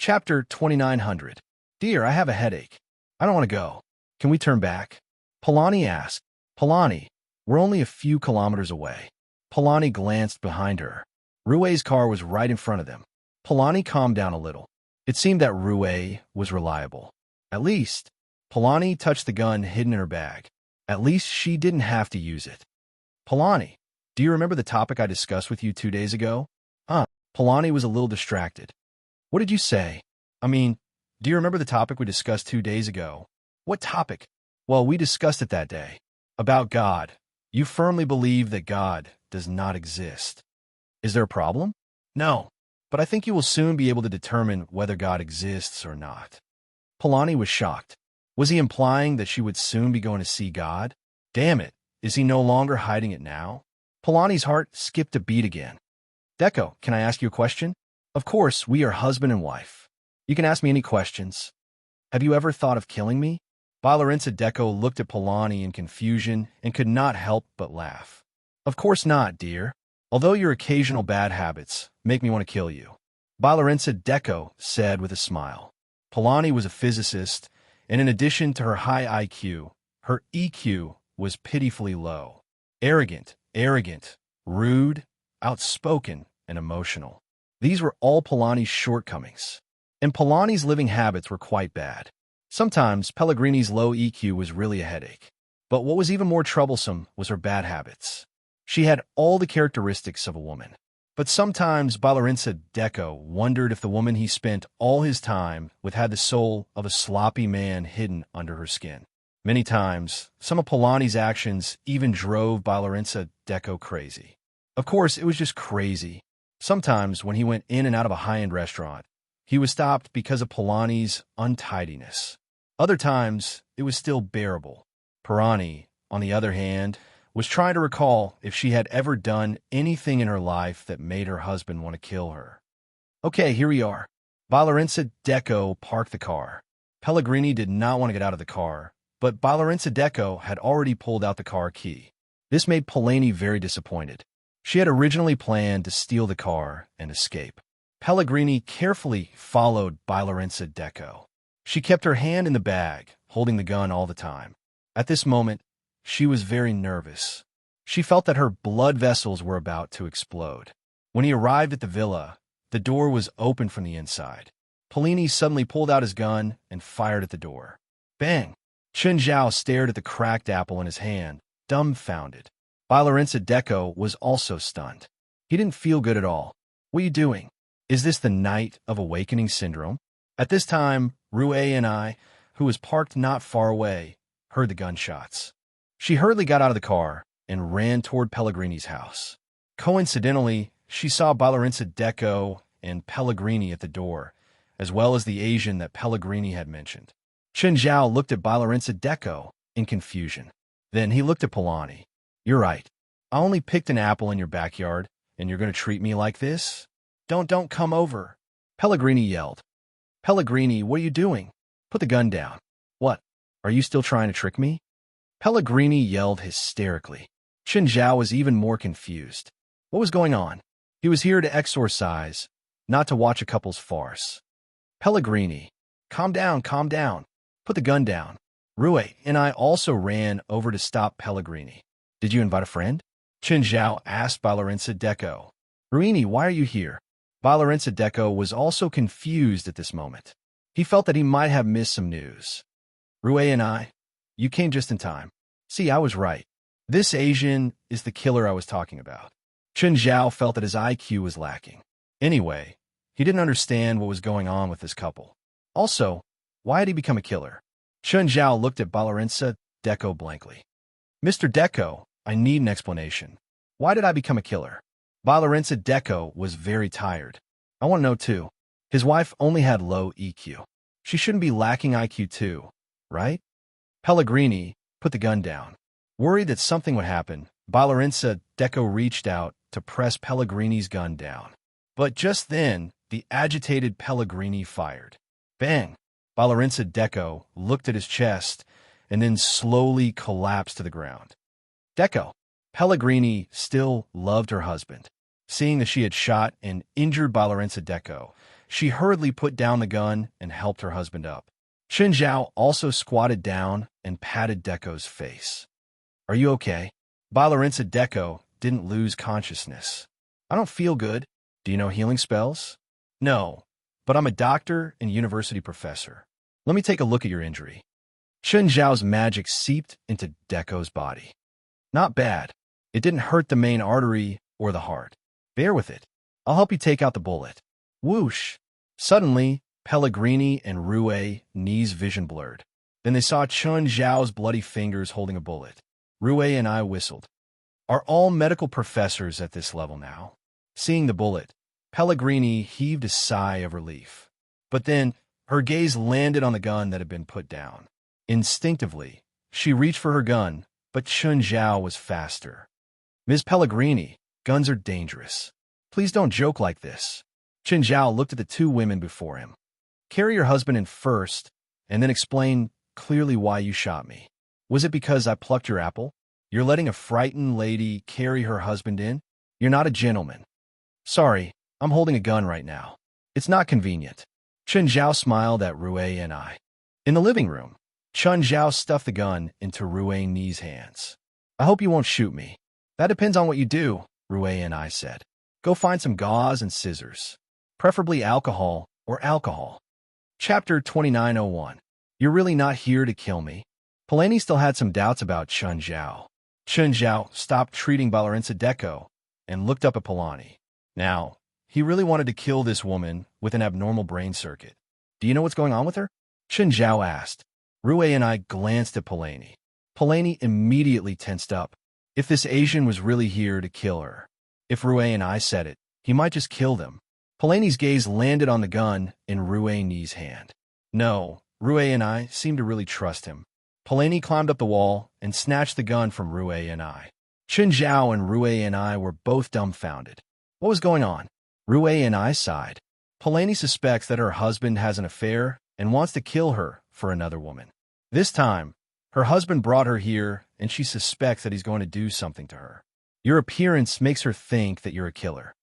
Chapter 2900. Dear, I have a headache. I don't want to go. Can we turn back? Polani asked. Polani, we're only a few kilometers away. Polani glanced behind her. Rue's car was right in front of them. Polani calmed down a little. It seemed that Rue was reliable. At least, Polani touched the gun hidden in her bag. At least she didn't have to use it. Polani, do you remember the topic I discussed with you 2 days ago? Polani was a little distracted. What did you say? Do you remember the topic we discussed 2 days ago? What topic? Well, we discussed it that day. About God. You firmly believe that God does not exist. Is there a problem? No, but I think you will soon be able to determine whether God exists or not. Polani was shocked. Was he implying that she would soon be going to see God? Damn it, is he no longer hiding it now? Polani's heart skipped a beat again. Deco, can I ask you a question? Of course, we are husband and wife. You can ask me any questions. Have you ever thought of killing me? Balarinsa Deco looked at Polani in confusion and could not help but laugh. Of course not, dear. Although your occasional bad habits make me want to kill you. Balarinsa Deco said with a smile. Polani was a physicist, and in addition to her high IQ, her EQ was pitifully low. Arrogant, rude, outspoken, and emotional. These were all Polani's shortcomings. And Polani's living habits were quite bad. Sometimes Pellegrini's low EQ was really a headache. But what was even more troublesome was her bad habits. She had all the characteristics of a woman. But sometimes Balarinsa Deco wondered if the woman he spent all his time with had the soul of a sloppy man hidden under her skin. Many times, some of Polani's actions even drove Balarinsa Deco crazy. Of course, it was just crazy. Sometimes, when he went in and out of a high-end restaurant, he was stopped because of Polani's untidiness. Other times, it was still bearable. Polani, on the other hand, was trying to recall if she had ever done anything in her life that made her husband want to kill her. Okay, here we are. Balarinsa Deco parked the car. Pellegrini did not want to get out of the car, but Balarinsa Deco had already pulled out the car key. This made Polani very disappointed. She had originally planned to steal the car and escape. Pellegrini carefully followed Balarinsa Deco. She kept her hand in the bag, holding the gun all the time. At this moment, she was very nervous. She felt that her blood vessels were about to explode. When he arrived at the villa, the door was open from the inside. Polani suddenly pulled out his gun and fired at the door. Bang! Chen Zhao stared at the cracked apple in his hand, dumbfounded. Balarinsa Deco was also stunned. He didn't feel good at all. What are you doing? Is this the Night of Awakening syndrome? At this time, Rue and I, who was parked not far away, heard the gunshots. She hurriedly got out of the car and ran toward Pellegrini's house. Coincidentally, she saw Balarinsa Deco and Pellegrini at the door, as well as the Asian that Pellegrini had mentioned. Chen Zhao looked at Balarinsa Deco in confusion. Then he looked at Polani. You're right. I only picked an apple in your backyard, and you're going to treat me like this? Don't come over. Pellegrini yelled. Pellegrini, what are you doing? Put the gun down. What? Are you still trying to trick me? Pellegrini yelled hysterically. Chen Zhao was even more confused. What was going on? He was here to exorcise, not to watch a couple's farce. Pellegrini, calm down. Put the gun down. Rue and I also ran over to stop Pellegrini. Did you invite a friend? Chen Zhao asked Balarinsa Deco. Ruini, why are you here? Balarinsa Deco was also confused at this moment. He felt that he might have missed some news. Rue and I, you came just in time. See, I was right. This Asian is the killer I was talking about. Chen Zhao felt that his IQ was lacking. Anyway, he didn't understand what was going on with this couple. Also, why had he become a killer? Chen Zhao looked at Balarinsa Deco blankly. Mr. Deco, I need an explanation. Why did I become a killer? Balarinsa Deco was very tired. I want to know too. His wife only had low EQ. She shouldn't be lacking IQ too, right? Pellegrini put the gun down. Worried that something would happen, Balarinsa Deco reached out to press Pellegrini's gun down. But just then, the agitated Pellegrini fired. Bang! Balarinsa Deco looked at his chest and then slowly collapsed to the ground. Deco. Pellegrini still loved her husband. Seeing that she had shot and injured Balarinsa Deco, She hurriedly put down the gun and helped her husband up. Chen Zhao also squatted down and patted Deco's face. "Are you okay?" Balarinsa Deco didn't lose consciousness. "I don't feel good. Do you know healing spells?" "No, but I'm a doctor and university professor. Let me take a look at your injury." Chen Zhao's magic seeped into Deco's body. "Not bad. It didn't hurt the main artery or the heart. Bear with it. I'll help you take out the bullet." Whoosh! Suddenly, Pellegrini and Rouet's vision blurred. Then they saw Chen Zhao's bloody fingers holding a bullet. Rouet and I whistled. Are all medical professors at this level now? Seeing the bullet, Pellegrini heaved a sigh of relief. But then, her gaze landed on the gun that had been put down. Instinctively, she reached for her gun, but Chen Zhao was faster. "Ms. Pellegrini, guns are dangerous. Please don't joke like this." Chen Zhao looked at the two women before him. "Carry your husband in first, and then explain clearly why you shot me. Was it because I plucked your apple? You're letting a frightened lady carry her husband in? You're not a gentleman." "Sorry, I'm holding a gun right now. It's not convenient." Chen Zhao smiled at Rouet and I. In the living room, Chen Zhao stuffed the gun into Rouet's hands. "I hope you won't shoot me." "That depends on what you do," Rouet and I said. "Go find some gauze and scissors. Preferably alcohol or alcohol." Chapter 2901. You're really not here to kill me? Pellegrini still had some doubts about Chen Zhao. Chen Zhao stopped treating Balarinsa Deco and looked up at Pellegrini. Now, he really wanted to kill this woman with an abnormal brain circuit. "Do you know what's going on with her?" Chen Zhao asked. Rouet and I glanced at Pellegrini. Pellegrini immediately tensed up. If this Asian was really here to kill her, if Rouet and I said it, he might just kill them. Pellegrini's gaze landed on the gun in Rouet's hand. No, Rouet and I seemed to really trust him. Pellegrini climbed up the wall and snatched the gun from Rouet and I. Chen Zhao and Rouet and I were both dumbfounded. What was going on? Rouet and I sighed. Pellegrini suspects that her husband has an affair and wants to kill her for another woman. This time, her husband brought her here and she suspects that he's going to do something to her. Your appearance makes her think that you're a killer.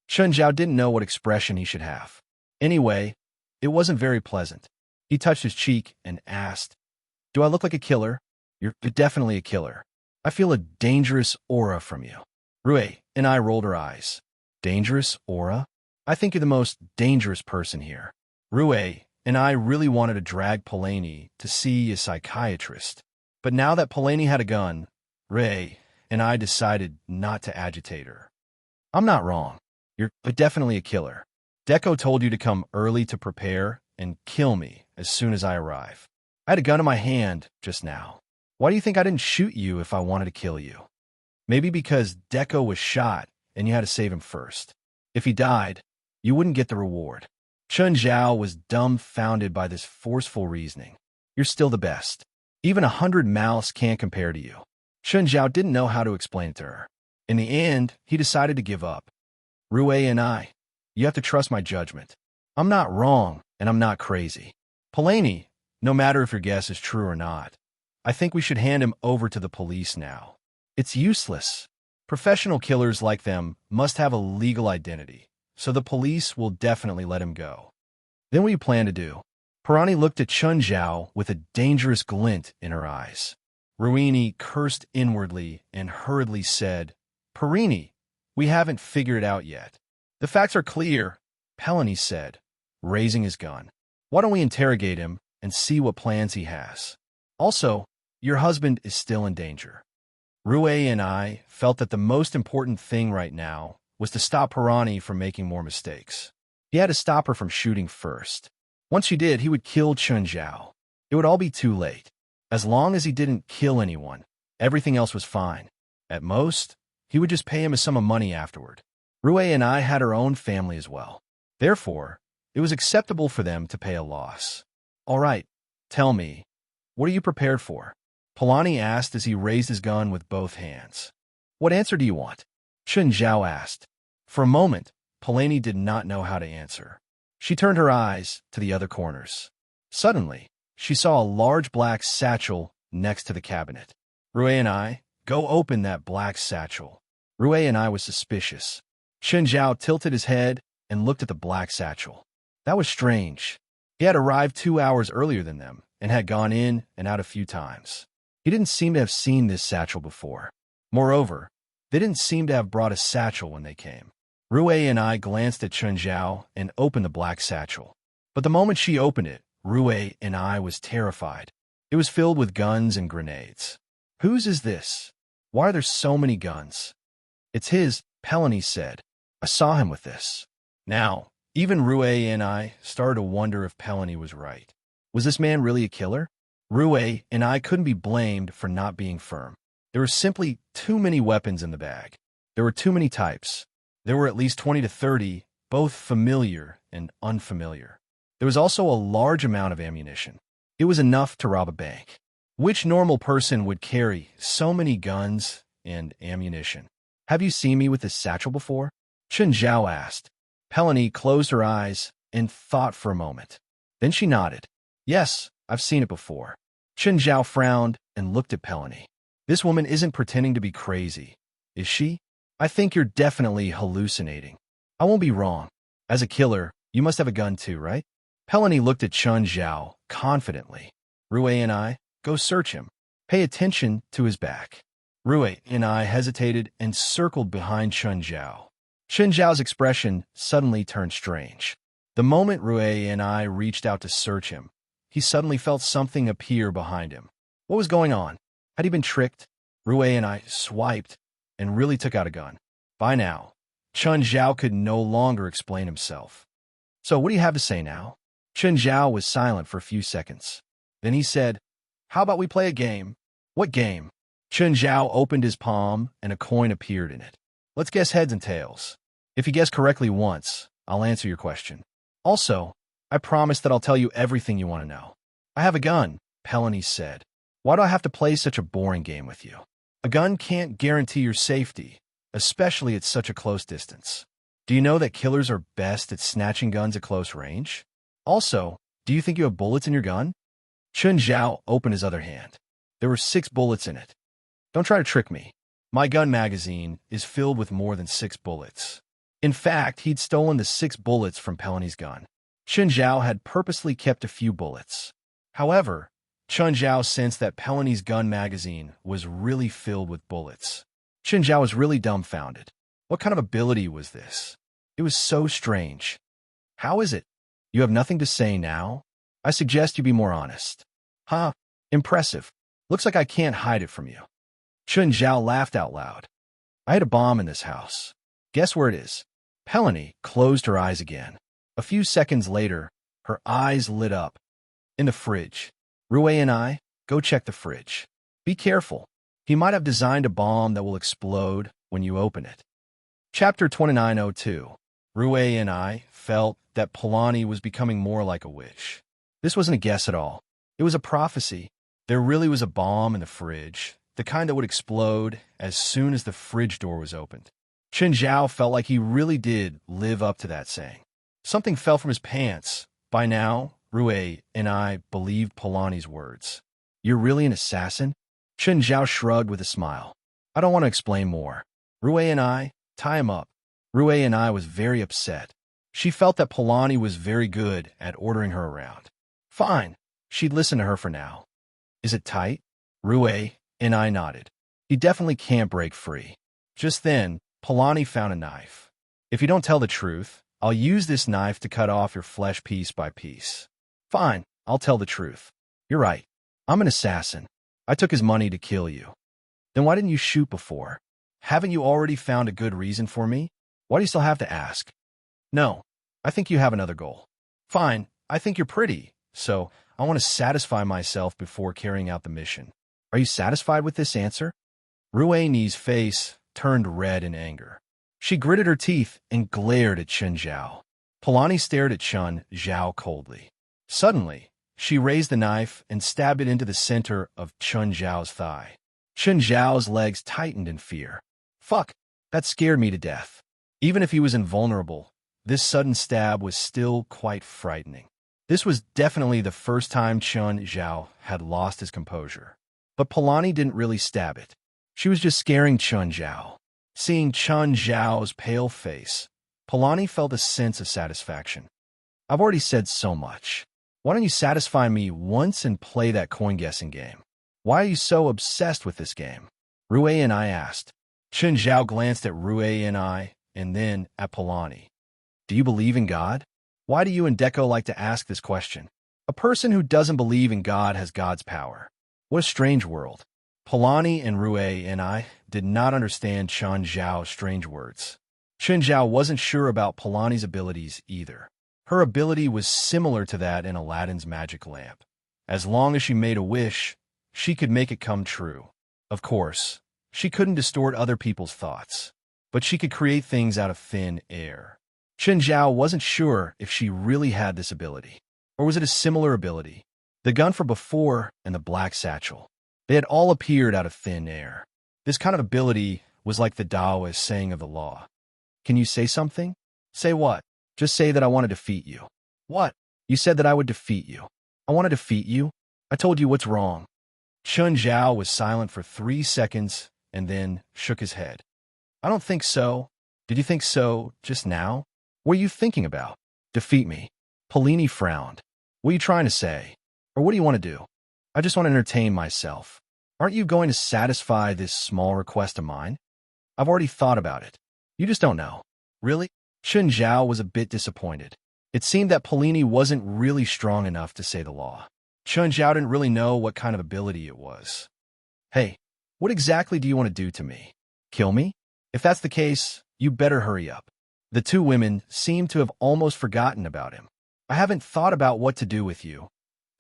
Chen Zhao didn't know what expression he should have. Anyway, it wasn't very pleasant. He touched his cheek and asked, "Do I look like a killer?" You're definitely a killer. I feel a dangerous aura from you." Rouet and I rolled our eyes. Dangerous aura? I think you're the most dangerous person here. Rouet and I really wanted to drag Pellegrini to see a psychiatrist. But now that Pellegrini had a gun, Rouet and I decided not to agitate her. "I'm not wrong. You're definitely a killer. Deco told you to come early to prepare and kill me as soon as I arrive. I had a gun in my hand just now. Why do you think I didn't shoot you if I wanted to kill you? Maybe because Deco was shot and you had to save him first. If he died, you wouldn't get the reward." Chen Zhao was dumbfounded by this forceful reasoning. "You're still the best. Even 100 mouths can't compare to you." Chen Zhao didn't know how to explain it to her. In the end, he decided to give up. Rouet and I, you have to trust my judgment. I'm not wrong, and I'm not crazy. Pellegrini, no matter if your guess is true or not, I think we should hand him over to the police now. It's useless. Professional killers like them must have a legal identity, so the police will definitely let him go. Then what do you plan to do? Pellegrini looked at Chen Zhao with a dangerous glint in her eyes. Rouet cursed inwardly and hurriedly said, "Pellegrini, we haven't figured it out yet." "The facts are clear," Pellegrini said, raising his gun. "Why don't we interrogate him and see what plans he has? Also, your husband is still in danger." Rouet and I felt that the most important thing right now was to stop Pellegrini from making more mistakes. He had to stop her from shooting first. Once she did, he would kill Chen Zhao. It would all be too late. As long as he didn't kill anyone, everything else was fine. At most, he would just pay him a sum of money afterward. Rouet and I had our own family as well. Therefore, it was acceptable for them to pay a loss. "All right, tell me, what are you prepared for?" Pellegrini asked as he raised his gun with both hands. "What answer do you want?" Chen Zhao asked. For a moment, Pellegrini did not know how to answer. She turned her eyes to the other corners. Suddenly, she saw a large black satchel next to the cabinet. Rouet and I, go open that black satchel. Rouet and I was suspicious. Chen Zhao tilted his head and looked at the black satchel. That was strange. He had arrived 2 hours earlier than them and had gone in and out a few times. He didn't seem to have seen this satchel before. Moreover, they didn't seem to have brought a satchel when they came. Rue and I glanced at Chun Zhao and opened the black satchel. But the moment she opened it, Rue and I was terrified. It was filled with guns and grenades. Whose is this? Why are there so many guns? It's his, Pelony said. I saw him with this. Now, even Rue and I started to wonder if Pelony was right. Was this man really a killer? Rue and I couldn't be blamed for not being firm. There were simply too many weapons in the bag. There were too many types. There were at least 20 to 30, both familiar and unfamiliar. There was also a large amount of ammunition. It was enough to rob a bank. Which normal person would carry so many guns and ammunition? Have you seen me with this satchel before? Chun Zhao asked. Pelony closed her eyes and thought for a moment. Then she nodded. Yes, I've seen it before. Chun Zhao frowned and looked at Pelony. This woman isn't pretending to be crazy, is she? I think you're definitely hallucinating. I won't be wrong. As a killer, you must have a gun too, right? Pelony looked at Chun Zhao confidently. Rue and I, go search him. Pay attention to his back. Rue and I hesitated and circled behind Chun Zhao. Chun Zhao's expression suddenly turned strange. The moment Rue and I reached out to search him, he suddenly felt something appear behind him. What was going on? Had he been tricked? Rue and I swiped and really took out a gun. By now, Chun Zhao could no longer explain himself. So what do you have to say now? Chun Zhao was silent for a few seconds. Then he said, how about we play a game? What game? Chun Zhao opened his palm and a coin appeared in it. Let's guess heads and tails. If you guess correctly once, I'll answer your question. Also, I promise that I'll tell you everything you want to know. I have a gun, Pelony said. Why do I have to play such a boring game with you? A gun can't guarantee your safety, especially at such a close distance. Do you know that killers are best at snatching guns at close range? Also, do you think you have bullets in your gun? Chun Zhao opened his other hand. There were 6 bullets in it. Don't try to trick me. My gun magazine is filled with more than 6 bullets. In fact, he'd stolen the 6 bullets from Pelony's gun. Chun Zhao had purposely kept a few bullets. However, Chun Zhao sensed that Pelony's gun magazine was really filled with bullets. Chun Zhao was really dumbfounded. What kind of ability was this? It was so strange. How is it? You have nothing to say now? I suggest you be more honest. Huh? Impressive. Looks like I can't hide it from you. Chun Zhao laughed out loud. I had a bomb in this house. Guess where it is? Pelony closed her eyes again. A few seconds later, her eyes lit up. In the fridge. Rue and I, go check the fridge. Be careful. He might have designed a bomb that will explode when you open it. Chapter 2902. Rue and I felt that Pelony was becoming more like a witch. This wasn't a guess at all. It was a prophecy. There really was a bomb in the fridge, the kind that would explode as soon as the fridge door was opened. Chun Zhao felt like he really did live up to that saying. Something fell from his pants. By now, Rue and I believed Pelony's words. You're really an assassin? Chun Zhao shrugged with a smile. I don't want to explain more. Rue and I, tie him up. Rue and I was very upset. She felt that Pelony was very good at ordering her around. Fine. She'd listen to her for now. Is it tight? Rue and I nodded. He definitely can't break free. Just then, Pelony found a knife. If you don't tell the truth, I'll use this knife to cut off your flesh piece by piece. Fine, I'll tell the truth. You're right. I'm an assassin. I took his money to kill you. Then why didn't you shoot before? Haven't you already found a good reason for me? Why do you still have to ask? No, I think you have another goal. Fine, I think you're pretty, so I want to satisfy myself before carrying out the mission. Are you satisfied with this answer? Rue's face turned red in anger. She gritted her teeth and glared at Chun Zhao. Pelony stared at Chun Zhao coldly. Suddenly, she raised the knife and stabbed it into the center of Chun Zhao's thigh. Chun Zhao's legs tightened in fear. Fuck, that scared me to death. Even if he was invulnerable, this sudden stab was still quite frightening. This was definitely the first time Chun Zhao had lost his composure. But Pelony didn't really stab it. She was just scaring Chun Zhao. Seeing Chun Zhao's pale face, Pelony felt a sense of satisfaction. I've already said so much. Why don't you satisfy me once and play that coin-guessing game? Why are you so obsessed with this game? Rue and I asked. Chen Zhao glanced at Rue and then at Polani. Do you believe in God? Why do you and Deco like to ask this question? A person who doesn't believe in God has God's power. What a strange world. Polani and Rue and I did not understand Chen Zhao's strange words. Chen Zhao wasn't sure about Polani's abilities either. Her ability was similar to that in Aladdin's magic lamp. As long as she made a wish, she could make it come true. Of course, she couldn't distort other people's thoughts, but she could create things out of thin air. Chen Zhao wasn't sure if she really had this ability, or was it a similar ability? The gun from before and the black satchel. They had all appeared out of thin air. This kind of ability was like the Taoist saying of the law. Can you say something? Say what? Just say that I want to defeat you. What? You said that I would defeat you. I want to defeat you? I told you what's wrong. Chen Zhao was silent for 3 seconds and then shook his head. I don't think so. Did you think so just now? What are you thinking about? Defeat me. Polini frowned. What are you trying to say? Or what do you want to do? I just want to entertain myself. Aren't you going to satisfy this small request of mine? I've already thought about it. You just don't know. Really? Chen Zhao was a bit disappointed. It seemed that Polini wasn't really strong enough to say the law. Chen Zhao didn't really know what kind of ability it was. Hey, what exactly do you want to do to me? Kill me? If that's the case, you better hurry up. The two women seemed to have almost forgotten about him. I haven't thought about what to do with you,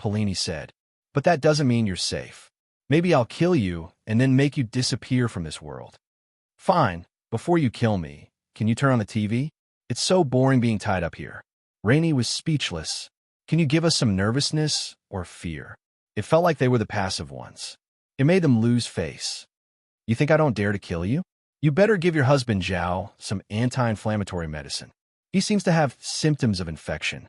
Polini said. But that doesn't mean you're safe. Maybe I'll kill you and then make you disappear from this world. Fine, before you kill me, can you turn on the TV? It's so boring being tied up here. Rainey was speechless. Can you give us some nervousness or fear? It felt like they were the passive ones. It made them lose face. You think I don't dare to kill you? You better give your husband Zhao some anti-inflammatory medicine. He seems to have symptoms of infection.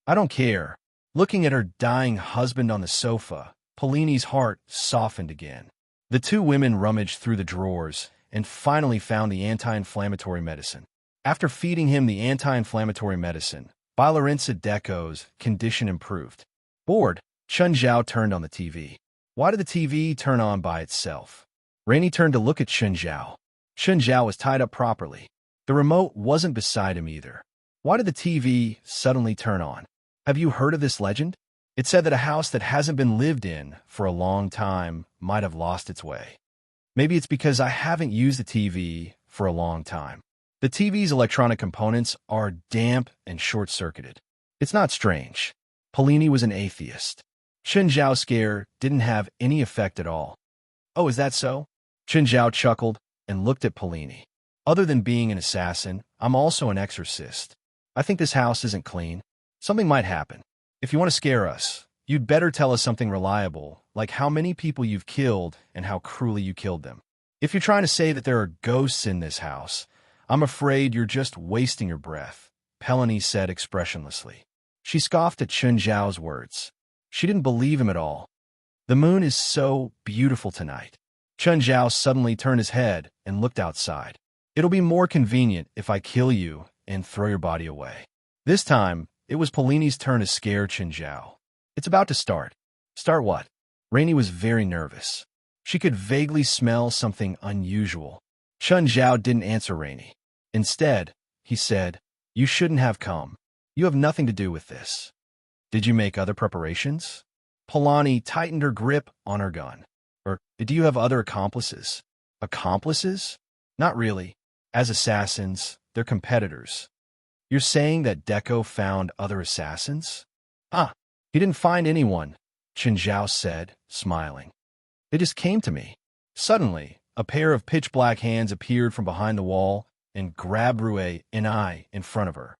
I don't care. Looking at her dying husband on the sofa, Polini's heart softened again. The two women rummaged through the drawers and finally found the anti-inflammatory medicine. After feeding him the anti-inflammatory medicine, Bailarinsa Deco's condition improved. Bored, Chen Zhao turned on the TV. Why did the TV turn on by itself? Rainey turned to look at Chen Zhao. Chen Zhao was tied up properly. The remote wasn't beside him either. Why did the TV suddenly turn on? Have you heard of this legend? It said that a house that hasn't been lived in for a long time might have lost its way. Maybe it's because I haven't used the TV for a long time. The TV's electronic components are damp and short-circuited. It's not strange. Polini was an atheist. Chen Zhao's scare didn't have any effect at all. Oh, is that so? Chen Zhao chuckled and looked at Polini. Other than being an assassin, I'm also an exorcist. I think this house isn't clean. Something might happen. If you want to scare us, you'd better tell us something reliable, like how many people you've killed and how cruelly you killed them. If you're trying to say that there are ghosts in this house, I'm afraid you're just wasting your breath, Polini said expressionlessly. She scoffed at Chen Zhao's words. She didn't believe him at all. The moon is so beautiful tonight. Chen Zhao suddenly turned his head and looked outside. It'll be more convenient if I kill you and throw your body away. This time, it was Polini's turn to scare Chen Zhao. It's about to start. Start what? Rainey was very nervous. She could vaguely smell something unusual. Chen Zhao didn't answer Rainey. Instead, he said, You shouldn't have come. You have nothing to do with this. Did you make other preparations? Polani tightened her grip on her gun. Or do you have other accomplices? Accomplices? Not really. As assassins, they're competitors. You're saying that Deco found other assassins? He didn't find anyone, Chen Zhao said, smiling. They just came to me. Suddenly, a pair of pitch-black hands appeared from behind the wall and grabbed Rue and I in front of her.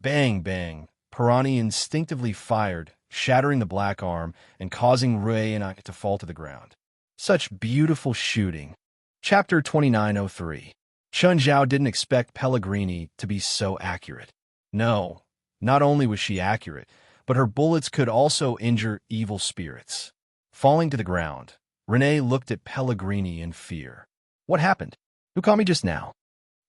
Bang, bang. Pirani instinctively fired, shattering the black arm and causing Rue and I to fall to the ground. Such beautiful shooting. Chapter 2903. Chen Zhao didn't expect Pellegrini to be so accurate. No, not only was she accurate, but her bullets could also injure evil spirits. Falling to the ground, Renee looked at Pellegrini in fear. What happened? Who called me just now?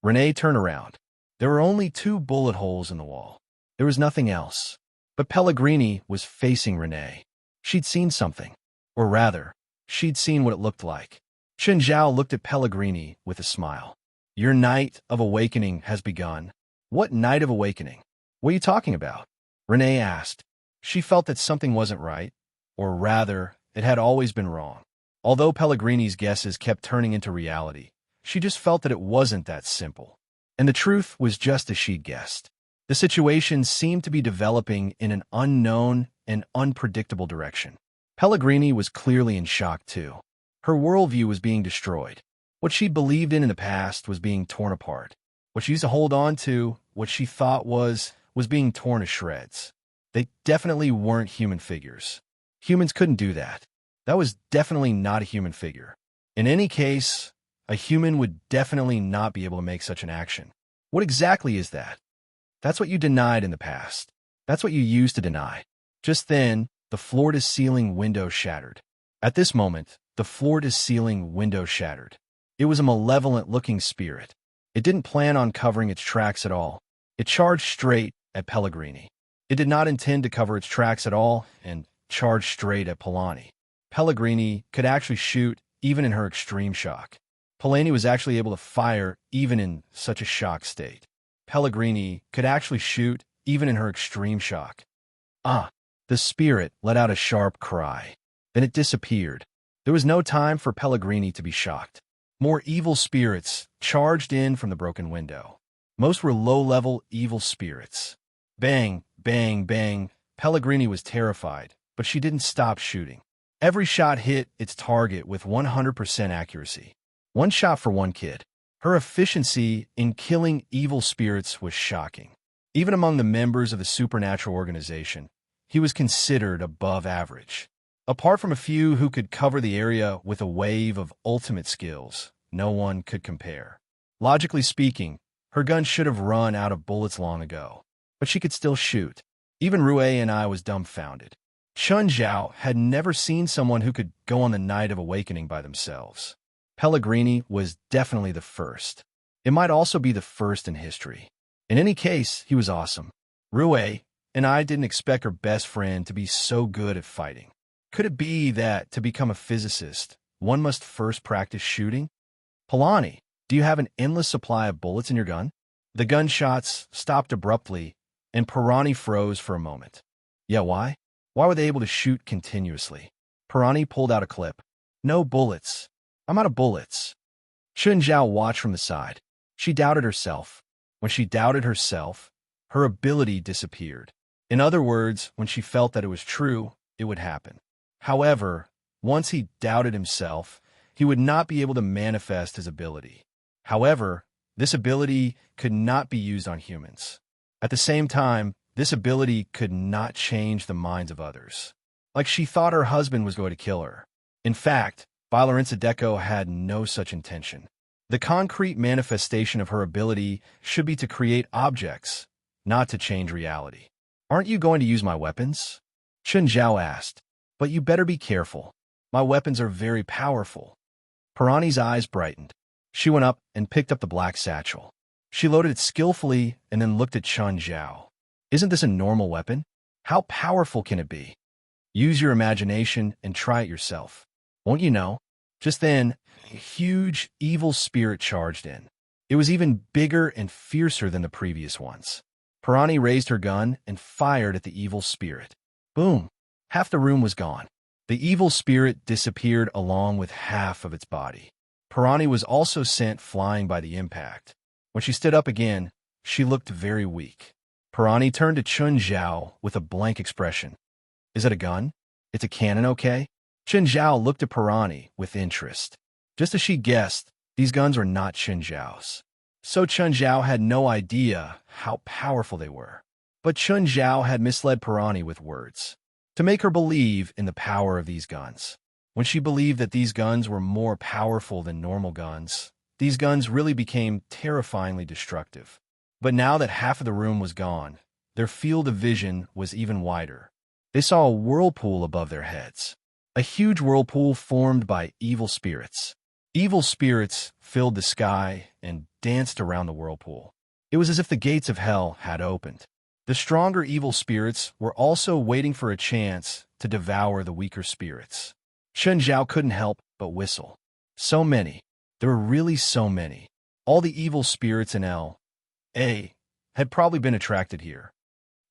Renee turned around. There were only 2 bullet holes in the wall. There was nothing else. But Pellegrini was facing Renee. She'd seen something. Or rather, she'd seen what it looked like. Chen Zhao looked at Pellegrini with a smile. Your night of awakening has begun. What night of awakening? What are you talking about? Renee asked. She felt that something wasn't right, or rather, it had always been wrong. Although Pellegrini's guesses kept turning into reality, she just felt that it wasn't that simple. And the truth was just as she'd guessed. The situation seemed to be developing in an unknown and unpredictable direction. Pellegrini was clearly in shock too. Her worldview was being destroyed. What she believed in the past was being torn apart. What she used to hold on to, what she thought was being torn to shreds. They definitely weren't human figures. Humans couldn't do that. That was definitely not a human figure. In any case, a human would definitely not be able to make such an action. What exactly is that? That's what you denied in the past. That's what you used to deny. Just then, the floor-to-ceiling window shattered. At this moment, the floor-to-ceiling window shattered. It was a malevolent-looking spirit. It didn't plan on covering its tracks at all. It charged straight at Pellegrini. It did not intend to cover its tracks at all and charged straight at Polani. Pellegrini could actually shoot even in her extreme shock. Polani was actually able to fire even in such a shock state. Pellegrini could actually shoot even in her extreme shock. Ah! The spirit let out a sharp cry. Then it disappeared. There was no time for Pellegrini to be shocked. More evil spirits charged in from the broken window. Most were low-level evil spirits. Bang, bang, bang. Pellegrini was terrified, but she didn't stop shooting. Every shot hit its target with 100% accuracy. One shot for one kid. Her efficiency in killing evil spirits was shocking. Even among the members of the supernatural organization, he was considered above average. Apart from a few who could cover the area with a wave of ultimate skills, no one could compare. Logically speaking, her gun should have run out of bullets long ago, but she could still shoot. Even Rue and I was dumbfounded. Chen Zhao had never seen someone who could go on the night of awakening by themselves. Pellegrini was definitely the first. It might also be the first in history. In any case, he was awesome. Rue and I didn't expect her best friend to be so good at fighting. Could it be that to become a physicist, one must first practice shooting? Polani, do you have an endless supply of bullets in your gun? The gunshots stopped abruptly, and Pirani froze for a moment. Yeah, why? Why were they able to shoot continuously? Pirani pulled out a clip. No bullets. I'm out of bullets. Chen Zhao watched from the side. She doubted herself. When she doubted herself, her ability disappeared. In other words, when she felt that it was true, it would happen. However, once he doubted himself, he would not be able to manifest his ability. However, this ability could not be used on humans. At the same time, this ability could not change the minds of others. Like she thought her husband was going to kill her. In fact, Lorenzo Deco had no such intention. The concrete manifestation of her ability should be to create objects, not to change reality. Aren't you going to use my weapons? Chen Zhao asked. But you better be careful. My weapons are very powerful. Pirani's eyes brightened. She went up and picked up the black satchel. She loaded it skillfully and then looked at Chen Zhao. Isn't this a normal weapon? How powerful can it be? Use your imagination and try it yourself. Won't you know? Just then, a huge, evil spirit charged in. It was even bigger and fiercer than the previous ones. Pirani raised her gun and fired at the evil spirit. Boom! Half the room was gone. The evil spirit disappeared along with half of its body. Pirani was also sent flying by the impact. When she stood up again, she looked very weak. Pirani turned to Chen Zhao with a blank expression. Is it a gun? It's a cannon, okay? Chen Zhao looked at Pirani with interest. Just as she guessed, these guns were not Chen Zhao's. So Chen Zhao had no idea how powerful they were. But Chen Zhao had misled Pirani with words to make her believe in the power of these guns. When she believed that these guns were more powerful than normal guns, these guns really became terrifyingly destructive. But now that half of the room was gone, their field of vision was even wider. They saw a whirlpool above their heads. A huge whirlpool formed by evil spirits. Evil spirits filled the sky and danced around the whirlpool. It was as if the gates of hell had opened. The stronger evil spirits were also waiting for a chance to devour the weaker spirits. Chen Zhao couldn't help but whistle. So many. There were really so many. All the evil spirits in L.A. had probably been attracted here.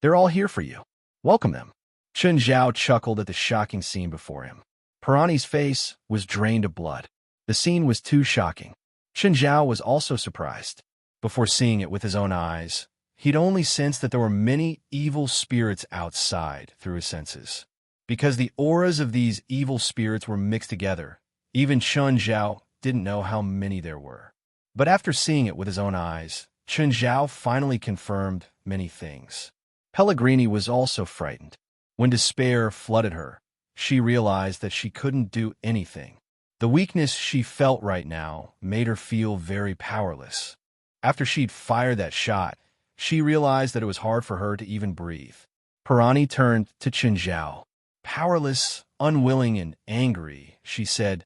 They're all here for you. Welcome them. Chen Zhao chuckled at the shocking scene before him. Pirani's face was drained of blood. The scene was too shocking. Chen Zhao was also surprised. Before seeing it with his own eyes, he'd only sensed that there were many evil spirits outside through his senses. Because the auras of these evil spirits were mixed together, even Chen Zhao didn't know how many there were. But after seeing it with his own eyes, Chen Zhao finally confirmed many things. Pellegrini was also frightened. When despair flooded her, she realized that she couldn't do anything. The weakness she felt right now made her feel very powerless. After she'd fired that shot, she realized that it was hard for her to even breathe. Pirani turned to Chen Zhao. Powerless, unwilling, and angry, she said,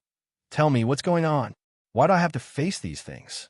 "Tell me, what's going on? Why do I have to face these things?"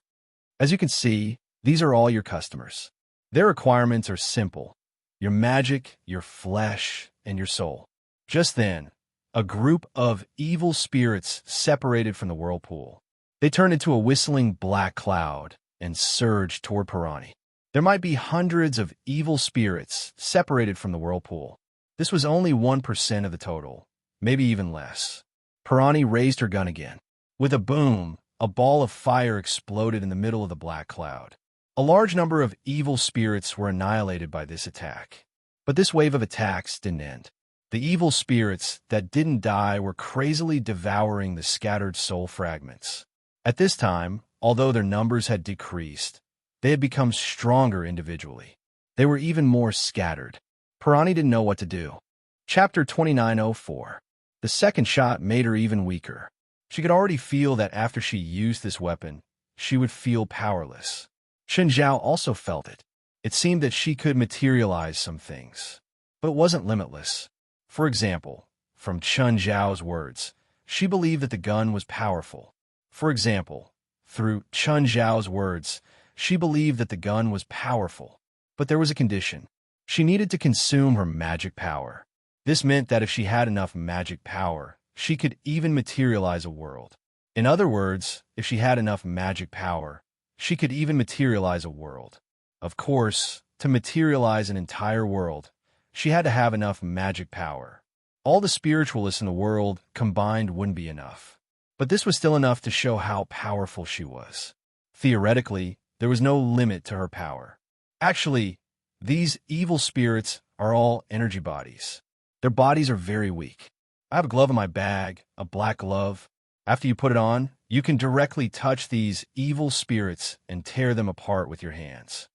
As you can see, these are all your customers. Their requirements are simple: your magic, your flesh, and your soul. Just then, a group of evil spirits separated from the whirlpool. They turned into a whistling black cloud and surged toward Pirani. There might be hundreds of evil spirits separated from the whirlpool. This was only 1% of the total, maybe even less. Pirani raised her gun again. With a boom, a ball of fire exploded in the middle of the black cloud. A large number of evil spirits were annihilated by this attack. But this wave of attacks didn't end. The evil spirits that didn't die were crazily devouring the scattered soul fragments. At this time, although their numbers had decreased, they had become stronger individually. They were even more scattered. Pirani didn't know what to do. Chapter 2904. The second shot made her even weaker. She could already feel that after she used this weapon, she would feel powerless. Chen Zhao also felt it. It seemed that she could materialize some things. But it wasn't limitless. For example, from Chen Zhao's words, she believed that the gun was powerful. For example, through Chen Zhao's words, she believed that the gun was powerful. But there was a condition. She needed to consume her magic power. This meant that if she had enough magic power, she could even materialize a world. In other words, if she had enough magic power, she could even materialize a world. Of course, to materialize an entire world, she had to have enough magic power. All the spiritualists in the world combined wouldn't be enough. But this was still enough to show how powerful she was. Theoretically, there was no limit to her power. Actually, these evil spirits are all energy bodies. Their bodies are very weak. I have a glove in my bag, a black glove. After you put it on, you can directly touch these evil spirits and tear them apart with your hands.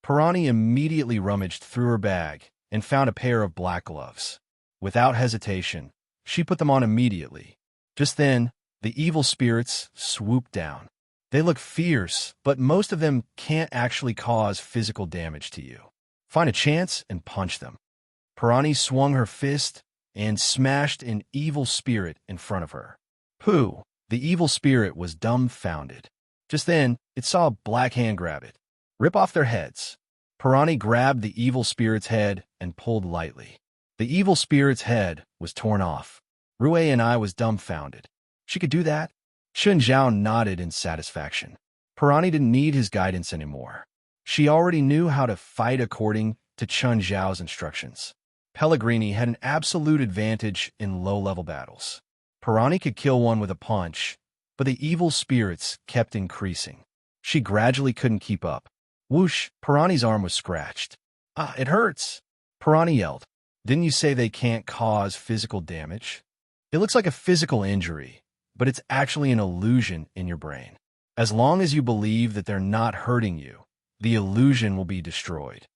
Pirani immediately rummaged through her bag and found a pair of black gloves. Without hesitation, she put them on immediately. Just then, the evil spirits swooped down. They look fierce, but most of them can't actually cause physical damage to you. Find a chance and punch them. Pirani swung her fist and smashed an evil spirit in front of her. Pooh! The evil spirit was dumbfounded. Just then, it saw a black hand grab it. Rip off their heads. Pirani grabbed the evil spirit's head and pulled lightly. The evil spirit's head was torn off. Rue and I was dumbfounded. She could do that? Chen Zhao nodded in satisfaction. Pirani didn't need his guidance anymore. She already knew how to fight according to Chen Zhao's instructions. Pellegrini had an absolute advantage in low-level battles. Pirani could kill one with a punch, but the evil spirits kept increasing. She gradually couldn't keep up. Whoosh! Pirani's arm was scratched. Ah, it hurts! Pirani yelled. Didn't you say they can't cause physical damage? It looks like a physical injury, but it's actually an illusion in your brain. As long as you believe that they're not hurting you, the illusion will be destroyed.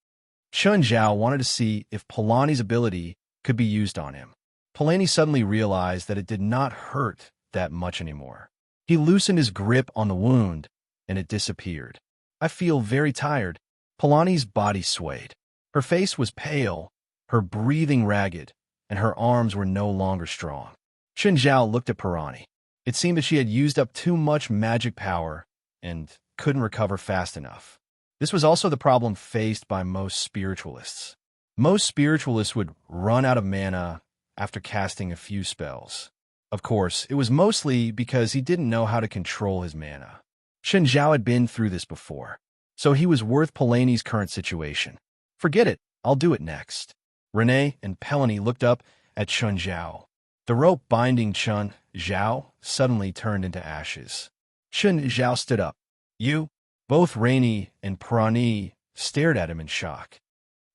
Chen Zhao wanted to see if Polani's ability could be used on him. Polani suddenly realized that it did not hurt that much anymore. He loosened his grip on the wound, and it disappeared. I feel very tired. Polani's body swayed. Her face was pale, her breathing ragged, and her arms were no longer strong. Chen Zhao looked at Pirani. It seemed that she had used up too much magic power and couldn't recover fast enough. This was also the problem faced by most spiritualists. Most spiritualists would run out of mana after casting a few spells. Of course, it was mostly because he didn't know how to control his mana. Chen Zhao had been through this before, so he was worth Polanyi's current situation. Forget it, I'll do it next. Renee and Pelony looked up at Chen Zhao. The rope binding Chen Zhao suddenly turned into ashes. Chen Zhao stood up. You? Both Rainy and Prani stared at him in shock.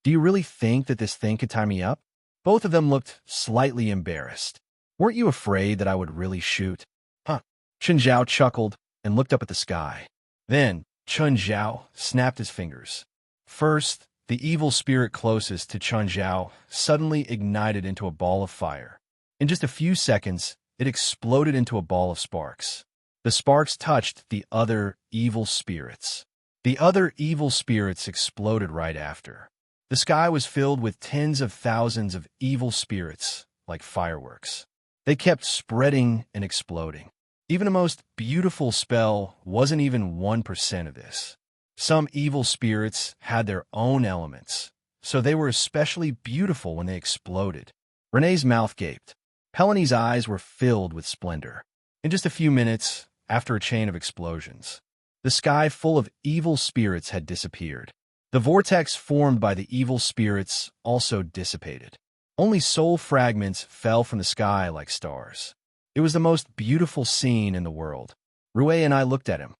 Do you really think that this thing could tie me up? Both of them looked slightly embarrassed. Weren't you afraid that I would really shoot? Huh. Chen Zhao chuckled and looked up at the sky. Then Chen Zhao snapped his fingers. First, the evil spirit closest to Chen Zhao suddenly ignited into a ball of fire. In just a few seconds, it exploded into a ball of sparks. The sparks touched the other evil spirits. The other evil spirits exploded right after. The sky was filled with tens of thousands of evil spirits, like fireworks. They kept spreading and exploding. Even the most beautiful spell wasn't even 1% of this. Some evil spirits had their own elements, so they were especially beautiful when they exploded. Renee's mouth gaped. Pelony's eyes were filled with splendor. In just a few minutes, after a chain of explosions, the sky full of evil spirits had disappeared. The vortex formed by the evil spirits also dissipated. Only soul fragments fell from the sky like stars. It was the most beautiful scene in the world. Rue and I looked at him.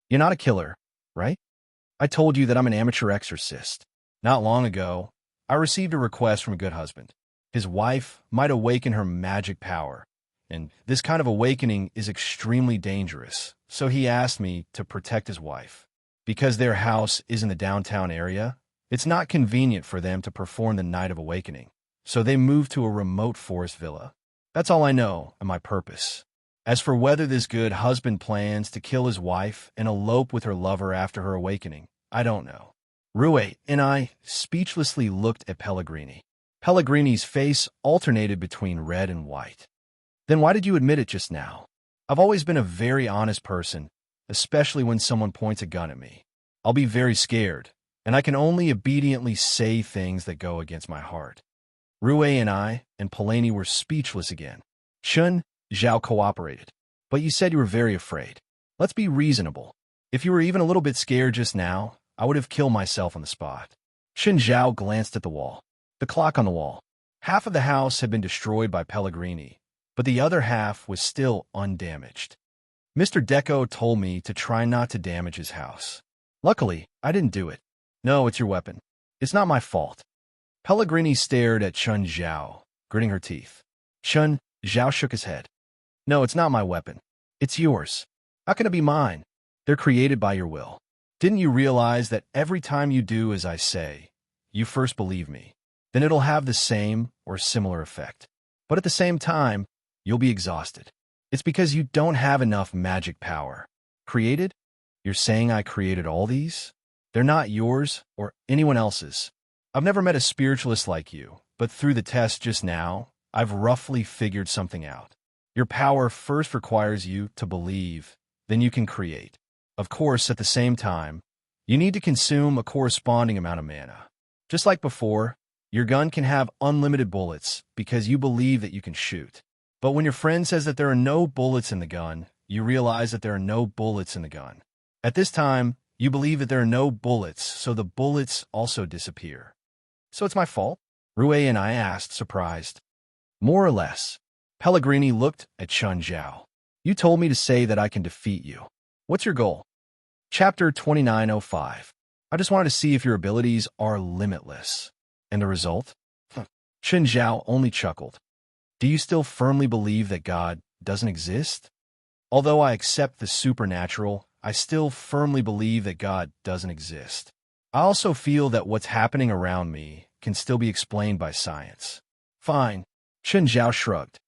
You're not a killer, right? I told you that I'm an amateur exorcist. Not long ago, I received a request from a good husband. His wife might awaken her magic power, and this kind of awakening is extremely dangerous, so he asked me to protect his wife. Because their house is in the downtown area, it's not convenient for them to perform the Night of Awakening, so they moved to a remote forest villa. That's all I know and my purpose. As for whether this good husband plans to kill his wife and elope with her lover after her awakening, I don't know. Rue and I speechlessly looked at Pellegrini. Pellegrini's face alternated between red and white. Then why did you admit it just now? I've always been a very honest person, especially when someone points a gun at me. I'll be very scared, and I can only obediently say things that go against my heart. Rue and I and Polanyi were speechless again. Chen Zhao cooperated. But you said you were very afraid. Let's be reasonable. If you were even a little bit scared just now, I would have killed myself on the spot. Chen Zhao glanced at the wall. The clock on the wall. Half of the house had been destroyed by Pellegrini, but the other half was still undamaged. Mr. Deco told me to try not to damage his house. Luckily, I didn't do it. No, it's your weapon. It's not my fault. Pellegrini stared at Chen Zhao, gritting her teeth. Chen Zhao shook his head. No, it's not my weapon. It's yours. How can it be mine? They're created by your will. Didn't you realize that every time you do as I say, you first believe me? Then it'll have the same or similar effect. But at the same time, you'll be exhausted. It's because you don't have enough magic power. Created? You're saying I created all these? They're not yours or anyone else's. I've never met a spiritualist like you, but through the test just now, I've roughly figured something out. Your power first requires you to believe, then you can create. Of course, at the same time, you need to consume a corresponding amount of mana. Just like before, your gun can have unlimited bullets because you believe that you can shoot. But when your friend says that there are no bullets in the gun, you realize that there are no bullets in the gun. At this time, you believe that there are no bullets, so the bullets also disappear. So it's my fault? Rue and I asked, surprised. More or less. Pellegrini looked at Chen Zhao. You told me to say that I can defeat you. What's your goal? Chapter 2905. I just wanted to see if your abilities are limitless. And the result? Chen Zhao only chuckled. Do you still firmly believe that God doesn't exist? Although I accept the supernatural, I still firmly believe that God doesn't exist. I also feel that what's happening around me can still be explained by science. Fine. Chen Zhao shrugged.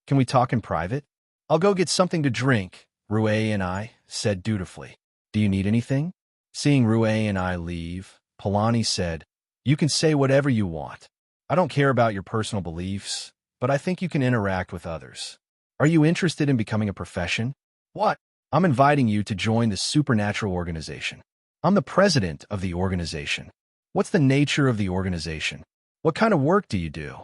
Can we talk in private? I'll go get something to drink, Rue and I said dutifully. Do you need anything? Seeing Rue and I leave, Polanyi said, You can say whatever you want. I don't care about your personal beliefs, but I think you can interact with others. Are you interested in becoming a profession? What? I'm inviting you to join the supernatural organization. I'm the president of the organization. What's the nature of the organization? What kind of work do you do?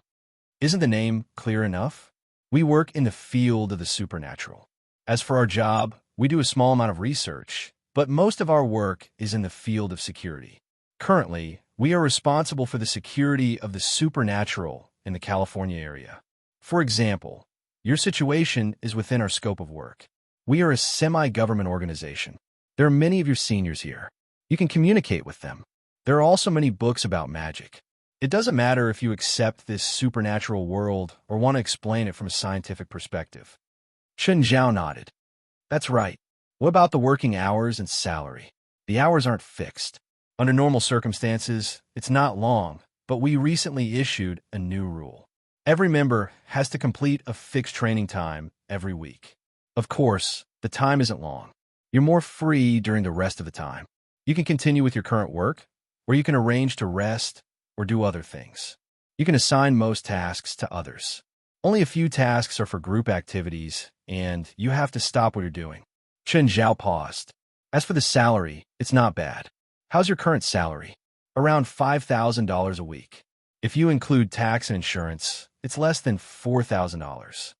Isn't the name clear enough? We work in the field of the supernatural. As for our job, we do a small amount of research, but most of our work is in the field of security. Currently, we are responsible for the security of the supernatural in the California area. For example, your situation is within our scope of work. We are a semi-government organization. There are many of your seniors here. You can communicate with them. There are also many books about magic. It doesn't matter if you accept this supernatural world or want to explain it from a scientific perspective. Chen Zhao nodded. That's right. What about the working hours and salary? The hours aren't fixed. Under normal circumstances, it's not long, but we recently issued a new rule. Every member has to complete a fixed training time every week. Of course, the time isn't long. You're more free during the rest of the time. You can continue with your current work, or you can arrange to rest or do other things. You can assign most tasks to others. Only a few tasks are for group activities, and you have to stop what you're doing. Chen Zhao paused. As for the salary, it's not bad. How's your current salary? Around $5,000 a week. If you include tax and insurance, it's less than $4,000.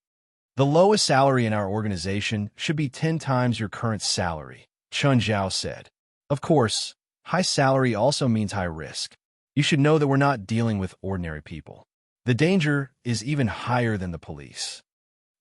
The lowest salary in our organization should be 10 times your current salary, Chen Zhao said. Of course, high salary also means high risk. You should know that we're not dealing with ordinary people. The danger is even higher than the police.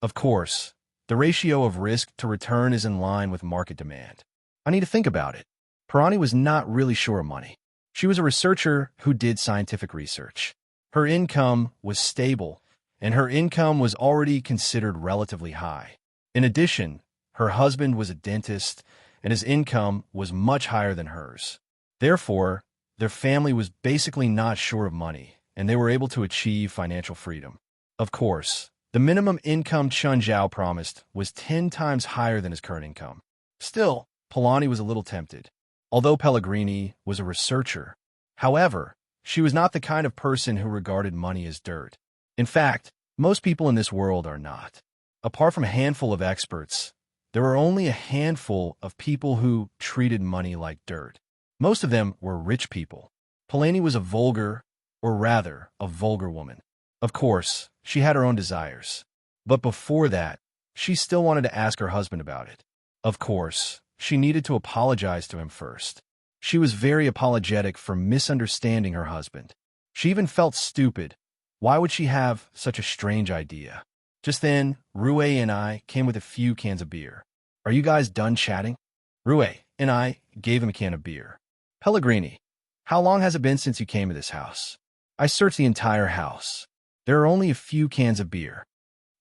Of course, the ratio of risk to return is in line with market demand. I need to think about it. Parani was not really sure of money. She was a researcher who did scientific research. Her income was stable, and her income was already considered relatively high. In addition, her husband was a dentist, and his income was much higher than hers. Therefore, their family was basically not short of money, and they were able to achieve financial freedom. Of course, the minimum income Chen Zhao promised was 10 times higher than his current income. Still, Polani was a little tempted. Although Pellegrini was a researcher, however, she was not the kind of person who regarded money as dirt. In fact, most people in this world are not. Apart from a handful of experts, there were only a handful of people who treated money like dirt. Most of them were rich people. Polani was a vulgar woman. Of course, she had her own desires. But before that, she still wanted to ask her husband about it. Of course, she needed to apologize to him first. She was very apologetic for misunderstanding her husband. She even felt stupid. Why would she have such a strange idea? Just then, Rue and I came with a few cans of beer. Are you guys done chatting? Rue and I gave him a can of beer. Pellegrini, how long has it been since you came to this house? I searched the entire house. There are only a few cans of beer,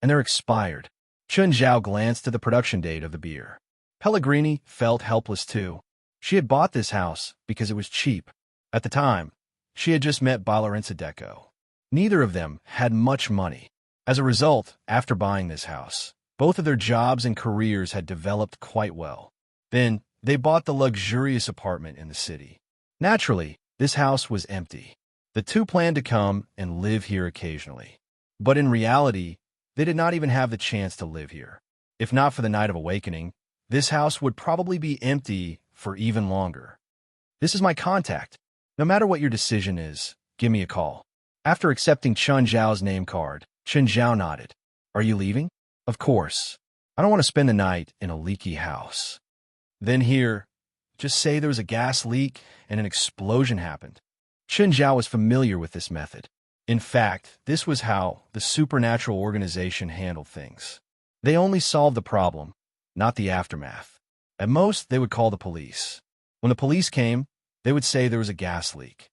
and they're expired. Chen Zhao glanced at the production date of the beer. Pellegrini felt helpless too. She had bought this house because it was cheap. At the time, she had just met Balarensadeco. Neither of them had much money. As a result, after buying this house, both of their jobs and careers had developed quite well. Then, they bought the luxurious apartment in the city. Naturally, this house was empty. The two planned to come and live here occasionally. But in reality, they did not even have the chance to live here. If not for the Night of Awakening, this house would probably be empty for even longer. This is my contact. No matter what your decision is, give me a call. After accepting Chen Zhao's name card, Chen Zhao nodded. Are you leaving? Of course. I don't want to spend the night in a leaky house. Then here, just say there was a gas leak and an explosion happened. Chen Zhao was familiar with this method. In fact, this was how the supernatural organization handled things. They only solved the problem, not the aftermath. At most, they would call the police. When the police came, they would say there was a gas leak.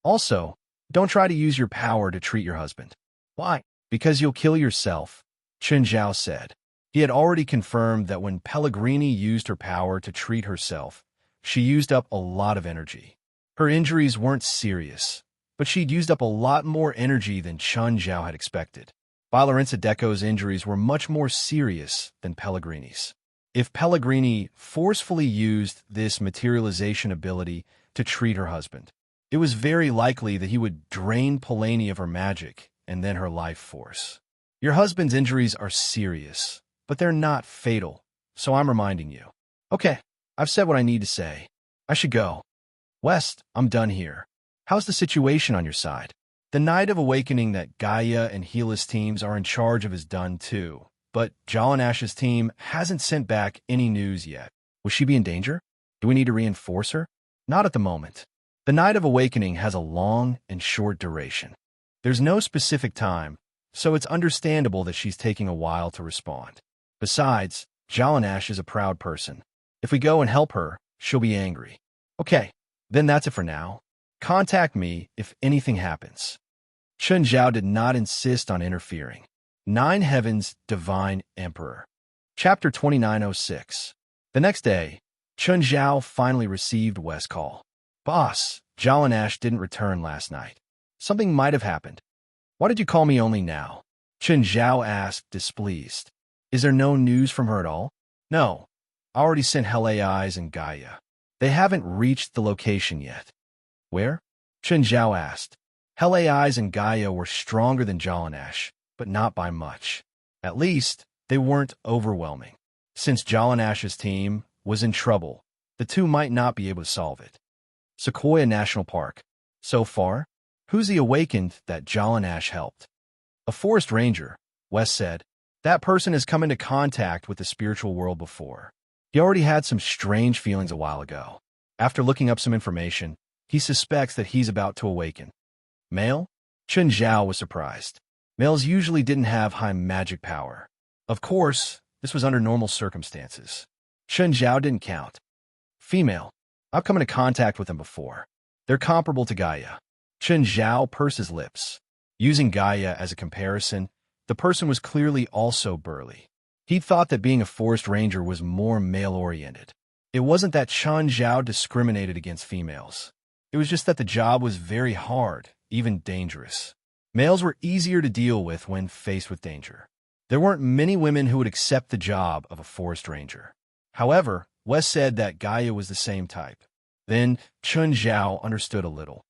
Also, don't try to use your power to treat your husband. Why? Because you'll kill yourself, Chen Zhao said. He had already confirmed that when Pellegrini used her power to treat herself, she used up a lot of energy. Her injuries weren't serious, but she'd used up a lot more energy than Chen Zhao had expected. Balarensadeco's injuries were much more serious than Pellegrini's. If Pellegrini forcefully used this materialization ability to treat her husband, it was very likely that he would drain Polani of her magic and then her life force. Your husband's injuries are serious, but they're not fatal, so I'm reminding you. Okay, I've said what I need to say. I should go. West, I'm done here. How's the situation on your side? The Night of Awakening that Gaia and Hela's teams are in charge of is done too, but Jallanash's team hasn't sent back any news yet. Will she be in danger? Do we need to reinforce her? Not at the moment. The Night of Awakening has a long and short duration. There's no specific time, so it's understandable that she's taking a while to respond. Besides, Jallanash is a proud person. If we go and help her, she'll be angry. Okay, then that's it for now. Contact me if anything happens. Chun Zhao did not insist on interfering. Nine Heavens, Divine Emperor. Chapter 2906. The next day, Chun Zhao finally received West's call. Boss, Jallanash didn't return last night. Something might have happened. Why did you call me only now? Chun Zhao asked, displeased. Is there no news from her at all? No. I already sent Hell AIs and Gaia. They haven't reached the location yet. Where? Chun Zhao asked. Hell AIs and Gaia were stronger than Jallanash, but not by much. At least, they weren't overwhelming. Since Jallanash's team was in trouble, the two might not be able to solve it. Sequoia National Park. So far, who's the awakened that Jallanash helped? A forest ranger, West said. That person has come into contact with the spiritual world before. He already had some strange feelings a while ago. After looking up some information, he suspects that he's about to awaken. Male? Chun Zhao was surprised. Males usually didn't have high magic power. Of course, this was under normal circumstances. Chun Zhao didn't count. Female. I've come into contact with them before. They're comparable to Gaia. Chun Zhao pursed his lips. Using Gaia as a comparison, the person was clearly also burly. He thought that being a forest ranger was more male-oriented. It wasn't that Chun Zhao discriminated against females. It was just that the job was very hard, even dangerous. Males were easier to deal with when faced with danger. There weren't many women who would accept the job of a forest ranger. However, West said that Gaia was the same type. Then Chun Zhao understood a little.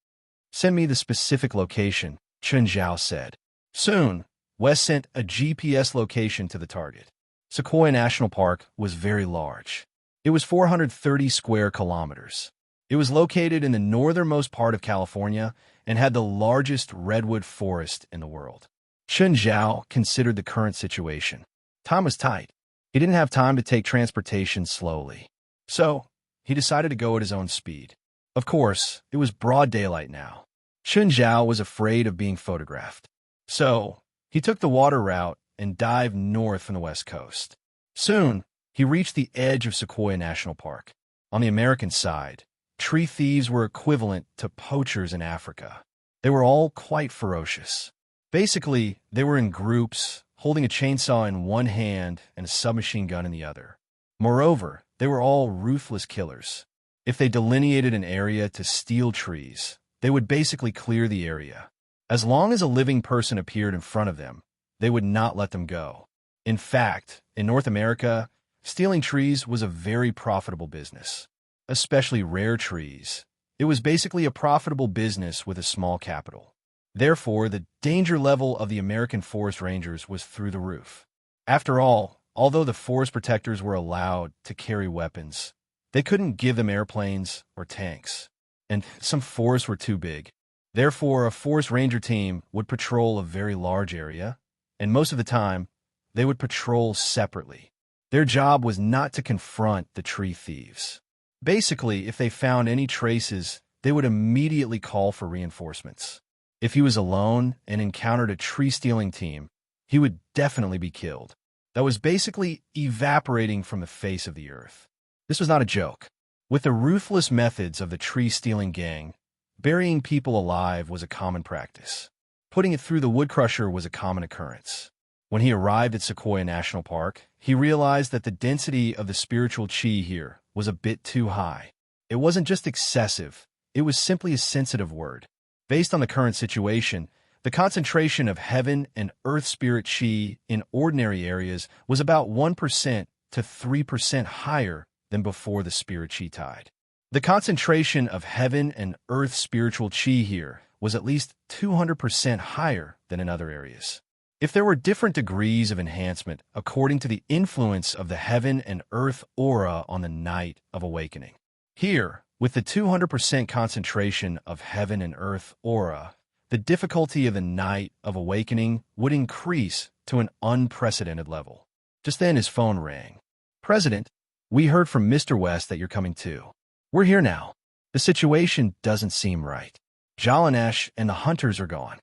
Send me the specific location, Chun Zhao said. Soon, West sent a GPS location to the target. Sequoia National Park was very large. It was 430 square kilometers. It was located in the northernmost part of California and had the largest redwood forest in the world. Chun Zhao considered the current situation. Time was tight. He didn't have time to take transportation slowly. So, he decided to go at his own speed. Of course, it was broad daylight now. Chun Zhao was afraid of being photographed. So, he took the water route and dived north from the west coast. Soon, he reached the edge of Sequoia National Park. On the American side, tree thieves were equivalent to poachers in Africa. They were all quite ferocious. Basically, they were in groups, holding a chainsaw in one hand and a submachine gun in the other. Moreover, they were all ruthless killers. If they delineated an area to steal trees, they would basically clear the area. As long as a living person appeared in front of them, they would not let them go. In fact, in North America, stealing trees was a very profitable business, especially rare trees. It was basically a profitable business with a small capital. Therefore, the danger level of the American forest rangers was through the roof. After all, although the forest protectors were allowed to carry weapons, they couldn't give them airplanes or tanks, and some forests were too big. Therefore, a forest ranger team would patrol a very large area, and most of the time, they would patrol separately. Their job was not to confront the tree thieves. Basically, if they found any traces, they would immediately call for reinforcements. If he was alone and encountered a tree-stealing team, he would definitely be killed. That was basically evaporating from the face of the earth. This was not a joke. With the ruthless methods of the tree-stealing gang, burying people alive was a common practice. Putting it through the woodcrusher was a common occurrence. When he arrived at Sequoia National Park, he realized that the density of the spiritual chi here was a bit too high. It wasn't just excessive, it was simply a sensitive word. Based on the current situation, the concentration of heaven and earth spirit chi in ordinary areas was about 1% to 3% higher than before the spirit chi tide. The concentration of heaven and earth spiritual chi here was at least 200% higher than in other areas. If there were different degrees of enhancement according to the influence of the heaven and earth aura on the night of awakening. Here, With the 200% concentration of heaven and earth aura, the difficulty of the Night of Awakening would increase to an unprecedented level. Just then his phone rang. "President, we heard from Mr. West that you're coming too. We're here now. The situation doesn't seem right. Jalanash and the hunters are gone.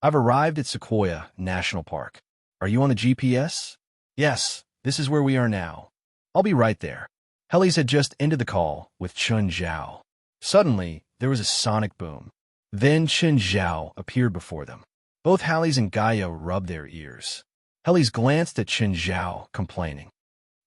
I've arrived at Sequoia National Park. Are you on the GPS? Yes, this is where we are now. I'll be right there." Helis had just ended the call with Chun Zhao. Suddenly, there was a sonic boom. Then Chun Zhao appeared before them. Both Helis and Gaia rubbed their ears. Helis glanced at Chun Zhao, complaining.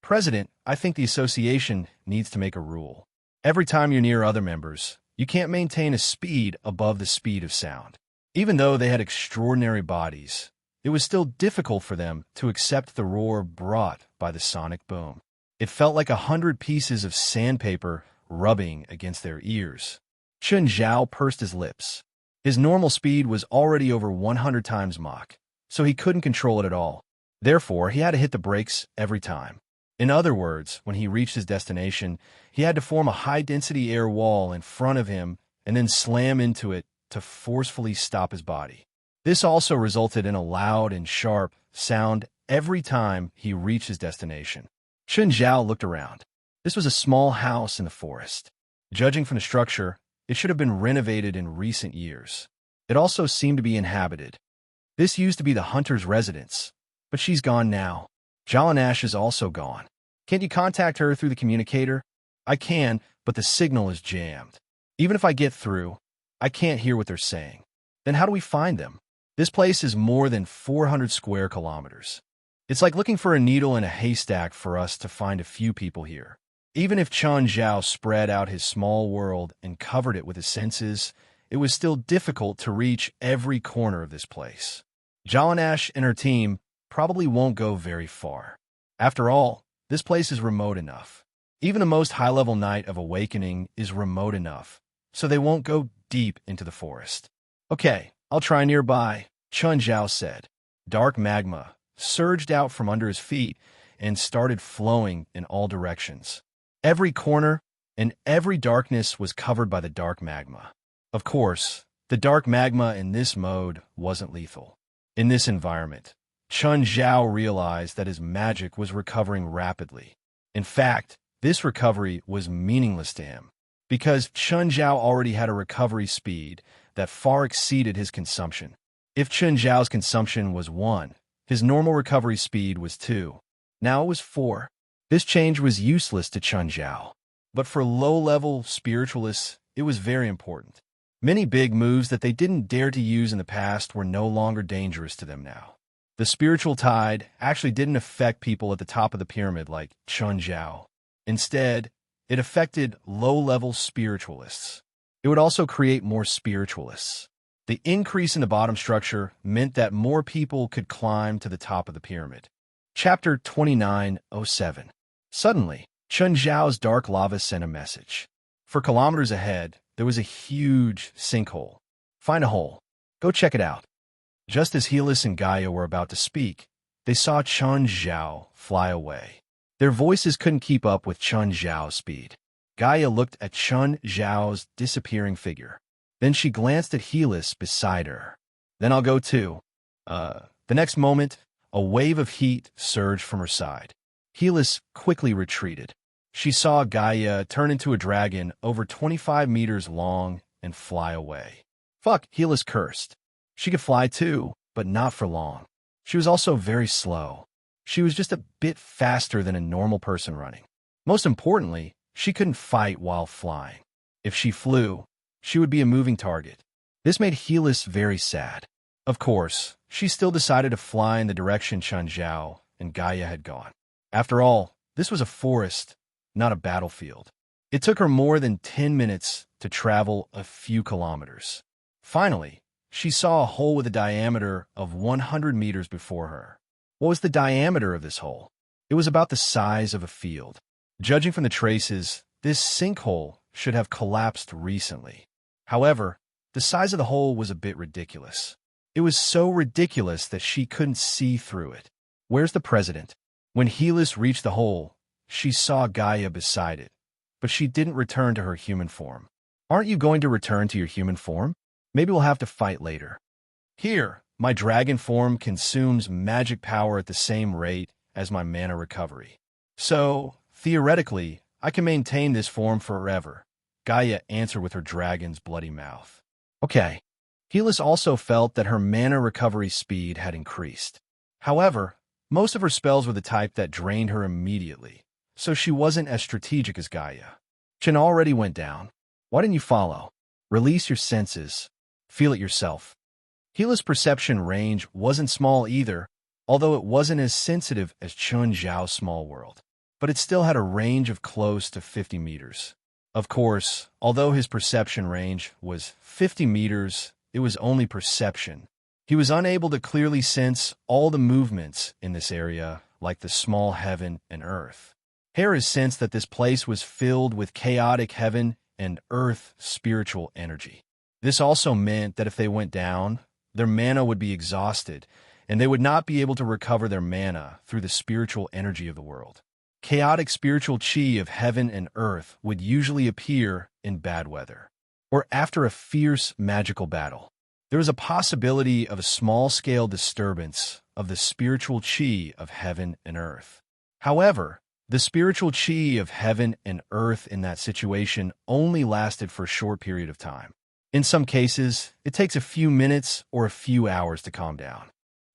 "President, I think the association needs to make a rule. Every time you're near other members, you can't maintain a speed above the speed of sound." Even though they had extraordinary bodies, it was still difficult for them to accept the roar brought by the sonic boom. It felt like 100 pieces of sandpaper rubbing against their ears. Chun Zhao pursed his lips. His normal speed was already over 100 times Mach, so he couldn't control it at all. Therefore, he had to hit the brakes every time. In other words, when he reached his destination, he had to form a high-density air wall in front of him and then slam into it to forcefully stop his body. This also resulted in a loud and sharp sound every time he reached his destination. Chun Zhao looked around. This was a small house in the forest. Judging from the structure, it should have been renovated in recent years. It also seemed to be inhabited. This used to be the hunter's residence, but she's gone now. Jalanash is also gone. Can't you contact her through the communicator? I can, but the signal is jammed. Even if I get through, I can't hear what they're saying. Then how do we find them? This place is more than 400 square kilometers. It's like looking for a needle in a haystack for us to find a few people here. Even if Chun Zhao spread out his small world and covered it with his senses, it was still difficult to reach every corner of this place. Jalanash and her team probably won't go very far. After all, this place is remote enough. Even the most high-level Night of Awakening is remote enough, so they won't go deep into the forest. "Okay, I'll try nearby," Chun Zhao said. Dark magma surged out from under his feet and started flowing in all directions. Every corner and every darkness was covered by the dark magma. Of course, the dark magma in this mode wasn't lethal. In this environment, Chun Zhao realized that his magic was recovering rapidly. In fact, this recovery was meaningless to him, because Chun Zhao already had a recovery speed that far exceeded his consumption. If Chun Zhao's consumption was 1, his normal recovery speed was 2. Now it was 4. This change was useless to Chun Zhao, but for low-level spiritualists, it was very important. Many big moves that they didn't dare to use in the past were no longer dangerous to them now. The spiritual tide actually didn't affect people at the top of the pyramid like Chun Zhao. Instead, it affected low-level spiritualists. It would also create more spiritualists. The increase in the bottom structure meant that more people could climb to the top of the pyramid. Chapter 2907. Suddenly, Chun Zhao's dark lava sent a message. For kilometers ahead, there was a huge sinkhole. "Find a hole. Go check it out." Just as Helis and Gaia were about to speak, they saw Chun Zhao fly away. Their voices couldn't keep up with Chun Zhao's speed. Gaia looked at Chun Zhao's disappearing figure. Then she glanced at Helis beside her. "Then I'll go too." The next moment, a wave of heat surged from her side. Helis quickly retreated. She saw Gaia turn into a dragon over 25 meters long and fly away. "Fuck," Helis cursed. She could fly too, but not for long. She was also very slow. She was just a bit faster than a normal person running. Most importantly, she couldn't fight while flying. If she flew, she would be a moving target. This made Helis very sad. Of course, she still decided to fly in the direction Chun Zhao and Gaia had gone. After all, this was a forest, not a battlefield. It took her more than 10 minutes to travel a few kilometers. Finally, she saw a hole with a diameter of 100 meters before her. What was the diameter of this hole? It was about the size of a field. Judging from the traces, this sinkhole should have collapsed recently. However, the size of the hole was a bit ridiculous. It was so ridiculous that she couldn't see through it. "Where's the president?" When Helis reached the hole, she saw Gaia beside it. but she didn't return to her human form. Aren't you going to return to your human form? Maybe we'll have to fight later. Here, my dragon form consumes magic power at the same rate as my mana recovery. So, theoretically, I can maintain this form forever, Gaia answered with her dragon's bloody mouth. Okay. Helis also felt that her mana recovery speed had increased. However, most of her spells were the type that drained her immediately, so she wasn't as strategic as Gaia. Chen already went down. Why didn't you follow? Release your senses. Feel it yourself. Helis' perception range wasn't small either, although it wasn't as sensitive as Chun Zhao's small world. But it still had a range of close to 50 meters. Of course, although his perception range was 50 meters, it was only perception. He was unable to clearly sense all the movements in this area, like the small heaven and earth. Hera's sensed that this place was filled with chaotic heaven and earth spiritual energy. This also meant that if they went down, their mana would be exhausted, and they would not be able to recover their mana through the spiritual energy of the world. Chaotic spiritual chi of heaven and earth would usually appear in bad weather, or after a fierce magical battle. There was a possibility of a small-scale disturbance of the spiritual chi of heaven and earth. However, the spiritual chi of heaven and earth in that situation only lasted for a short period of time. In some cases, it takes a few minutes or a few hours to calm down.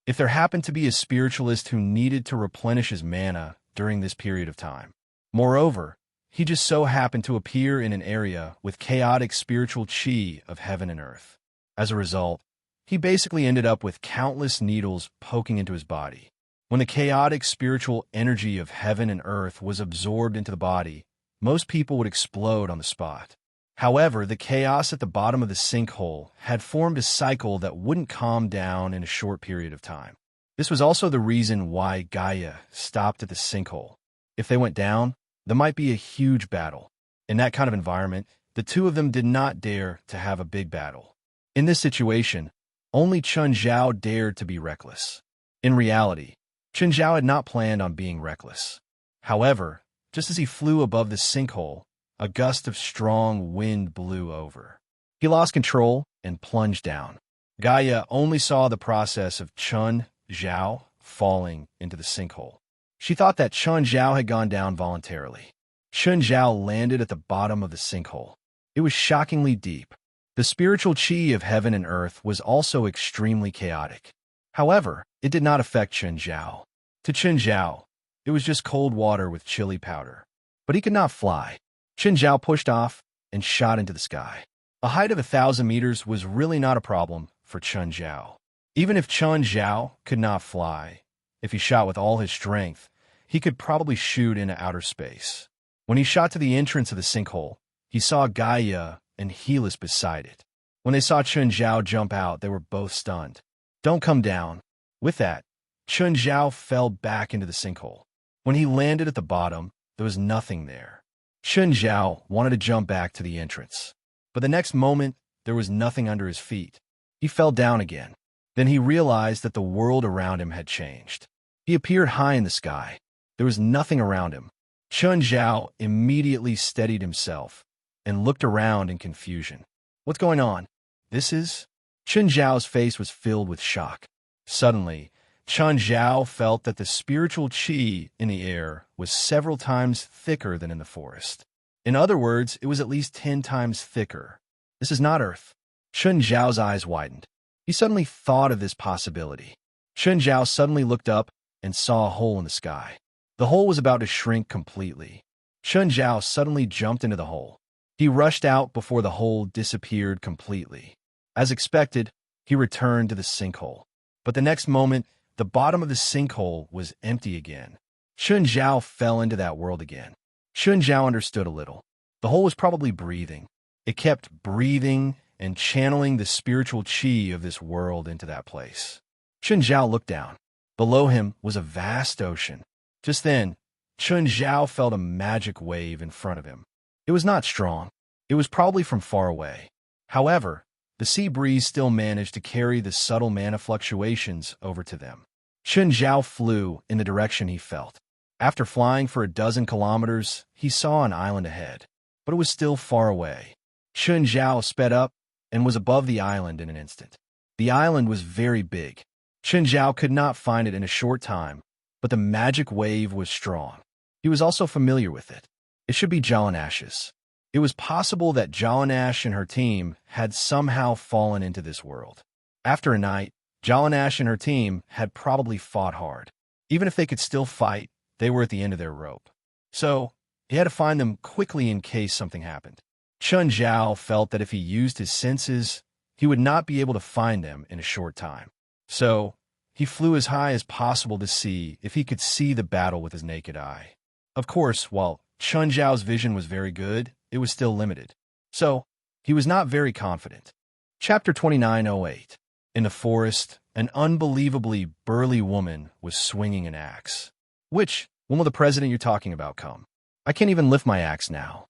If there happened to be a spiritualist who needed to replenish his mana during this period of time. Moreover, he just so happened to appear in an area with chaotic spiritual chi of heaven and earth. As a result, he basically ended up with countless needles poking into his body. When the chaotic spiritual energy of heaven and earth was absorbed into the body, most people would explode on the spot. However, the chaos at the bottom of the sinkhole had formed a cycle that wouldn't calm down in a short period of time. This was also the reason why Gaia stopped at the sinkhole. If they went down, there might be a huge battle. In that kind of environment, the two of them did not dare to have a big battle. In this situation, only Chun Zhao dared to be reckless. In reality, Chun Zhao had not planned on being reckless. However, just as he flew above the sinkhole, a gust of strong wind blew over. He lost control and plunged down. Gaia only saw the process of Chun Zhao falling into the sinkhole. She thought that Chun Zhao had gone down voluntarily. Chun Zhao landed at the bottom of the sinkhole. It was shockingly deep. The spiritual chi of heaven and earth was also extremely chaotic. However, it did not affect Chun Zhao. To Chun Zhao, it was just cold water with chili powder. But he could not fly. Chun Zhao pushed off and shot into the sky. A height of 1,000 meters was really not a problem for Chun Zhao. Even if Chun Zhao could not fly, if he shot with all his strength, he could probably shoot into outer space. When he shot to the entrance of the sinkhole, he saw Gaia and Helis beside it. When they saw Chun Zhao jump out, they were both stunned. Don't come down. With that, Chun Zhao fell back into the sinkhole. When he landed at the bottom, there was nothing there. Chun Zhao wanted to jump back to the entrance, but the next moment, there was nothing under his feet. He fell down again. Then he realized that the world around him had changed. He appeared high in the sky. There was nothing around him. Chun Zhao immediately steadied himself and looked around in confusion. What's going on? This is... Chun Zhao's face was filled with shock. Suddenly, Chun Zhao felt that the spiritual chi in the air was several times thicker than in the forest. In other words, it was at least 10 times thicker. This is not Earth. Chun Zhao's eyes widened. He suddenly thought of this possibility. Chun Zhao suddenly looked up and saw a hole in the sky. The hole was about to shrink completely. Chun Zhao suddenly jumped into the hole. He rushed out before the hole disappeared completely. As expected, he returned to the sinkhole. But the next moment, the bottom of the sinkhole was empty again. Chun Zhao fell into that world again. Chun Zhao understood a little. The hole was probably breathing. It kept breathing and channeling the spiritual chi of this world into that place. Chun Zhao looked down. Below him was a vast ocean. Just then, Chun Zhao felt a magic wave in front of him. It was not strong. It was probably from far away. However, the sea breeze still managed to carry the subtle mana fluctuations over to them. Chun Zhao flew in the direction he felt. After flying for a dozen kilometers, he saw an island ahead. but it was still far away. Chun Zhao sped up and was above the island in an instant. The island was very big. Chun Zhao could not find it in a short time, but the magic wave was strong. He was also familiar with it. It should be Jallanash's. It was possible that Jallanash and her team had somehow fallen into this world. After a night, Jallanash and her team had probably fought hard. Even if they could still fight, they were at the end of their rope. So, he had to find them quickly in case something happened. Chun Zhao felt that if he used his senses, he would not be able to find them in a short time. So, he flew as high as possible to see if he could see the battle with his naked eye. Of course, while Chun Zhao's vision was very good, it was still limited. So, he was not very confident. Chapter 2908. In the forest, an unbelievably burly woman was swinging an axe. When will the president you're talking about come? I can't even lift my axe now.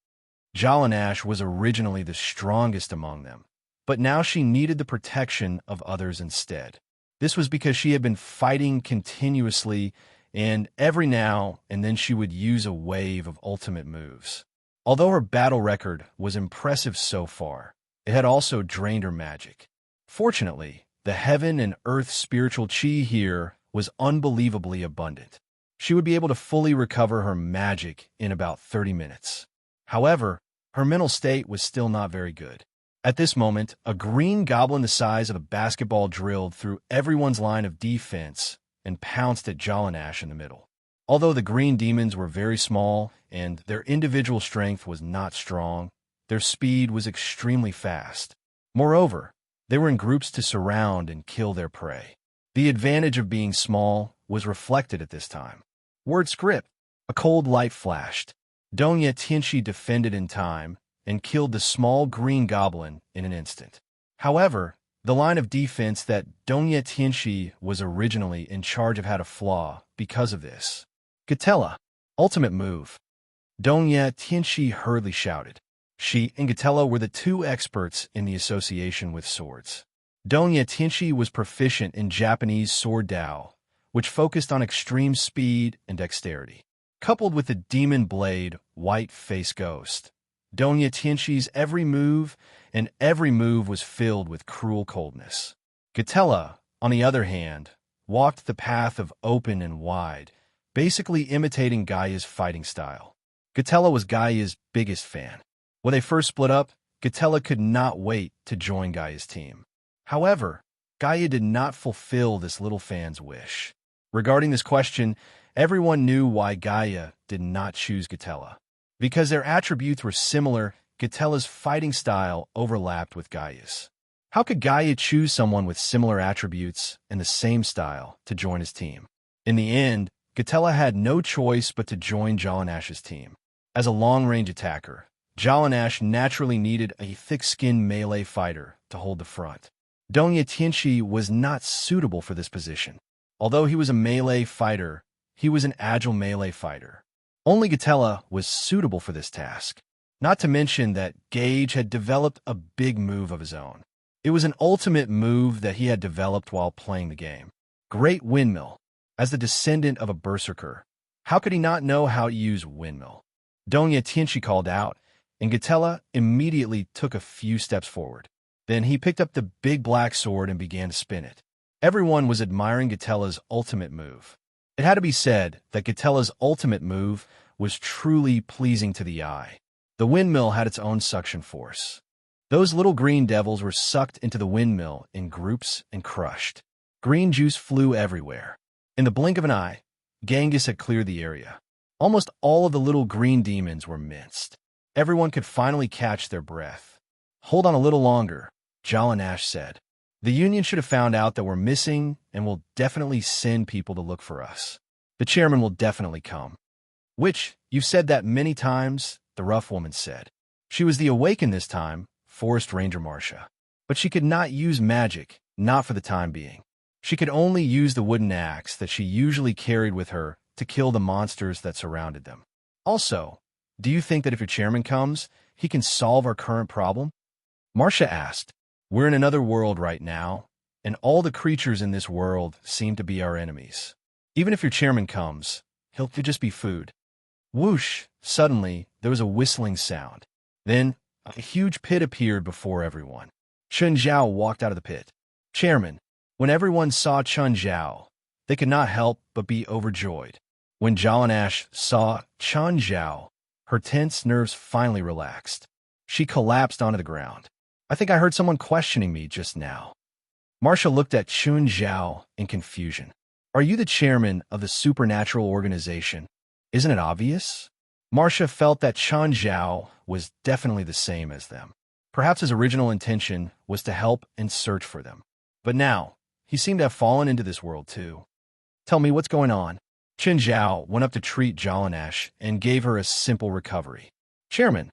Jallanash was originally the strongest among them, but now she needed the protection of others instead. This was because she had been fighting continuously, and every now and then she would use a wave of ultimate moves. Although her battle record was impressive so far, it had also drained her magic. Fortunately, the heaven and earth spiritual chi here was unbelievably abundant. She would be able to fully recover her magic in about 30 minutes. However, her mental state was still not very good. At this moment, a green goblin the size of a basketball drilled through everyone's line of defense and pounced at Jallanash in the middle. Although the green demons were very small and their individual strength was not strong, their speed was extremely fast. Moreover, they were in groups to surround and kill their prey. The advantage of being small was reflected at this time. Word script. A cold light flashed. Donya Tianxi defended in time and killed the small green goblin in an instant. However, the line of defense that Donya Tianxi was originally in charge of had a flaw because of this. Gatella, ultimate move. Donya Tianxi hurriedly shouted. She and Gatella were the two experts in the association with swords. Donya Tianxi was proficient in Japanese sword Dao, which focused on extreme speed and dexterity. Coupled with the demon blade, White Face Ghost, Donya Tianxi's every move was filled with cruel coldness. Gatella, on the other hand, walked the path of open and wide, basically imitating Gaia's fighting style. Gatella was Gaia's biggest fan. When they first split up, Gatella could not wait to join Gaia's team. However, Gaia did not fulfill this little fan's wish. Regarding this question, everyone knew why Gaia did not choose Gatella. Because their attributes were similar, Gatella's fighting style overlapped with Gaia's. How could Gaia choose someone with similar attributes and the same style to join his team? In the end, Gatella had no choice but to join Jallanash's team. As a long-range attacker, Jallanash naturally needed a thick-skinned melee fighter to hold the front. Donya Tianxi was not suitable for this position. Although he was a melee fighter, he was an agile melee fighter. Only Gatella was suitable for this task. Not to mention that Gage had developed a big move of his own. It was an ultimate move that he had developed while playing the game. Great Windmill. As the descendant of a berserker, how could he not know how to use Windmill? Donya Tianxi called out, and Gatella immediately took a few steps forward. Then he picked up the big black sword and began to spin it. Everyone was admiring Gatella's ultimate move. It had to be said that Gatella's ultimate move was truly pleasing to the eye. The windmill had its own suction force. Those little green devils were sucked into the windmill in groups and crushed. Green juice flew everywhere. In the blink of an eye, Genghis had cleared the area. Almost all of the little green demons were minced. Everyone could finally catch their breath. Hold on a little longer, Jallanash said. The Union should have found out that we're missing and will definitely send people to look for us. The chairman will definitely come. Which, you've said that many times, the rough woman said. She was the Awakened this time, Forest Ranger Marcia. But she could not use magic, not for the time being. She could only use the wooden axe that she usually carried with her to kill the monsters that surrounded them. Also, do you think that if your chairman comes, he can solve our current problem? Marcia asked. We're in another world right now, and all the creatures in this world seem to be our enemies. Even if your chairman comes, he'll just be food. Whoosh! Suddenly, there was a whistling sound. Then, a huge pit appeared before everyone. Chun Zhao walked out of the pit. Chairman, when everyone saw Chun Zhao, they could not help but be overjoyed. When Jalanash saw Chun Zhao, her tense nerves finally relaxed. She collapsed onto the ground. I think I heard someone questioning me just now. Marcia looked at Chun Zhao in confusion. Are you the chairman of the supernatural organization? Isn't it obvious? Marcia felt that Chun Zhao was definitely the same as them. Perhaps his original intention was to help and search for them. But now, he seemed to have fallen into this world too. Tell me what's going on. Chun Zhao went up to treat Jalanash and gave her a simple recovery. Chairman,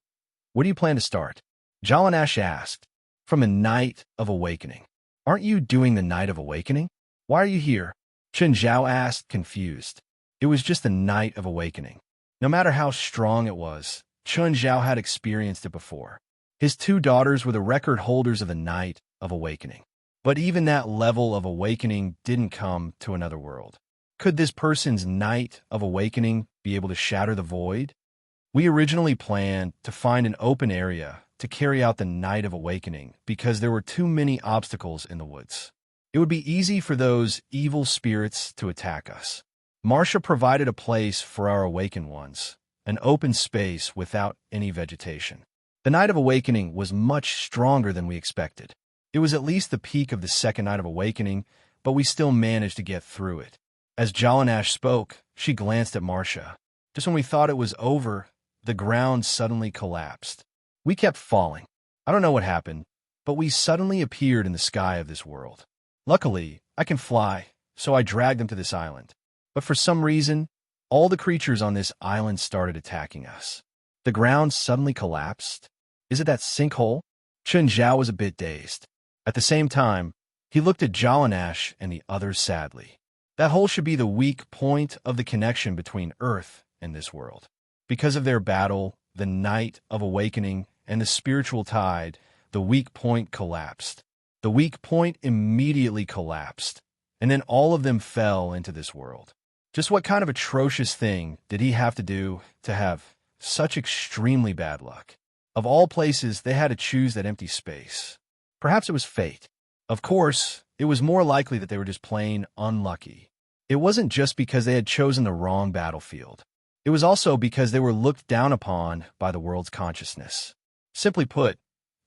what do you plan to start? Jalanash asked. From a night of awakening. Aren't you doing the night of awakening? Why are you here? Chun Zhao asked, confused. It was just the night of awakening. No matter how strong it was, Chun Zhao had experienced it before. His two daughters were the record holders of the night of awakening. But even that level of awakening didn't come to another world. Could this person's night of awakening be able to shatter the void? We originally planned to find an open area to carry out the night of awakening because there were too many obstacles in the woods. It would be easy for those evil spirits to attack us. Marcia provided a place for our awakened ones, an open space without any vegetation. The night of awakening was much stronger than we expected. It was at least the peak of the second night of awakening, but we still managed to get through it. As Jalanash spoke, she glanced at Marcia. Just when we thought it was over, the ground suddenly collapsed. We kept falling. I don't know what happened, but we suddenly appeared in the sky of this world. Luckily, I can fly, so I dragged them to this island. But for some reason, all the creatures on this island started attacking us. The ground suddenly collapsed. Is it that sinkhole? Chun Zhao was a bit dazed. At the same time, he looked at Jalanash and the others sadly. That hole should be the weak point of the connection between Earth and this world. Because of their battle, the night of awakening, and the spiritual tide, the weak point collapsed. The weak point immediately collapsed, and then all of them fell into this world. Just what kind of atrocious thing did he have to do to have such extremely bad luck? Of all places, they had to choose that empty space. Perhaps it was fate. Of course, it was more likely that they were just plain unlucky. It wasn't just because they had chosen the wrong battlefield. It was also because they were looked down upon by the world's consciousness. Simply put,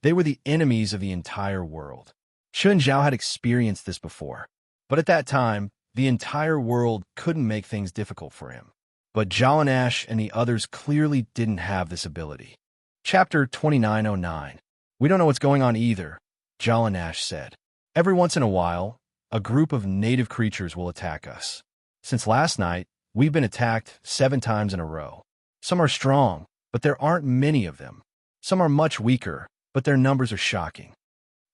they were the enemies of the entire world. Chun Zhao had experienced this before, but at that time, the entire world couldn't make things difficult for him. But Jalanash and the others clearly didn't have this ability. Chapter 2909. We don't know what's going on either, Jalanash said. Every once in a while, a group of native creatures will attack us. Since last night, we've been attacked 7 times in a row. Some are strong, but there aren't many of them. Some are much weaker, but their numbers are shocking.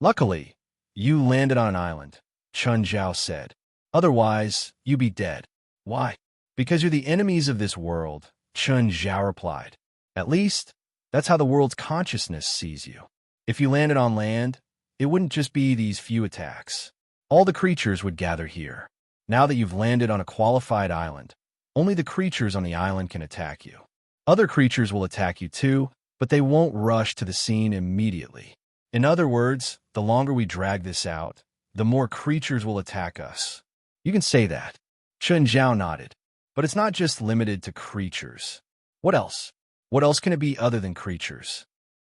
Luckily, you landed on an island, Chun Zhao said. Otherwise, you'd be dead. Why? Because you're the enemies of this world, Chun Zhao replied. At least, that's how the world's consciousness sees you. If you landed on land, it wouldn't just be these few attacks. All the creatures would gather here. Now that you've landed on a qualified island, only the creatures on the island can attack you. Other creatures will attack you too, but they won't rush to the scene immediately. In other words, the longer we drag this out, the more creatures will attack us. You can say that. Chun Zhao nodded. But it's not just limited to creatures. What else? What else can it be other than creatures?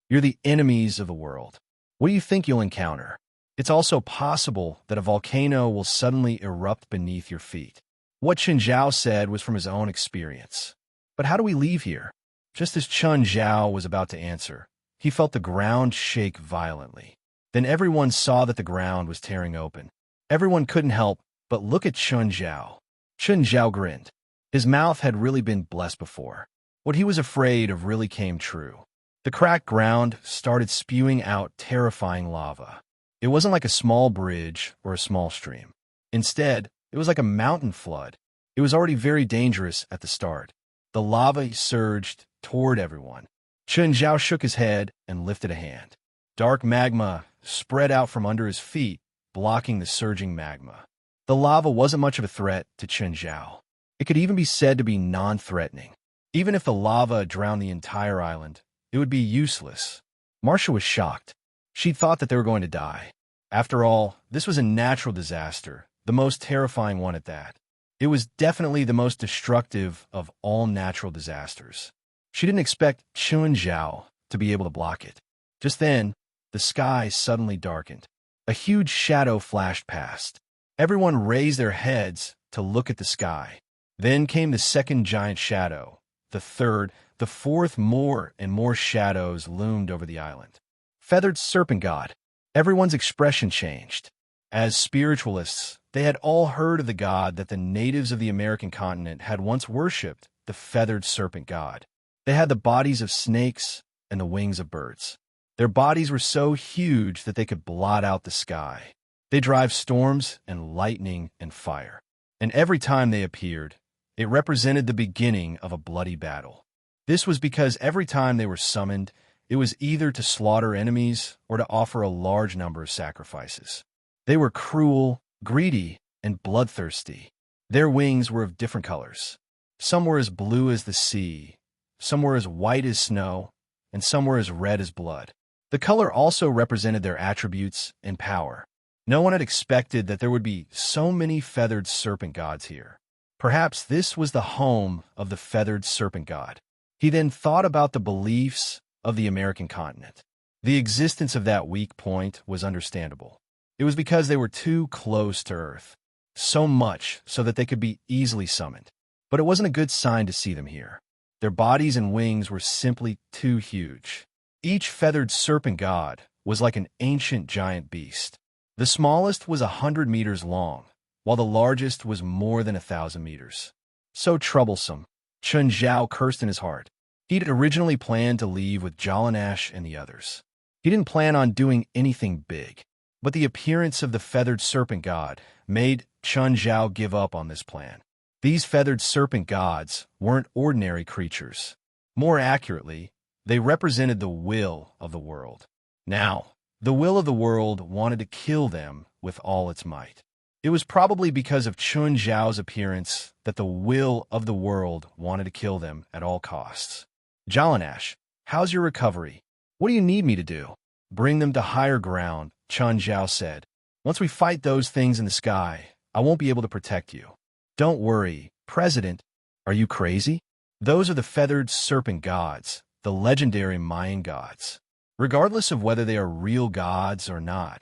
You're the enemies of the world. What do you think you'll encounter? It's also possible that a volcano will suddenly erupt beneath your feet. What Chun Zhao said was from his own experience. But how do we leave here? Just as Chun Zhao was about to answer, he felt the ground shake violently. Then everyone saw that the ground was tearing open. Everyone couldn't help but look at Chun Zhao. Chun Zhao grinned. His mouth had really been blessed before. What he was afraid of really came true. The cracked ground started spewing out terrifying lava. It wasn't like a small bridge or a small stream. Instead, it was like a mountain flood. It was already very dangerous at the start. The lava surged toward everyone. Chun Zhao shook his head and lifted a hand. Dark magma spread out from under his feet, blocking the surging magma. The lava wasn't much of a threat to Chun Zhao. It could even be said to be non-threatening. Even if the lava drowned the entire island, It would be useless. Marcia was shocked. She'd thought that they were going to die. After all, this was a natural disaster, the most terrifying one at that. It was definitely the most destructive of all natural disasters. She didn't expect Chun Zhao to be able to block it. Just then, the sky suddenly darkened. A huge shadow flashed past. Everyone raised their heads to look at the sky. Then came the second giant shadow, the third, the fourth. More and more shadows loomed over the island. Feathered Serpent God. Everyone's expression changed. As spiritualists, they had all heard of the god that the natives of the American continent had once worshipped, the Feathered Serpent God. They had the bodies of snakes and the wings of birds. Their bodies were so huge that they could blot out the sky. They drive storms and lightning and fire. And every time they appeared, it represented the beginning of a bloody battle. This was because every time they were summoned, it was either to slaughter enemies or to offer a large number of sacrifices. They were cruel, greedy, and bloodthirsty. Their wings were of different colors. Some were as blue as the sea, some were as white as snow, and some were as red as blood. The color also represented their attributes and power. No one had expected that there would be so many feathered serpent gods here. Perhaps this was the home of the Feathered Serpent God. He then thought about the beliefs of the American continent. The existence of that weak point was understandable. It was because they were too close to Earth, so much so that they could be easily summoned. But it wasn't a good sign to see them here. Their bodies and wings were simply too huge. Each feathered serpent god was like an ancient giant beast. The smallest was 100 meters long, while the largest was more than 1,000 meters. So troublesome, Chun Zhao cursed in his heart. He'd originally planned to leave with Jalanash and the others. He didn't plan on doing anything big, but the appearance of the feathered serpent god made Chun Zhao give up on this plan. These feathered serpent gods weren't ordinary creatures. More accurately, they represented the will of the world. Now, the will of the world wanted to kill them with all its might. It was probably because of Chun Zhao's appearance that the will of the world wanted to kill them at all costs. Jalanash, how's your recovery? What do you need me to do? Bring them to higher ground, Chun Zhao said. Once we fight those things in the sky, I won't be able to protect you. Don't worry, President. Are you crazy? Those are the feathered serpent gods, the legendary Mayan gods. Regardless of whether they are real gods or not,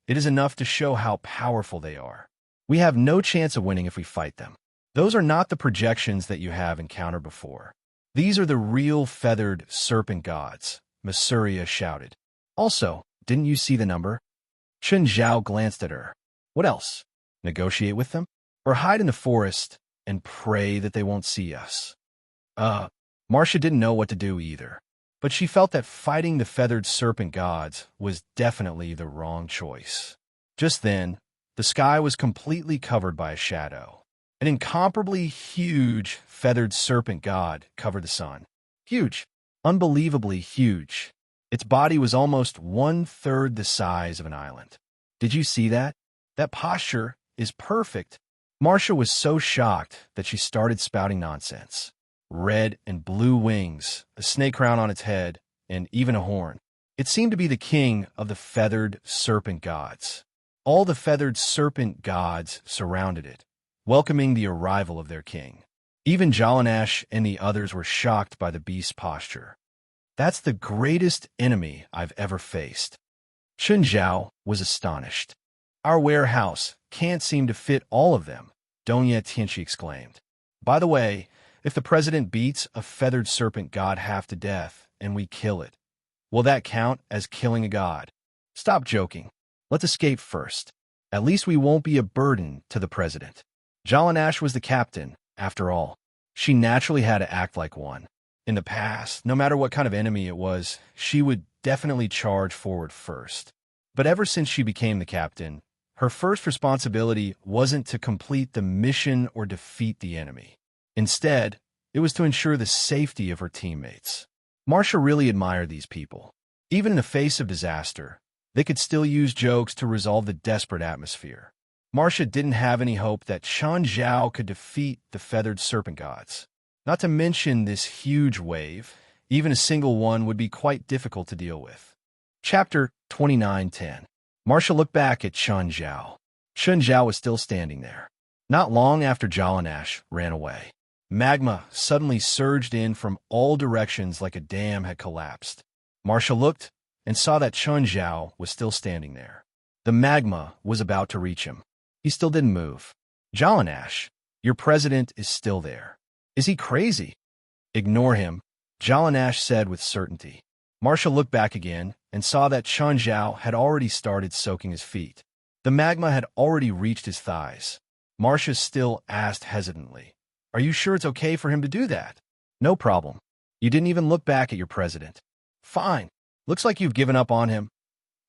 it is enough to show how powerful they are. We have no chance of winning if we fight them. Those are not the projections that you have encountered before. These are the real feathered serpent gods, Masuria shouted. Also, didn't you see the number? Chun Zhao glanced at her. What else? Negotiate with them? Or hide in the forest and pray that they won't see us? Marcia didn't know what to do either, but she felt that fighting the feathered serpent gods was definitely the wrong choice. Just then, the sky was completely covered by a shadow. An incomparably huge feathered serpent god covered the sun. Huge, unbelievably huge. Its body was almost 1/3 the size of an island. Did you see that? That posture is perfect. Marcia was so shocked that she started spouting nonsense. Red and blue wings, a snake crown on its head, and even a horn. It seemed to be the king of the feathered serpent gods. All the feathered serpent gods surrounded it, welcoming the arrival of their king. Even Jalanash and the others were shocked by the beast's posture. That's the greatest enemy I've ever faced. Chun Zhao was astonished. Our warehouse can't seem to fit all of them, Donya Tianchi exclaimed. By the way, if the president beats a feathered serpent god half to death and we kill it, will that count as killing a god? Stop joking. Let's escape first. At least we won't be a burden to the president. Jalanash was the captain, after all. She naturally had to act like one. In the past, no matter what kind of enemy it was, she would definitely charge forward first. But ever since she became the captain, her first responsibility wasn't to complete the mission or defeat the enemy. Instead, it was to ensure the safety of her teammates. Marcia really admired these people. Even in the face of disaster, they could still use jokes to resolve the desperate atmosphere. Marcia didn't have any hope that Chun Zhao could defeat the feathered serpent gods. Not to mention this huge wave, Even a single one would be quite difficult to deal with. Chapter 29:10. Marcia looked back at Chun Zhao. Chun Zhao was still standing there. Not long after Jalanash ran away, magma suddenly surged in from all directions like a dam had collapsed. Marcia looked and saw that Chun Zhao was still standing there. The magma was about to reach him. He still didn't move. Jalanash, your president is still there. Is he crazy? Ignore him, Jalanash said with certainty. Marcia looked back again and saw that Chun Zhao had already started soaking his feet. The magma had already reached his thighs. Marcia still asked hesitantly, "Are you sure it's okay for him to do that?" "No problem. You didn't even look back at your president." "Fine. Looks like you've given up on him."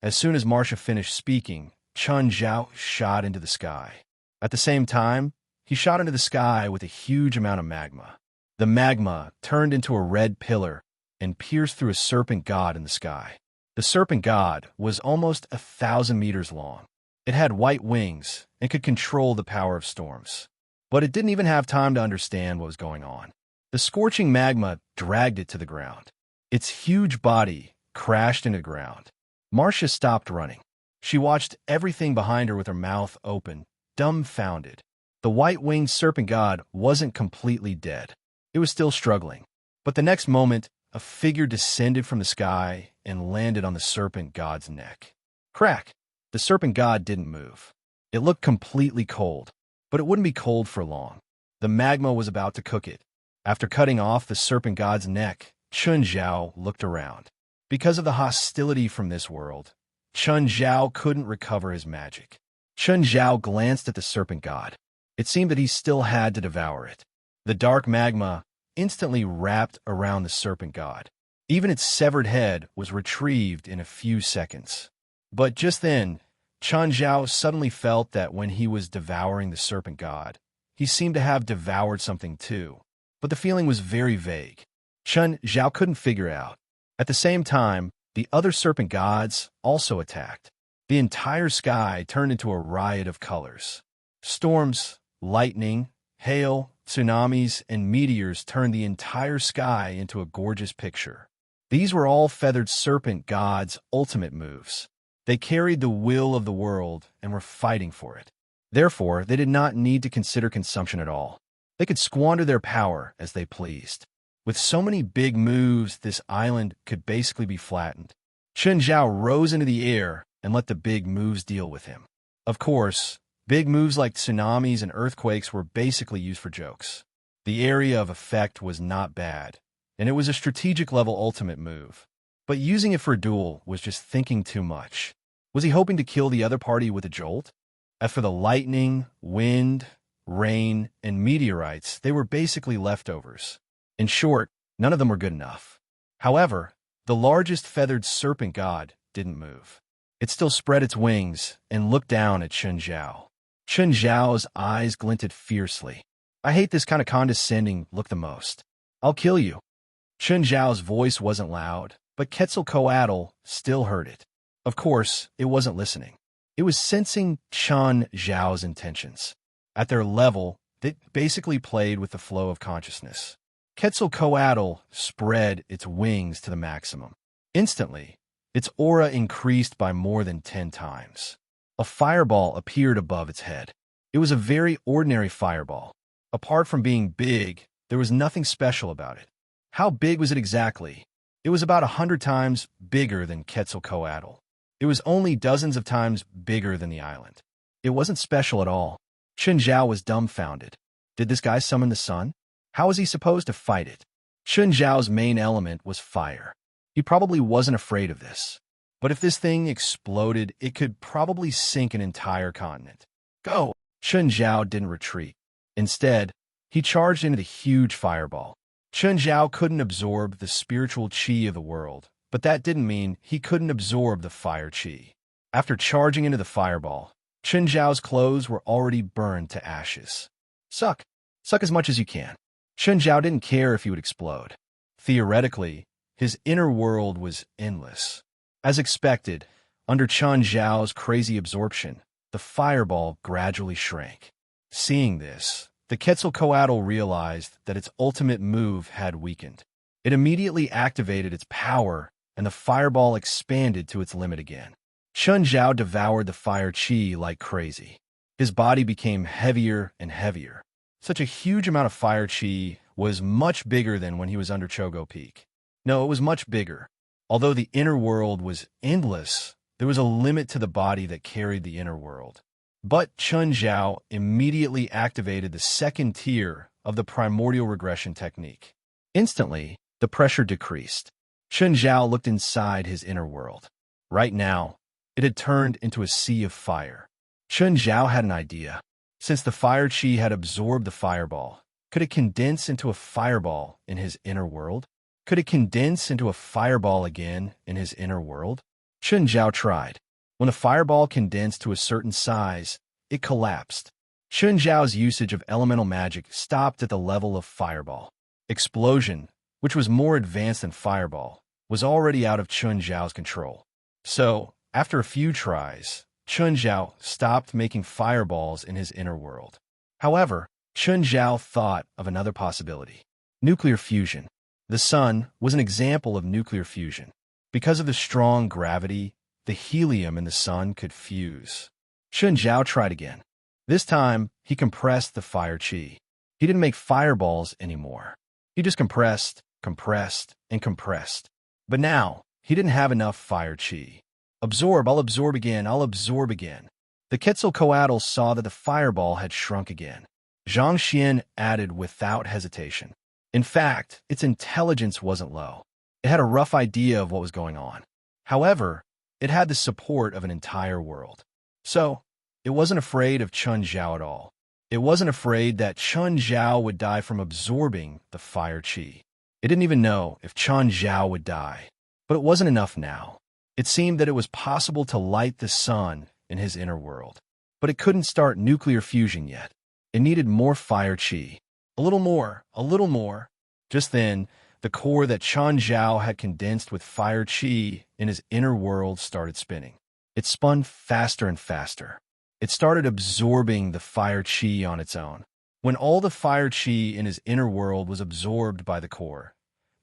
As soon as Marcia finished speaking, Chun Zhao shot into the sky. At the same time, he shot into the sky with a huge amount of magma. The magma turned into a red pillar and pierced through a serpent god in the sky. The serpent god was almost 1,000 meters long. It had white wings and could control the power of storms. But it didn't even have time to understand what was going on. The scorching magma dragged it to the ground. Its huge body crashed into the ground. Marcia stopped running. She watched everything behind her with her mouth open, dumbfounded. The white-winged serpent god wasn't completely dead. It was still struggling. But the next moment, a figure descended from the sky and landed on the serpent god's neck. Crack! The serpent god didn't move. It looked completely cold, but it wouldn't be cold for long. The magma was about to cook it. After cutting off the serpent god's neck, Chun Zhao looked around. Because of the hostility from this world, Chun Zhao couldn't recover his magic. Chun Zhao glanced at the serpent god. It seemed that he still had to devour it. The dark magma instantly wrapped around the serpent god. Even its severed head was retrieved in a few seconds. But just then, Chun Zhao suddenly felt that when he was devouring the serpent god, he seemed to have devoured something too. But the feeling was very vague. Chun Zhao couldn't figure out. At the same time, the other serpent gods also attacked. The entire sky turned into a riot of colors. Storms, lightning, hail, tsunamis, and meteors turned the entire sky into a gorgeous picture. These were all feathered serpent gods' ultimate moves. They carried the will of the world and were fighting for it. Therefore, they did not need to consider consumption at all. They could squander their power as they pleased. With so many big moves, this island could basically be flattened. Chun Zhao rose into the air and let the big moves deal with him. Of course, big moves like tsunamis and earthquakes were basically used for jokes. The area of effect was not bad, and it was a strategic level ultimate move. But using it for a duel was just thinking too much. Was he hoping to kill the other party with a jolt? As for the lightning, wind, rain, and meteorites, they were basically leftovers. In short, none of them were good enough. However, the largest feathered serpent god didn't move. It still spread its wings and looked down at Chun Zhao. Chun Zhao's eyes glinted fiercely. "I hate this kind of condescending look the most. I'll kill you." Chun Zhao's voice wasn't loud, but Quetzalcoatl still heard it. Of course, it wasn't listening. It was sensing Chun Zhao's intentions. At their level, it basically played with the flow of consciousness. Quetzalcoatl spread its wings to the maximum. Instantly, its aura increased by more than 10 times. A fireball appeared above its head. It was a very ordinary fireball. Apart from being big, there was nothing special about it. How big was it exactly? It was about 100 times bigger than Quetzalcoatl. It was only dozens of times bigger than the island. It wasn't special at all. Chun Zhao was dumbfounded. Did this guy summon the sun? How was he supposed to fight it? Chun Zhao's main element was fire. He probably wasn't afraid of this. But if this thing exploded, it could probably sink an entire continent. Go! Chun Zhao didn't retreat. Instead, he charged into the huge fireball. Chun Zhao couldn't absorb the spiritual qi of the world, but that didn't mean he couldn't absorb the fire qi. After charging into the fireball, Chun Zhao's clothes were already burned to ashes. Suck. Suck as much as you can. Chun Zhao didn't care if he would explode. Theoretically, his inner world was endless. As expected, under Chun Zhao's crazy absorption, the fireball gradually shrank. Seeing this, the Quetzalcoatl realized that its ultimate move had weakened. It immediately activated its power, and the fireball expanded to its limit again. Chun Zhao devoured the fire qi like crazy. His body became heavier and heavier. Such a huge amount of fire qi was much bigger than when he was under Chogo Peak. No, it was much bigger. Although the inner world was endless, there was a limit to the body that carried the inner world. But Chun Zhao immediately activated the second tier of the primordial regression technique. Instantly, the pressure decreased. Chun Zhao looked inside his inner world. Right now, it had turned into a sea of fire. Chun Zhao had an idea. Since the fire qi had absorbed the fireball, could it condense into a fireball in his inner world? Could it condense into a fireball again in his inner world? Chun Zhao tried. When the fireball condensed to a certain size, it collapsed. Chun Zhao's usage of elemental magic stopped at the level of fireball. Explosion, which was more advanced than fireball, was already out of Chun Zhao's control. So, after a few tries, Chun Zhao stopped making fireballs in his inner world. However, Chun Zhao thought of another possibility. Nuclear fusion. The sun was an example of nuclear fusion. Because of the strong gravity, the helium in the sun could fuse. Chun Zhao tried again. This time, he compressed the fire qi. He didn't make fireballs anymore. He just compressed, and compressed. But now, he didn't have enough fire qi. Absorb, I'll absorb again, I'll absorb again. The Quetzalcoatl saw that the fireball had shrunk again. Zhang Xian added without hesitation. In fact, its intelligence wasn't low. It had a rough idea of what was going on. However, it had the support of an entire world. So, it wasn't afraid of Chun Zhao at all. It wasn't afraid that Chun Zhao would die from absorbing the fire qi. It didn't even know if Chun Zhao would die. But it wasn't enough now. It seemed that it was possible to light the sun in his inner world. But it couldn't start nuclear fusion yet. It needed more fire qi. A little more, a little more. Just then, the core that Chun Zhao had condensed with fire qi in his inner world started spinning. It spun faster and faster. It started absorbing the fire qi on its own. When all the fire qi in his inner world was absorbed by the core,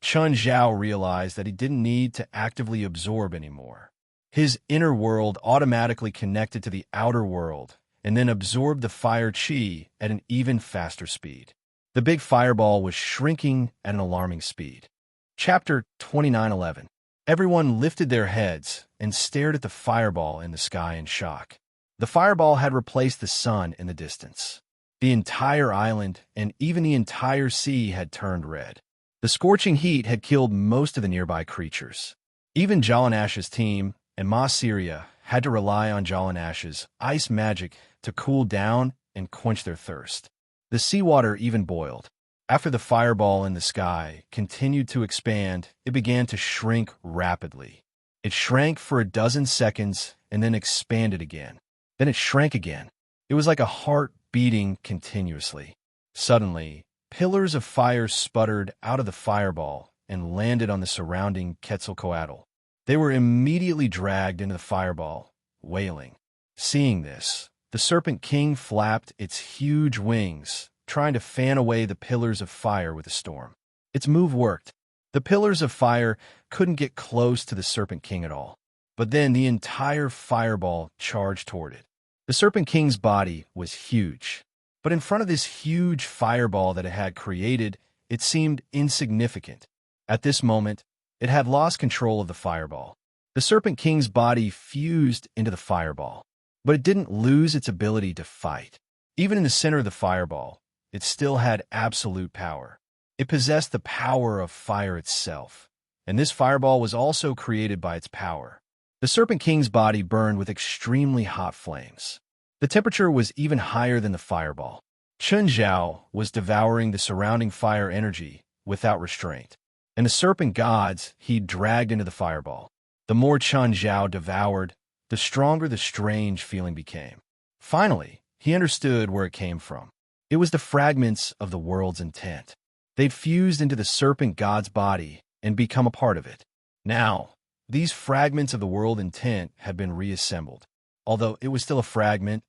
Chun Zhao realized that he didn't need to actively absorb anymore. His inner world automatically connected to the outer world and then absorbed the fire qi at an even faster speed. The big fireball was shrinking at an alarming speed. Chapter 29:11. Everyone lifted their heads and stared at the fireball in the sky in shock. The fireball had replaced the sun in the distance. The entire island and even the entire sea had turned red. The scorching heat had killed most of the nearby creatures. Even Jallanash's team and Ma Syria had to rely on Jallanash's ice magic to cool down and quench their thirst. The seawater even boiled. After the fireball in the sky continued to expand, it began to shrink rapidly. It shrank for a dozen seconds and then expanded again. Then it shrank again. It was like a heart beating continuously. Suddenly, pillars of fire sputtered out of the fireball and landed on the surrounding Quetzalcoatl. They were immediately dragged into the fireball, wailing. Seeing this, the Serpent King flapped its huge wings, trying to fan away the pillars of fire with the storm. Its move worked. The pillars of fire couldn't get close to the Serpent King at all. But then the entire fireball charged toward it. The Serpent King's body was huge. But in front of this huge fireball that it had created, it seemed insignificant. At this moment, it had lost control of the fireball. The Serpent King's body fused into the fireball, but it didn't lose its ability to fight. Even in the center of the fireball, it still had absolute power. It possessed the power of fire itself, and this fireball was also created by its power. The Serpent King's body burned with extremely hot flames. The temperature was even higher than the fireball. Chun Zhao was devouring the surrounding fire energy without restraint, and the serpent gods he dragged into the fireball. The more Chun Zhao devoured, the stronger the strange feeling became. Finally, he understood where it came from. It was the fragments of the world's intent. They'd fused into the serpent god's body and become a part of it. Now, these fragments of the world intent had been reassembled. Although it was still a fragment,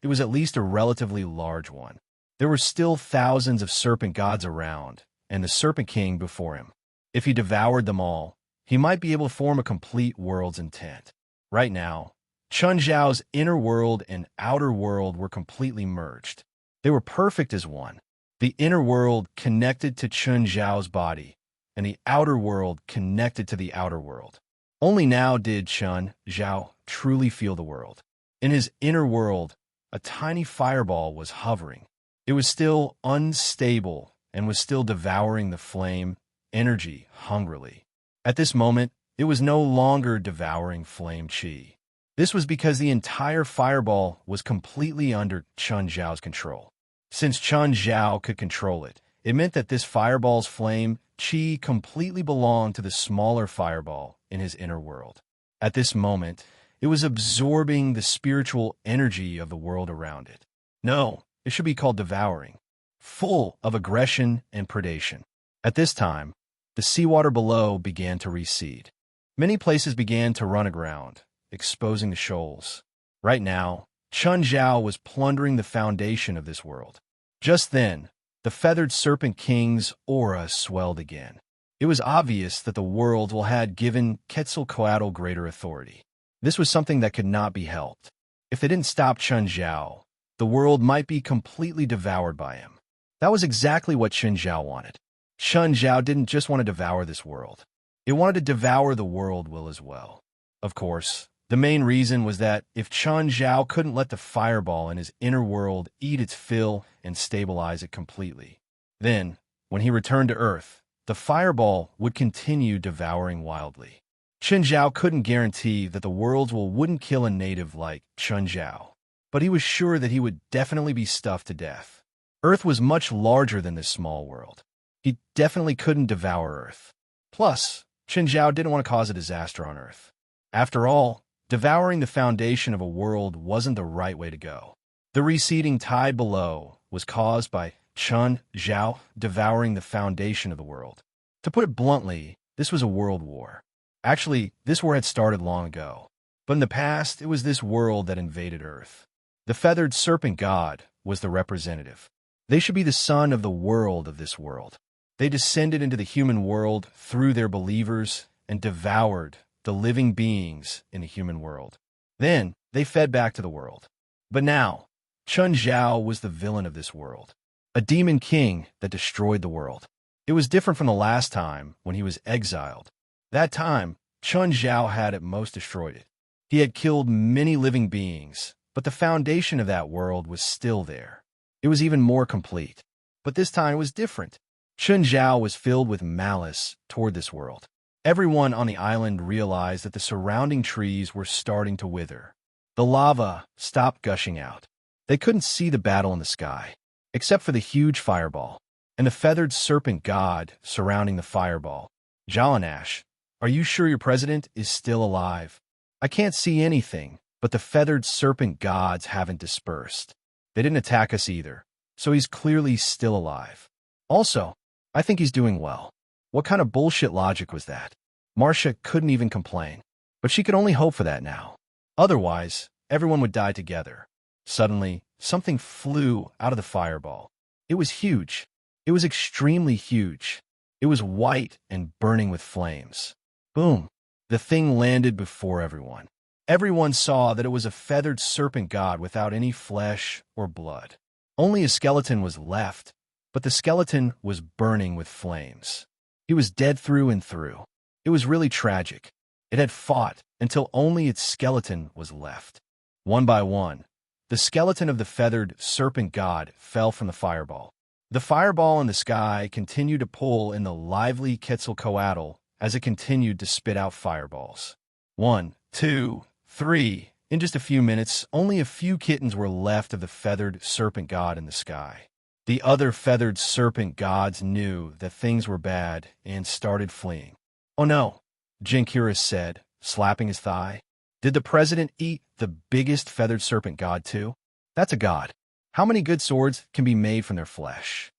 it was at least a relatively large one. There were still thousands of serpent gods around, and the Serpent King before him. If he devoured them all, he might be able to form a complete world's intent. Right now, Chun Zhao's inner world and outer world were completely merged. They were perfect as one. The inner world connected to Chun Zhao's body, and the outer world connected to the outer world. Only now did Chun Zhao truly feel the world. In his inner world, a tiny fireball was hovering. It was still unstable and was still devouring the flame energy hungrily. At this moment, it was no longer devouring flame chi. This was because the entire fireball was completely under Chun Zhao's control. Since Chun Zhao could control it, it meant that this fireball's flame chi completely belonged to the smaller fireball in his inner world. At this moment, it was absorbing the spiritual energy of the world around it. No, it should be called devouring, full of aggression and predation. At this time, the seawater below began to recede. Many places began to run aground, exposing the shoals. Right now, Chun Zhao was plundering the foundation of this world. Just then, the feathered serpent king's aura swelled again. It was obvious that the world had given Quetzalcoatl greater authority. This was something that could not be helped. If they didn't stop Chun Zhao, the world might be completely devoured by him. That was exactly what Chun Zhao wanted. Chun Zhao didn't just want to devour this world. It wanted to devour the world will as well. Of course, the main reason was that if Chun Zhao couldn't let the fireball in his inner world eat its fill and stabilize it completely, then, when he returned to Earth, the fireball would continue devouring wildly. Chun Zhao couldn't guarantee that the world wouldn't kill a native like Chun Zhao, but he was sure that he would definitely be stuffed to death. Earth was much larger than this small world. He definitely couldn't devour Earth. Plus, Chun Zhao didn't want to cause a disaster on Earth. After all, devouring the foundation of a world wasn't the right way to go. The receding tide below was caused by Chun Zhao devouring the foundation of the world. To put it bluntly, this was a world war. Actually, this war had started long ago. But in the past, it was this world that invaded Earth. The feathered serpent god was the representative. They should be the son of the world of this world. They descended into the human world through their believers and devoured the living beings in the human world. Then, they fed back to the world. But now, Chun Zhao was the villain of this world, a demon king that destroyed the world. It was different from the last time when he was exiled. That time, Chun Zhao had at most destroyed it. He had killed many living beings, but the foundation of that world was still there. It was even more complete. But this time it was different. Chun Zhao was filled with malice toward this world. Everyone on the island realized that the surrounding trees were starting to wither. The lava stopped gushing out. They couldn't see the battle in the sky, except for the huge fireball, and the feathered serpent god surrounding the fireball. Jalanash, are you sure your president is still alive? I can't see anything, but the feathered serpent gods haven't dispersed. They didn't attack us either, so he's clearly still alive. Also, I think he's doing well. What kind of bullshit logic was that? Marcia couldn't even complain, but she could only hope for that now. Otherwise, everyone would die together. Suddenly, something flew out of the fireball. It was huge. It was extremely huge. It was white and burning with flames. Boom! The thing landed before everyone. Everyone saw that it was a feathered serpent god without any flesh or blood. Only a skeleton was left, but the skeleton was burning with flames. He was dead through and through. It was really tragic. It had fought until only its skeleton was left. One by one, the skeleton of the feathered serpent god fell from the fireball. The fireball in the sky continued to pull in the lively Quetzalcoatl as it continued to spit out fireballs. 1, 2, 3. In just a few minutes, only a few kittens were left of the feathered serpent god in the sky. The other feathered serpent gods knew that things were bad and started fleeing. Oh no, Jinkiris said, slapping his thigh. Did the president eat the biggest feathered serpent god too? That's a god. How many good swords can be made from their flesh?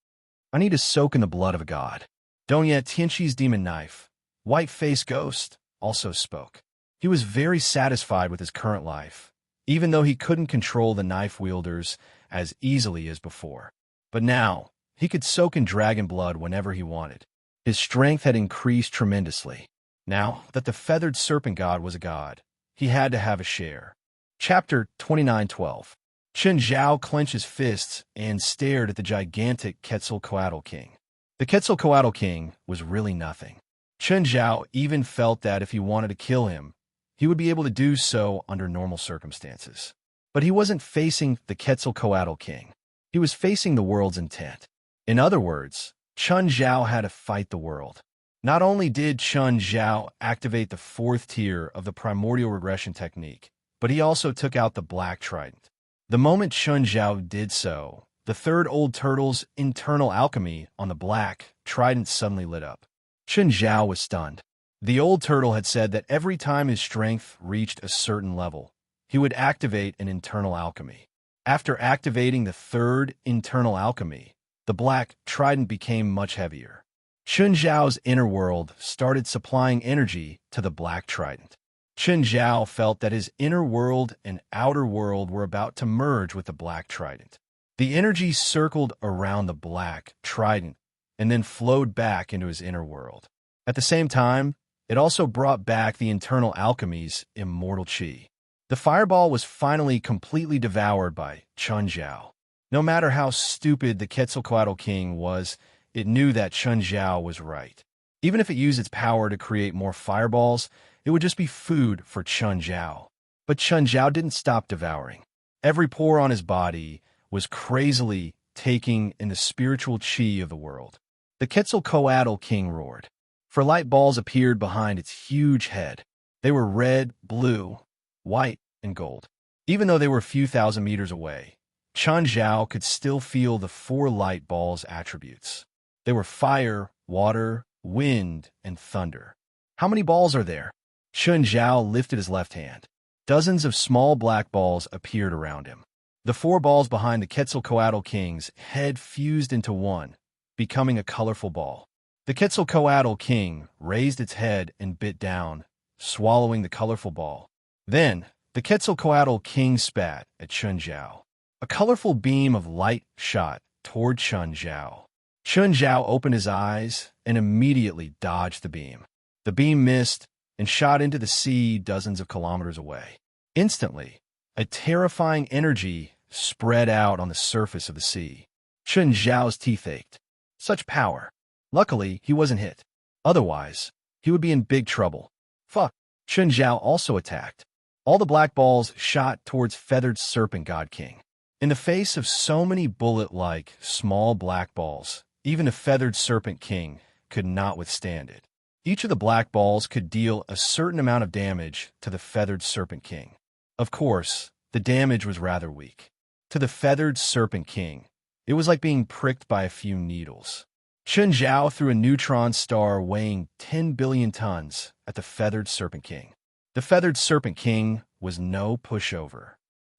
I need to soak in the blood of a god. Donya Tianchi's demon knife, white-faced ghost, also spoke. He was very satisfied with his current life, even though he couldn't control the knife wielders as easily as before. But now, he could soak in dragon blood whenever he wanted. His strength had increased tremendously. Now that the feathered serpent god was a god, he had to have a share. Chapter 29:12. Chen Zhao clenched his fists and stared at the gigantic Quetzalcoatl King. The Quetzalcoatl King was really nothing. Chen Zhao even felt that if he wanted to kill him, he would be able to do so under normal circumstances. But he wasn't facing the Quetzalcoatl King. He was facing the world's intent. In other words, Chen Zhao had to fight the world. Not only did Chen Zhao activate the fourth tier of the primordial regression technique, but he also took out the black trident. The moment Chen Zhao did so, the third old turtle's internal alchemy on the black trident suddenly lit up. Chen Zhao was stunned. The old turtle had said that every time his strength reached a certain level, he would activate an internal alchemy. After activating the third internal alchemy, the black trident became much heavier. Chen Zhao's inner world started supplying energy to the black trident. Chen Zhao felt that his inner world and outer world were about to merge with the black trident. The energy circled around the black trident and then flowed back into his inner world. At the same time, it also brought back the internal alchemy's immortal qi. The fireball was finally completely devoured by Chen Zhao. No matter how stupid the Quetzalcoatl King was, it knew that Chen Zhao was right. Even if it used its power to create more fireballs, it would just be food for Chen Zhao. But Chen Zhao didn't stop devouring. Every pore on his body was crazily taking in the spiritual qi of the world. The Quetzalcoatl King roared. For light balls appeared behind its huge head. They were red, blue, white, and gold. Even though they were a few thousand meters away, Chen Zhao could still feel the four light balls' attributes. They were fire, water, wind, and thunder. How many balls are there? Chen Zhao lifted his left hand. Dozens of small black balls appeared around him. The four balls behind the Quetzalcoatl King's head fused into one, becoming a colorful ball. The Quetzalcoatl King raised its head and bit down, swallowing the colorful ball. Then, the Quetzalcoatl King spat at Chen Zhao. A colorful beam of light shot toward Chen Zhao. Chen Zhao opened his eyes and immediately dodged the beam. The beam missed and shot into the sea dozens of kilometers away. Instantly, a terrifying energy spread out on the surface of the sea. Chen Zhao's teeth ached. Such power. Luckily, he wasn't hit. Otherwise, he would be in big trouble. Fuck. Chen Zhao also attacked. All the black balls shot towards feathered serpent god king. In the face of so many bullet-like small black balls, even a feathered serpent king could not withstand it. Each of the black balls could deal a certain amount of damage to the feathered serpent king. Of course, the damage was rather weak. To the feathered serpent king, it was like being pricked by a few needles. Chen Zhao threw a neutron star weighing 10 billion tons at the feathered serpent king. The feathered serpent king was no pushover.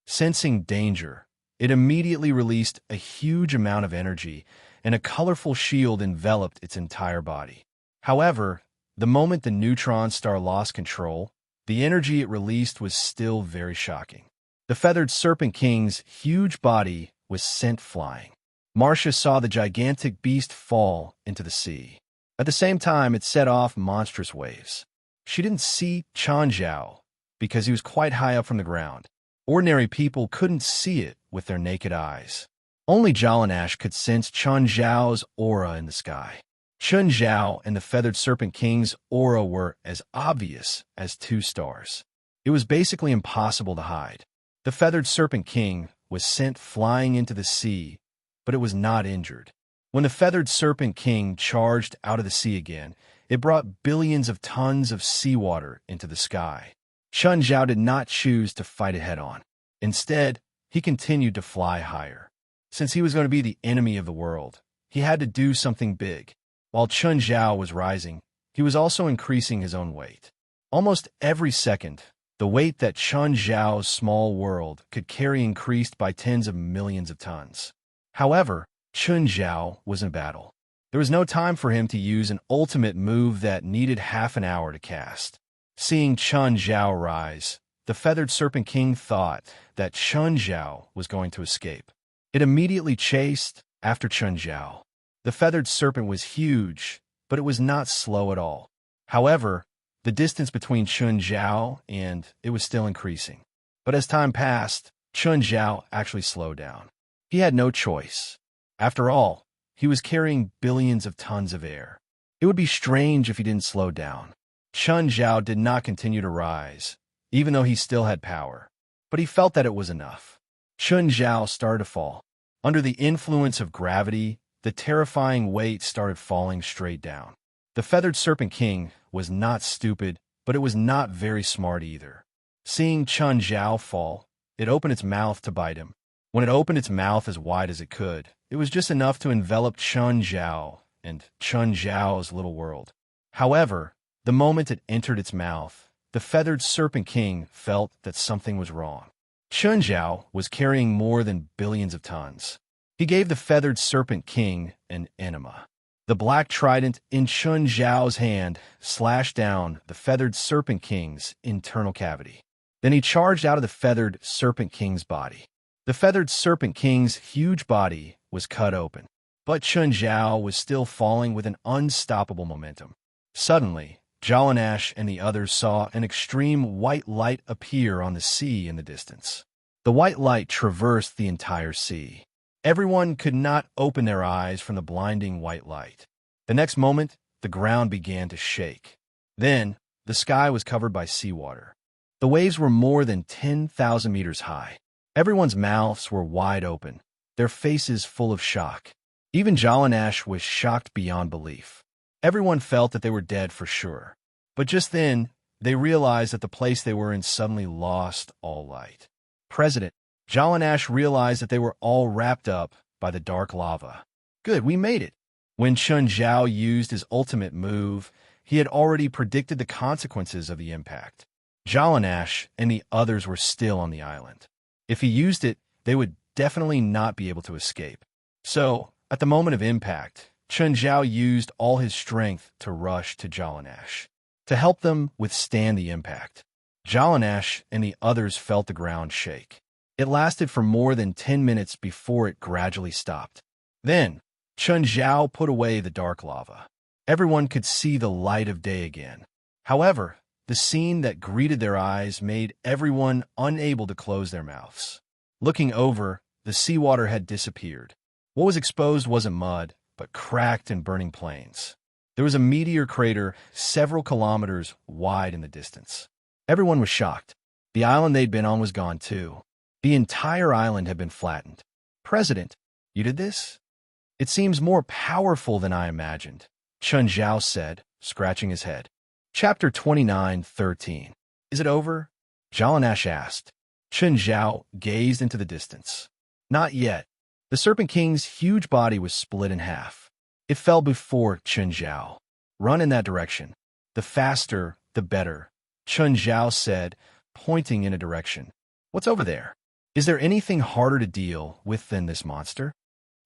Sensing danger, it immediately released a huge amount of energy, and a colorful shield enveloped its entire body. However, the moment the neutron star lost control, the energy it released was still very shocking. The feathered serpent king's huge body was sent flying. Marcia saw the gigantic beast fall into the sea. At the same time, it set off monstrous waves. She didn't see Chen Zhao because he was quite high up from the ground. Ordinary people couldn't see it with their naked eyes. Only Jalanash could sense Chen Zhao's aura in the sky. Chen Zhao and the feathered serpent king's aura were as obvious as two stars. It was basically impossible to hide. The feathered serpent king was sent flying into the sea, but it was not injured. When the feathered serpent king charged out of the sea again, it brought billions of tons of seawater into the sky. Chen Zhao did not choose to fight it head-on. Instead, he continued to fly higher. Since he was going to be the enemy of the world, he had to do something big. While Chen Zhao was rising, he was also increasing his own weight. Almost every second, the weight that Chen Zhao's small world could carry increased by tens of millions of tons. However, Chen Zhao was in battle. There was no time for him to use an ultimate move that needed half an hour to cast. Seeing Chen Zhao rise, the feathered serpent king thought that Chen Zhao was going to escape. It immediately chased after Chen Zhao. The feathered serpent was huge, but it was not slow at all. However, the distance between Chun Zhao and it was still increasing. But as time passed, Chun Zhao actually slowed down. He had no choice. After all, he was carrying billions of tons of air. It would be strange if he didn't slow down. Chun Zhao did not continue to rise, even though he still had power. But he felt that it was enough. Chun Zhao started to fall. Under the influence of gravity, the terrifying weight started falling straight down. The feathered serpent king was not stupid, but it was not very smart either. Seeing Chun Zhao fall, it opened its mouth to bite him. When it opened its mouth as wide as it could, it was just enough to envelop Chun Zhao and Chun Zhao's little world. However, the moment it entered its mouth, the feathered serpent king felt that something was wrong. Chun Zhao was carrying more than billions of tons. He gave the feathered serpent king an enema. The black trident in Chun Zhao's hand slashed down the feathered serpent king's internal cavity. Then he charged out of the feathered serpent king's body. The feathered serpent king's huge body was cut open, but Chun Zhao was still falling with an unstoppable momentum. Suddenly, Jalanash and the others saw an extreme white light appear on the sea in the distance. The white light traversed the entire sea. Everyone could not open their eyes from the blinding white light. The next moment, the ground began to shake. Then, the sky was covered by seawater. The waves were more than 10,000 meters high. Everyone's mouths were wide open, their faces full of shock. Even Jalanash was shocked beyond belief. Everyone felt that they were dead for sure. But just then, they realized that the place they were in suddenly lost all light. President, Jalanash realized that they were all wrapped up by the dark lava. Good, we made it. When Chun Zhao used his ultimate move, he had already predicted the consequences of the impact. Jalanash and the others were still on the island. If he used it, they would definitely not be able to escape. So, at the moment of impact, Chun Zhao used all his strength to rush to Jalanash, to help them withstand the impact. Jalanash and the others felt the ground shake. It lasted for more than 10 minutes before it gradually stopped. Then, Chun Zhao put away the dark lava. Everyone could see the light of day again. However, the scene that greeted their eyes made everyone unable to close their mouths. Looking over, the seawater had disappeared. What was exposed wasn't mud, but cracked and burning plains. There was a meteor crater several kilometers wide in the distance. Everyone was shocked. The island they'd been on was gone too. The entire island had been flattened. President, you did this? It seems more powerful than I imagined, Chun Zhao said, scratching his head. Chapter 29:13. Is it over? Jalanash asked. Chun Zhao gazed into the distance. Not yet. The Serpent King's huge body was split in half. It fell before Chun Zhao. Run in that direction. The faster, the better, Chun Zhao said, pointing in a direction. What's over there? Is there anything harder to deal with than this monster?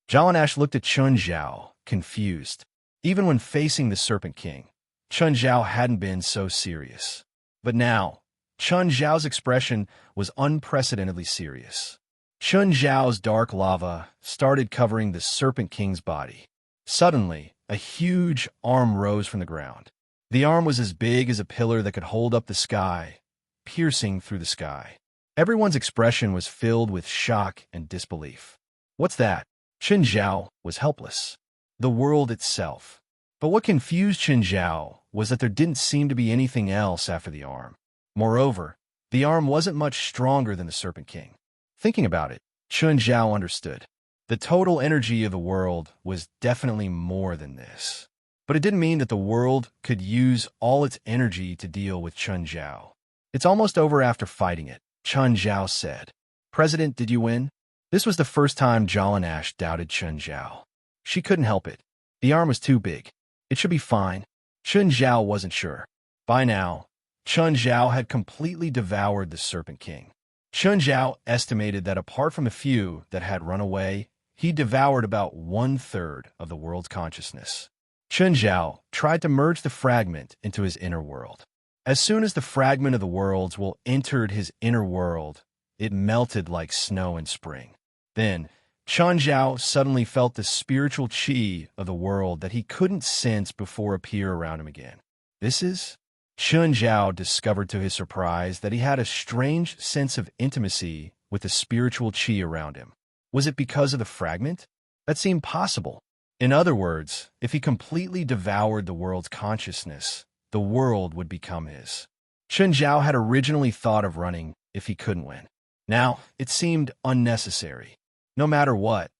Jalanash looked at Chun Zhao, confused. Even when facing the Serpent King, Chun Zhao hadn't been so serious. But now, Chun Zhao's expression was unprecedentedly serious. Chun Zhao's dark lava started covering the Serpent King's body. Suddenly, a huge arm rose from the ground. The arm was as big as a pillar that could hold up the sky, piercing through the sky. Everyone's expression was filled with shock and disbelief. What's that? Chun Zhao was helpless. The world itself. But what confused Chun Zhao was that there didn't seem to be anything else after the arm. Moreover, the arm wasn't much stronger than the Serpent King. Thinking about it, Chun Zhao understood. The total energy of the world was definitely more than this. But it didn't mean that the world could use all its energy to deal with Chun Zhao. It's almost over after fighting it, Chun Zhao said. President, did you win? This was the first time Jalanash doubted Chun Zhao. She couldn't help it. The arm was too big. It should be fine. Chun Zhao wasn't sure. By now, Chun Zhao had completely devoured the Serpent King. Chun Zhao estimated that apart from the few that had run away, he devoured about 1/3 of the world's consciousness. Chun Zhao tried to merge the fragment into his inner world. As soon as the fragment of the world's will entered his inner world, it melted like snow in spring. Then, Chen Zhao suddenly felt the spiritual qi of the world that he couldn't sense before appear around him again. This is? Chen Zhao discovered to his surprise that he had a strange sense of intimacy with the spiritual qi around him. Was it because of the fragment? That seemed possible. In other words, if he completely devoured the world's consciousness, the world would become his. Chen Zhao had originally thought of running if he couldn't win. Now, it seemed unnecessary. No matter what,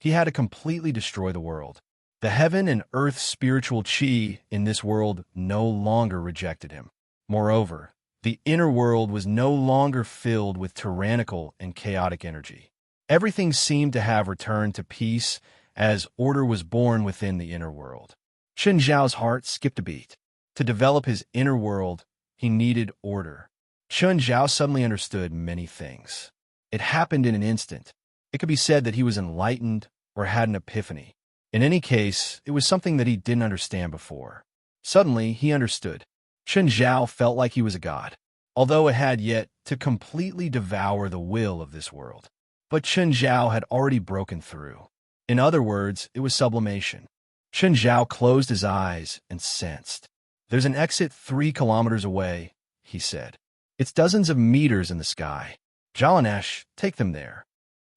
he had to completely destroy the world. The heaven and earth spiritual qi in this world no longer rejected him. Moreover, the inner world was no longer filled with tyrannical and chaotic energy. Everything seemed to have returned to peace as order was born within the inner world. Chen Zhao's heart skipped a beat. To develop his inner world, he needed order. Chen Zhao suddenly understood many things. It happened in an instant. It could be said that he was enlightened or had an epiphany. In any case, it was something that he didn't understand before. Suddenly, he understood. Chen Zhao felt like he was a god, although it had yet to completely devour the will of this world. But Chen Zhao had already broken through. In other words, it was sublimation. Chen Zhao closed his eyes and sensed. There's an exit 3 kilometers away, he said. It's dozens of meters in the sky. Jalanash, take them there.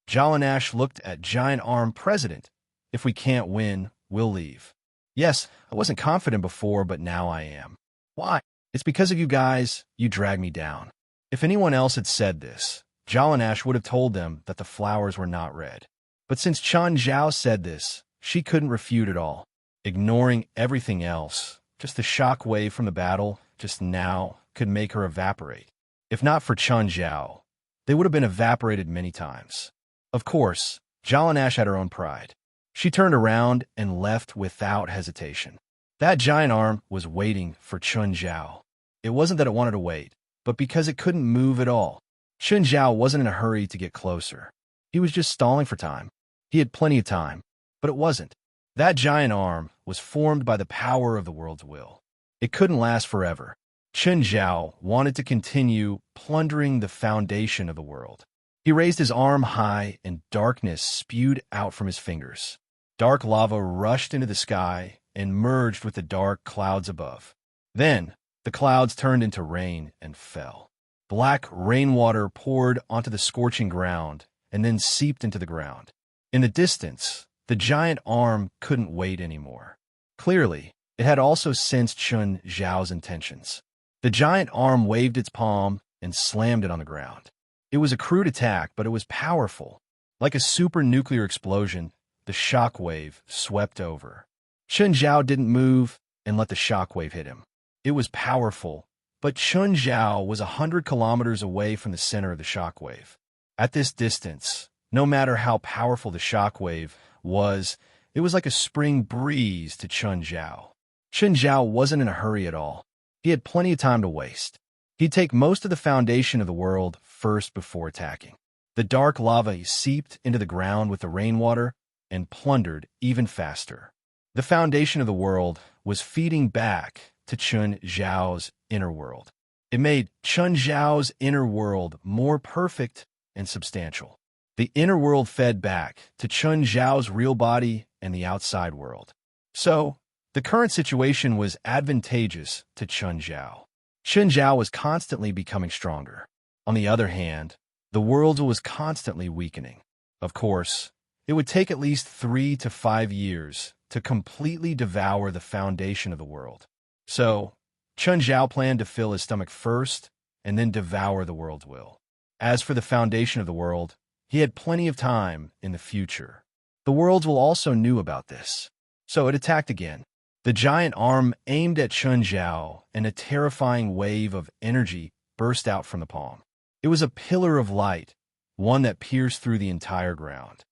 Jalanash looked at Giant Arm President. If we can't win, we'll leave. Yes, I wasn't confident before, but now I am. Why? It's because of you guys, you dragged me down. If anyone else had said this, Jalanash would have told them that the flowers were not red. But since Chen Zhao said this, she couldn't refute it all. Ignoring everything else, just the shock wave from the battle, just now, could make her evaporate. If not for Chen Zhao, they would have been evaporated many times. Of course, Jalanash had her own pride. She turned around and left without hesitation. That giant arm was waiting for Chen Zhao. It wasn't that it wanted to wait, but because it couldn't move at all. Chen Zhao wasn't in a hurry to get closer. He was just stalling for time. He had plenty of time, but it wasn't. That giant arm was formed by the power of the world's will. It couldn't last forever. Chen Zhao wanted to continue plundering the foundation of the world. He raised his arm high, and darkness spewed out from his fingers. Dark lava rushed into the sky and merged with the dark clouds above. Then, the clouds turned into rain and fell. Black rainwater poured onto the scorching ground and then seeped into the ground. In the distance, the giant arm couldn't wait anymore. Clearly, it had also sensed Chen Zhao's intentions. The giant arm waved its palm and slammed it on the ground. It was a crude attack, but it was powerful. Like a super nuclear explosion, the shock wave swept over. Chen Zhao didn't move and let the shock wave hit him. It was powerful, but Chen Zhao was 100 kilometers away from the center of the shock wave. At this distance, no matter how powerful the shock wave was, it was like a spring breeze to Chen Zhao. Chen Zhao wasn't in a hurry at all. He had plenty of time to waste. He'd take most of the foundation of the world first before attacking. The dark lava seeped into the ground with the rainwater and plundered even faster. The foundation of the world was feeding back to Chen Zhao's inner world. It made Chen Zhao's inner world more perfect and substantial. The inner world fed back to Chen Zhao's real body and the outside world. So, the current situation was advantageous to Chen Zhao. Chen Zhao was constantly becoming stronger. On the other hand, the world was constantly weakening. Of course, it would take at least 3 to 5 years to completely devour the foundation of the world. So, Chen Zhao planned to fill his stomach first and then devour the world's will. As for the foundation of the world, he had plenty of time in the future. The worlds will also knew about this. So it attacked again. The giant arm aimed at Chen Zhao, and a terrifying wave of energy burst out from the palm. It was a pillar of light, one that pierced through the entire ground.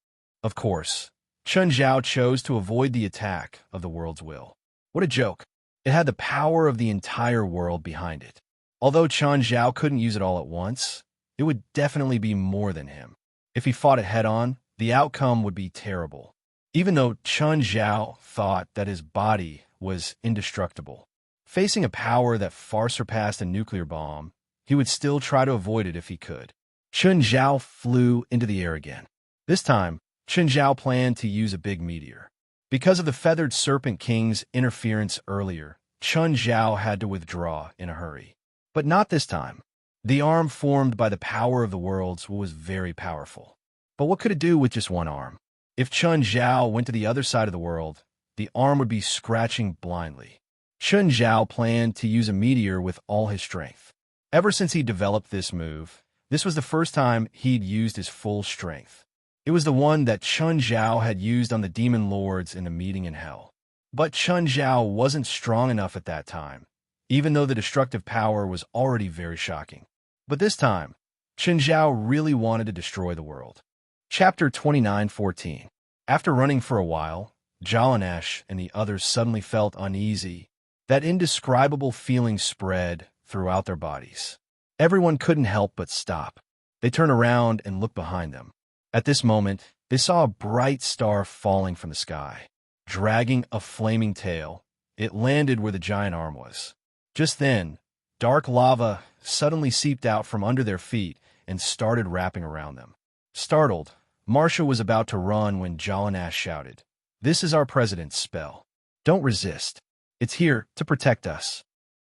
Of course, Chen Zhao chose to avoid the attack of the world's will. What a joke. It had the power of the entire world behind it. Although Chen Zhao couldn't use it all at once, it would definitely be more than him. If he fought it head-on, the outcome would be terrible. Even though Chen Zhao thought that his body was indestructible, facing a power that far surpassed a nuclear bomb, he would still try to avoid it if he could. Chen Zhao flew into the air again. This time, Chen Zhao planned to use a big meteor. Because of the Feathered Serpent King's interference earlier, Chen Zhao had to withdraw in a hurry. But not this time. The arm formed by the power of the worlds was very powerful. But what could it do with just one arm? If Chen Zhao went to the other side of the world, the arm would be scratching blindly. Chen Zhao planned to use a meteor with all his strength. Ever since he developed this move, this was the first time he'd used his full strength. It was the one that Chen Zhao had used on the demon lords in the meeting in hell. But Chen Zhao wasn't strong enough at that time, even though the destructive power was already very shocking. But this time, Chen Zhao really wanted to destroy the world. Chapter 29:14. After running for a while, Jalanesh and the others suddenly felt uneasy. That indescribable feeling spread throughout their bodies. Everyone couldn't help but stop. They turned around and looked behind them. At this moment, they saw a bright star falling from the sky. Dragging a flaming tail, it landed where the giant arm was. Just then, dark lava suddenly seeped out from under their feet and started wrapping around them. Startled, Marcia was about to run when Jalanesh shouted, "This is our president's spell. Don't resist. It's here to protect us."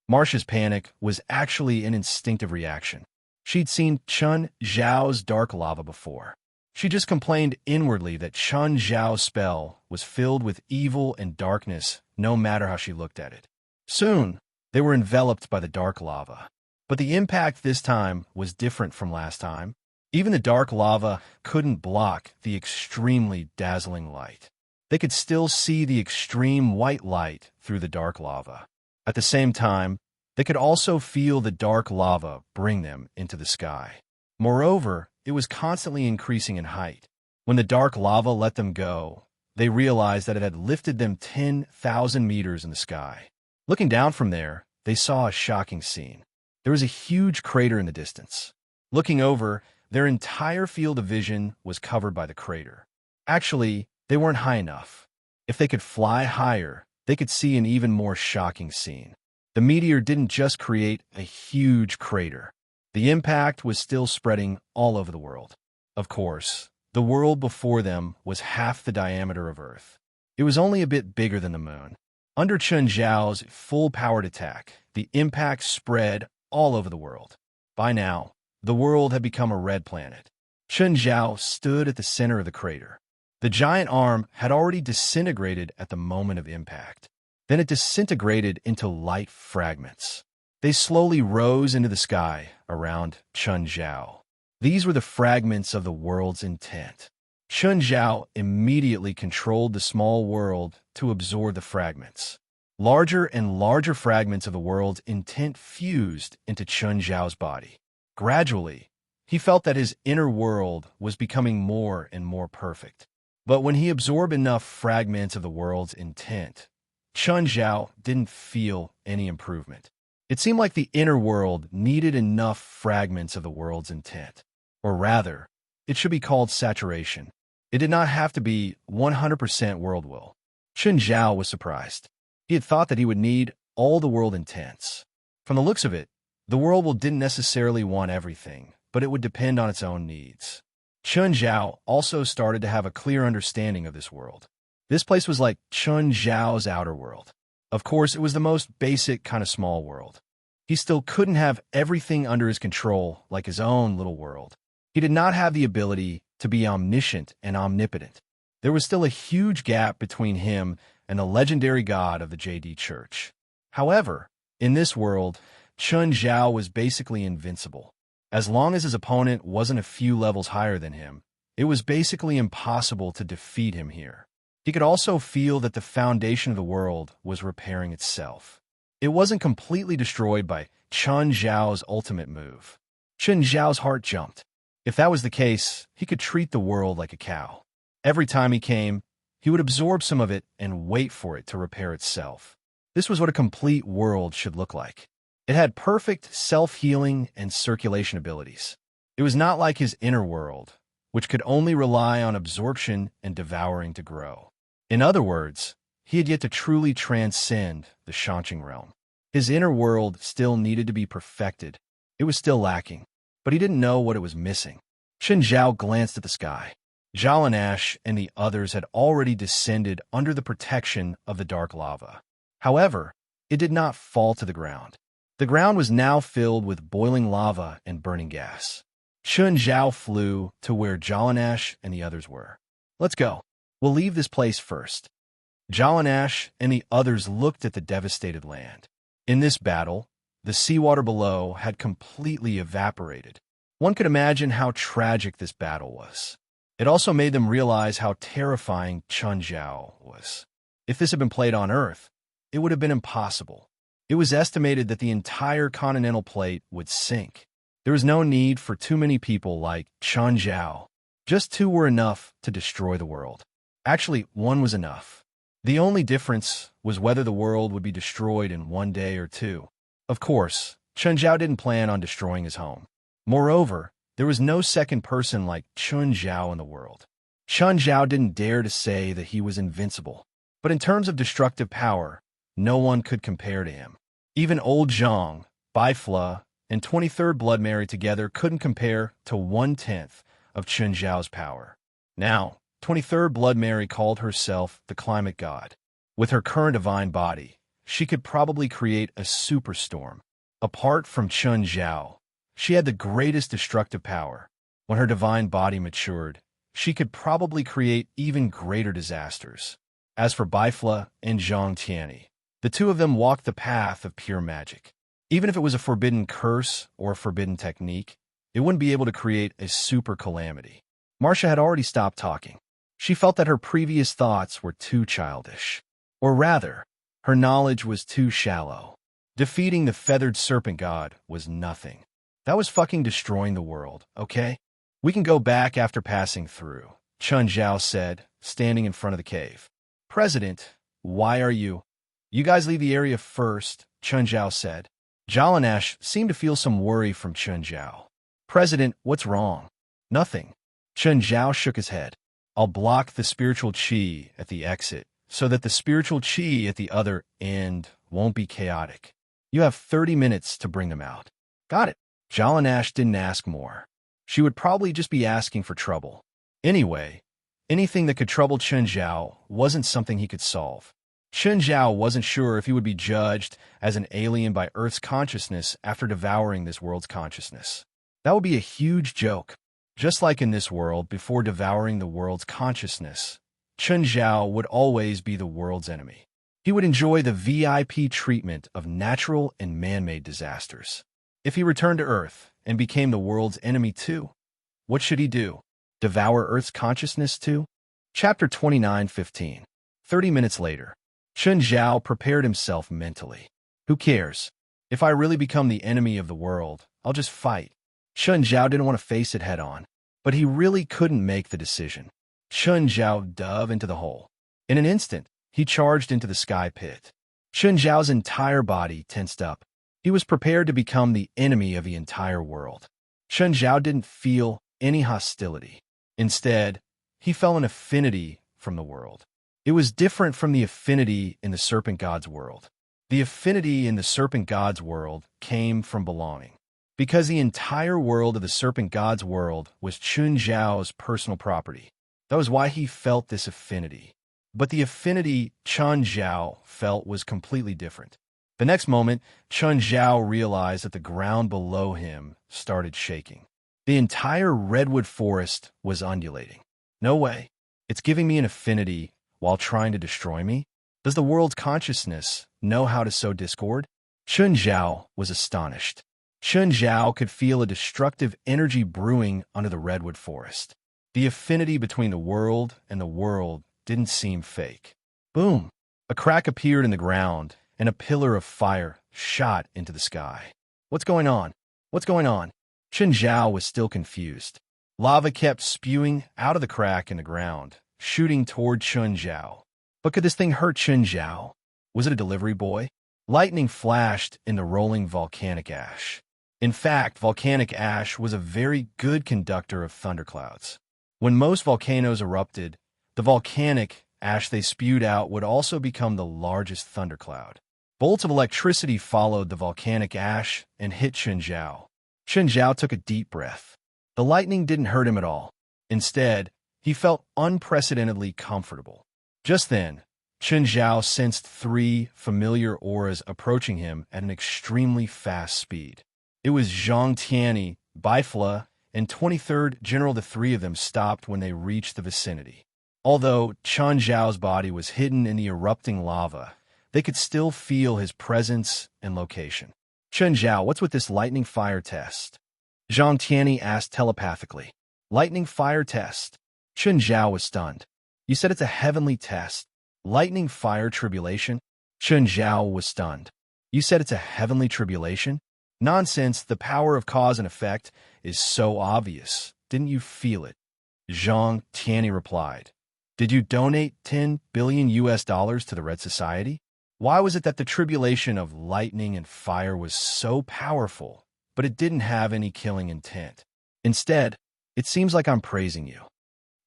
Marcia's panic was actually an instinctive reaction. She'd seen Chen Zhao's dark lava before. She just complained inwardly that Chen Zhao's spell was filled with evil and darkness, no matter how she looked at it. Soon, they were enveloped by the dark lava. But the impact this time was different from last time. Even the dark lava couldn't block the extremely dazzling light. They could still see the extreme white light through the dark lava. At the same time, they could also feel the dark lava bring them into the sky. Moreover, it was constantly increasing in height. When the dark lava let them go, they realized that it had lifted them 10,000 meters in the sky. Looking down from there, they saw a shocking scene. There was a huge crater in the distance. Looking over, their entire field of vision was covered by the crater. Actually, they weren't high enough. If they could fly higher, they could see an even more shocking scene. The meteor didn't just create a huge crater. The impact was still spreading all over the world. Of course, the world before them was half the diameter of Earth. It was only a bit bigger than the moon. Under Chen Zhao's full-powered attack, the impact spread all over the world. By now, the world had become a red planet. Chen Zhao stood at the center of the crater. The giant arm had already disintegrated at the moment of impact. Then it disintegrated into light fragments. They slowly rose into the sky around Chen Zhao. These were the fragments of the world's intent. Chen Zhao immediately controlled the small world to absorb the fragments. Larger and larger fragments of the world's intent fused into Chen Zhao's body. Gradually, he felt that his inner world was becoming more and more perfect. But when he absorbed enough fragments of the world's intent, Chen Zhao didn't feel any improvement. It seemed like the inner world needed enough fragments of the world's intent. Or rather, it should be called saturation. It did not have to be 100% world will. Chen Zhao was surprised. He had thought that he would need all the world intents. From the looks of it, the world will didn't necessarily want everything, but it would depend on its own needs. Chen Zhao also started to have a clear understanding of this world. This place was like Chen Zhao's outer world. Of course, it was the most basic kind of small world. He still couldn't have everything under his control like his own little world. He did not have the ability to be omniscient and omnipotent. There was still a huge gap between him and the legendary god of the JD Church. However, in this world, Chen Zhao was basically invincible. As long as his opponent wasn't a few levels higher than him, it was basically impossible to defeat him here. He could also feel that the foundation of the world was repairing itself. It wasn't completely destroyed by Chen Zhao's ultimate move. Chen Zhao's heart jumped. If that was the case, he could treat the world like a cow. Every time he came, he would absorb some of it and wait for it to repair itself. This was what a complete world should look like. It had perfect self-healing and circulation abilities. It was not like his inner world, which could only rely on absorption and devouring to grow. In other words, he had yet to truly transcend the enchanting realm. His inner world still needed to be perfected. It was still lacking, but he didn't know what it was missing. Chen Zhao glanced at the sky. Jalanash and the others had already descended under the protection of the dark lava. However, it did not fall to the ground. The ground was now filled with boiling lava and burning gas. Chun Zhao flew to where Jalanash and the others were. Let's go. We'll leave this place first. Jalanash and the others looked at the devastated land. In this battle, the seawater below had completely evaporated. One could imagine how tragic this battle was. It also made them realize how terrifying Chun Zhao was. If this had been played on Earth, it would have been impossible. It was estimated that the entire continental plate would sink. There was no need for too many people like Chun Zhao. Just two were enough to destroy the world. Actually, one was enough. The only difference was whether the world would be destroyed in one day or two. Of course, Chun Zhao didn't plan on destroying his home. Moreover, there was no second person like Chun Zhao in the world. Chun Zhao didn't dare to say that he was invincible. But in terms of destructive power, no one could compare to him. Even Old Zhang, Baifla, and 23rd Blood Mary together couldn't compare to 1/10 of Chun Zhao's power. Now, 23rd Blood Mary called herself the climate god. With her current divine body, she could probably create a superstorm. Apart from Chun Zhao, she had the greatest destructive power. When her divine body matured, she could probably create even greater disasters. As for Baifla and Zhang Tianyi, the two of them walked the path of pure magic. Even if it was a forbidden curse or a forbidden technique, it wouldn't be able to create a super calamity. Marcia had already stopped talking. She felt that her previous thoughts were too childish. Or rather, her knowledge was too shallow. Defeating the feathered serpent god was nothing. That was fucking destroying the world, okay? We can go back after passing through, Chun Zhao said, standing in front of the cave. President, why are you? You guys leave the area first, Chun Zhao said. Jalanash seemed to feel some worry from Chun Zhao. President, what's wrong? Nothing. Chun Zhao shook his head. I'll block the spiritual chi at the exit so that the spiritual chi at the other end won't be chaotic. You have 30 minutes to bring them out. Got it. Jalanash didn't ask more. She would probably just be asking for trouble. Anyway, anything that could trouble Chun Zhao wasn't something he could solve. Chun Zhao wasn't sure if he would be judged as an alien by Earth's consciousness after devouring this world's consciousness. That would be a huge joke. Just like in this world, before devouring the world's consciousness, Chun Zhao would always be the world's enemy. He would enjoy the VIP treatment of natural and man-made disasters. If he returned to Earth and became the world's enemy too, what should he do? Devour Earth's consciousness too? Chapter 29:15. 30 minutes later, Chun Zhao prepared himself mentally. Who cares? If I really become the enemy of the world, I'll just fight. Chun Zhao didn't want to face it head-on, but he really couldn't make the decision. Chun Zhao dove into the hole. In an instant, he charged into the sky pit. Chun Zhao's entire body tensed up. He was prepared to become the enemy of the entire world. Chun Zhao didn't feel any hostility. Instead, he felt an affinity from the world. It was different from the affinity in the Serpent God's world. The affinity in the Serpent God's world came from belonging. Because the entire world of the Serpent God's world was Chun Zhao's personal property. That was why he felt this affinity. But the affinity Chun Zhao felt was completely different. The next moment, Chun Zhao realized that the ground below him started shaking. The entire redwood forest was undulating. No way. It's giving me an affinity while trying to destroy me? Does the world's consciousness know how to sow discord? Chun Zhao was astonished. Chun Zhao could feel a destructive energy brewing under the redwood forest. The affinity between the world and the world didn't seem fake. Boom! A crack appeared in the ground, and a pillar of fire shot into the sky. What's going on? What's going on? Chun Zhao was still confused. Lava kept spewing out of the crack in the ground, shooting toward Chun Zhao. But could this thing hurt Chun Zhao? Was it a delivery boy? Lightning flashed in the rolling volcanic ash. In fact, volcanic ash was a very good conductor of thunderclouds. When most volcanoes erupted, the volcanic ash they spewed out would also become the largest thundercloud. Bolts of electricity followed the volcanic ash and hit Chun Zhao. Chun Zhao took a deep breath. The lightning didn't hurt him at all. Instead, He felt unprecedentedly comfortable. Just then, Chen Zhao sensed 3 familiar auras approaching him at an extremely fast speed. It was Zhang Tianyi, Bifla, and 23rd General. The 3 of them stopped when they reached the vicinity. Although Chen Zhao's body was hidden in the erupting lava, they could still feel his presence and location. Chen Zhao, what's with this lightning fire test? Zhang Tianyi asked telepathically. Lightning fire test? Chen Zhao was stunned. You said it's a heavenly test. Lightning fire tribulation? Chen Zhao was stunned. You said it's a heavenly tribulation? Nonsense, the power of cause and effect is so obvious. Didn't you feel it? Zhang Tianyi replied. Did you donate $10 billion to the Red Society? Why was it that the tribulation of lightning and fire was so powerful, but it didn't have any killing intent? Instead, it seems like I'm praising you.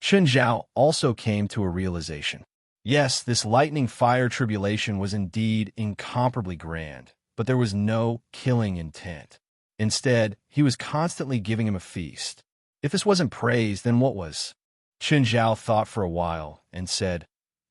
Chen Zhao also came to a realization. Yes, this lightning fire tribulation was indeed incomparably grand, but there was no killing intent. Instead, he was constantly giving him a feast. If this wasn't praise, then what was? Chen Zhao thought for a while and said,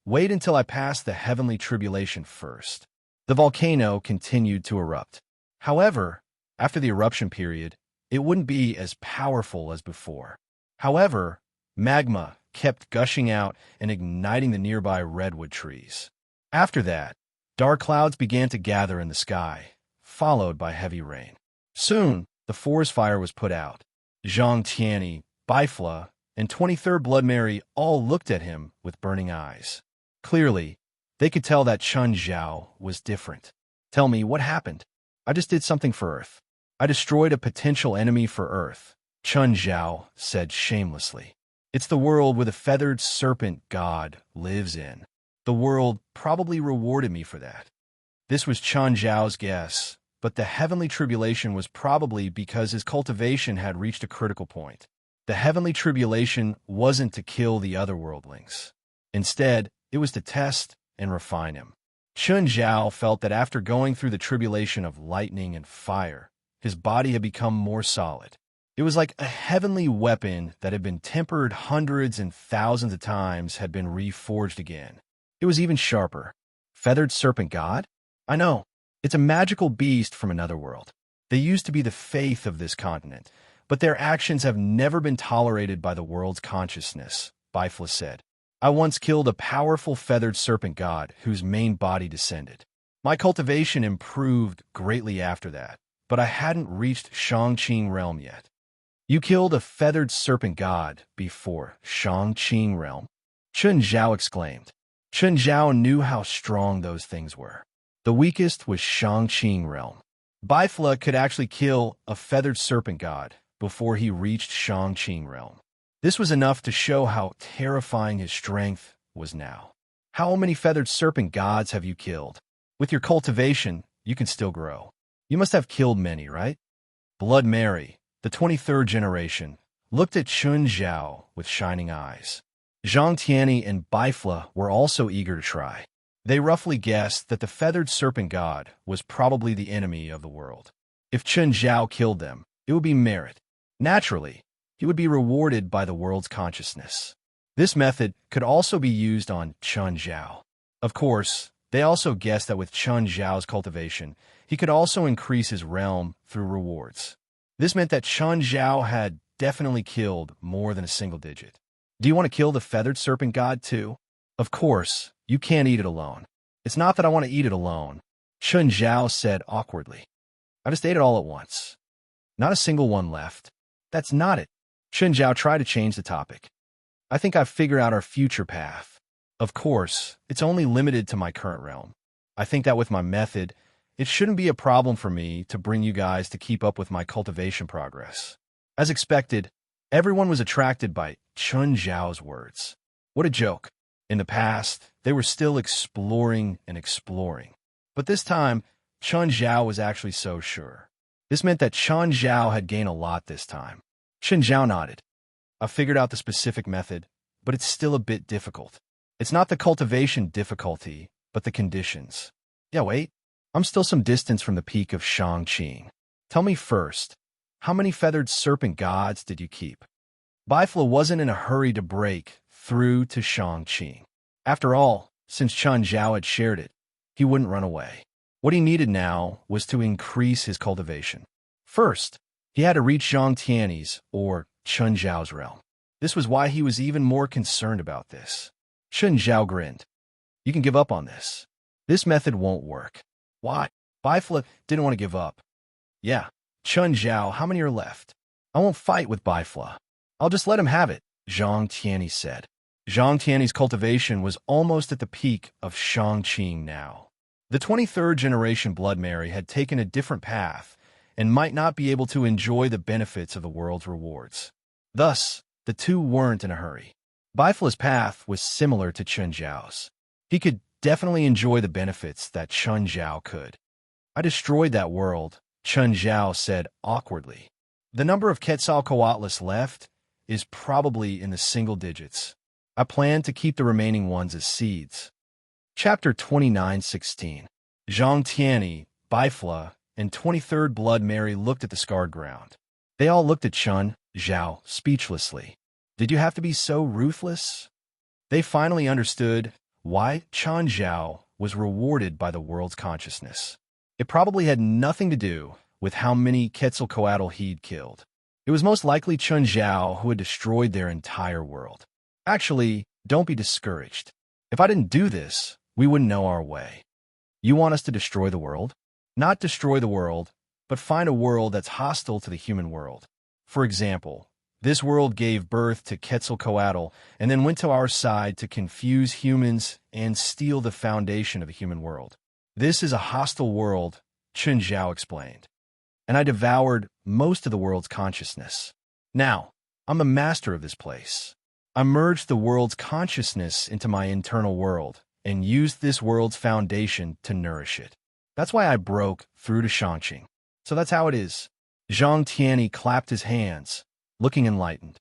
Wait until I pass the heavenly tribulation first. The volcano continued to erupt. However, after the eruption period, it wouldn't be as powerful as before. However, magma kept gushing out and igniting the nearby redwood trees. After that, dark clouds began to gather in the sky, followed by heavy rain. Soon, the forest fire was put out. Zhang Tianyi, Bifla, and 23rd Blood Mary all looked at him with burning eyes. Clearly, they could tell that Chen Zhao was different. Tell me, what happened? I just did something for Earth. I destroyed a potential enemy for Earth, Chen Zhao said shamelessly. It's the world where the feathered serpent god lives in. The world probably rewarded me for that. This was Chen Zhao's guess, but the heavenly tribulation was probably because his cultivation had reached a critical point. The heavenly tribulation wasn't to kill the other worldlings. Instead, it was to test and refine him. Chen Zhao felt that after going through the tribulation of lightning and fire, his body had become more solid. It was like a heavenly weapon that had been tempered hundreds and thousands of times had been reforged again. It was even sharper. Feathered serpent god? I know. It's a magical beast from another world. They used to be the faith of this continent, but their actions have never been tolerated by the world's consciousness, Bifla said. I once killed a powerful feathered serpent god whose main body descended. My cultivation improved greatly after that, but I hadn't reached Shangqing realm yet. You killed a feathered serpent god before Shangqing realm? Chen Zhao exclaimed. Chen Zhao knew how strong those things were. The weakest was Shangqing realm. Bifla could actually kill a feathered serpent god before he reached Shangqing realm. This was enough to show how terrifying his strength was now. How many feathered serpent gods have you killed? With your cultivation, you can still grow. You must have killed many, right? Blood Mary, the 23rd generation, looked at Chen Zhao with shining eyes. Zhang Tianyi and Bifla were also eager to try. They roughly guessed that the feathered serpent god was probably the enemy of the world. If Chen Zhao killed them, it would be merit. Naturally, he would be rewarded by the world's consciousness. This method could also be used on Chen Zhao. Of course, they also guessed that with Chen Zhao's cultivation, he could also increase his realm through rewards. This meant that Chen Zhao had definitely killed more than a single digit. Do you want to kill the feathered serpent god too? Of course, you can't eat it alone. It's not that I want to eat it alone, Chen Zhao said awkwardly. I just ate it all at once. Not a single one left. That's not it. Chen Zhao tried to change the topic. I think I've figured out our future path. Of course, it's only limited to my current realm. I think that with my method, it shouldn't be a problem for me to bring you guys to keep up with my cultivation progress. As expected, everyone was attracted by Chen Zhao's words. What a joke. In the past, they were still exploring and exploring. But this time, Chen Zhao was actually so sure. This meant that Chen Zhao had gained a lot this time. Chen Zhao nodded. I figured out the specific method, but it's still a bit difficult. It's not the cultivation difficulty, but the conditions. Yeah, wait. I'm still some distance from the peak of Shangqing. Tell me first, how many feathered serpent gods did you keep? Bifla wasn't in a hurry to break through to Shang-Qing. After all, since Chun Zhao had shared it, he wouldn't run away. What he needed now was to increase his cultivation. First, he had to reach Zhang Tianyi's, or Chun Zhao's realm. This was why he was even more concerned about this. Chun Zhao grinned. You can give up on this. This method won't work. Why? Bifla didn't want to give up. Yeah, Chun Zhao, how many are left? I won't fight with Bifla. I'll just let him have it, Zhang Tianyi said. Zhang Tianyi's cultivation was almost at the peak of Shang-Qing now. The 23rd generation Blood Mary had taken a different path and might not be able to enjoy the benefits of the world's rewards. Thus, the two weren't in a hurry. Bifla's path was similar to Chun Zhao's. He could definitely enjoy the benefits that Chun Zhao could. I destroyed that world, Chun Zhao said awkwardly. The number of Quetzalcoatlus left is probably in the single digits. I plan to keep the remaining ones as seeds. Chapter 29:16. Zhang Tianyi, Bifla, and 23rd Blood Mary looked at the scarred ground. They all looked at Chun Zhao speechlessly. Did you have to be so ruthless? They finally understood why Chun Zhao was rewarded by the world's consciousness. It probably had nothing to do with how many Quetzalcoatl he'd killed. It was most likely Chun Zhao who had destroyed their entire world. Actually, don't be discouraged. If I didn't do this, we wouldn't know our way. You want us to destroy the world? Not destroy the world, but find a world that's hostile to the human world. For example, this world gave birth to Quetzalcoatl and then went to our side to confuse humans and steal the foundation of the human world. This is a hostile world, Chun Zhao explained. And I devoured most of the world's consciousness. Now, I'm the master of this place. I merged the world's consciousness into my internal world and used this world's foundation to nourish it. That's why I broke through to Shang-Qing. So that's how it is. Zhang Tianyi clapped his hands, looking enlightened.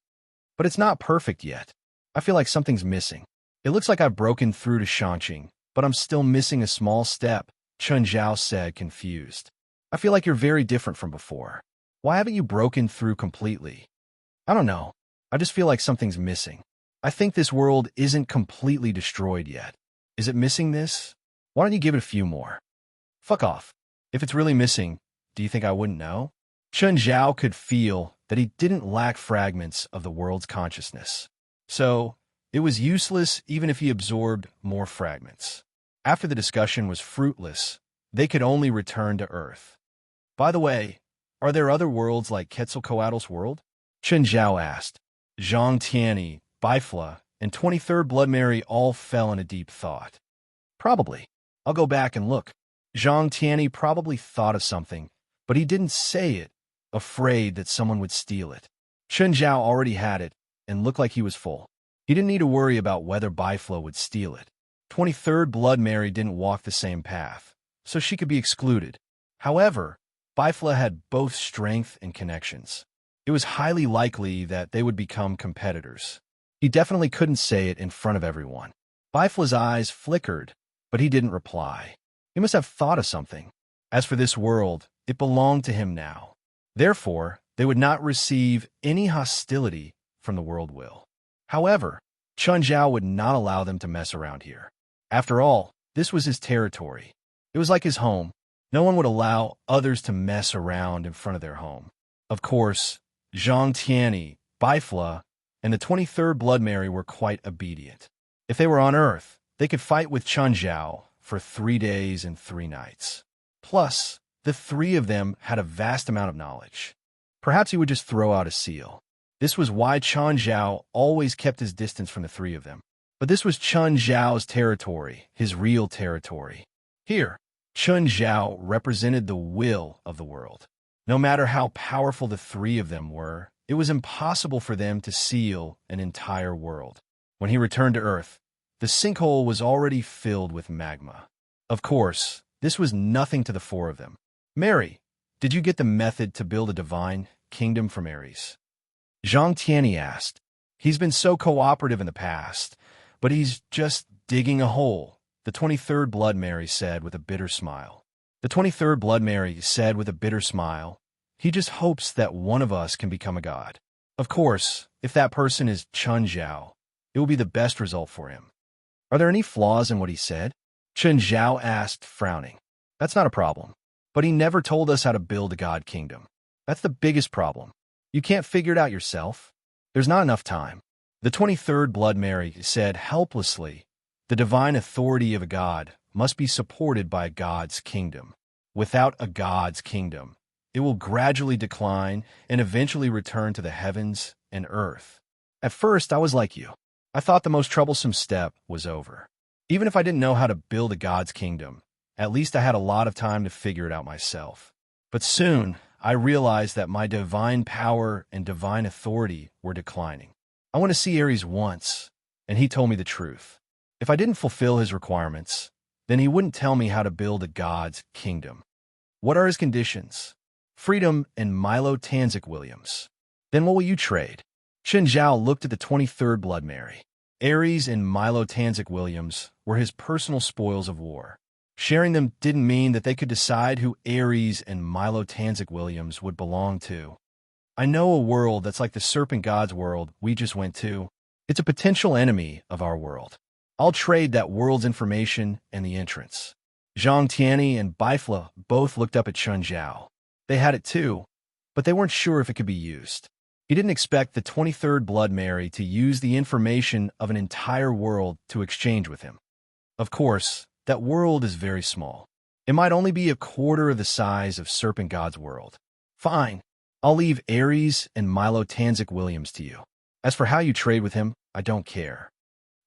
But it's not perfect yet. I feel like something's missing. It looks like I've broken through to Shang-Qing, but I'm still missing a small step, Chun Zhao said, confused. I feel like you're very different from before. Why haven't you broken through completely? I don't know. I just feel like something's missing. I think this world isn't completely destroyed yet. Is it missing this? Why don't you give it a few more? Fuck off. If it's really missing, do you think I wouldn't know? Chun Zhao could feel that he didn't lack fragments of the world's consciousness. So, it was useless even if he absorbed more fragments. After the discussion was fruitless, they could only return to Earth. By the way, are there other worlds like Quetzalcoatl's world? Chun Zhao asked. Zhang Tianyi, Bifla, and 23rd Blood Mary all fell in a deep thought. Probably. I'll go back and look. Zhang Tianyi probably thought of something, but he didn't say it, afraid that someone would steal it. Chun Zhao already had it and looked like he was full. He didn't need to worry about whether Bifla would steal it. 23rd Blood Mary didn't walk the same path, so she could be excluded. However, Bifla had both strength and connections. It was highly likely that they would become competitors. He definitely couldn't say it in front of everyone. Bifla's eyes flickered, but he didn't reply. He must have thought of something. As for this world, it belonged to him now. Therefore, they would not receive any hostility from the world will. However, Chun Zhao would not allow them to mess around here. After all, this was his territory. It was like his home. No one would allow others to mess around in front of their home. Of course, Zhang Tianyi, Bifla, and the 23rd Blood Mary were quite obedient. If they were on Earth, they could fight with Chun Zhao for 3 days and 3 nights. Plus, the 3 of them had a vast amount of knowledge. Perhaps he would just throw out a seal. This was why Chun Zhao always kept his distance from the 3 of them. But this was Chun Zhao's territory, his real territory. Here, Chun Zhao represented the will of the world. No matter how powerful the 3 of them were, it was impossible for them to seal an entire world. When he returned to Earth, the sinkhole was already filled with magma. Of course, this was nothing to the 4 of them. Mary, did you get the method to build a divine kingdom from Ares? Zhang Tianyi asked. He's been so cooperative in the past, but he's just digging a hole, the 23rd Blood Mary said with a bitter smile. The 23rd Blood Mary said with a bitter smile, he just hopes that one of us can become a god. Of course, If that person is Chun Zhao, it will be the best result for him. Are there any flaws in what he said? Chun Zhao asked, frowning. That's not a problem. But he never told us how to build a god kingdom. That's the biggest problem. You can't figure it out yourself. There's not enough time. The 23rd Blood Mary said helplessly, the divine authority of a god must be supported by a god's kingdom. Without a god's kingdom, it will gradually decline and eventually return to the heavens and earth. At first, I was like you. I thought the most troublesome step was over. Even if I didn't know how to build a god's kingdom, at least I had a lot of time to figure it out myself. But soon, I realized that my divine power and divine authority were declining. I went to see Ares once, and he told me the truth. If I didn't fulfill his requirements, then he wouldn't tell me how to build a god's kingdom. What are his conditions? Freedom and Milo Tanzik Williams. Then what will you trade? Chun Zhao looked at the 23rd Blood Mary. Ares and Milo Tanzik Williams were his personal spoils of war. Sharing them didn't mean that they could decide who Ares and Milo Tanzik Williams would belong to. I know a world that's like the Serpent God's world we just went to. It's a potential enemy of our world. I'll trade that world's information and the entrance. Zhang Tianyi and Baifla both looked up at Chun Zhao. They had it too, but they weren't sure if it could be used. He didn't expect the 23rd Blood Mary to use the information of an entire world to exchange with him. Of course, that world is very small. It might only be a quarter of the size of Serpent God's world. Fine, I'll leave Ares and Milo Tanzik Williams to you. As for how you trade with him, I don't care.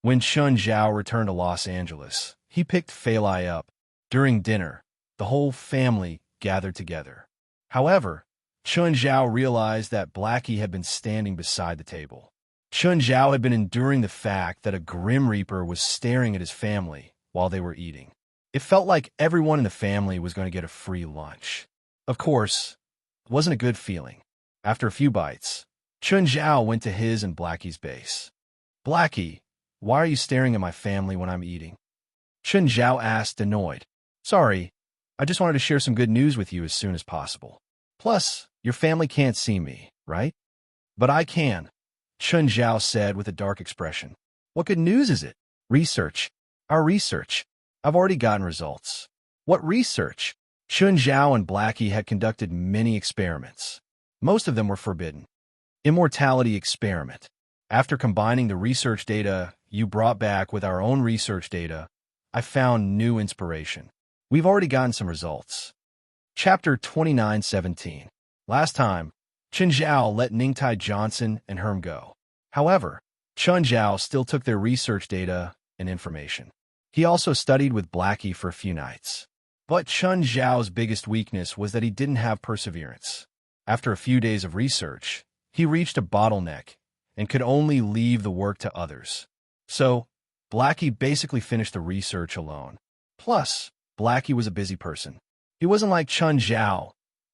When Chun Zhao returned to Los Angeles, he picked Fei Lai up. During dinner, the whole family gathered together. However, Chun Zhao realized that Blackie had been standing beside the table. Chun Zhao had been enduring the fact that a Grim Reaper was staring at his family while they were eating. It felt like everyone in the family was going to get a free lunch. Of course, it wasn't a good feeling. After a few bites, Chun Zhao went to his and Blackie's base. Blackie, why are you staring at my family when I'm eating? Chun Zhao asked, annoyed. Sorry, I just wanted to share some good news with you as soon as possible. Plus, your family can't see me, right? But I can, Chun Zhao said with a dark expression. What good news is it? Research. Our research. I've already gotten results. What research? Chun Zhao and Blackie had conducted many experiments. Most of them were forbidden. Immortality experiment. After combining the research data you brought back with our own research data, I found new inspiration. We've already gotten some results. Chapter 29:17. Last time, Chun Zhao let Ningtai Johnson and Herm go. However, Chun Zhao still took their research data and information. He also studied with Blackie for a few nights. But Chun Zhao's biggest weakness was that he didn't have perseverance. After a few days of research, he reached a bottleneck and could only leave the work to others. So, Blackie basically finished the research alone. Plus, Blackie was a busy person. He wasn't like Chun Zhao,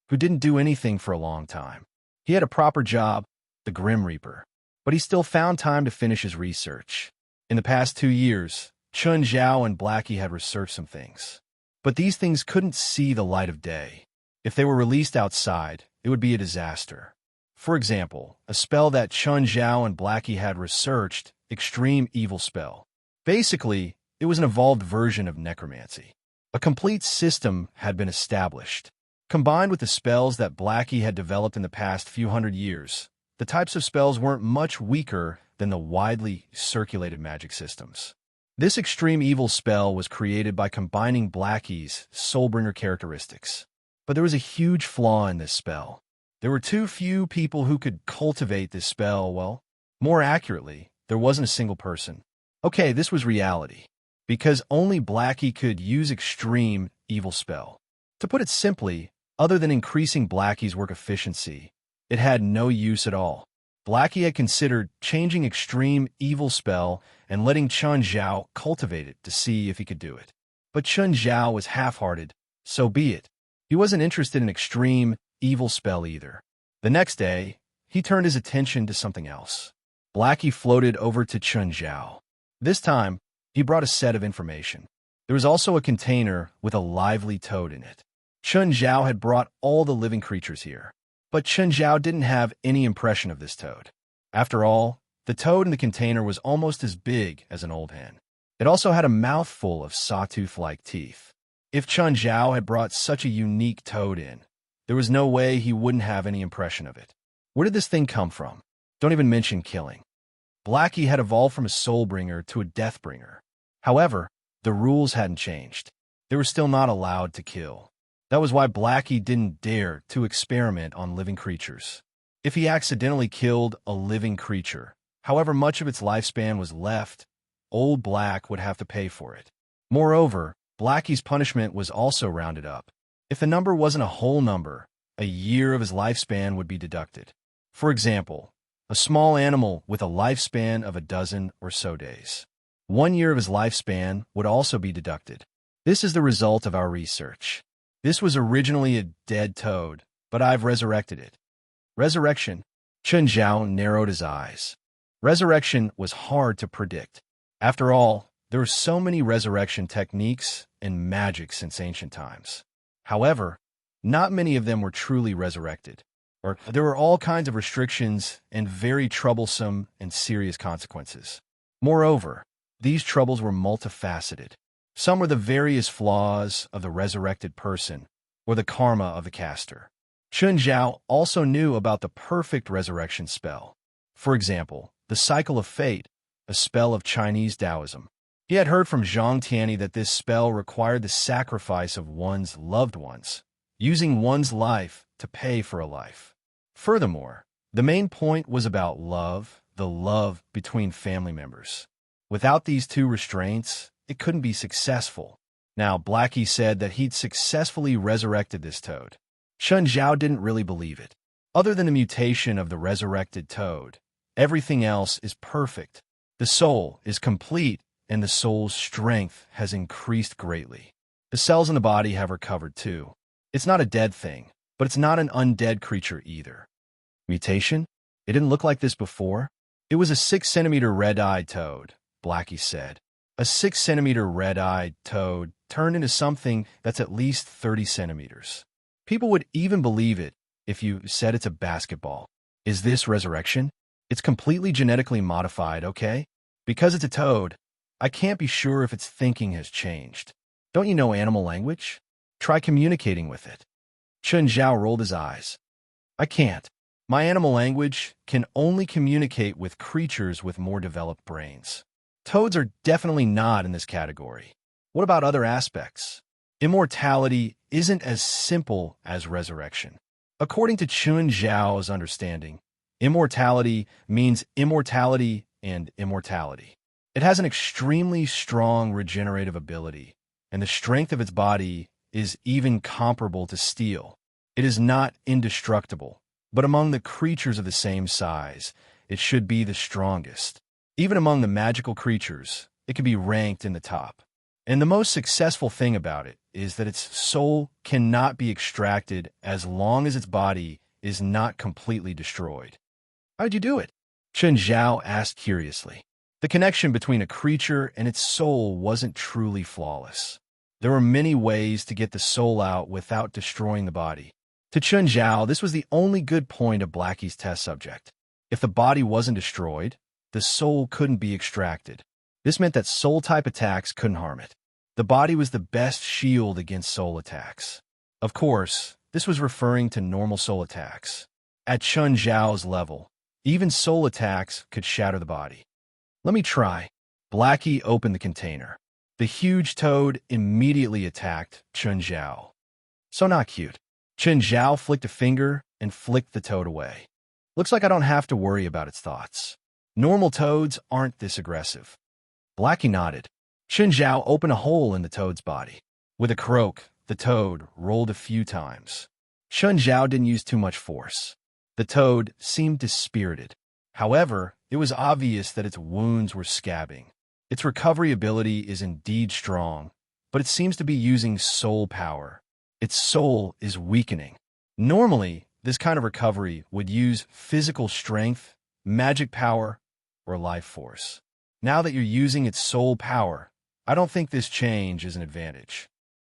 who didn't do anything for a long time. He had a proper job, the Grim Reaper, but he still found time to finish his research. In the past 2 years, Chun Zhao and Blackie had researched some things. But these things couldn't see the light of day. If they were released outside, it would be a disaster. For example, a spell that Chun Zhao and Blackie had researched, Extreme Evil Spell. Basically, it was an evolved version of necromancy. A complete system had been established. Combined with the spells that Blackie had developed in the past few hundred years, the types of spells weren't much weaker than the widely circulated magic systems. This extreme evil spell was created by combining Blackie's Soulbringer characteristics. But there was a huge flaw in this spell. There were too few people who could cultivate this spell well. More accurately, there wasn't a single person. Okay, this was reality, because only Blackie could use extreme evil spell. To put it simply, other than increasing Blackie's work efficiency, it had no use at all. Blackie had considered changing extreme evil spell and letting Chun Zhao cultivate it to see if he could do it. But Chun Zhao was half-hearted, so be it. He wasn't interested in extreme evil spell either. The next day, he turned his attention to something else. Blackie floated over to Chun Zhao. This time, he brought a set of information. There was also a container with a lively toad in it. Chun Zhao had brought all the living creatures here. But Chun Zhao didn't have any impression of this toad. After all, the toad in the container was almost as big as an old hen. It also had a mouthful of sawtooth-like teeth. If Chun Zhao had brought such a unique toad in, there was no way he wouldn't have any impression of it. Where did this thing come from? Don't even mention killing. Blackie had evolved from a soul-bringer to a death-bringer. However, the rules hadn't changed. They were still not allowed to kill. That was why Blackie didn't dare to experiment on living creatures. If he accidentally killed a living creature, however much of its lifespan was left, Old Black would have to pay for it. Moreover, Blackie's punishment was also rounded up. If the number wasn't a whole number, a year of his lifespan would be deducted. For example, a small animal with a lifespan of a dozen or so days. 1 year of his lifespan would also be deducted. This is the result of our research. This was originally a dead toad, but I've resurrected it. Resurrection. Chun Zhao narrowed his eyes. Resurrection was hard to predict. After all, there were so many resurrection techniques and magic since ancient times. However, not many of them were truly resurrected, or there were all kinds of restrictions and very troublesome and serious consequences. Moreover, these troubles were multifaceted. Some were the various flaws of the resurrected person, or the karma of the caster. Chun Zhao also knew about the perfect resurrection spell. For example, the Cycle of Fate, a spell of Chinese Taoism. He had heard from Zhang Tianyi that this spell required the sacrifice of one's loved ones, using one's life to pay for a life. Furthermore, the main point was about love, the love between family members. Without these two restraints, it couldn't be successful. Now, Blackie said that he'd successfully resurrected this toad. Chun Zhao didn't really believe it. Other than the mutation of the resurrected toad, everything else is perfect. The soul is complete, and the soul's strength has increased greatly. The cells in the body have recovered too. It's not a dead thing, but it's not an undead creature either. Mutation? It didn't look like this before. It was a 6-centimeter red-eyed toad, Blackie said. A 6-centimeter red-eyed toad turned into something that's at least 30 centimeters. People would even believe it if you said it's a basketball. Is this resurrection? It's completely genetically modified, okay? Because it's a toad, I can't be sure if its thinking has changed. Don't you know animal language? Try communicating with it. Chun Zhao rolled his eyes. I can't. My animal language can only communicate with creatures with more developed brains. Toads are definitely not in this category. What about other aspects? Immortality isn't as simple as resurrection. According to Chun Zhao's understanding, immortality means immortality and immortality. It has an extremely strong regenerative ability, and the strength of its body is even comparable to steel. It is not indestructible, but among the creatures of the same size, it should be the strongest. Even among the magical creatures, it can be ranked in the top. And the most successful thing about it is that its soul cannot be extracted as long as its body is not completely destroyed. How'd you do it? Chun Zhao asked curiously. The connection between a creature and its soul wasn't truly flawless. There were many ways to get the soul out without destroying the body. To Chun Zhao, this was the only good point of Blackie's test subject. If the body wasn't destroyed, the soul couldn't be extracted. This meant that soul-type attacks couldn't harm it. The body was the best shield against soul attacks. Of course, this was referring to normal soul attacks. At Chun Zhao's level, even soul attacks could shatter the body. Let me try. Blackie opened the container. The huge toad immediately attacked Chun Zhao. So not cute. Chun Zhao flicked a finger and flicked the toad away. Looks like I don't have to worry about its thoughts. Normal toads aren't this aggressive. Blackie nodded. Chun Zhao opened a hole in the toad's body. With a croak, the toad rolled a few times. Chun Zhao didn't use too much force. The toad seemed dispirited. However, it was obvious that its wounds were scabbing. Its recovery ability is indeed strong, but it seems to be using soul power. Its soul is weakening. Normally, this kind of recovery would use physical strength, magic power, or life force. Now that you're using its soul power, I don't think this change is an advantage.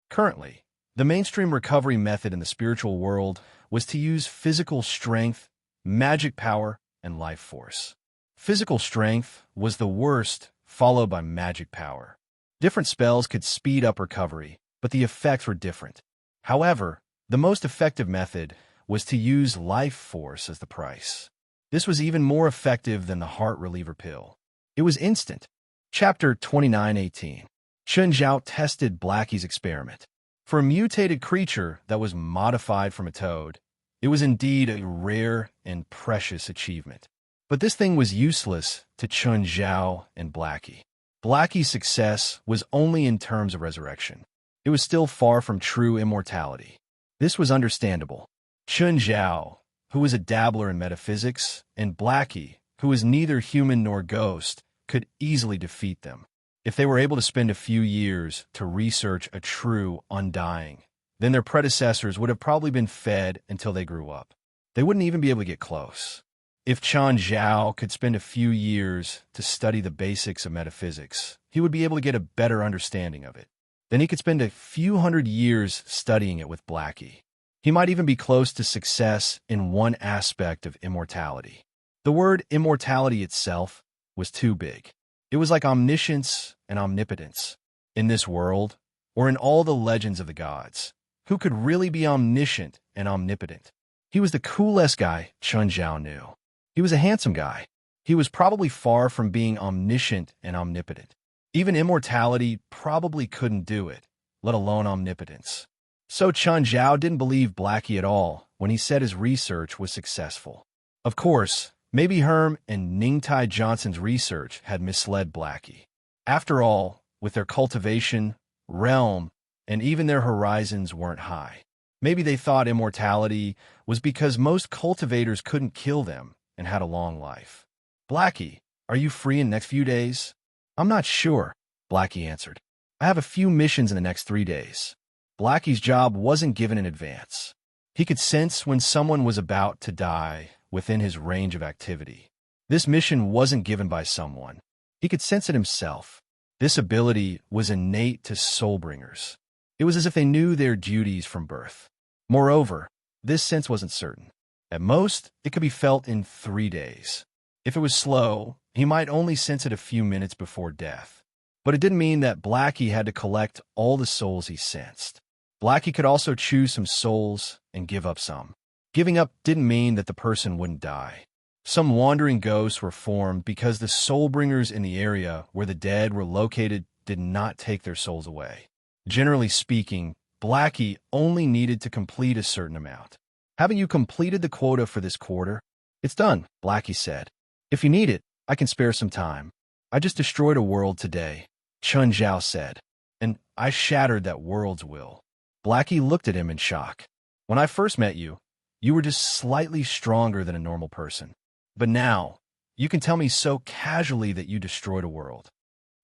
Currently, the mainstream recovery method in the spiritual world was to use physical strength, magic power, and life force. Physical strength was the worst, followed by magic power. Different spells could speed up recovery, but the effects were different. However, the most effective method was to use life force as the price. This was even more effective than the heart reliever pill. It was instant. Chapter 29:18. Chun Zhao tested Blackie's experiment. For a mutated creature that was modified from a toad, it was indeed a rare and precious achievement. But this thing was useless to Chun Zhao and Blackie. Blackie's success was only in terms of resurrection. It was still far from true immortality. This was understandable. Chun Zhao, who was a dabbler in metaphysics, and Blackie, who was neither human nor ghost, could easily defeat them. If they were able to spend a few years to research a true undying, then their predecessors would have probably been fed until they grew up. They wouldn't even be able to get close. If Chun Zhao could spend a few years to study the basics of metaphysics, he would be able to get a better understanding of it. Then he could spend a few hundred years studying it with Blackie. He might even be close to success in one aspect of immortality. The word immortality itself was too big. It was like omniscience and omnipotence. In this world, or in all the legends of the gods, who could really be omniscient and omnipotent? He was the coolest guy Chun Zhao knew. He was a handsome guy. He was probably far from being omniscient and omnipotent. Even immortality probably couldn't do it, let alone omnipotence. So Chun Zhao didn't believe Blackie at all when he said his research was successful. Of course, maybe Herm and Ningtai Johnson's research had misled Blackie. After all, with their cultivation, realm, and even their horizons weren't high. Maybe they thought immortality was because most cultivators couldn't kill them and had a long life. Blackie, are you free in the next few days? I'm not sure, Blackie answered. I have a few missions in the next 3 days. Blackie's job wasn't given in advance. He could sense when someone was about to die within his range of activity. This mission wasn't given by someone. He could sense it himself. This ability was innate to soulbringers. It was as if they knew their duties from birth. Moreover, this sense wasn't certain. At most, it could be felt in 3 days. If it was slow, he might only sense it a few minutes before death. But it didn't mean that Blackie had to collect all the souls he sensed. Blackie could also choose some souls and give up some. Giving up didn't mean that the person wouldn't die. Some wandering ghosts were formed because the soulbringers in the area where the dead were located did not take their souls away. Generally speaking, Blackie only needed to complete a certain amount. Haven't you completed the quota for this quarter? It's done, Blackie said. If you need it, I can spare some time. I just destroyed a world today, Chun Zhao said, and I shattered that world's will. Blackie looked at him in shock. When I first met you, you were just slightly stronger than a normal person. But now, you can tell me so casually that you destroyed a world.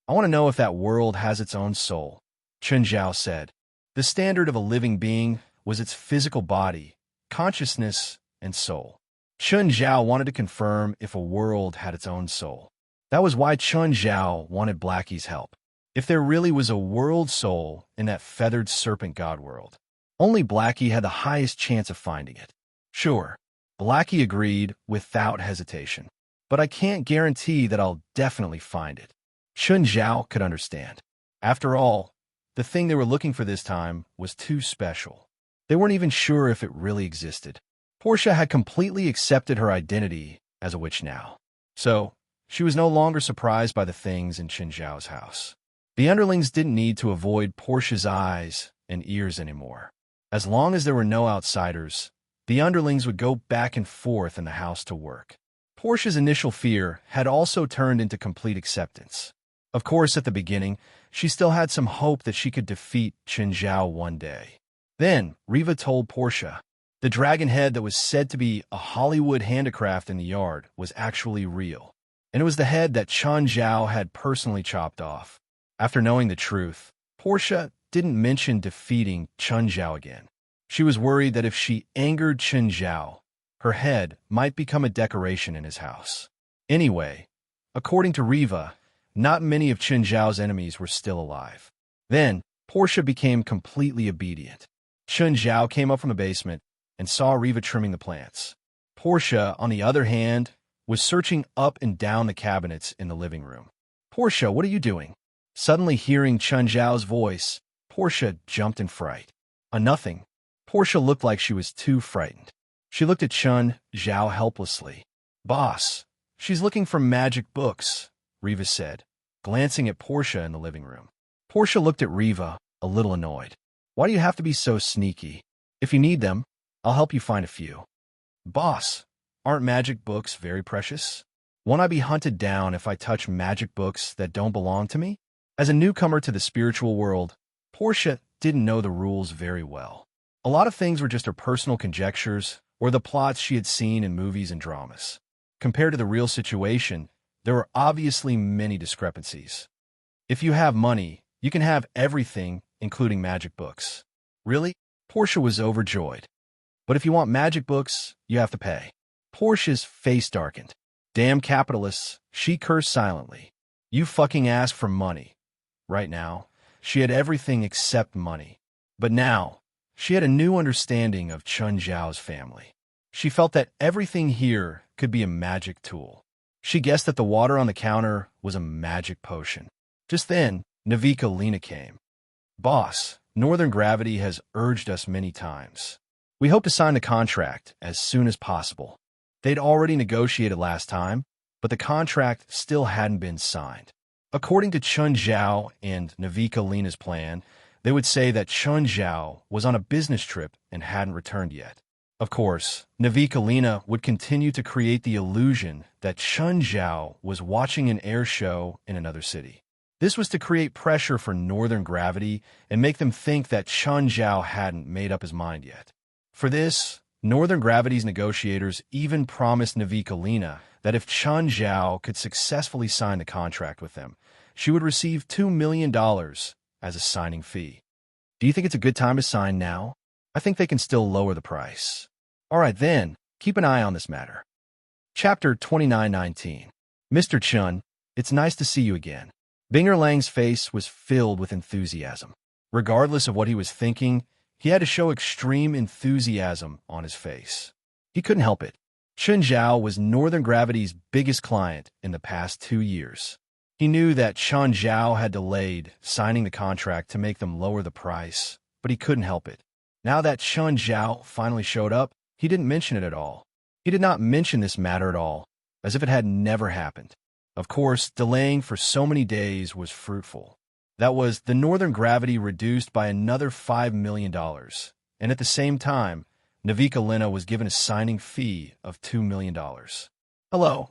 I want to know if that world has its own soul, Chun Zhao said. The standard of a living being was its physical body, consciousness, and soul. Chun Zhao wanted to confirm if a world had its own soul. That was why Chun Zhao wanted Blackie's help. If there really was a world soul in that feathered serpent god world, only Blackie had the highest chance of finding it. Sure, Blackie agreed without hesitation. But I can't guarantee that I'll definitely find it. Chun Zhao could understand. After all, the thing they were looking for this time was too special. They weren't even sure if it really existed. Portia had completely accepted her identity as a witch now. So, she was no longer surprised by the things in Chun Zhao's house. The underlings didn't need to avoid Portia's eyes and ears anymore. As long as there were no outsiders, the underlings would go back and forth in the house to work. Portia's initial fear had also turned into complete acceptance. Of course, at the beginning, she still had some hope that she could defeat Chun Zhao one day. Then, Riva told Portia, the dragon head that was said to be a Hollywood handicraft in the yard was actually real. And it was the head that Chun Zhao had personally chopped off. After knowing the truth, Portia didn't mention defeating Chun Zhao again. She was worried that if she angered Chun Zhao, her head might become a decoration in his house. Anyway, according to Riva, not many of Chun Zhao's enemies were still alive. Then, Portia became completely obedient. Chun Zhao came up from the basement and saw Riva trimming the plants. Portia, on the other hand, was searching up and down the cabinets in the living room. Portia, what are you doing? Suddenly hearing Chun Zhao's voice, Portia jumped in fright. Nothing. Portia looked like she was too frightened. She looked at Chun Zhao helplessly. Boss, she's looking for magic books, Riva said, glancing at Portia in the living room. Portia looked at Riva, a little annoyed. Why do you have to be so sneaky? If you need them, I'll help you find a few. Boss, aren't magic books very precious? Won't I be hunted down if I touch magic books that don't belong to me? As a newcomer to the spiritual world, Portia didn't know the rules very well. A lot of things were just her personal conjectures or the plots she had seen in movies and dramas. Compared to the real situation, there were obviously many discrepancies. If you have money, you can have everything, including magic books. Really? Portia was overjoyed. But if you want magic books, you have to pay. Portia's face darkened. Damn capitalists, she cursed silently. You fucking ask for money. Right now, she had everything except money. But now, she had a new understanding of Chun Zhao's family. She felt that everything here could be a magic tool. She guessed that the water on the counter was a magic potion. Just then, Navika Lena came. Boss, Northern Gravity has urged us many times. We hope to sign the contract as soon as possible. They'd already negotiated last time, but the contract still hadn't been signed. According to Chun Zhao and Navika Lena's plan, they would say that Chun Zhao was on a business trip and hadn't returned yet. Of course, Navika Lena would continue to create the illusion that Chun Zhao was watching an air show in another city. This was to create pressure for Northern Gravity and make them think that Chun Zhao hadn't made up his mind yet. For this, Northern Gravity's negotiators even promised Navika Lena that if Chun Zhao could successfully sign the contract with them, she would receive $2 million as a signing fee. Do you think it's a good time to sign now? I think they can still lower the price. All right then, keep an eye on this matter. Chapter 2919. Mr. Chun, it's nice to see you again. Binger Lang's face was filled with enthusiasm. Regardless of what he was thinking, he had to show extreme enthusiasm on his face. He couldn't help it. Chun Zhao was Northern Gravity's biggest client in the past 2 years. He knew that Chun Zhao had delayed signing the contract to make them lower the price, but he couldn't help it. Now that Chun Zhao finally showed up, he didn't mention it at all. He did not mention this matter at all, as if it had never happened. Of course, delaying for so many days was fruitful. That was, the Northern Gravity reduced by another $5 million, and at the same time, Navika Lena was given a signing fee of $2 million. Hello,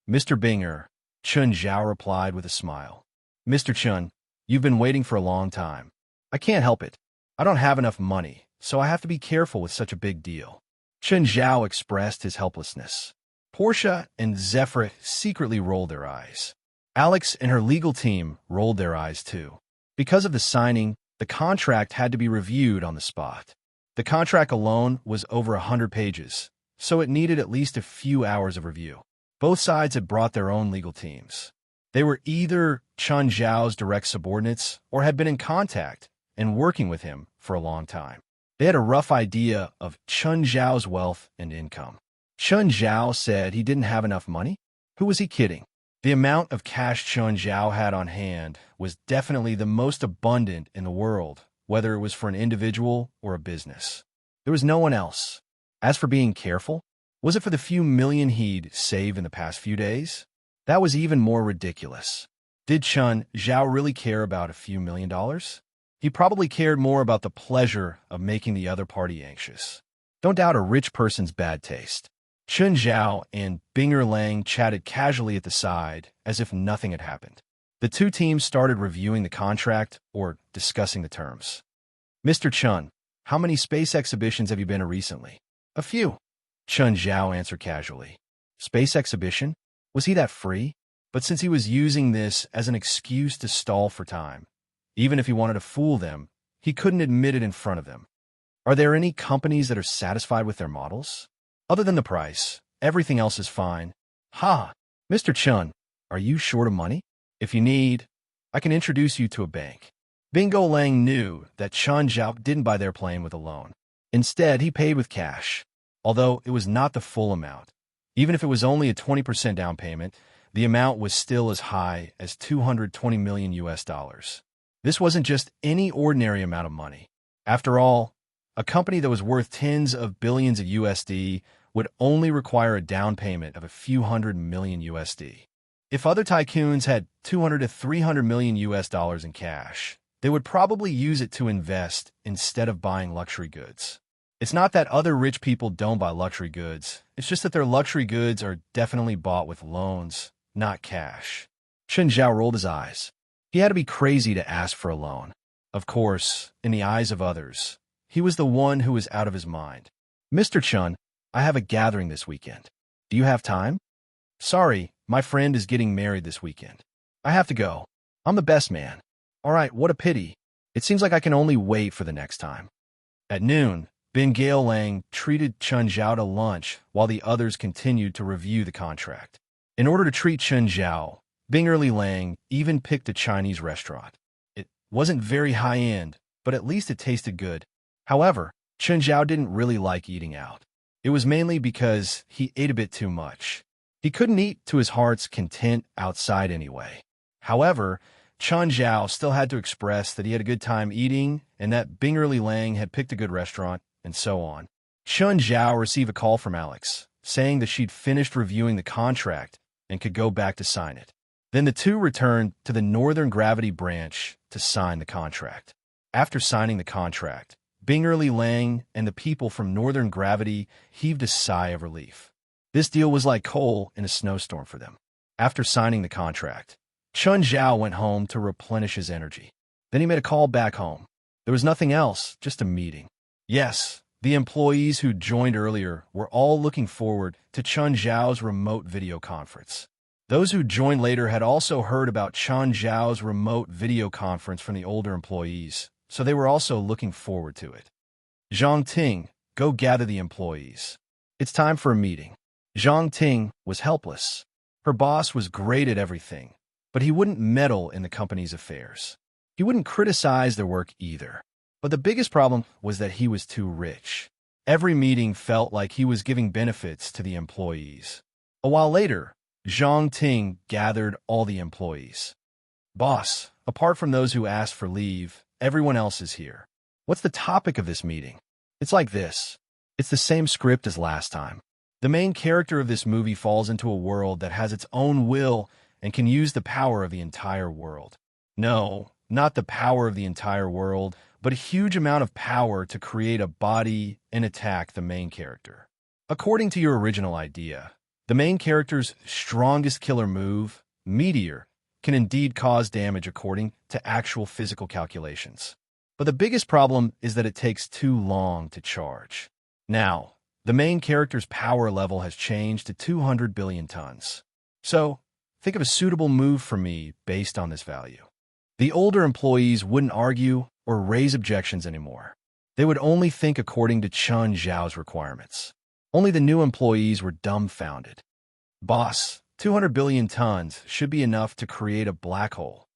Mr. Binger, Chun Zhao replied with a smile. Mr. Chun, you've been waiting for a long time. I can't help it. I don't have enough money, so I have to be careful with such a big deal. Chun Zhao expressed his helplessness. Portia and Zephyr secretly rolled their eyes. Alex and her legal team rolled their eyes too. Because of the signing, the contract had to be reviewed on the spot. The contract alone was over 100 pages, so it needed at least a few hours of review. Both sides had brought their own legal teams. They were either Chun Zhao's direct subordinates or had been in contact and working with him for a long time. They had a rough idea of Chun Zhao's wealth and income. Chun Zhao said he didn't have enough money? Who was he kidding? The amount of cash Chun Zhao had on hand was definitely the most abundant in the world, whether it was for an individual or a business. There was no one else. As for being careful, was it for the few million he'd saved in the past few days? That was even more ridiculous. Did Chun Zhao really care about a few $1,000,000? He probably cared more about the pleasure of making the other party anxious. Don't doubt a rich person's bad taste. Chun Zhao and Binger Lang chatted casually at the side as if nothing had happened. The two teams started reviewing the contract or discussing the terms. Mr. Chun, how many space exhibitions have you been to recently? A few. Chun Zhao answered casually. Space exhibition? Was he that free? But since he was using this as an excuse to stall for time, even if he wanted to fool them, he couldn't admit it in front of them. Are there any companies that are satisfied with their models? Other than the price, everything else is fine. Ha! Mr. Chun, are you short of money? If you need, I can introduce you to a bank. Bingo Lang knew that Chun Zhao didn't buy their plane with a loan. Instead, he paid with cash. Although it was not the full amount, Even if it was only a 20% down payment, the amount was still as high as 220 million US dollars. This wasn't just any ordinary amount of money. After all, a company that was worth tens of billions of USD would only require a down payment of a few hundred million USD. If other tycoons had 200 to 300 million US dollars in cash, they would probably use it to invest instead of buying luxury goods. It's not that other rich people don't buy luxury goods. It's just that their luxury goods are definitely bought with loans, not cash. Chen Zhao rolled his eyes. He had to be crazy to ask for a loan. Of course, in the eyes of others, he was the one who was out of his mind. Mr. Chun, I have a gathering this weekend. Do you have time? Sorry, my friend is getting married this weekend. I have to go. I'm the best man. All right, what a pity. It seems like I can only wait for the next time. At noon, Ben Gale Lang treated Chen Zhao to lunch while the others continued to review the contract. In order to treat Chen Zhao, Bing Erly Lang even picked a Chinese restaurant. It wasn't very high-end, but at least it tasted good. However, Chen Zhao didn't really like eating out. It was mainly because he ate a bit too much. He couldn't eat to his heart's content outside anyway. However, Chen Zhao still had to express that he had a good time eating and that Bing Erly Lang had picked a good restaurant, and so on. Chen Zhao received a call from Alex, saying that she'd finished reviewing the contract and could go back to sign it. Then the two returned to the Northern Gravity branch to sign the contract. After signing the contract, Bing Erly Lang and the people from Northern Gravity heaved a sigh of relief. This deal was like coal in a snowstorm for them. After signing the contract, Chen Zhao went home to replenish his energy. Then he made a call back home. There was nothing else, just a meeting. Yes, the employees who joined earlier were all looking forward to Chen Zhao's remote video conference. Those who joined later had also heard about Chen Zhao's remote video conference from the older employees, so they were also looking forward to it. Zhang Ting, go gather the employees. It's time for a meeting. Zhang Ting was helpless. Her boss was great at everything, but he wouldn't meddle in the company's affairs. He wouldn't criticize their work either. But the biggest problem was that he was too rich. Every meeting felt like he was giving benefits to the employees. A while later, Zhang Ting gathered all the employees. Boss, apart from those who asked for leave, everyone else is here. What's the topic of this meeting? It's like this. It's the same script as last time. The main character of this movie falls into a world that has its own will and can use the power of the entire world. No, not the power of the entire world, but a huge amount of power to create a body and attack the main character. According to your original idea, the main character's strongest killer move, Meteor, can indeed cause damage according to actual physical calculations. But the biggest problem is that it takes too long to charge. Now, the main character's power level has changed to 200 billion tons. So, think of a suitable move for me based on this value. The older employees wouldn't argue or raise objections anymore. They would only think according to Chen Zhao's requirements. Only the new employees were dumbfounded. Boss, 200 billion tons should be enough to create a black hole,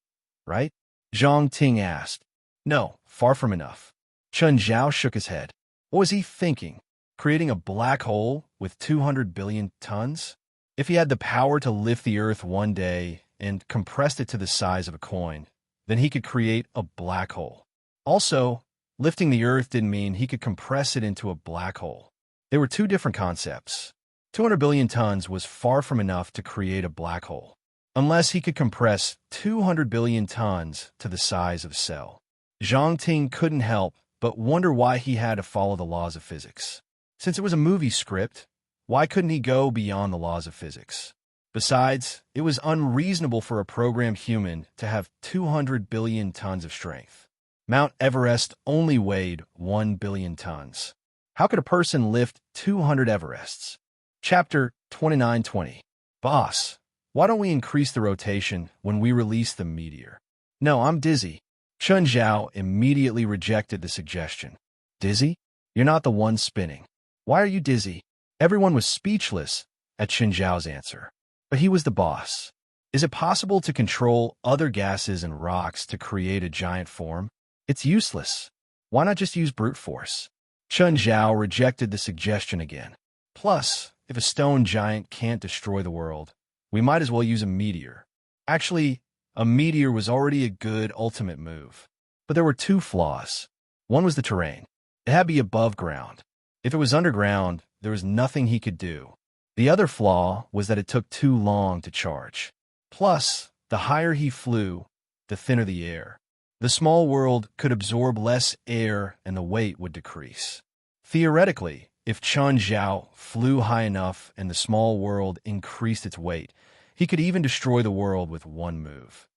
right? Zhang Ting asked. No, far from enough. Chen Zhao shook his head. What was he thinking? Creating a black hole with 200 billion tons? If he had the power to lift the Earth one day and compressed it to the size of a coin, then he could create a black hole. Also, lifting the Earth didn't mean he could compress it into a black hole. They were two different concepts. 200 billion tons was far from enough to create a black hole, unless he could compress 200 billion tons to the size of a cell. Zhang Ting couldn't help but wonder why he had to follow the laws of physics. Since it was a movie script, why couldn't he go beyond the laws of physics? Besides, it was unreasonable for a programmed human to have 200 billion tons of strength. Mount Everest only weighed 1 billion tons. How could a person lift 200 Everests? Chapter 2920. Boss, why don't we increase the rotation when we release the meteor? No, I'm dizzy. Chen Zhao immediately rejected the suggestion. Dizzy? You're not the one spinning. Why are you dizzy? Everyone was speechless at Chen Zhao's answer. But he was the boss. Is it possible to control other gases and rocks to create a giant form? It's useless. Why not just use brute force? Chen Zhao rejected the suggestion again. Plus, If a stone giant can't destroy the world, we might as well use a meteor. Actually, a meteor was already a good ultimate move. But there were two flaws. One was the terrain. It had to be above ground. If it was underground, there was nothing he could do. The other flaw was that it took too long to charge. Plus, the higher he flew, the thinner the air. The small world could absorb less air and the weight would decrease. Theoretically, if Chun Zhao flew high enough and the small world increased its weight, he could even destroy the world with one move.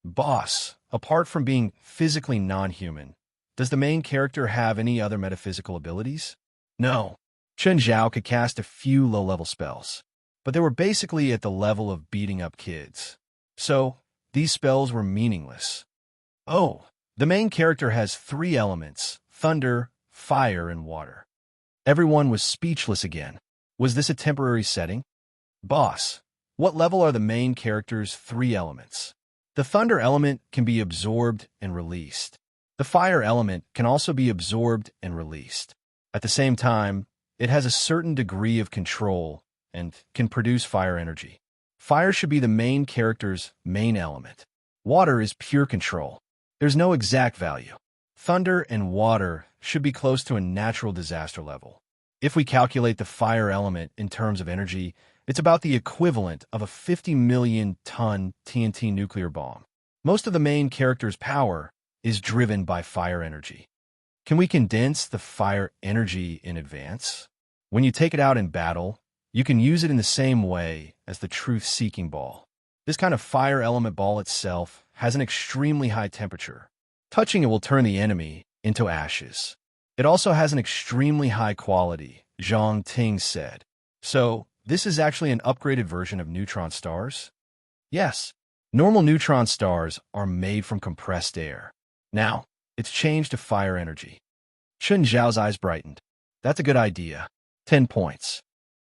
Boss, apart from being physically non-human, does the main character have any other metaphysical abilities? No. Chun Zhao could cast a few low-level spells, but they were basically at the level of beating up kids. So, these spells were meaningless. Oh, the main character has three elements: thunder, fire, and water. Everyone was speechless again. Was this a temporary setting? Boss, what level are the main character's three elements? The thunder element can be absorbed and released. The fire element can also be absorbed and released. At the same time, it has a certain degree of control and can produce fire energy. Fire should be the main character's main element. Water is pure control. There's no exact value. Thunder and water should be close to a natural disaster level. If we calculate the fire element in terms of energy, it's about the equivalent of a 50 million ton TNT nuclear bomb. Most of the main character's power is driven by fire energy. Can we condense the fire energy in advance? When you take it out in battle, you can use it in the same way as the truth-seeking ball. This kind of fire element ball itself has an extremely high temperature. Touching it will turn the enemy into ashes. It also has an extremely high quality, Zhang Ting said. So, this is actually an upgraded version of neutron stars? Yes. Normal neutron stars are made from compressed air. Now, it's changed to fire energy. Chun Zhao's eyes brightened. That's a good idea. 10 points.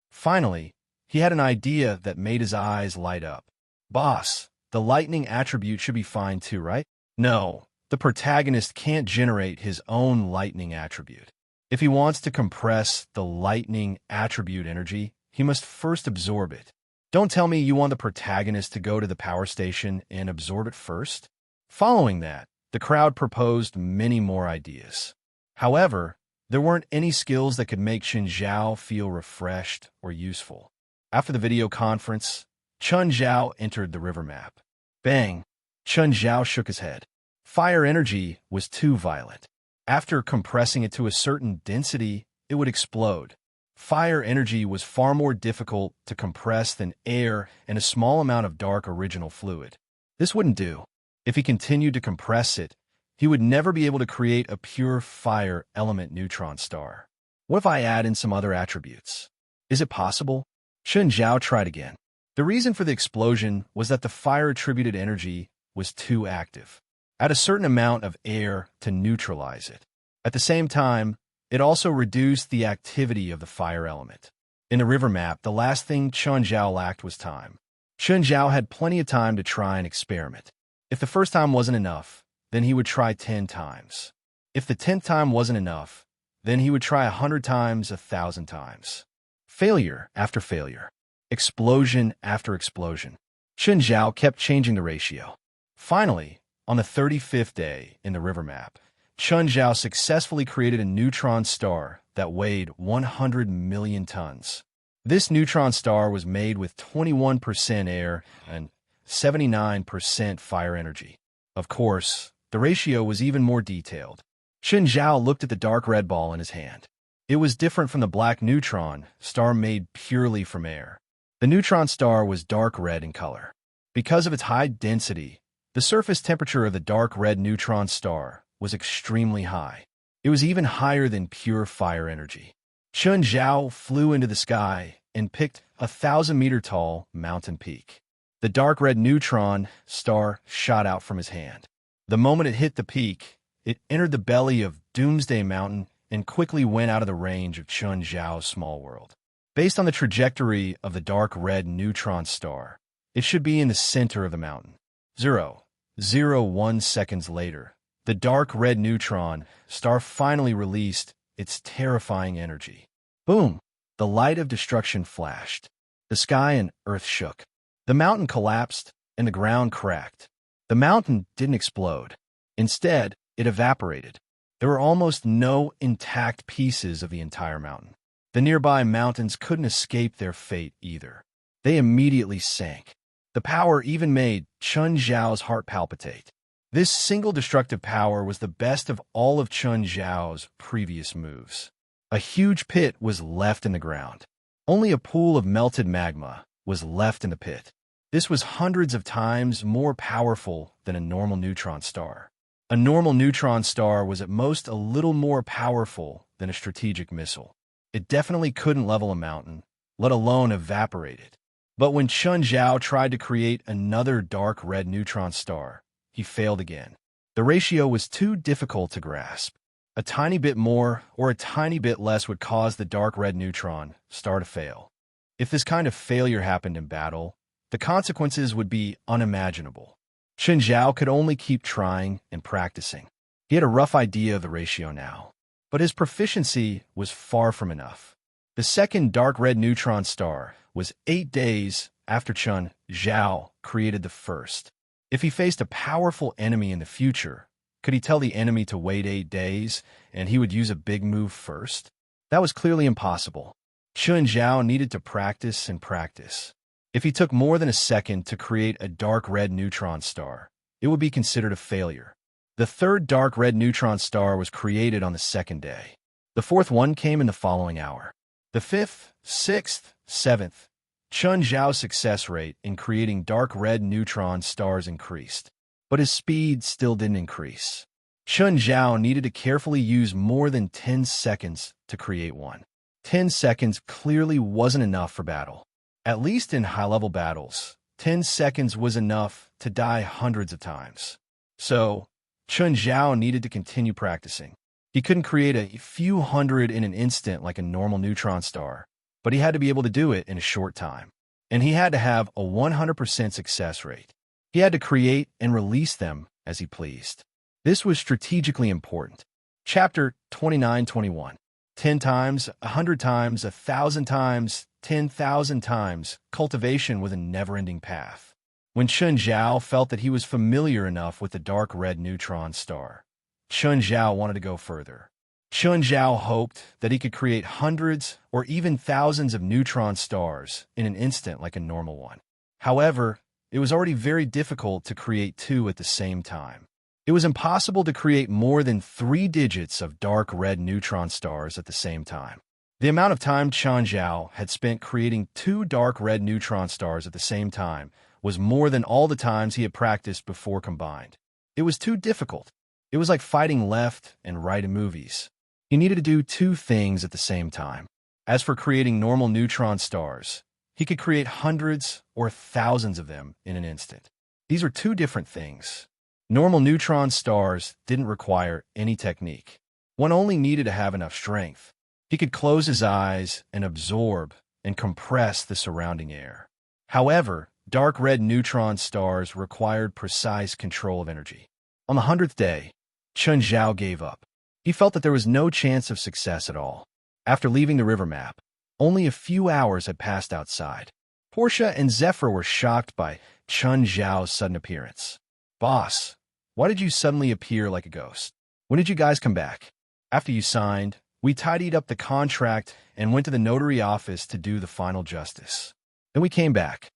Finally, he had an idea that made his eyes light up. Boss, the lightning attribute should be fine too, right? No, the protagonist can't generate his own lightning attribute. If he wants to compress the lightning attribute energy, he must first absorb it. Don't tell me you want the protagonist to go to the power station and absorb it first. Following that, the crowd proposed many more ideas. However, there weren't any skills that could make Chun Zhao feel refreshed or useful. After the video conference, Chun Zhao entered the river map. Bang! Chun Zhao shook his head. Fire energy was too violent. After compressing it to a certain density, it would explode. Fire energy was far more difficult to compress than air and a small amount of dark original fluid. This wouldn't do. If he continued to compress it, he would never be able to create a pure fire element neutron star. What if I add in some other attributes? Is it possible? Chun Zhao tried again. The reason for the explosion was that the fire-attributed energy was too active. Add a certain amount of air to neutralize it. At the same time, it also reduced the activity of the fire element. In the river map, the last thing Chun Zhao lacked was time. Chun Zhao had plenty of time to try and experiment. If the first time wasn't enough, then he would try 10 times. If the 10th time wasn't enough, then he would try 100 times, 1,000 times. Failure after failure. Explosion after explosion. Chun Zhao kept changing the ratio. Finally, on the 35th day in the river map, Chun Zhao successfully created a neutron star that weighed 100 million tons. This neutron star was made with 21% air and 79% fire energy. Of course, the ratio was even more detailed. Chun Zhao looked at the dark red ball in his hand. It was different from the black neutron star made purely from air. The neutron star was dark red in color. Because of its high density, the surface temperature of the dark red neutron star was extremely high. It was even higher than pure fire energy. Chun Zhao flew into the sky and picked a 1,000-meter-tall mountain peak. The dark red neutron star shot out from his hand. The moment it hit the peak, it entered the belly of Doomsday Mountain and quickly went out of the range of Chun Zhao's small world. Based on the trajectory of the dark red neutron star, it should be in the center of the mountain. 0.01 seconds later, the dark red neutron star finally released its terrifying energy. Boom! The light of destruction flashed. The sky and earth shook. The mountain collapsed, and the ground cracked. The mountain didn't explode. Instead, it evaporated. There were almost no intact pieces of the entire mountain. The nearby mountains couldn't escape their fate either. They immediately sank. The power even made Chun Zhao's heart palpitate. This single destructive power was the best of all of Chun Zhao's previous moves. A huge pit was left in the ground. Only a pool of melted magma was left in the pit. This was hundreds of times more powerful than a normal neutron star. A normal neutron star was at most a little more powerful than a strategic missile. It definitely couldn't level a mountain, let alone evaporate it. But when Chun Zhao tried to create another dark red neutron star, he failed again. The ratio was too difficult to grasp. A tiny bit more or a tiny bit less would cause the dark red neutron star to fail. If this kind of failure happened in battle, the consequences would be unimaginable. Chun Zhao could only keep trying and practicing. He had a rough idea of the ratio now, but his proficiency was far from enough. The second dark red neutron star was 8 days after Chun Zhao created the first. If he faced a powerful enemy in the future, could he tell the enemy to wait 8 days and he would use a big move first? That was clearly impossible. Chun Zhao needed to practice and practice. If he took more than a second to create a dark red neutron star, it would be considered a failure. The third dark red neutron star was created on the second day. The fourth one came in the following hour. The fifth, sixth, seventh. Chun Zhao's success rate in creating dark red neutron stars increased, but his speed still didn't increase. Chun Zhao needed to carefully use more than 10 seconds to create one. 10 seconds clearly wasn't enough for battle. At least in high-level battles, 10 seconds was enough to die hundreds of times. So, Chun Zhao needed to continue practicing. He couldn't create a few hundred in an instant like a normal neutron star, but he had to be able to do it in a short time. And he had to have a 100% success rate. He had to create and release them as he pleased. This was strategically important. Chapter 29-21. 10 times, 100 times, 1,000 times, 10,000 times, cultivation was a never-ending path. When Chun Zhao felt that he was familiar enough with the dark red neutron star, Chun Zhao wanted to go further. Chun Zhao hoped that he could create hundreds or even thousands of neutron stars in an instant like a normal one. However, it was already very difficult to create 2 at the same time. It was impossible to create more than 3 digits of dark red neutron stars at the same time. The amount of time Chun Zhao had spent creating 2 dark red neutron stars at the same time was more than all the times he had practiced before combined. It was too difficult. It was like fighting left and right in movies. He needed to do 2 things at the same time. As for creating normal neutron stars, he could create hundreds or thousands of them in an instant. These were 2 different things. Normal neutron stars didn't require any technique. One only needed to have enough strength. He could close his eyes and absorb and compress the surrounding air. However, dark red neutron stars required precise control of energy. On the 100th day, Chun Zhao gave up. He felt that there was no chance of success at all. After leaving the river map, only a few hours had passed outside. Portia and Zephyr were shocked by Chun Zhao's sudden appearance. "Boss, why did you suddenly appear like a ghost? When did you guys come back?" "After you signed, we tidied up the contract and went to the notary office to do the final justice. Then we came back."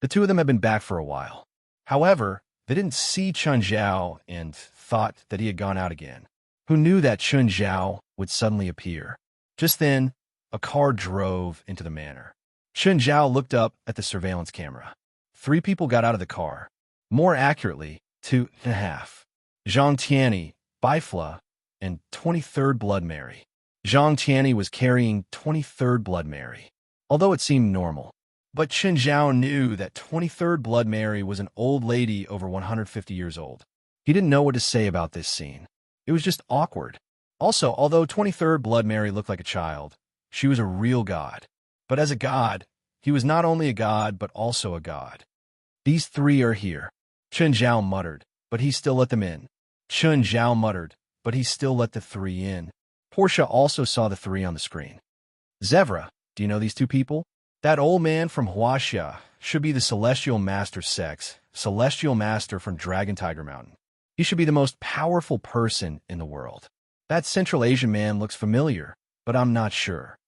The 2 of them had been back for a while. However, they didn't see Chun Zhao and thought that he had gone out again. Who knew that Chun Zhao would suddenly appear? Just then, a car drove into the manor. Chun Zhao looked up at the surveillance camera. 3 people got out of the car. More accurately, 2.5. Zhang Tianyi, Bifla, and 23rd Blood Mary. Zhang Tianyi was carrying 23rd Blood Mary, although it seemed normal. But Chun Zhao knew that 23rd Blood Mary was an old lady over 150 years old. He didn't know what to say about this scene. It was just awkward. Also, although 23rd Blood Mary looked like a child, she was a real god. But as a god, he was not only a god, but also a god. "These 3 are here," Chun Zhao muttered, but he still let them in. Chun Zhao muttered, but he still let the 3 in. Portia also saw the 3 on the screen. "Zevra, Do you know these two people? That old man from Huaxia should be the Celestial Master Sex, Celestial Master from Dragon Tiger Mountain. He should be the most powerful person in the world. That Central Asian man looks familiar, but I'm not sure.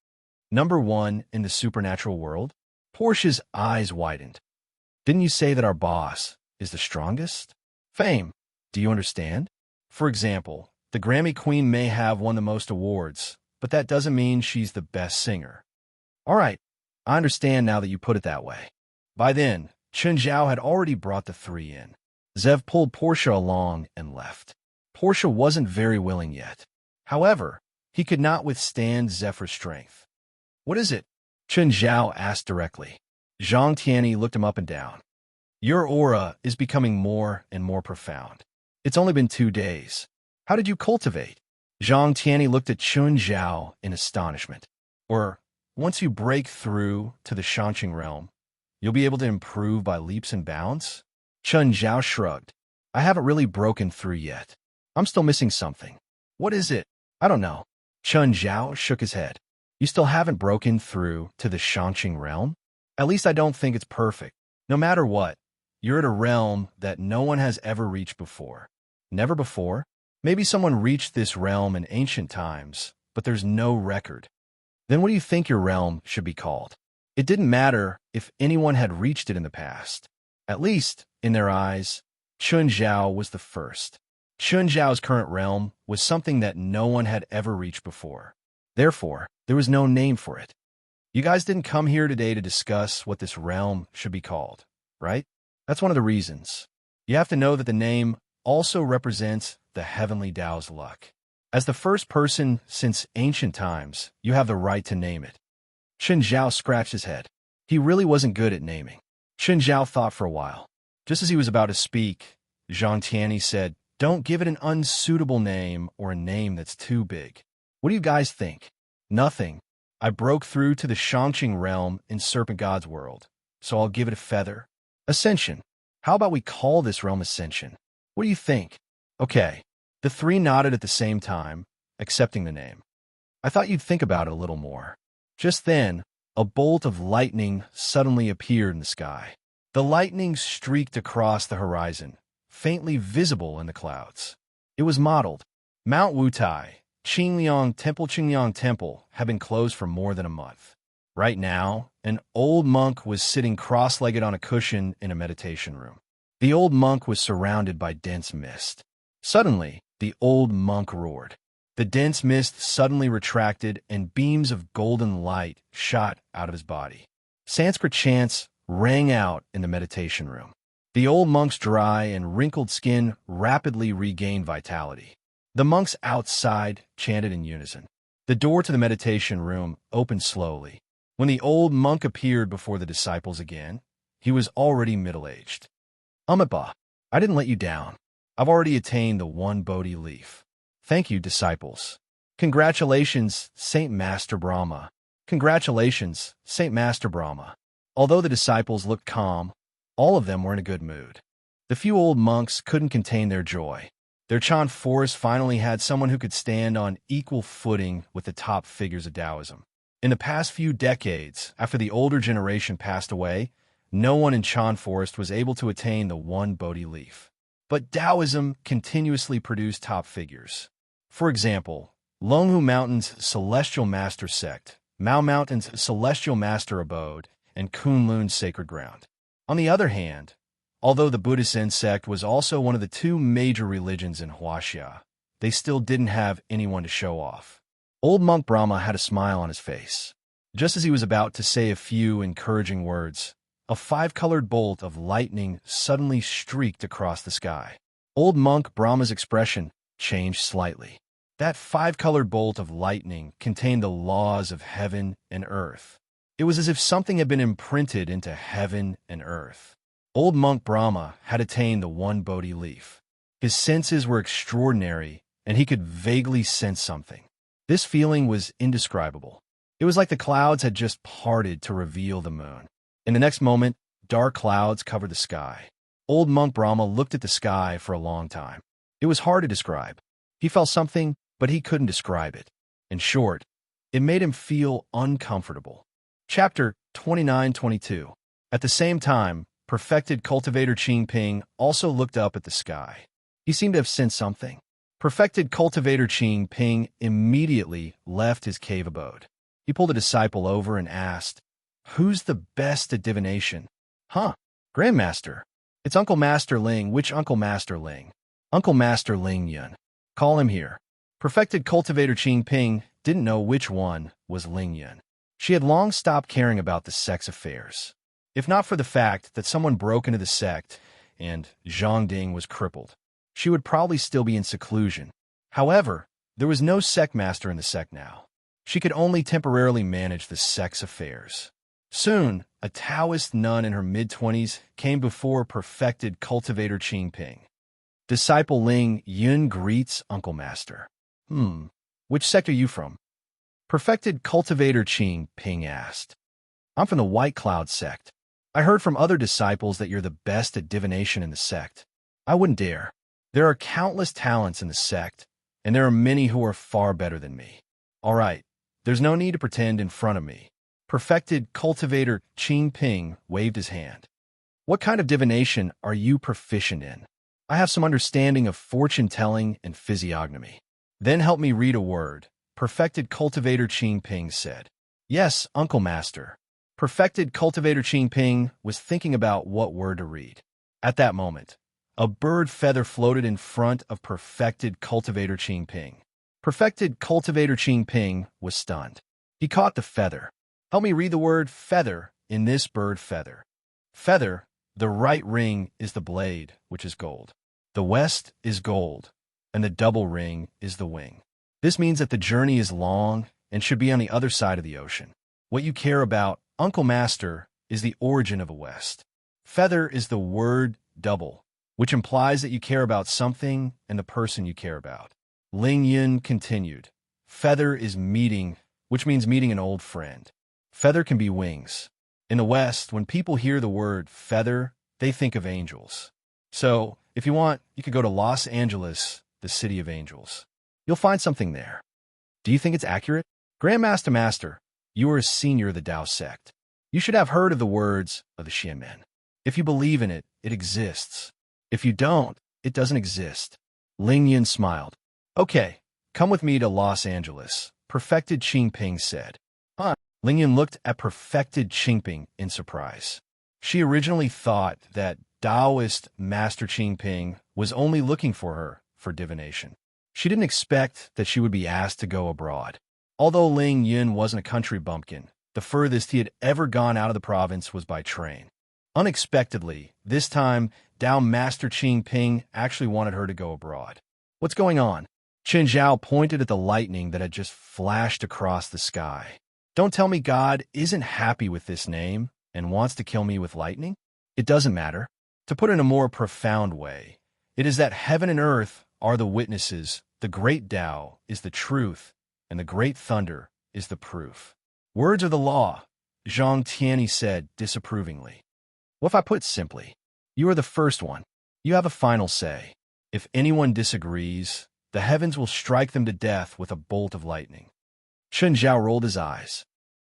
Number 1 in the supernatural world? Portia's eyes widened. Didn't you say that our boss is the strongest? Fame. Do you understand? For example, the Grammy Queen may have won the most awards, but that doesn't mean she's the best singer. All right, I understand now that you put it that way. By then, Chun Zhao had already brought the 3 in. Zev pulled Portia along and left. Portia wasn't very willing yet. However, he could not withstand Zephyr's strength. What is it? Chun Zhao asked directly. Zhang Tianyi looked him up and down. Your aura is becoming more and more profound. It's only been 2 days. How did you cultivate? Zhang Tianyi looked at Chun Zhao in astonishment. Or, once you break through to the enchanting realm, you'll be able to improve by leaps and bounds? Chun Zhao shrugged. I haven't really broken through yet. I'm still missing something. What is it? I don't know. Chun Zhao shook his head. You still haven't broken through to the enchanting realm? At least I don't think it's perfect. No matter what, you're at a realm that no one has ever reached before. Never before? Maybe someone reached this realm in ancient times, but there's no record. Then what do you think your realm should be called? It didn't matter if anyone had reached it in the past. At least, in their eyes, Chun Zhao was the first. Chun Zhao's current realm was something that no one had ever reached before. Therefore, there was no name for it. You guys didn't come here today to discuss what this realm should be called, right? That's one of the reasons. You have to know that the name also represents the heavenly Tao's luck. As the first person since ancient times, you have the right to name it. Chun Zhao scratched his head. He really wasn't good at naming. Chun Zhao thought for a while. Just as he was about to speak, Zhang Tianyi said, Don't give it an unsuitable name or a name that's too big. What do you guys think? Nothing. I broke through to the enchanting realm in Serpent God's world, so I'll give it a feather. Ascension. How about we call this realm Ascension? What do you think? Okay. The 3 nodded at the same time, accepting the name. I thought you'd think about it a little more. Just then, a bolt of lightning suddenly appeared in the sky. The lightning streaked across the horizon, faintly visible in the clouds. It was modeled. Mount Wutai, Qingliang Temple had been closed for more than a month. Right now, an old monk was sitting cross-legged on a cushion in a meditation room. The old monk was surrounded by dense mist. Suddenly, the old monk roared. The dense mist suddenly retracted and beams of golden light shot out of his body. Sanskrit chants rang out in the meditation room. The old monk's dry and wrinkled skin rapidly regained vitality. The monks outside chanted in unison. The door to the meditation room opened slowly. When the old monk appeared before the disciples again, he was already middle-aged. Amitabha, I didn't let you down. I've already attained the 1 Bodhi leaf. Thank you, disciples. Congratulations, Saint Master Brahma. Congratulations, Saint Master Brahma. Although the disciples looked calm, all of them were in a good mood. The few old monks couldn't contain their joy. Their Chan forest finally had someone who could stand on equal footing with the top figures of Taoism. In the past few decades, after the older generation passed away, no one in Chan forest was able to attain the 1 Bodhi leaf. But Taoism continuously produced top figures. For example, Longhu Mountain's Celestial Master Sect, Mao Mountain's Celestial Master Abode, and Kunlun's Sacred Ground. On the other hand, although the Buddhist Zen sect was also one of the 2 major religions in Huaxia, they still didn't have anyone to show off. Old Monk Brahma had a smile on his face. Just as he was about to say a few encouraging words, a 5-colored bolt of lightning suddenly streaked across the sky. Old Monk Brahma's expression changed slightly. That 5-colored bolt of lightning contained the laws of heaven and earth. It was as if something had been imprinted into heaven and earth. Old Monk Brahma had attained the 1 Bodhi leaf. His senses were extraordinary, and he could vaguely sense something. This feeling was indescribable. It was like the clouds had just parted to reveal the moon. In the next moment, dark clouds covered the sky. Old Monk Brahma looked at the sky for a long time. It was hard to describe. He felt something, but he couldn't describe it. In short, it made him feel uncomfortable. Chapter 29-22. At the same time, perfected cultivator Qing Ping also looked up at the sky. He seemed to have sensed something. Perfected cultivator Qing Ping immediately left his cave abode. He pulled a disciple over and asked, "Who's the best at divination?" "Huh, Grandmaster. It's Uncle Master Ling." "Which Uncle Master Ling?" "Uncle Master Ling Yun. Call him here." Perfected cultivator Qing Ping didn't know which one was Ling Yun. She had long stopped caring about the sect's affairs. If not for the fact that someone broke into the sect and Zhang Ding was crippled, she would probably still be in seclusion. However, there was no sect master in the sect now. She could only temporarily manage the sect's affairs. Soon, a Taoist nun in her mid-20s came before perfected cultivator Qing Ping. Disciple Ling Yun greets Uncle Master. Which sect are you from?" Perfected cultivator Qing Ping asked. "I'm from the White Cloud sect. I heard from other disciples that you're the best at divination in the sect." "I wouldn't dare. There are countless talents in the sect, and there are many who are far better than me." "All right, there's no need to pretend in front of me." Perfected cultivator Qing Ping waved his hand. "What kind of divination are you proficient in?" "I have some understanding of fortune-telling and physiognomy." "Then help me read a word," perfected cultivator Qing Ping said. "Yes, Uncle Master." Perfected cultivator Qing Ping was thinking about what word to read. At that moment, a bird feather floated in front of perfected cultivator Qing Ping. Perfected cultivator Qing Ping was stunned. He caught the feather. "Help me read the word feather in this bird feather." "Feather, the right ring is the blade, which is gold. The west is gold, and the double ring is the wing. This means that the journey is long and should be on the other side of the ocean. What you care about, Uncle Master, is the origin of a west. Feather is the word double, which implies that you care about something and the person you care about." Ling Yun continued. "Feather is meeting, which means meeting an old friend. Feather can be wings. In the West, when people hear the word feather, they think of angels. So, if you want, you could go to Los Angeles, the city of angels. You'll find something there." "Do you think it's accurate?" "Grandmaster Master, you are a senior of the Tao sect. You should have heard of the words of the Xianmen. If you believe in it, it exists. If you don't, it doesn't exist." Ling Yun smiled. "Okay, come with me to Los Angeles," perfected Qing Ping said. "Huh?" Ling Yun looked at perfected Qing Ping in surprise. She originally thought that Taoist Master Qing Ping was only looking for her for divination. She didn't expect that she would be asked to go abroad. Although Ling Yun wasn't a country bumpkin, the furthest he had ever gone out of the province was by train. Unexpectedly, this time, Tao Master Qing Ping actually wanted her to go abroad. "What's going on?" Chen Zhao pointed at the lightning that had just flashed across the sky. "Don't tell me God isn't happy with this name and wants to kill me with lightning?" "It doesn't matter. To put it in a more profound way, it is that heaven and earth are the witnesses, the great Tao is the truth, and the great thunder is the proof." "Words are the law," Zhang Tianyi said disapprovingly. "What if I put it simply? You are the first one. You have a final say. If anyone disagrees, the heavens will strike them to death with a bolt of lightning." Chen Zhao rolled his eyes.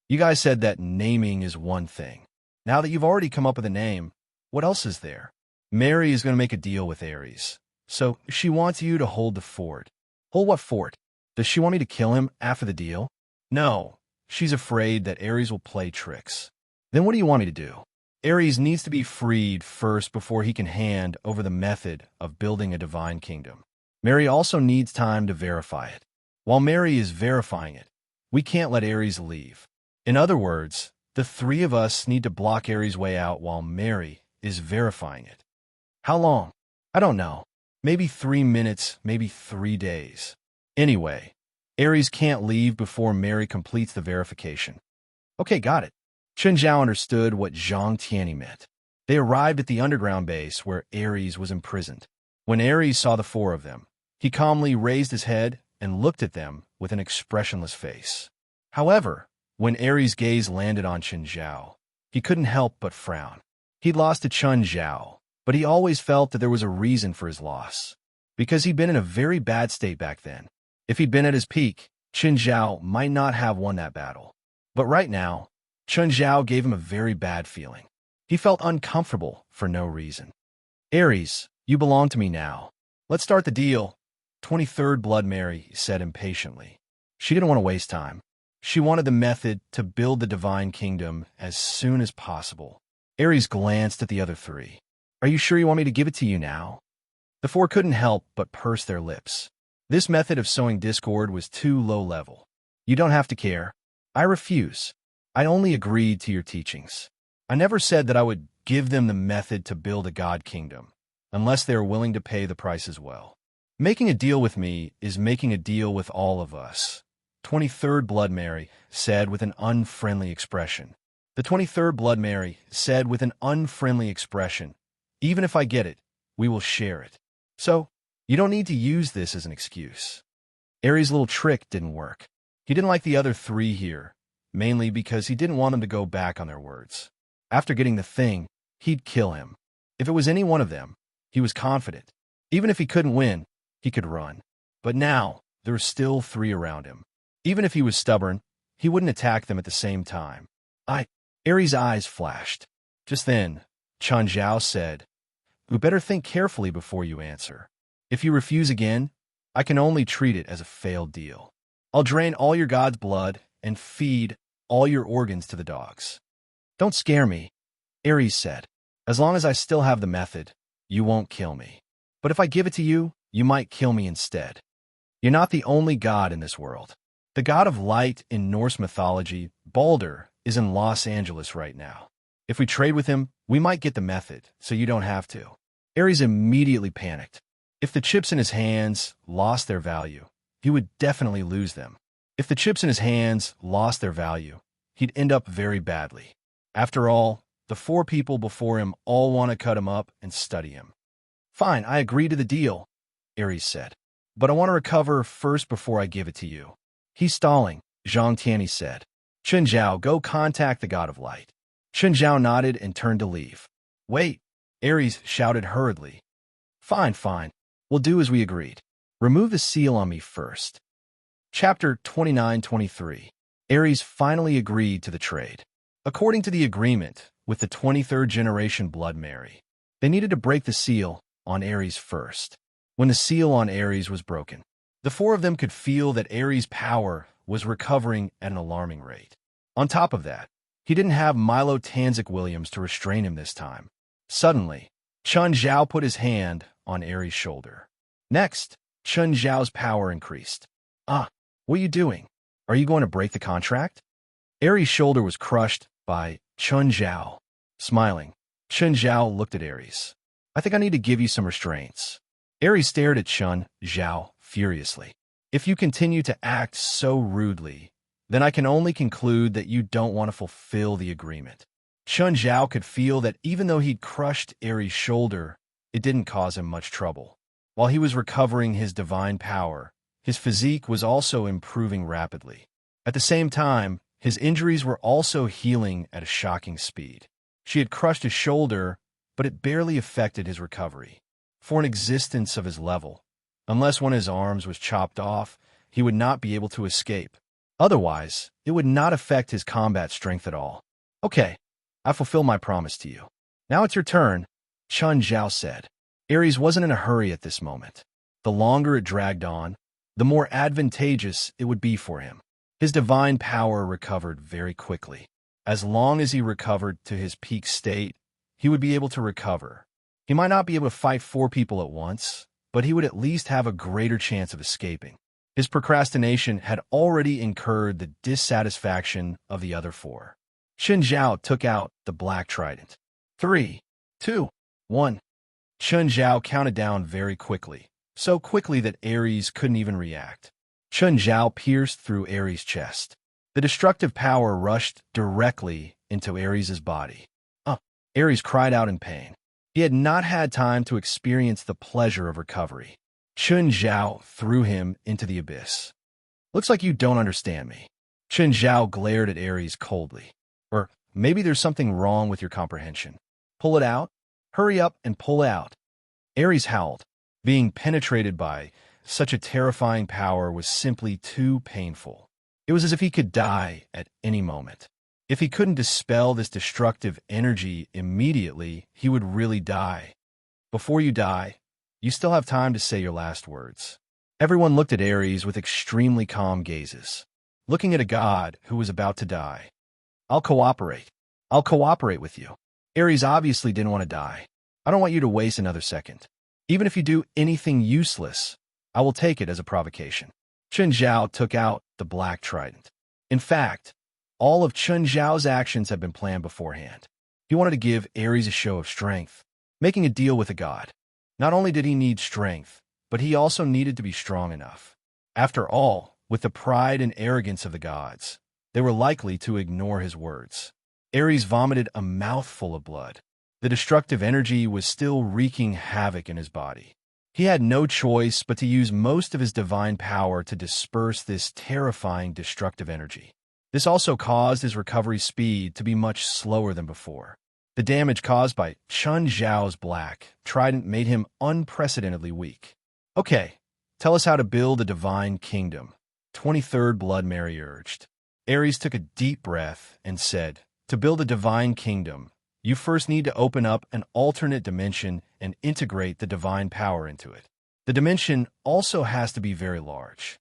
"You guys said that naming is one thing. Now that you've already come up with a name, what else is there?" "Mary is going to make a deal with Ares. So she wants you to hold the fort." "Hold what fort? Does she want me to kill him after the deal?" "No. She's afraid that Ares will play tricks." "Then what do you want me to do?" "Ares needs to be freed first before he can hand over the method of building a divine kingdom. Mary also needs time to verify it. While Mary is verifying it, we can't let Ares leave. In other words, the three of us need to block Ares' way out while Mary is verifying it." "How long?" "I don't know. Maybe 3 minutes, maybe 3 days. Anyway, Ares can't leave before Mary completes the verification." "Okay, got it." Chen Zhao understood what Zhang Tianyi meant. They arrived at the underground base where Ares was imprisoned. When Ares saw the four of them, he calmly raised his head and looked at them with an expressionless face. However, when Ares' gaze landed on Chen Zhao, he couldn't help but frown. He'd lost to Chen Zhao, but he always felt that there was a reason for his loss, because he'd been in a very bad state back then. If he'd been at his peak, Chen Zhao might not have won that battle. But right now, Chun Zhao gave him a very bad feeling. He felt uncomfortable for no reason. Ares, you belong to me now. Let's start the deal. 23rd Blood Mary said impatiently. She didn't want to waste time. She wanted the method to build the divine kingdom as soon as possible. Ares glanced at the other three. Are you sure you want me to give it to you now? The four couldn't help but purse their lips. This method of sowing discord was too low level. You don't have to care. I refuse. I only agreed to your teachings. I never said that I would give them the method to build a god kingdom, unless they are willing to pay the price as well. Making a deal with me is making a deal with all of us. 23rd Blood Mary said with an unfriendly expression. The 23rd Blood Mary said with an unfriendly expression, even if I get it, we will share it. So, you don't need to use this as an excuse. Ares' little trick didn't work. He didn't like the other three here, mainly because he didn't want them to go back on their words. After getting the thing, he'd kill him. If it was any one of them, he was confident. Even if he couldn't win, he could run. But now, there were still three around him. Even if he was stubborn, he wouldn't attack them at the same time. Ares' eyes flashed. Just then, Chun Zhao said, "You better think carefully before you answer. If you refuse again, I can only treat it as a failed deal. I'll drain all your god's blood and feed all your organs to the dogs." "Don't scare me," Ares said. "As long as I still have the method, you won't kill me. But if I give it to you, you might kill me instead. You're not the only god in this world. The god of light in Norse mythology, Balder, is in Los Angeles right now. If we trade with him, we might get the method, so you don't have to." Ares immediately panicked. If the chips in his hands lost their value, he would definitely lose them. If the chips in his hands lost their value, he'd end up very badly. After all, the four people before him all want to cut him up and study him. "Fine, I agree to the deal," Ares said. "But I want to recover first before I give it to you." "He's stalling," Zhang Tianyi said. "Chun Zhao, go contact the god of light." Chun Zhao nodded and turned to leave. "Wait," Ares shouted hurriedly. Fine. We'll do as we agreed. Remove the seal on me first." Chapter 29-23. Ares finally agreed to the trade. According to the agreement with the 23rd generation Blood Mary, they needed to break the seal on Ares first. When the seal on Ares was broken, the four of them could feel that Ares' power was recovering at an alarming rate. On top of that, he didn't have Milo Tanzik Williams to restrain him this time. Suddenly, Chun Zhao put his hand on Ares' shoulder. Next, Chun Zhao's power increased. What are you doing? Are you going to break the contract?" Ares' shoulder was crushed by Chun Zhao. Smiling, Chun Zhao looked at Ares. "I think I need to give you some restraints." Ares stared at Chun Zhao furiously. "If you continue to act so rudely, then I can only conclude that you don't want to fulfill the agreement." Chun Zhao could feel that even though he'd crushed Ares' shoulder, it didn't cause him much trouble. While he was recovering his divine power, his physique was also improving rapidly. At the same time, his injuries were also healing at a shocking speed. She had crushed his shoulder, but it barely affected his recovery. For an existence of his level, unless one of his arms was chopped off, he would not be able to escape. Otherwise, it would not affect his combat strength at all. "Okay, I fulfill my promise to you. Now it's your turn," Chun Zhao said. Ares wasn't in a hurry at this moment. The longer it dragged on, the more advantageous it would be for him. His divine power recovered very quickly. As long as he recovered to his peak state, he would be able to recover. He might not be able to fight four people at once, but he would at least have a greater chance of escaping. His procrastination had already incurred the dissatisfaction of the other four. Chun Zhao took out the black trident. 3, 2, 1. Chun Zhao counted down very quickly, so quickly that Ares couldn't even react. Chun Zhao pierced through Ares' chest. The destructive power rushed directly into Ares' body. Ares cried out in pain. He had not had time to experience the pleasure of recovery. Chun Zhao threw him into the abyss. "Looks like you don't understand me." Chun Zhao glared at Ares coldly. "Or maybe there's something wrong with your comprehension. Pull it out. Hurry up and pull it out." Ares howled. Being penetrated by such a terrifying power was simply too painful. It was as if he could die at any moment. If he couldn't dispel this destructive energy immediately, he would really die. Before you die, you still have time to say your last words. Everyone looked at Ares with extremely calm gazes, looking at a god who was about to die. I'll cooperate. I'll cooperate with you. Ares obviously didn't want to die. I don't want you to waste another second. Even if you do anything useless, I will take it as a provocation. Chen Zhao took out the black trident. In fact, all of Chen Zhao's actions had been planned beforehand. He wanted to give Ares a show of strength, making a deal with a god. Not only did he need strength, but he also needed to be strong enough. After all, with the pride and arrogance of the gods, they were likely to ignore his words. Ares vomited a mouthful of blood. The destructive energy was still wreaking havoc in his body. He had no choice but to use most of his divine power to disperse this terrifying destructive energy. This also caused his recovery speed to be much slower than before. The damage caused by Chen Zhao's black trident made him unprecedentedly weak. Okay, tell us how to build a divine kingdom, 23rd Blood Mary urged. Ares took a deep breath and said, to build a divine kingdom, you first need to open up an alternate dimension and integrate the divine power into it. The dimension also has to be very large.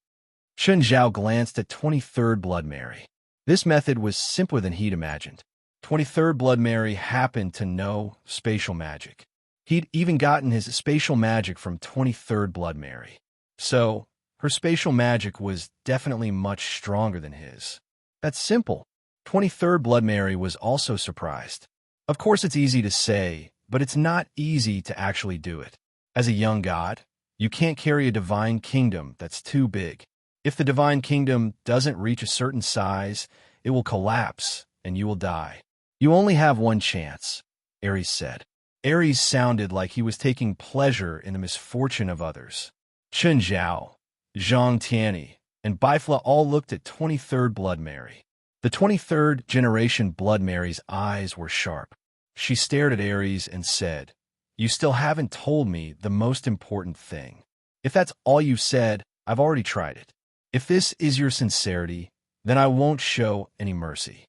Chen Zhao glanced at 23rd Blood Mary. This method was simpler than he'd imagined. 23rd Blood Mary happened to know spatial magic. He'd even gotten his spatial magic from 23rd Blood Mary. So, her spatial magic was definitely much stronger than his. That's simple. 23rd Blood Mary was also surprised. Of course it's easy to say, but it's not easy to actually do it. As a young god, you can't carry a divine kingdom that's too big. If the divine kingdom doesn't reach a certain size, it will collapse and you will die. You only have one chance, Ares said. Ares sounded like he was taking pleasure in the misfortune of others. Chen Zhao, Zhang Tianyi, and Bifla all looked at 23rd Blood Mary. The 23rd generation Blood Mary's eyes were sharp. She stared at Ares and said, you still haven't told me the most important thing. If that's all you said, I've already tried it. If this is your sincerity, then I won't show any mercy.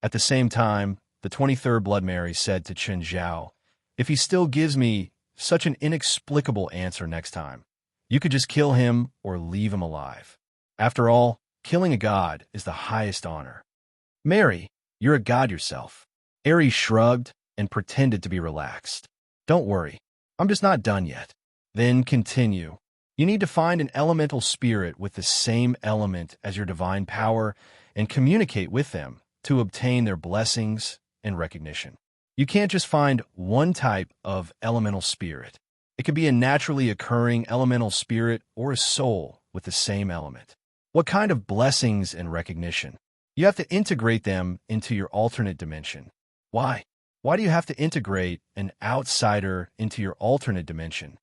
At the same time, the 23rd Blood Mary said to Chen Zhao, if he still gives me such an inexplicable answer next time, you could just kill him or leave him alive. After all, killing a god is the highest honor. Mary, you're a god yourself. Ares shrugged and pretended to be relaxed. Don't worry, I'm just not done yet. Then continue. You need to find an elemental spirit with the same element as your divine power and communicate with them to obtain their blessings and recognition. You can't just find one type of elemental spirit. It could be a naturally occurring elemental spirit or a soul with the same element. What kind of blessings and recognition? You have to integrate them into your alternate dimension. Why? Why do you have to integrate an outsider into your alternate dimension?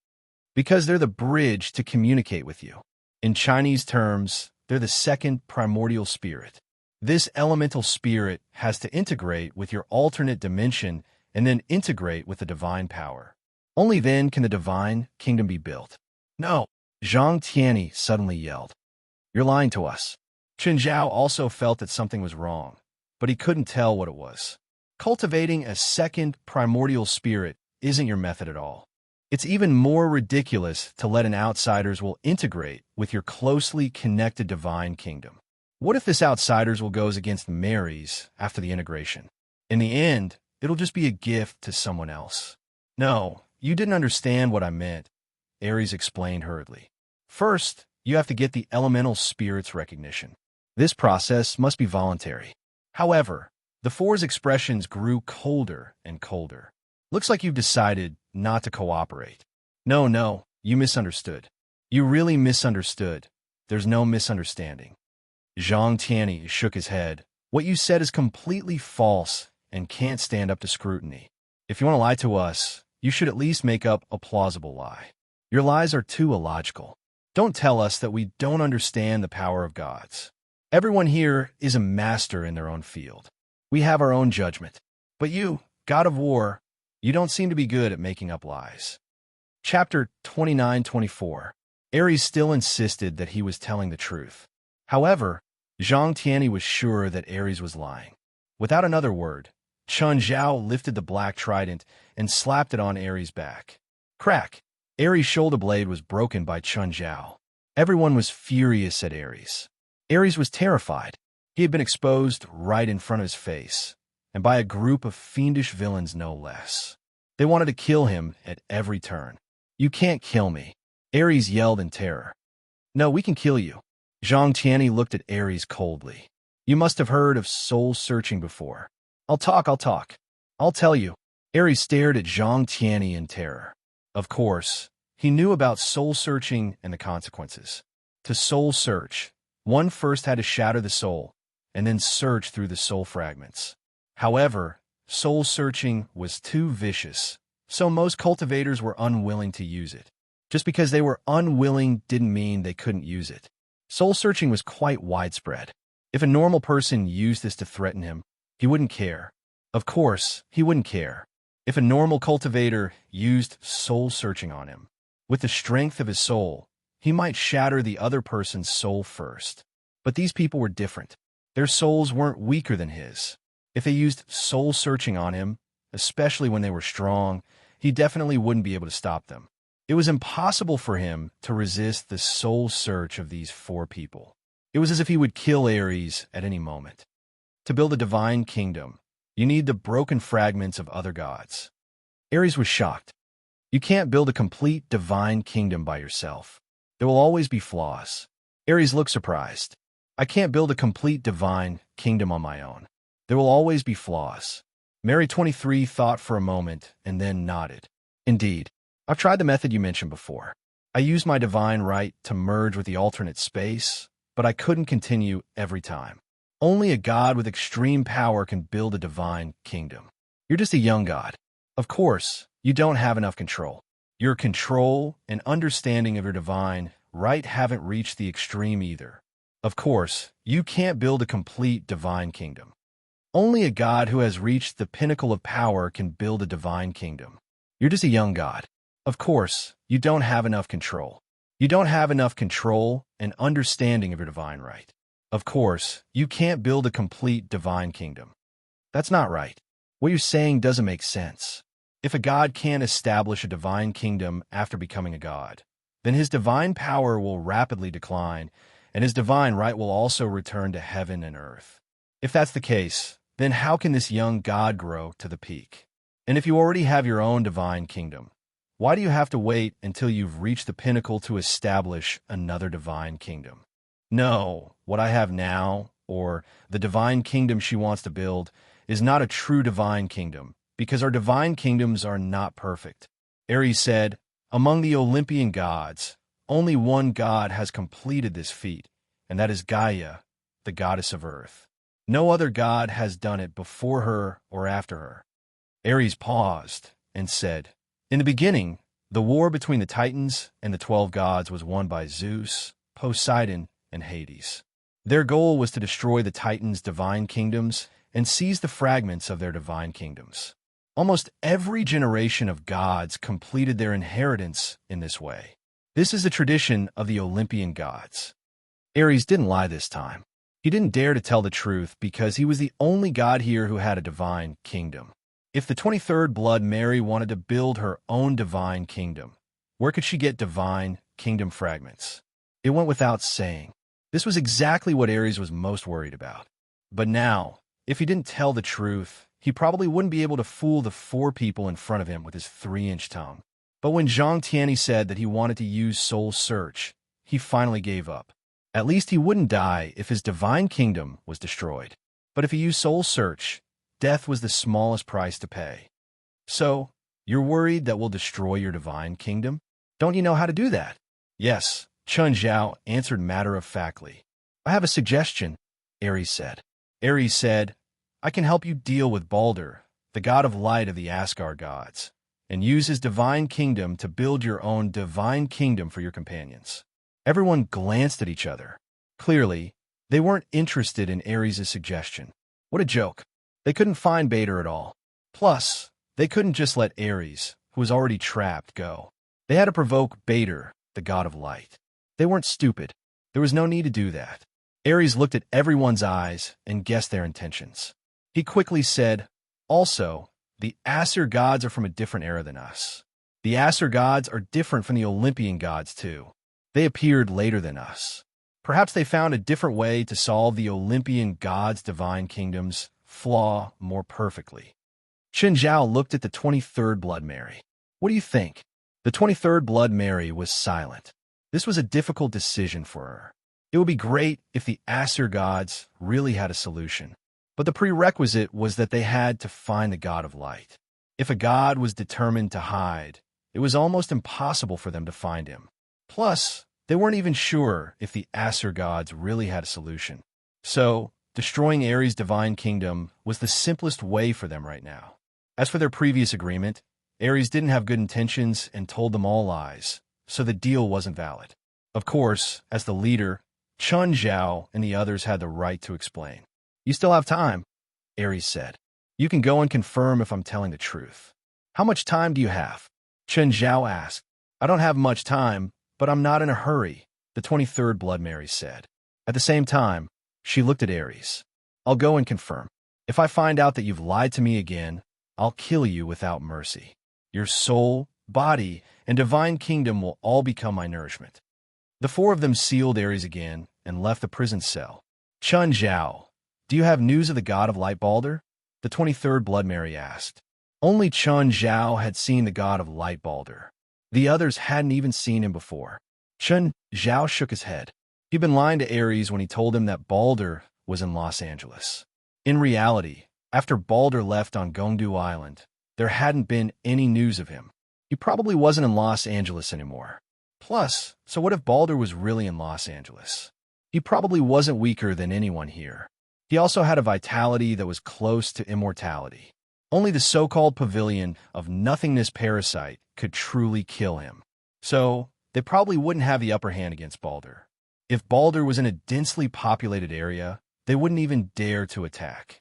Because they're the bridge to communicate with you. In Chinese terms, they're the second primordial spirit. This elemental spirit has to integrate with your alternate dimension and then integrate with the divine power. Only then can the divine kingdom be built. No, Zhang Tianyi suddenly yelled. You're lying to us. Chen Zhao also felt that something was wrong, but he couldn't tell what it was. Cultivating a second primordial spirit isn't your method at all. It's even more ridiculous to let an outsider's will integrate with your closely connected divine kingdom. What if this outsider's will goes against Mary's after the integration? In the end, it'll just be a gift to someone else. No, you didn't understand what I meant, Ares explained hurriedly. First, you have to get the elemental spirit's recognition. This process must be voluntary. However, the four's expressions grew colder and colder. Looks like you've decided not to cooperate. No, you misunderstood. You really misunderstood. There's no misunderstanding. Zhang Tianyi shook his head. What you said is completely false and can't stand up to scrutiny. If you want to lie to us, you should at least make up a plausible lie. Your lies are too illogical. Don't tell us that we don't understand the power of gods. Everyone here is a master in their own field. We have our own judgment. But you, god of war, you don't seem to be good at making up lies. Chapter 29-24. Ares still insisted that he was telling the truth. However, Zhang Tianyi was sure that Ares was lying. Without another word, Chun Zhao lifted the black trident and slapped it on Ares' back. Crack! Ares' shoulder blade was broken by Chun Zhao. Everyone was furious at Ares. Ares was terrified. He had been exposed right in front of his face, and by a group of fiendish villains no less. They wanted to kill him at every turn. "You can't kill me," Ares yelled in terror. "No, we can kill you." Zhang Tianyi looked at Ares coldly. "You must have heard of soul-searching before." I'll talk. I'll tell you." Ares stared at Zhang Tianyi in terror. Of course, he knew about soul-searching and the consequences. To soul-search, one first had to shatter the soul, and then search through the soul fragments. However, soul-searching was too vicious, so most cultivators were unwilling to use it. Just because they were unwilling didn't mean they couldn't use it. Soul-searching was quite widespread. If a normal person used this to threaten him, he wouldn't care. Of course, he wouldn't care. If a normal cultivator used soul-searching on him, with the strength of his soul, he might shatter the other person's soul first. But these people were different. Their souls weren't weaker than his. If they used soul-searching on him, especially when they were strong, he definitely wouldn't be able to stop them. It was impossible for him to resist the soul search of these four people. It was as if he would kill Ares at any moment. To build a divine kingdom, you need the broken fragments of other gods. Ares was shocked. You can't build a complete divine kingdom by yourself. There will always be flaws. Ares looked surprised. I can't build a complete divine kingdom on my own. There will always be flaws. Mary 23 thought for a moment and then nodded. Indeed, I've tried the method you mentioned before. I used my divine right to merge with the alternate space, but I couldn't continue every time. Only a god with extreme power can build a divine kingdom. You're just a young god. Of course, you don't have enough control. Your control and understanding of your divine right haven't reached the extreme either. Of course, you can't build a complete divine kingdom. Only a god who has reached the pinnacle of power can build a divine kingdom. You're just a young god. Of course, you don't have enough control. You don't have enough control and understanding of your divine right. Of course, you can't build a complete divine kingdom. That's not right. What you're saying doesn't make sense. If a god can't establish a divine kingdom after becoming a god, then his divine power will rapidly decline, and his divine right will also return to heaven and earth. If that's the case, then how can this young god grow to the peak? And if you already have your own divine kingdom, why do you have to wait until you've reached the pinnacle to establish another divine kingdom? No, what I have now, or the divine kingdom she wants to build, is not a true divine kingdom, because our divine kingdoms are not perfect. Ares said, among the Olympian gods, only one god has completed this feat, and that is Gaia, the goddess of earth. No other god has done it before her or after her. Ares paused and said, in the beginning, the war between the Titans and the 12 gods was won by Zeus, Poseidon, and Hades. Their goal was to destroy the Titans' divine kingdoms and seize the fragments of their divine kingdoms. Almost every generation of gods completed their inheritance in this way. This is the tradition of the Olympian gods. Ares didn't lie this time. He didn't dare to tell the truth because he was the only god here who had a divine kingdom. If the 23rd Blood Mary wanted to build her own divine kingdom, where could she get divine kingdom fragments? It went without saying. This was exactly what Ares was most worried about. But now, if he didn't tell the truth, he probably wouldn't be able to fool the four people in front of him with his 3-inch tongue. But when Zhang Tianyi said that he wanted to use Soul Search, he finally gave up. At least he wouldn't die if his divine kingdom was destroyed. But if he used Soul Search, death was the smallest price to pay. So, you're worried that we'll destroy your divine kingdom? Don't you know how to do that? Yes, Chun Zhao answered matter-of-factly. I have a suggestion, Ares said. Ares said, I can help you deal with Balder, the god of light of the Asgard gods, and use his divine kingdom to build your own divine kingdom for your companions. Everyone glanced at each other. Clearly, they weren't interested in Ares' suggestion. What a joke. They couldn't find Balder at all. Plus, they couldn't just let Ares, who was already trapped, go. They had to provoke Balder, the god of light. They weren't stupid. There was no need to do that. Ares looked at everyone's eyes and guessed their intentions. He quickly said, "Also, the Aesir gods are from a different era than us. The Aesir gods are different from the Olympian gods, too. They appeared later than us. Perhaps they found a different way to solve the Olympian gods' divine kingdom's flaw more perfectly." Chen Zhao looked at the 23rd Blood Mary. "What do you think?" The 23rd Blood Mary was silent. This was a difficult decision for her. It would be great if the Aesir gods really had a solution. But the prerequisite was that they had to find the god of light. If a god was determined to hide, it was almost impossible for them to find him. Plus, they weren't even sure if the Aesir gods really had a solution. So, destroying Ares' divine kingdom was the simplest way for them right now. As for their previous agreement, Ares didn't have good intentions and told them all lies, so the deal wasn't valid. Of course, as the leader, Chen Zhao and the others had the right to explain. "You still have time," Ares said. "You can go and confirm if I'm telling the truth." "How much time do you have?" Chen Zhao asked. "I don't have much time, but I'm not in a hurry," the 23rd Blood Mary said. At the same time, she looked at Ares. "I'll go and confirm. If I find out that you've lied to me again, I'll kill you without mercy. Your soul, body, and divine kingdom will all become my nourishment." The four of them sealed Ares again and left the prison cell. "Chen Zhao, do you have news of the god of light Balder?" the 23rd Blood Mary asked. Only Chen Zhao had seen the god of light Balder. The others hadn't even seen him before. Chen Zhao shook his head. He'd been lying to Ares when he told him that Balder was in Los Angeles. In reality, after Balder left on Gongdu Island, there hadn't been any news of him. He probably wasn't in Los Angeles anymore. Plus, so what if Balder was really in Los Angeles? He probably wasn't weaker than anyone here. He also had a vitality that was close to immortality. Only the so-called pavilion of nothingness parasite could truly kill him. So, they probably wouldn't have the upper hand against Balder. If Balder was in a densely populated area, they wouldn't even dare to attack.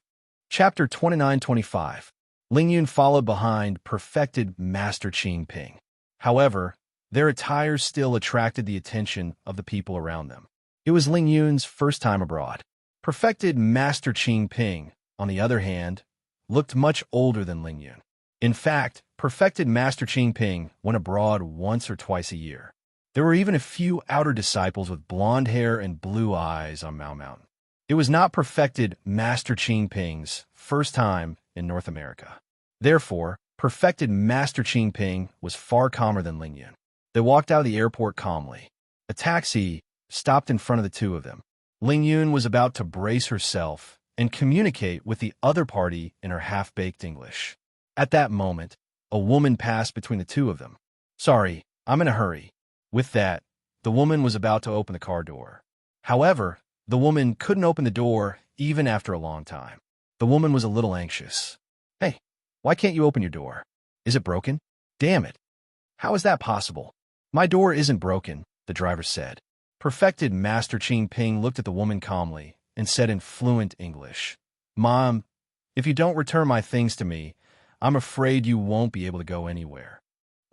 Chapter 29-25. Ling Yun followed behind perfected Master Qing Ping. However, their attire still attracted the attention of the people around them. It was Ling Yun's first time abroad. Perfected Master Qing Ping, on the other hand, looked much older than Ling Yun. In fact, perfected Master Qing Ping went abroad once or twice a year. There were even a few outer disciples with blonde hair and blue eyes on Mao Mountain. It was not perfected Master Qing Ping's first time in North America. Therefore, perfected Master Qing Ping was far calmer than Ling Yun. They walked out of the airport calmly. A taxi stopped in front of the two of them. Ling Yun was about to brace herself and communicate with the other party in her half-baked English. At that moment, a woman passed between the two of them. "Sorry, I'm in a hurry." With that, the woman was about to open the car door. However, the woman couldn't open the door even after a long time. The woman was a little anxious. "Hey, why can't you open your door? Is it broken? Damn it. How is that possible?" "My door isn't broken," the driver said. Perfected Master Qing Ping looked at the woman calmly and said in fluent English, "Mom, if you don't return my things to me, I'm afraid you won't be able to go anywhere."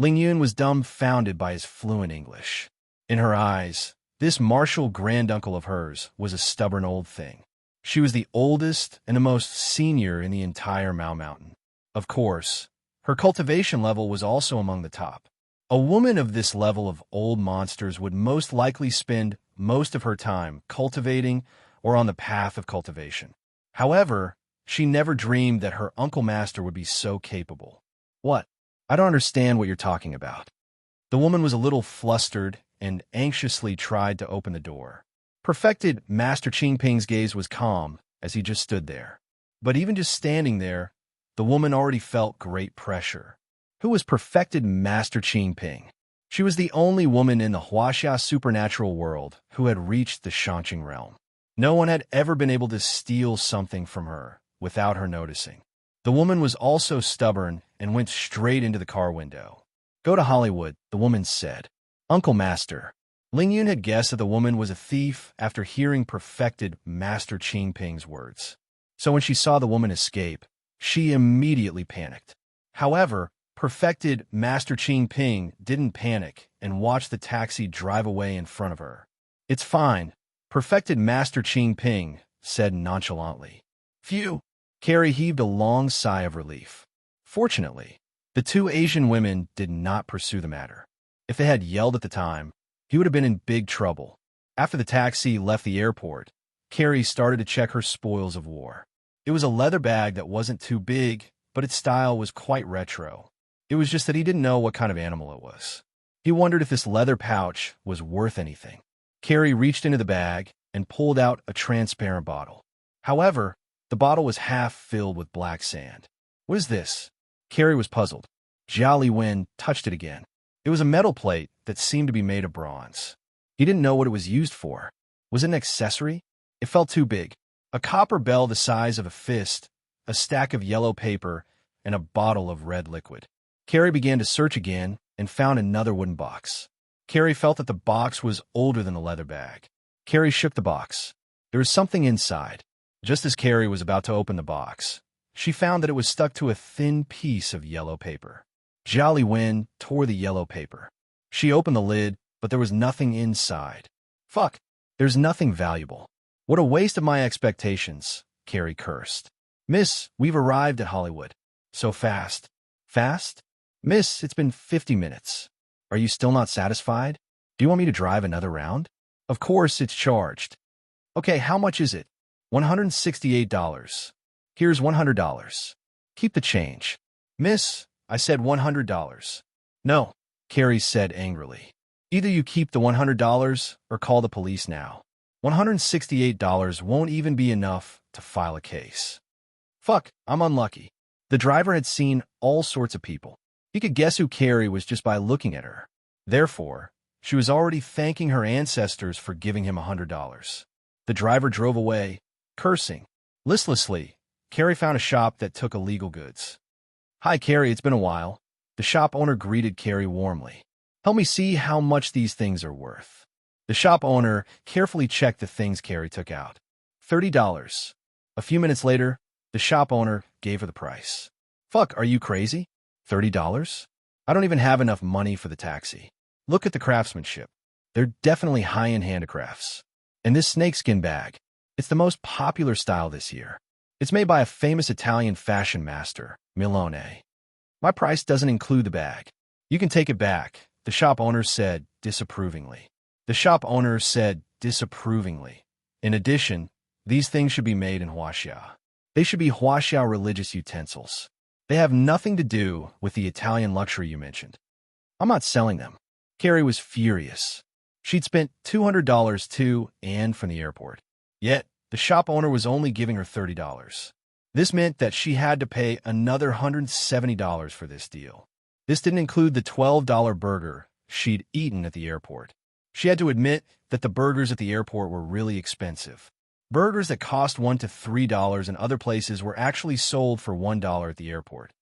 Ling Yun was dumbfounded by his fluent English. In her eyes, this martial granduncle of hers was a stubborn old thing. She was the oldest and the most senior in the entire Mao Mountain. Of course, her cultivation level was also among the top. A woman of this level of old monsters would most likely spend most of her time cultivating or on the path of cultivation. However, she never dreamed that her Uncle Master would be so capable. "What? I don't understand what you're talking about." The woman was a little flustered and anxiously tried to open the door. Perfected Master Qing Ping's gaze was calm as he just stood there. But even just standing there, the woman already felt great pressure. Who was perfected Master Qing Ping? She was the only woman in the Huaxia supernatural world who had reached the Shanqing realm. No one had ever been able to steal something from her without her noticing. The woman was also stubborn and went straight into the car window. "Go to Hollywood," the woman said. "Uncle Master." Ling Yun had guessed that the woman was a thief after hearing perfected Master Qing Ping's words. So when she saw the woman escape, she immediately panicked. However, perfected Master Qing Ping didn't panic and watched the taxi drive away in front of her. "It's fine," perfected Master Qing Ping said nonchalantly. "Phew, Carrie heaved a long sigh of relief. Fortunately, the two Asian women did not pursue the matter. If they had yelled at the time, he would have been in big trouble. After the taxi left the airport, Carrie started to check her spoils of war. It was a leather bag that wasn't too big, but its style was quite retro. It was just that he didn't know what kind of animal it was. He wondered if this leather pouch was worth anything. Carrie reached into the bag and pulled out a transparent bottle. However, the bottle was half filled with black sand. What is this? Carrie was puzzled. Jolly Win touched it again. It was a metal plate that seemed to be made of bronze. He didn't know what it was used for. Was it an accessory? It felt too big. A copper bell the size of a fist, a stack of yellow paper, and a bottle of red liquid. Carrie began to search again and found another wooden box. Carrie felt that the box was older than the leather bag. Carrie shook the box. There was something inside. Just as Carrie was about to open the box, she found that it was stuck to a thin piece of yellow paper. Jolly Win tore the yellow paper. She opened the lid, but there was nothing inside. Fuck, there's nothing valuable. What a waste of my expectations, Carrie cursed. Miss, we've arrived at Hollywood. So fast. Fast? Miss, it's been 50 minutes. Are you still not satisfied? Do you want me to drive another round? Of course, it's charged. Okay, how much is it? $168. Here's $100. Keep the change. Miss, I said $100. No, Carrie said angrily. Either you keep the $100 or call the police now. $168 won't even be enough to file a case. Fuck, I'm unlucky. The driver had seen all sorts of people. He could guess who Carrie was just by looking at her. Therefore, she was already thanking her ancestors for giving him $100. The driver drove away, cursing. Listlessly, Carrie found a shop that took illegal goods. Hi, Carrie, it's been a while. The shop owner greeted Carrie warmly. Help me see how much these things are worth. The shop owner carefully checked the things Carrie took out. $30. A few minutes later, the shop owner gave her the price. Fuck, are you crazy? $30? I don't even have enough money for the taxi. Look at the craftsmanship. They're definitely high-end handicrafts. And this snakeskin bag, it's the most popular style this year. It's made by a famous Italian fashion master, Milone. My price doesn't include the bag. You can take it back, the shop owner said disapprovingly. In addition, these things should be made in Huaxia. They should be Huaxia religious utensils. They have nothing to do with the Italian luxury you mentioned. I'm not selling them. Carrie was furious. She'd spent $200 to and from the airport. Yet, the shop owner was only giving her $30. This meant that she had to pay another $170 for this deal. This didn't include the $12 burger she'd eaten at the airport. She had to admit that the burgers at the airport were really expensive. Burgers that cost $1 to $3 in other places were actually sold for $1 at the airport.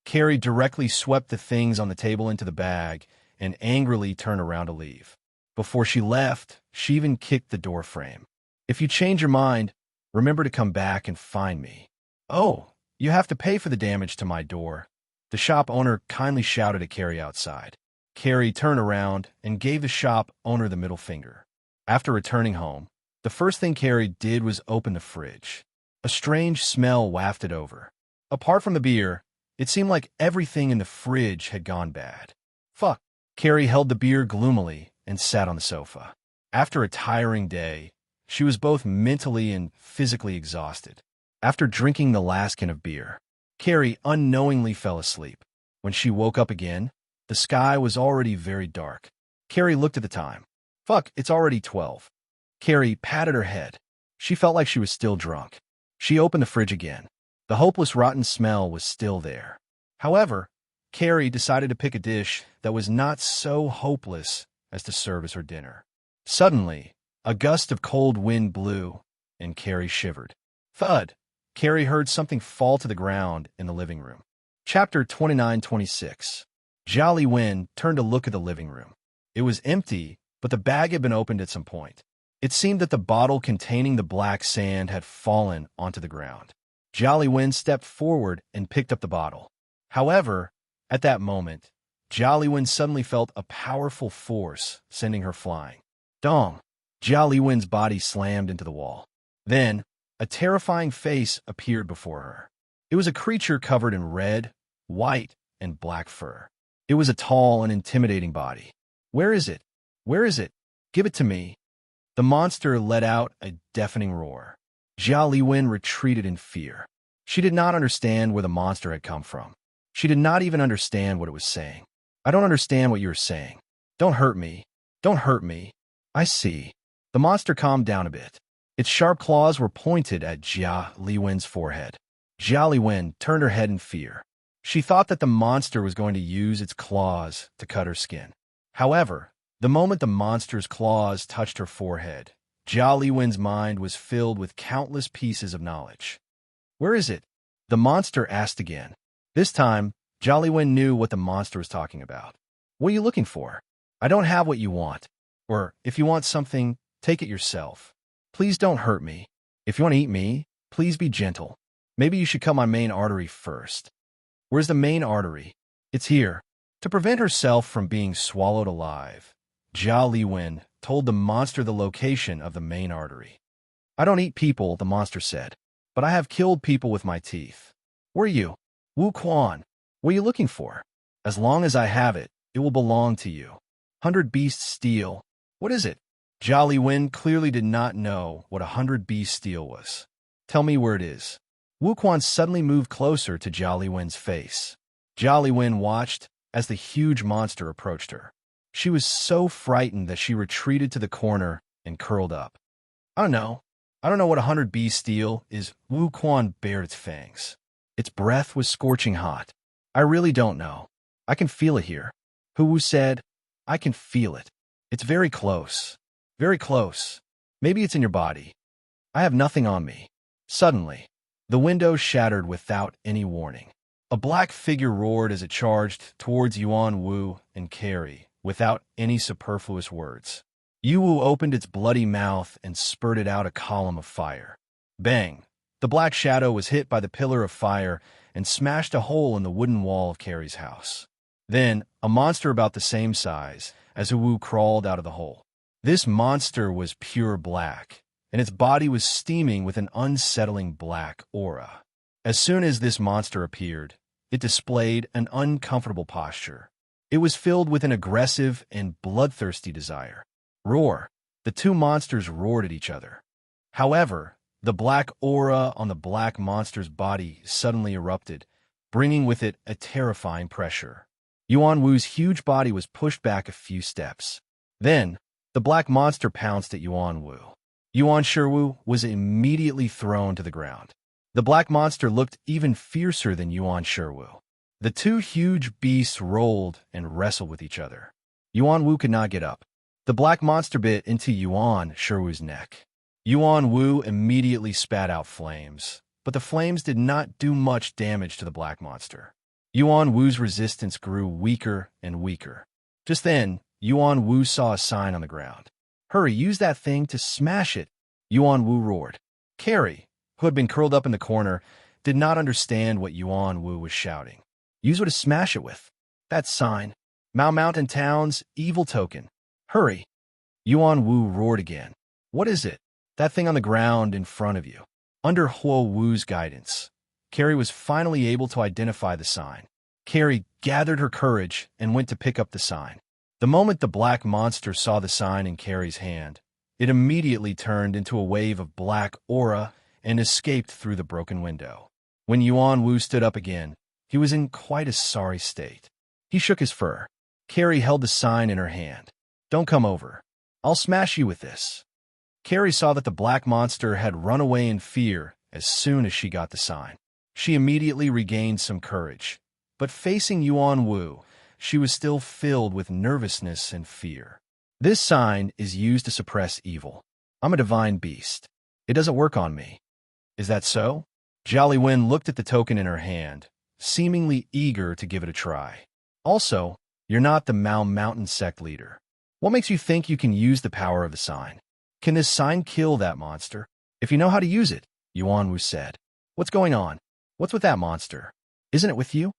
Carrie directly swept the things on the table into the bag and angrily turned around to leave. Before she left, she even kicked the door frame. If you change your mind, remember to come back and find me. Oh, you have to pay for the damage to my door. The shop owner kindly shouted at Carrie outside. Carrie turned around and gave the shop owner the middle finger. After returning home, the first thing Carrie did was open the fridge. A strange smell wafted over. Apart from the beer, it seemed like everything in the fridge had gone bad. Fuck. Carrie held the beer gloomily and sat on the sofa. After a tiring day, she was both mentally and physically exhausted. After drinking the last can of beer, Carrie unknowingly fell asleep. When she woke up again, the sky was already very dark. Carrie looked at the time. Fuck, it's already 12. Carrie patted her head. She felt like she was still drunk. She opened the fridge again. The hopeless rotten smell was still there. However, Carrie decided to pick a dish that was not so hopeless as to serve as her dinner. Suddenly, a gust of cold wind blew, and Carrie shivered. Thud! Carrie heard something fall to the ground in the living room. Chapter 29-26. Jolly Win turned to look at the living room. It was empty, but the bag had been opened at some point. It seemed that the bottle containing the black sand had fallen onto the ground. Jolly Win stepped forward and picked up the bottle. However, at that moment, Jolly Win suddenly felt a powerful force sending her flying. Dong! Jolly Win's body slammed into the wall. Then, a terrifying face appeared before her. It was a creature covered in red, white, and black fur. It was a tall and intimidating body. Where is it? Where is it? Give it to me. The monster let out a deafening roar. Jia Liwen retreated in fear. She did not understand where the monster had come from. She did not even understand what it was saying. I don't understand what you are saying. Don't hurt me. Don't hurt me. I see. The monster calmed down a bit. Its sharp claws were pointed at Jia Liwen's forehead. Jia Liwen turned her head in fear. She thought that the monster was going to use its claws to cut her skin. However, the moment the monster's claws touched her forehead, Jia Liwen's mind was filled with countless pieces of knowledge. Where is it? The monster asked again. This time, Jia Liwen knew what the monster was talking about. What are you looking for? I don't have what you want. Or, if you want something, take it yourself. Please don't hurt me. If you want to eat me, please be gentle. Maybe you should cut my main artery first. Where's the main artery? It's here. To prevent herself from being swallowed alive, Jia Liwen told the monster the location of the main artery. I don't eat people, the monster said, but I have killed people with my teeth. Where are you? Wu Quan. What are you looking for? As long as I have it, it will belong to you. 100 beast steel. What is it? Jia Liwen clearly did not know what 100 beast steel was. Tell me where it is. Wu Quan suddenly moved closer to Jia Liwen's face. Jia Liwen watched as the huge monster approached her. She was so frightened that she retreated to the corner and curled up. I don't know. I don't know what 100 beast steel is. Wu Quan bared its fangs. Its breath was scorching hot. I really don't know. I can feel it here. Wu said, I can feel it. It's very close. Very close. Maybe it's in your body. I have nothing on me. Suddenly, the window shattered without any warning. A black figure roared as it charged towards Yuan Wu and Carrie without any superfluous words. Yu Wu opened its bloody mouth and spurted out a column of fire. Bang! The black shadow was hit by the pillar of fire and smashed a hole in the wooden wall of Carrie's house. Then, a monster about the same size as Wu crawled out of the hole. This monster was pure black, and its body was steaming with an unsettling black aura. As soon as this monster appeared, it displayed an uncomfortable posture. It was filled with an aggressive and bloodthirsty desire. Roar! The two monsters roared at each other. However, the black aura on the black monster's body suddenly erupted, bringing with it a terrifying pressure. Yuan Wu's huge body was pushed back a few steps. Then, the black monster pounced at Yuan Wu. Yuan Shiwu was immediately thrown to the ground. The black monster looked even fiercer than Yuan Shiwu. The two huge beasts rolled and wrestled with each other. Yuan Wu could not get up. The black monster bit into Yuan Shiwu's neck. Yuan Wu immediately spat out flames, but the flames did not do much damage to the black monster. Yuan Wu's resistance grew weaker and weaker. Just then, Yuan Wu saw a sign on the ground. Hurry, use that thing to smash it, Yuan Wu roared. Carrie, who had been curled up in the corner, did not understand what Yuan Wu was shouting. Use what to smash it with. That sign. Mao Mountain Town's evil token. Hurry. Yuan Wu roared again. What is it? That thing on the ground in front of you. Under Huo Wu's guidance, Carrie was finally able to identify the sign. Carrie gathered her courage and went to pick up the sign. The moment the black monster saw the sign in Carrie's hand, it immediately turned into a wave of black aura and escaped through the broken window. When Yuan Wu stood up again, he was in quite a sorry state. He shook his fur. Carrie held the sign in her hand. Don't come over. I'll smash you with this. Carrie saw that the black monster had run away in fear as soon as she got the sign. She immediately regained some courage. But facing Yuan Wu, she was still filled with nervousness and fear. This sign is used to suppress evil. I'm a divine beast. It doesn't work on me. Is that so? Jia Liwen looked at the token in her hand, seemingly eager to give it a try. Also, you're not the Mao Mountain sect leader. What makes you think you can use the power of the sign? Can this sign kill that monster? If you know how to use it, Yuan Wu said. What's going on? What's with that monster? Isn't it with you?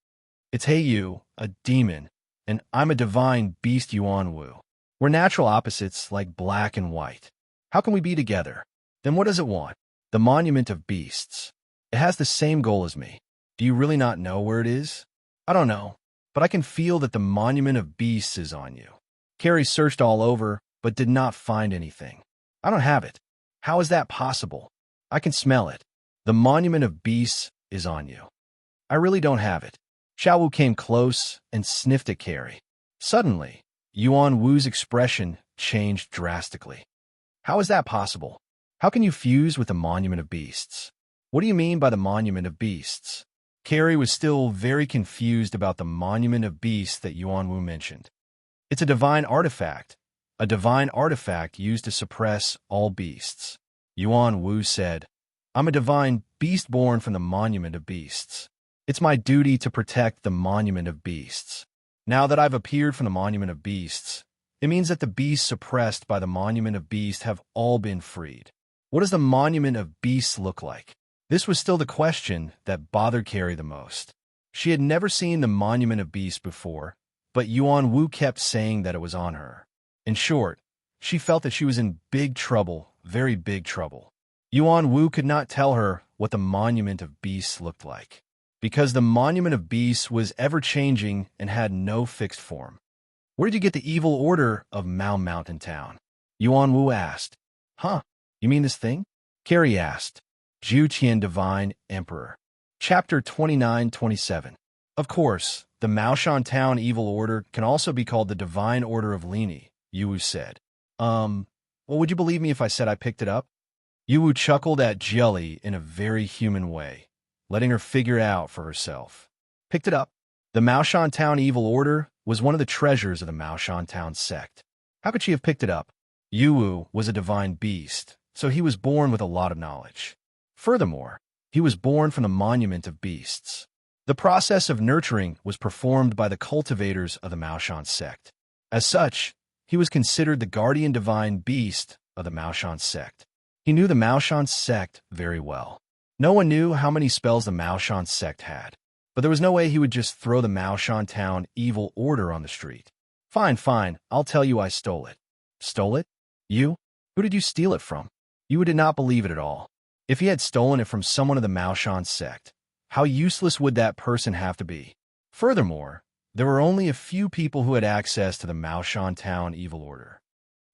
It's Yu, a demon, and I'm a divine beast, Yuan Wu. We're natural opposites like black and white. How can we be together? Then what does it want? The Monument of Beasts. It has the same goal as me. Do you really not know where it is? I don't know, but I can feel that the Monument of Beasts is on you. Carrie searched all over, but did not find anything. I don't have it. How is that possible? I can smell it. The Monument of Beasts is on you. I really don't have it. Xiaowu came close and sniffed at Carrie. Suddenly, Yuan Wu's expression changed drastically. How is that possible? How can you fuse with the Monument of Beasts? What do you mean by the Monument of Beasts? Carrie was still very confused about the Monument of Beasts that Yuan Wu mentioned. It's a divine artifact used to suppress all beasts. Yuan Wu said, I'm a divine beast born from the Monument of Beasts. It's my duty to protect the Monument of Beasts. Now that I've appeared from the Monument of Beasts, it means that the beasts suppressed by the Monument of Beasts have all been freed. What does the Monument of Beasts look like? This was still the question that bothered Carrie the most. She had never seen the Monument of Beasts before, but Yuan Wu kept saying that it was on her. In short, she felt that she was in big trouble, very big trouble. Yuan Wu could not tell her what the Monument of Beasts looked like, because the Monument of Beasts was ever-changing and had no fixed form. Where did you get the evil order of Mao Mountain Town? Yuan Wu asked. Huh? You mean this thing? Carrie asked. Zhu Qian Divine Emperor. Chapter 29-27. Of course, the Maoshan Town Evil Order can also be called the Divine Order of Lini, Yuwu said. Well, would you believe me if I said I picked it up? Yuwu chuckled at Jelly in a very human way, letting her figure out for herself. Picked it up. The Maoshan Town Evil Order was one of the treasures of the Maoshan Town sect. How could she have picked it up? Yuwu was a divine beast, so he was born with a lot of knowledge. Furthermore, he was born from the Monument of Beasts. The process of nurturing was performed by the cultivators of the Maoshan sect. As such, he was considered the guardian divine beast of the Maoshan sect. He knew the Maoshan sect very well. No one knew how many spells the Maoshan sect had, but there was no way he would just throw the Maoshan Town Evil Order on the street. Fine, I'll tell you I stole it. Stole it? You? Who did you steal it from? You did not believe it at all. If he had stolen it from someone of the Maoshan sect, how useless would that person have to be? Furthermore, there were only a few people who had access to the Maoshan Town Evil Order.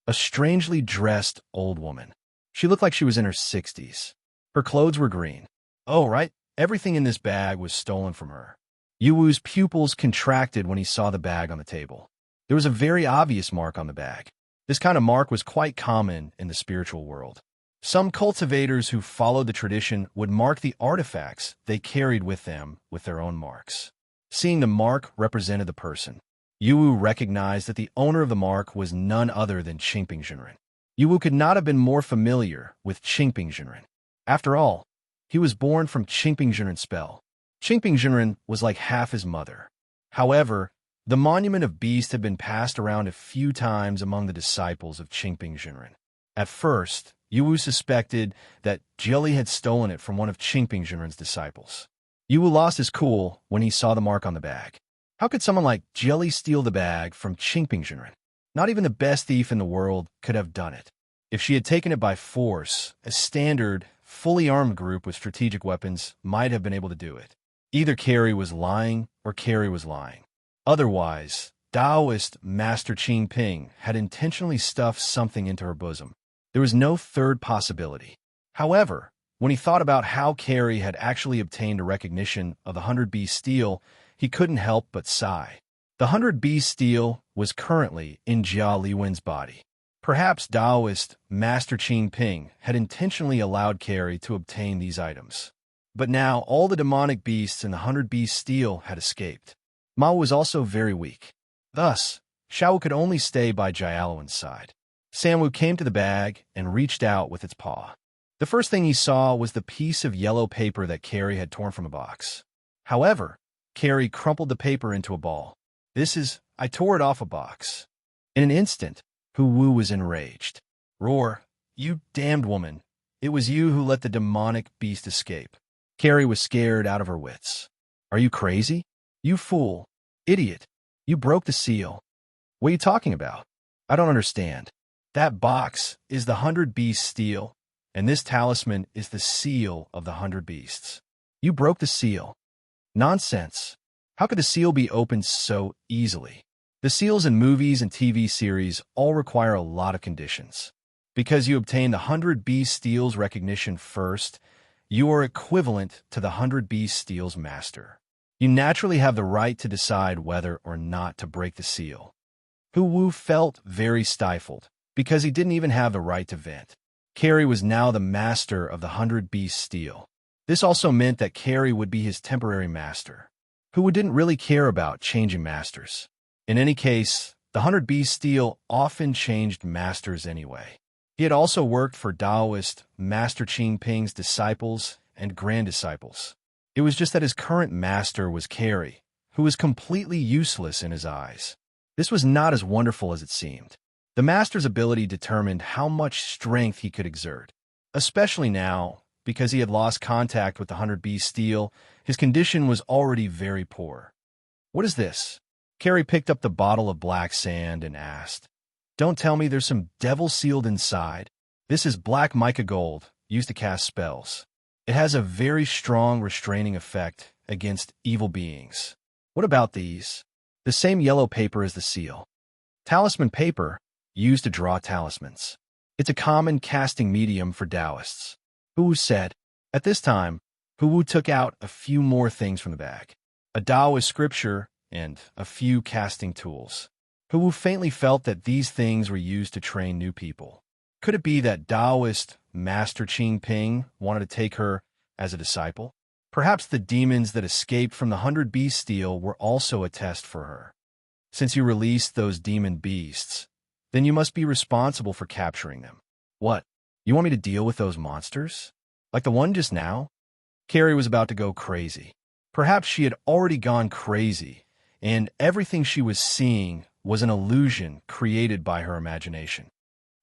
A strangely dressed old woman. She looked like she was in her 60s. Her clothes were green. Oh, right, everything in this bag was stolen from her. Yuwu's pupils contracted when he saw the bag on the table. There was a very obvious mark on the bag. This kind of mark was quite common in the spiritual world. Some cultivators who followed the tradition would mark the artifacts they carried with them with their own marks. Seeing the mark represented the person, Yuwu recognized that the owner of the mark was none other than Qingping Zhenren. Yuwu could not have been more familiar with Qingping Zhenren. After all, he was born from Qingping Zhenren's spell. Qingping Zhenren was like half his mother. However, the Monument of Beast had been passed around a few times among the disciples of Qingping Zhenren. At first, Yuwu suspected that Jelly had stolen it from one of Qingping Zhenren's disciples. Yuwu lost his cool when he saw the mark on the bag. How could someone like Jelly steal the bag from Qingping Zhenren? Not even the best thief in the world could have done it. If she had taken it by force, a standard, fully armed group with strategic weapons might have been able to do it. Either Carrie was lying or Carrie was lying. Otherwise, Taoist Master Qing Ping had intentionally stuffed something into her bosom. There was no third possibility. However, when he thought about how Carrie had actually obtained a recognition of the 100B steel, he couldn't help but sigh. The 100B steel was currently in Jia Liwen's body. Perhaps Taoist Master Qing Ping had intentionally allowed Carrie to obtain these items. But now all the demonic beasts in the 100B steel had escaped. Mao was also very weak. Thus, Xiao could only stay by Jialuan's side. Sanwu came to the bag and reached out with its paw. The first thing he saw was the piece of yellow paper that Carrie had torn from a box. However, Carrie crumpled the paper into a ball. I tore it off a box. In an instant, Hu Wu was enraged. Roar, you damned woman. It was you who let the demonic beast escape. Carrie was scared out of her wits. Are you crazy? You fool. Idiot. You broke the seal. What are you talking about? I don't understand. That box is the 100B steel. and this talisman is the seal of the 100 beasts. You broke the seal. Nonsense. How could the seal be opened so easily? The seals in movies and TV series all require a lot of conditions. Because you obtain the 100 Beast Steel's recognition first, you are equivalent to the 100 Beast Steel's master. You naturally have the right to decide whether or not to break the seal. Hu felt very stifled, because he didn't even have the right to vent. Carrie was now the master of the 100 Beast Steel. This also meant that Carrie would be his temporary master. Hu didn't really care about changing masters. In any case, the 100 Beast Steel often changed masters anyway. He had also worked for Taoist Master Qing Ping's disciples and grand disciples. It was just that his current master was Carrie, who was completely useless in his eyes. This was not as wonderful as it seemed. The master's ability determined how much strength he could exert. Especially now, because he had lost contact with the 100 Beast Steel, his condition was already very poor. What is this? Carrie picked up the bottle of black sand and asked, "Don't tell me there's some devil sealed inside." This is black mica gold, used to cast spells. It has a very strong restraining effect against evil beings. What about these? The same yellow paper as the seal. Talisman paper, used to draw talismans. It's a common casting medium for Taoists. Hu said. At this time, Hu took out a few more things from the bag. A Taoist scripture and a few casting tools. Hu faintly felt that these things were used to train new people. Could it be that Taoist Master Qing Ping wanted to take her as a disciple? Perhaps the demons that escaped from the 100 Beast Steel were also a test for her. Since you released those demon beasts, then you must be responsible for capturing them. What? You want me to deal with those monsters? Like the one just now? Carrie was about to go crazy. Perhaps she had already gone crazy, and everything she was seeing was an illusion created by her imagination.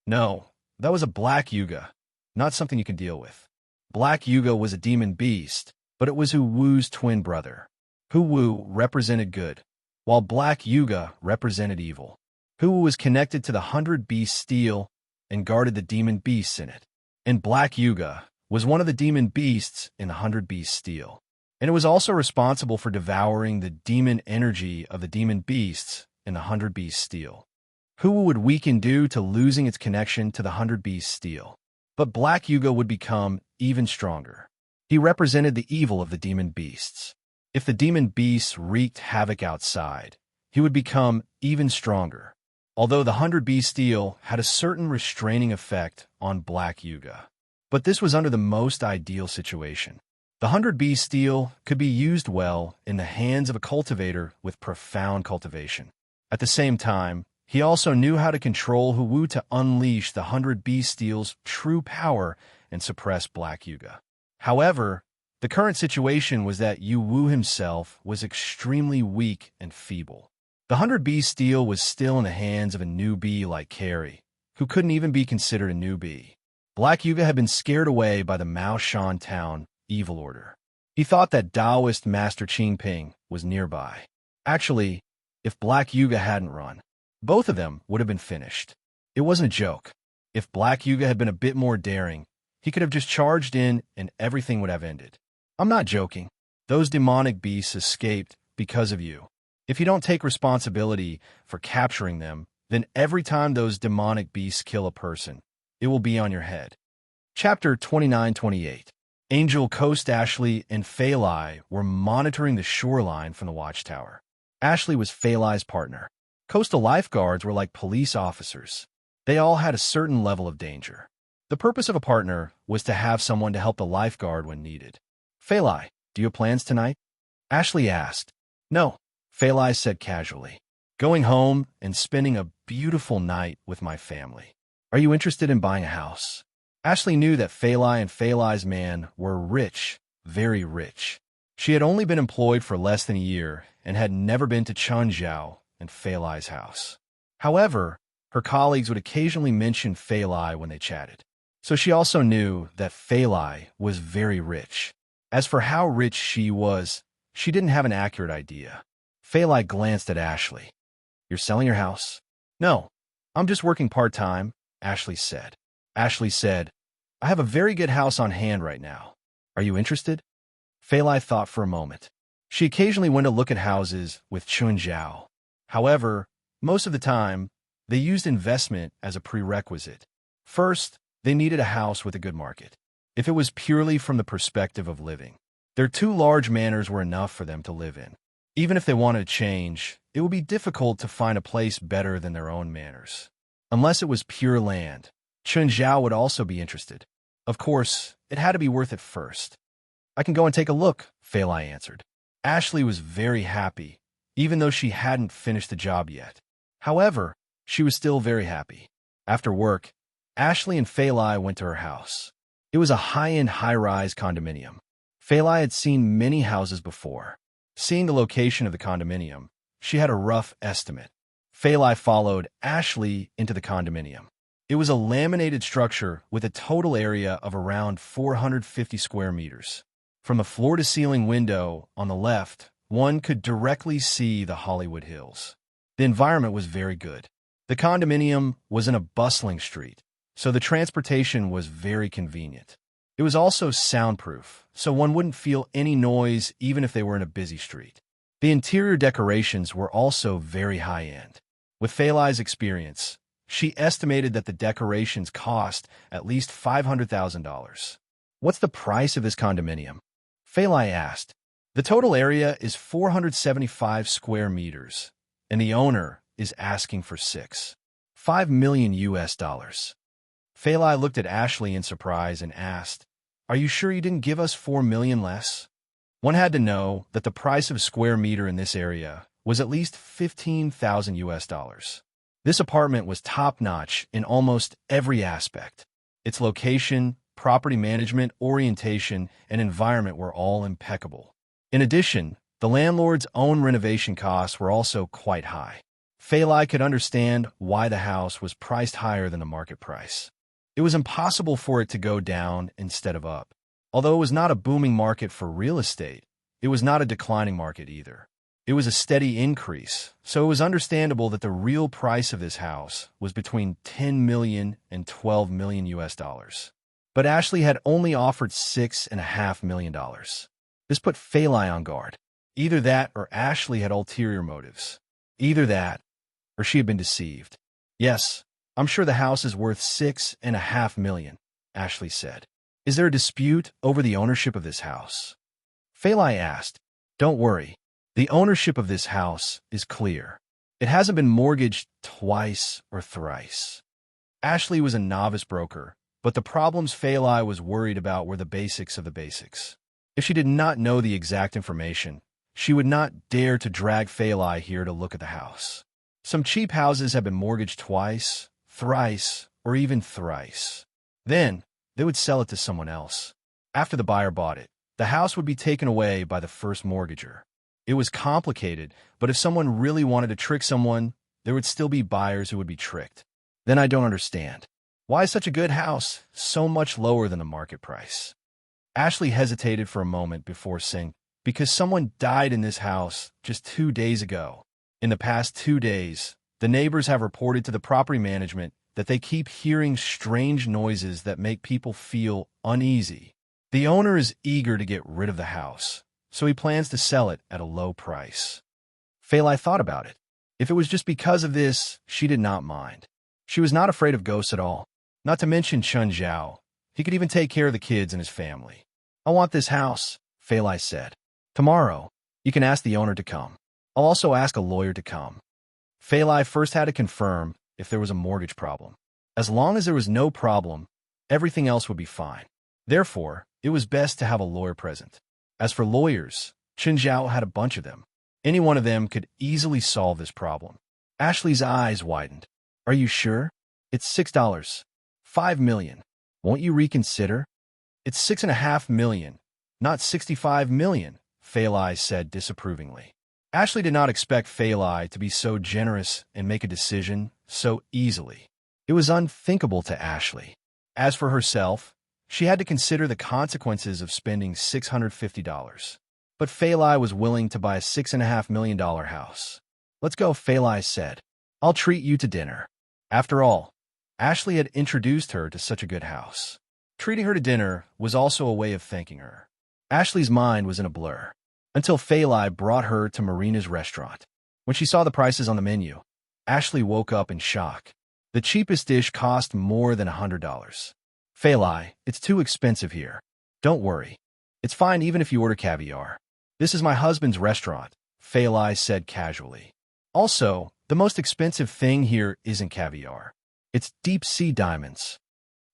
No, that was a black Yuga, not something you can deal with. Black Yuga was a demon beast, but it was Wu's twin brother. Wu represented good, while Black Yuga represented evil. Wu was connected to the 100 Beast Steel and guarded the demon beasts in it. And Black Yuga was one of the demon beasts in the 100 Beast Steel. And it was also responsible for devouring the demon energy of the demon beasts in the 100 Beast Steel. Hu would weaken due to losing its connection to the 100 Beast Steel. But Black Yuga would become even stronger. He represented the evil of the demon beasts. If the demon beasts wreaked havoc outside, he would become even stronger. Although the 100 Beast Steel had a certain restraining effect on Black Yuga. But this was under the most ideal situation. The 100 Beast Steel could be used well in the hands of a cultivator with profound cultivation. At the same time, he also knew how to control Hu to unleash the 100 Beast Steel's true power and suppress Black Yuga. However, the current situation was that Wu himself was extremely weak and feeble. The 100 Beast Steel was still in the hands of a newbie like Carrie, who couldn't even be considered a newbie. Black Yuga had been scared away by the Mao Shan Town evil order. He thought that Taoist Master Qing Ping was nearby. Actually, if Black Yuga hadn't run, both of them would have been finished. It wasn't a joke. If Black Yuga had been a bit more daring, he could have just charged in and everything would have ended. I'm not joking. Those demonic beasts escaped because of you. If you don't take responsibility for capturing them, then every time those demonic beasts kill a person, it will be on your head. Chapter 29-28. Angel Coast Ashley and Fei Lai were monitoring the shoreline from the watchtower. Ashley was Fei Lai's partner. Coastal lifeguards were like police officers. They all had a certain level of danger. The purpose of a partner was to have someone to help the lifeguard when needed. Fei Lai, do you have plans tonight? Ashley asked. No, Fei Lai said casually. Going home and spending a beautiful night with my family. Are you interested in buying a house? Ashley knew that Fei Lai and Fei Lai's man were rich, very rich. She had only been employed for less than a year and had never been to Chunjiao and Fei Lai's house. However, her colleagues would occasionally mention Fei Lai when they chatted. So she also knew that Fei Lai was very rich. As for how rich she was, she didn't have an accurate idea. Fei Lai glanced at Ashley. You're selling your house? No, I'm just working part-time, Ashley said. Ashley said, I have a very good house on hand right now. Are you interested? Feilai thought for a moment. She occasionally went to look at houses with Chun Zhao. However, most of the time, they used investment as a prerequisite. First, they needed a house with a good market. If it was purely from the perspective of living, their two large manors were enough for them to live in. Even if they wanted to change, it would be difficult to find a place better than their own manors. Unless it was pure land, Chun Zhao would also be interested. Of course, it had to be worth it first. I can go and take a look, Feilai answered. Ashley was very happy, even though she hadn't finished the job yet. However, she was still very happy. After work, Ashley and Feilai went to her house. It was a high-end high-rise condominium. Feilai had seen many houses before. Seeing the location of the condominium, she had a rough estimate. Feilai followed Ashley into the condominium. It was a laminated structure with a total area of around 450 square meters. From the floor-to-ceiling window on the left, one could directly see the Hollywood Hills. The environment was very good. The condominium was in a bustling street, so the transportation was very convenient. It was also soundproof, so one wouldn't feel any noise even if they were in a busy street. The interior decorations were also very high-end. With Feilai's experience, she estimated that the decorations cost at least $500,000. What's the price of this condominium? Feilai asked. The total area is 475 square meters, and the owner is asking for $5 million US. Feilai looked at Ashley in surprise and asked, "Are you sure you didn't give us $4 million less?" One had to know that the price of a square meter in this area was at least $15,000 US. This apartment was top-notch in almost every aspect. Its location, property management, orientation, and environment were all impeccable. In addition, the landlord's own renovation costs were also quite high. Feilai could understand why the house was priced higher than the market price. It was impossible for it to go down instead of up. Although it was not a booming market for real estate, it was not a declining market either. It was a steady increase, so it was understandable that the real price of this house was between $10 million and $12 million US. But Ashley had only offered $6.5 million. This put Feilai on guard. Either that or Ashley had ulterior motives. Either that or she had been deceived. "Yes, I'm sure the house is worth $6.5 million, Ashley said. "Is there a dispute over the ownership of this house?" Feilai asked. "Don't worry. The ownership of this house is clear. It hasn't been mortgaged twice or thrice." Ashley was a novice broker, but the problems Feilai was worried about were the basics of the basics. If she did not know the exact information, she would not dare to drag Feilai here to look at the house. Some cheap houses have been mortgaged twice, thrice, or even thrice. Then, they would sell it to someone else. After the buyer bought it, the house would be taken away by the first mortgager. It was complicated, but if someone really wanted to trick someone, there would still be buyers who would be tricked. Then I don't understand. Why is such a good house so much lower than the market price? Ashley hesitated for a moment before saying, "Because someone died in this house just 2 days ago. In the past 2 days, the neighbors have reported to the property management that they keep hearing strange noises that make people feel uneasy. The owner is eager to get rid of the house, so he plans to sell it at a low price." Feilai thought about it. If it was just because of this, she did not mind. She was not afraid of ghosts at all, not to mention Chun Zhao. He could even take care of the kids and his family. "I want this house," Feilai said. "Tomorrow, you can ask the owner to come. I'll also ask a lawyer to come." Feilai first had to confirm if there was a mortgage problem. As long as there was no problem, everything else would be fine. Therefore, it was best to have a lawyer present. As for lawyers, Chun Zhao had a bunch of them. Any one of them could easily solve this problem. Ashley's eyes widened. "Are you sure? It's $5 million. Won't you reconsider?" "It's $6.5 million, not $65 million, Feilai said disapprovingly. Ashley did not expect Feilai to be so generous and make a decision so easily. It was unthinkable to Ashley. As for herself, she had to consider the consequences of spending $650. But Feilai was willing to buy a $6.5 million house. "Let's go," Feilai said. "I'll treat you to dinner." After all, Ashley had introduced her to such a good house. Treating her to dinner was also a way of thanking her. Ashley's mind was in a blur, until Faylai brought her to Marina's restaurant. When she saw the prices on the menu, Ashley woke up in shock. The cheapest dish cost more than $100. Faylai, it's too expensive here. Don't worry. It's fine even if you order caviar. This is my husband's restaurant, Faylai said casually. Also, the most expensive thing here isn't caviar. It's deep-sea diamonds.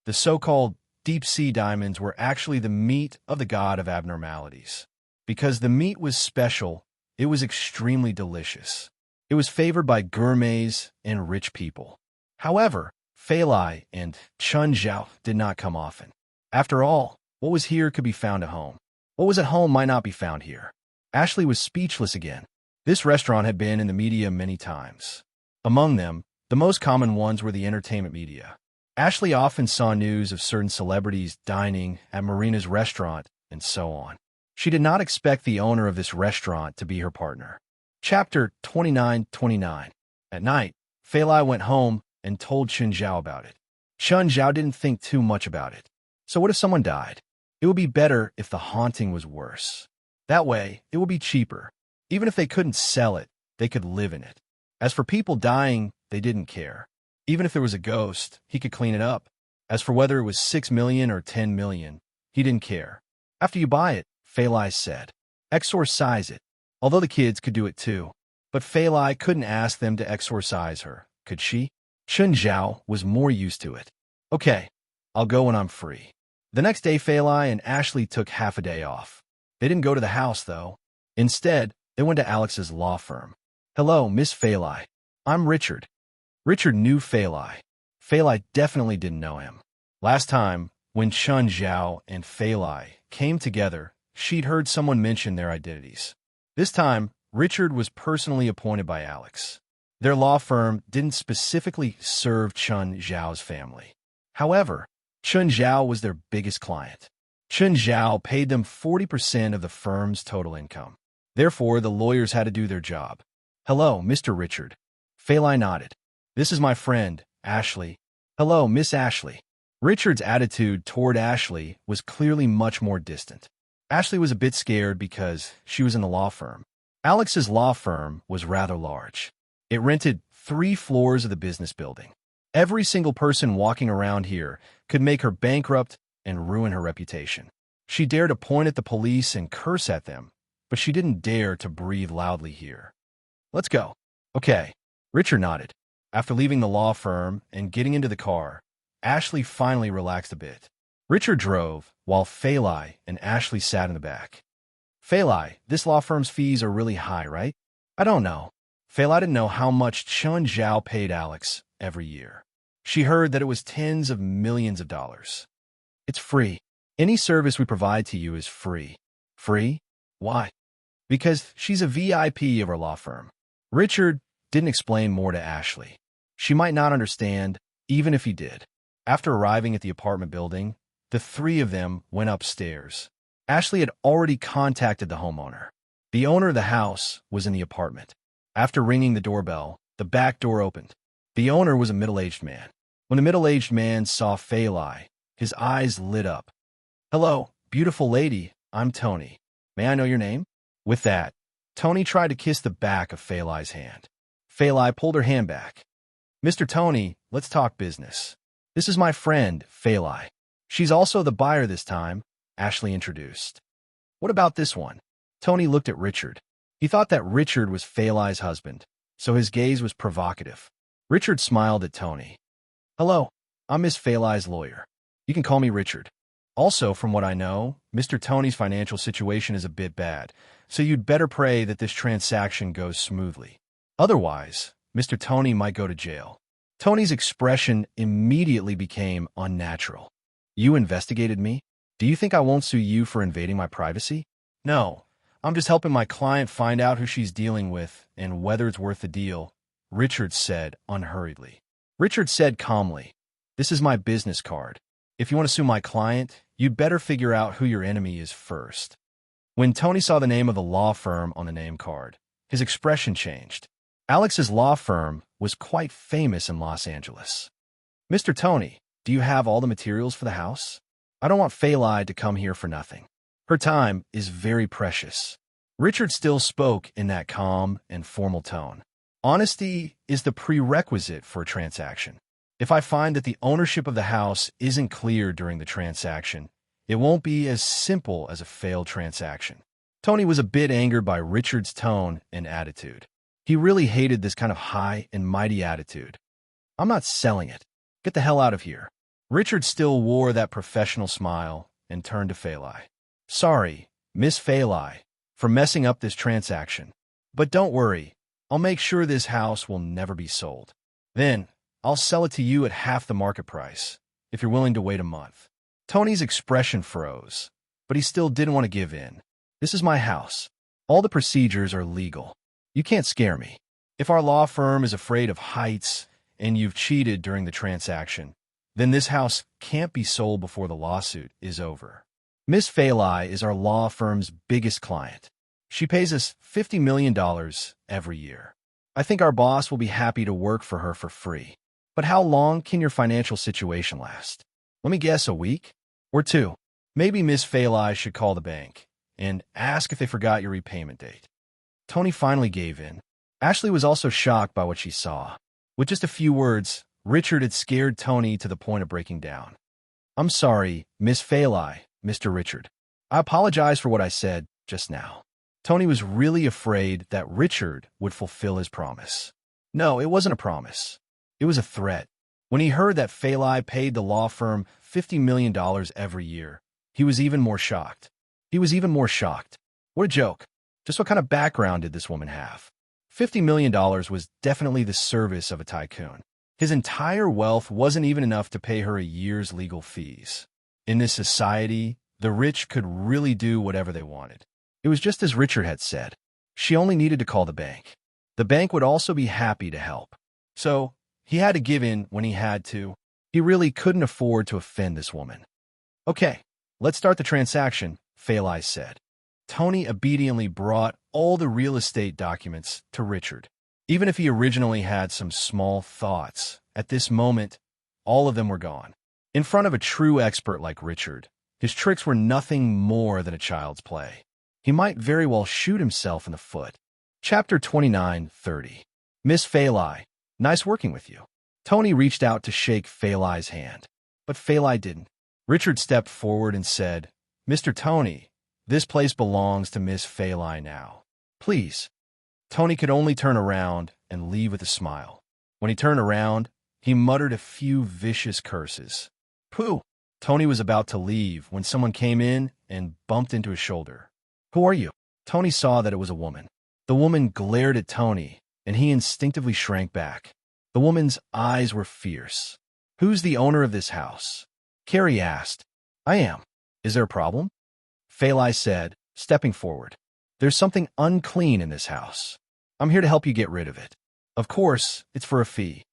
The so-called deep-sea diamonds were actually the meat of the god of abnormalities. Because the meat was special, it was extremely delicious. It was favored by gourmets and rich people. However, Faylai and Chun Zhao did not come often. After all, what was here could be found at home. What was at home might not be found here. Ashley was speechless again. This restaurant had been in the media many times. Among them, the most common ones were the entertainment media. Ashley often saw news of certain celebrities dining at Marina's restaurant and so on. She did not expect the owner of this restaurant to be her partner. Chapter 29:29. At night, Faylai went home and told Chun Zhao about it. Chun Zhao didn't think too much about it. So what if someone died? It would be better if the haunting was worse. That way, it would be cheaper. Even if they couldn't sell it, they could live in it. As for people dying, they didn't care. Even if there was a ghost, he could clean it up. As for whether it was 6 million or 10 million, he didn't care. After you buy it, Faylai said, exorcise it. Although the kids could do it too. But Faylai couldn't ask them to exorcise her, could she? Chun Zhao was more used to it. Okay, I'll go when I'm free. The next day, Faylai and Ashley took half a day off. They didn't go to the house, though. Instead, they went to Alex's law firm. Hello, Miss Faylai. I'm Richard. Richard knew Faylai. Faylai definitely didn't know him. Last time, when Chun Zhao and Faylai came together, she'd heard someone mention their identities. This time, Richard was personally appointed by Alex. Their law firm didn't specifically serve Chun Zhao's family. However, Chun Zhao was their biggest client. Chun Zhao paid them 40% of the firm's total income. Therefore, the lawyers had to do their job. Hello, Mr. Richard. Faylai nodded. This is my friend, Ashley. Hello, Miss Ashley. Richard's attitude toward Ashley was clearly much more distant. Ashley was a bit scared because she was in the law firm. Alex's law firm was rather large. It rented 3 floors of the business building. Every single person walking around here could make her bankrupt and ruin her reputation. She dared to point at the police and curse at them, but she didn't dare to breathe loudly here. Let's go. Okay. Richard nodded. After leaving the law firm and getting into the car, Ashley finally relaxed a bit. Richard drove, while Faylai and Ashley sat in the back. Faylai, this law firm's fees are really high, right? I don't know. Faylai didn't know how much Chun Zhao paid Alex every year. She heard that it was tens of millions of dollars. It's free. Any service we provide to you is free. Free? Why? Because she's a VIP of our law firm. Richard didn't explain more to Ashley. She might not understand, even if he did. After arriving at the apartment building, the 3 of them went upstairs. Ashley had already contacted the homeowner. The owner of the house was in the apartment. After ringing the doorbell, the back door opened. The owner was a middle-aged man. When the middle-aged man saw Faylai, his eyes lit up. Hello, beautiful lady, I'm Tony. May I know your name? With that, Tony tried to kiss the back of Faylai's hand. Faylai pulled her hand back. Mr. Tony, let's talk business. This is my friend, Faylai. She's also the buyer this time, Ashley introduced. What about this one? Tony looked at Richard. He thought that Richard was Faylai's husband, so his gaze was provocative. Richard smiled at Tony. Hello, I'm Miss Faylai's lawyer. You can call me Richard. Also, from what I know, Mr. Tony's financial situation is a bit bad, so you'd better pray that this transaction goes smoothly. Otherwise, Mr. Tony might go to jail. Tony's expression immediately became unnatural. You investigated me? Do you think I won't sue you for invading my privacy? No, I'm just helping my client find out who she's dealing with and whether it's worth the deal, Richard said unhurriedly. Richard said calmly, this is my business card. If you want to sue my client, you'd better figure out who your enemy is first. When Tony saw the name of the law firm on the name card, his expression changed. Alex's law firm was quite famous in Los Angeles. Mr. Tony, do you have all the materials for the house? I don't want Phalai to come here for nothing. Her time is very precious. Richard still spoke in that calm and formal tone. Honesty is the prerequisite for a transaction. If I find that the ownership of the house isn't clear during the transaction, it won't be as simple as a failed transaction. Tony was a bit angered by Richard's tone and attitude. He really hated this kind of high and mighty attitude. I'm not selling it. Get the hell out of here. Richard still wore that professional smile and turned to Phalai. Sorry, Miss Phalai, for messing up this transaction. But don't worry, I'll make sure this house will never be sold. Then, I'll sell it to you at half the market price, if you're willing to wait a month. Tony's expression froze, but he still didn't want to give in. This is my house. All the procedures are legal. You can't scare me. If our law firm is afraid of heights and you've cheated during the transaction, then this house can't be sold before the lawsuit is over. Miss Phalai is our law firm's biggest client. She pays us $50 million every year. I think our boss will be happy to work for her for free. But how long can your financial situation last? Let me guess, a week? Or two? Maybe Miss Phalai should call the bank and ask if they forgot your repayment date. Tony finally gave in. Ashley was also shocked by what she saw. With just a few words, Richard had scared Tony to the point of breaking down. I'm sorry, Miss Phalai, Mr. Richard. I apologize for what I said just now. Tony was really afraid that Richard would fulfill his promise. No, it wasn't a promise. It was a threat. When he heard that Phalai paid the law firm $50 million every year, he was even more shocked. What a joke. Just what kind of background did this woman have? $50 million was definitely the service of a tycoon. His entire wealth wasn't even enough to pay her a year's legal fees. In this society, the rich could really do whatever they wanted. It was just as Richard had said. She only needed to call the bank. The bank would also be happy to help. So, he had to give in when he had to. He really couldn't afford to offend this woman. Okay, let's start the transaction, Phalai said. Tony obediently brought all the real estate documents to Richard. Even if he originally had some small thoughts, at this moment, all of them were gone. In front of a true expert like Richard, his tricks were nothing more than a child's play. He might very well shoot himself in the foot. Chapter 29:30. Miss Phalai, nice working with you. Tony reached out to shake Phalai's hand, but Phalai didn't. Richard stepped forward and said, Mr. Tony, this place belongs to Miss Phalai now. Please. Tony could only turn around and leave with a smile. When he turned around, he muttered a few vicious curses. Pooh! Tony was about to leave when someone came in and bumped into his shoulder. Who are you? Tony saw that it was a woman. The woman glared at Tony, and he instinctively shrank back. The woman's eyes were fierce. Who's the owner of this house? Carrie asked. I am. Is there a problem? Phalai said, stepping forward. There's something unclean in this house. I'm here to help you get rid of it. Of course, it's for a fee.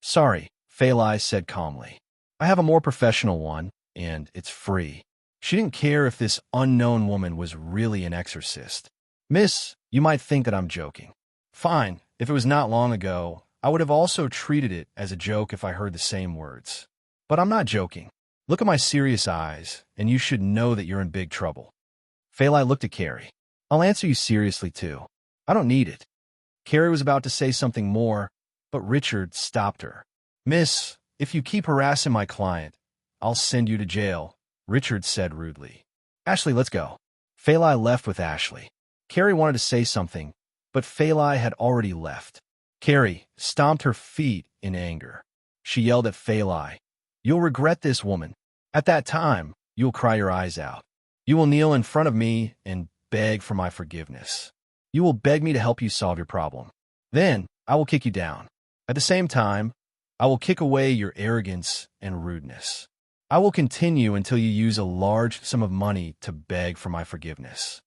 Sorry, Phalai said calmly. I have a more professional one, and it's free. She didn't care if this unknown woman was really an exorcist. Miss, you might think that I'm joking. Fine, if it was not long ago, I would have also treated it as a joke if I heard the same words. But I'm not joking. Look at my serious eyes, and you should know that you're in big trouble. Phalai looked at Carrie. I'll answer you seriously, too. I don't need it. Carrie was about to say something more, but Richard stopped her. Miss, if you keep harassing my client, I'll send you to jail, Richard said rudely. Ashley, let's go. Phalai left with Ashley. Carrie wanted to say something, but Phalai had already left. Carrie stomped her feet in anger. She yelled at Phalai, You'll regret this, woman. At that time, you'll cry your eyes out. You will kneel in front of me and beg for my forgiveness. You will beg me to help you solve your problem. Then, I will kick you down. At the same time, I will kick away your arrogance and rudeness. I will continue until you use a large sum of money to beg for my forgiveness.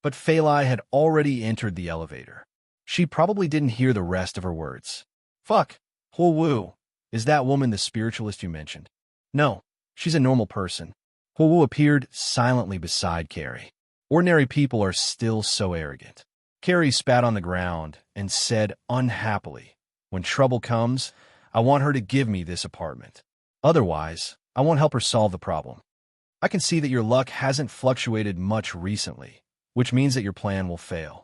But Phalai had already entered the elevator. She probably didn't hear the rest of her words. Fuck, Huo, is that woman the spiritualist you mentioned? No, she's a normal person. Huo appeared silently beside Carrie. Ordinary people are still so arrogant. Carrie spat on the ground and said unhappily, When trouble comes, I want her to give me this apartment. Otherwise, I won't help her solve the problem. I can see that your luck hasn't fluctuated much recently, which means that your plan will fail.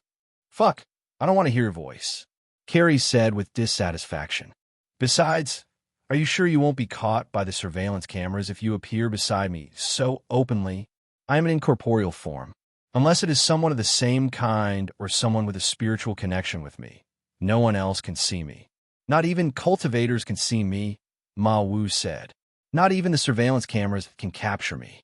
Fuck, I don't want to hear your voice, Carrie said with dissatisfaction. Besides, are you sure you won't be caught by the surveillance cameras if you appear beside me so openly? I am in incorporeal form. Unless it is someone of the same kind or someone with a spiritual connection with me, no one else can see me. Not even cultivators can see me, Ma Wu said. Not even the surveillance cameras can capture me.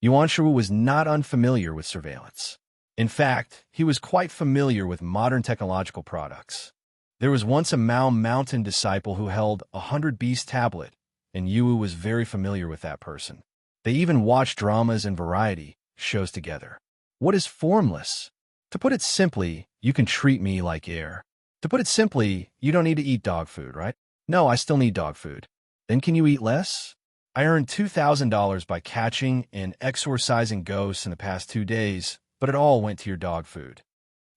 Yuan Shiwu was not unfamiliar with surveillance. In fact, he was quite familiar with modern technological products. There was once a Mao Mountain disciple who held 100 Beast tablet, and Yu was very familiar with that person. They even watched dramas and variety shows together. What is formless? To put it simply, you can treat me like air. To put it simply, you don't need to eat dog food, right? No, I still need dog food. Then can you eat less? I earned $2,000 by catching and exorcising ghosts in the past 2 days, but it all went to your dog food.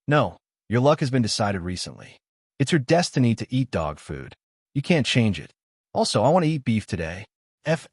No, your luck has been decided recently. It's your destiny to eat dog food. You can't change it. Also, I want to eat beef today. F*******.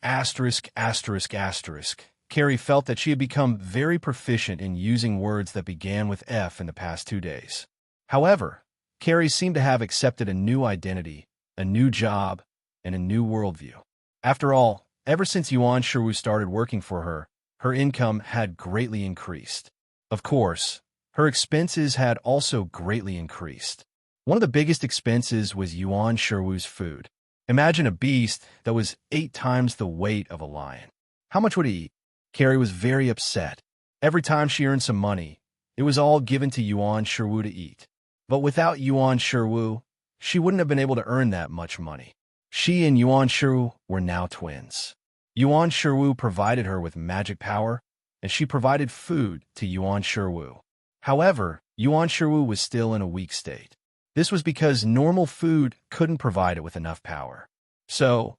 Carrie felt that she had become very proficient in using words that began with F in the past 2 days. However, Carrie seemed to have accepted a new identity, a new job, and a new worldview. After all, ever since Yuan Shiwu started working for her, her income had greatly increased. Of course, her expenses had also greatly increased. One of the biggest expenses was Yuan Shiwu's food. Imagine a beast that was 8 times the weight of a lion. How much would he eat? Carrie was very upset. Every time she earned some money, it was all given to Yuan Shiwu to eat. But without Yuan Shiwu, she wouldn't have been able to earn that much money. She and Yuan Shiwu were now twins. Yuan Shiwu provided her with magic power, and she provided food to Yuan Shiwu. However, Yuan Shiwu was still in a weak state. This was because normal food couldn't provide it with enough power. So,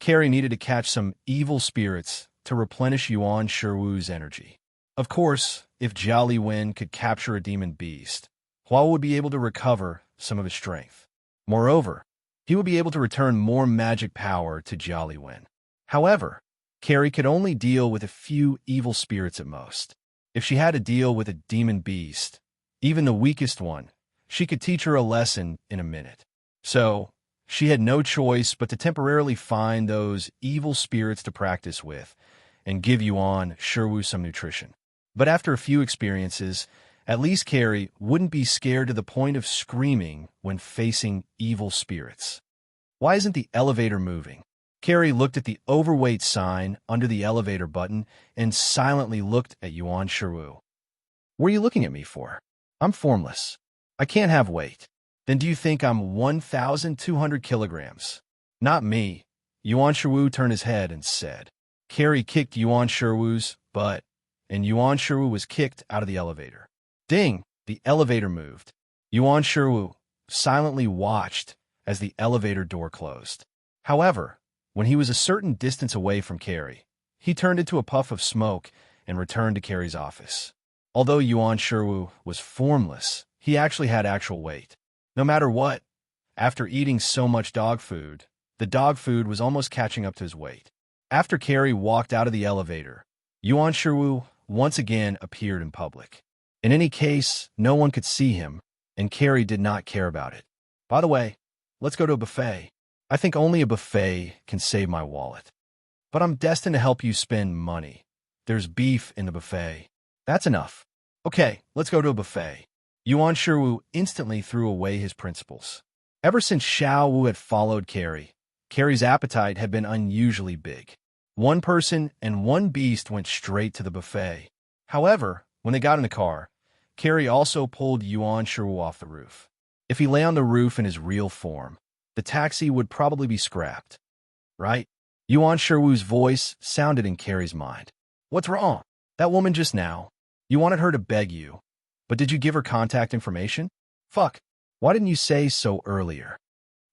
Carrie needed to catch some evil spirits to replenish Yuan Shiwu's energy. Of course, if Jiao Liwen could capture a demon beast, Hua would be able to recover some of his strength. Moreover, he would be able to return more magic power to Jiao Liwen. However, Carrie could only deal with a few evil spirits at most. If she had to deal with a demon beast, even the weakest one, she could teach her a lesson in a minute. So, she had no choice but to temporarily find those evil spirits to practice with and give Yuan Shiwu some nutrition. But after a few experiences, at least Carrie wouldn't be scared to the point of screaming when facing evil spirits. Why isn't the elevator moving? Carrie looked at the overweight sign under the elevator button and silently looked at Yuan Shiwu. What are you looking at me for? I'm formless. I can't have weight. Then do you think I'm 1,200 kilograms? Not me. Yuan Shiwu turned his head and said. Carrie kicked Yuan Shiwu's butt, and Yuan Shiwu was kicked out of the elevator. Ding! The elevator moved. Yuan Shiwu silently watched as the elevator door closed. However, when he was a certain distance away from Carrie, he turned into a puff of smoke and returned to Carrie's office. Although Yuan Shiwu was formless, he actually had actual weight. No matter what, after eating so much dog food, the dog food was almost catching up to his weight. After Carrie walked out of the elevator, Yuan Shiwu once again appeared in public. In any case, no one could see him, and Carrie did not care about it. By the way, let's go to a buffet. I think only a buffet can save my wallet. But I'm destined to help you spend money. There's beef in the buffet. That's enough. Okay, let's go to a buffet. Yuan Shiwu instantly threw away his principles. Ever since Xiao Wu had followed Carrie, Carrie's appetite had been unusually big. One person and one beast went straight to the buffet. However, when they got in the car, Carrie also pulled Yuan Shiwu off the roof. If he lay on the roof in his real form, the taxi would probably be scrapped. Right? Yuan Shiwu's voice sounded in Carrie's mind. What's wrong? That woman just now. You wanted her to beg you. But did you give her contact information? Fuck. Why didn't you say so earlier?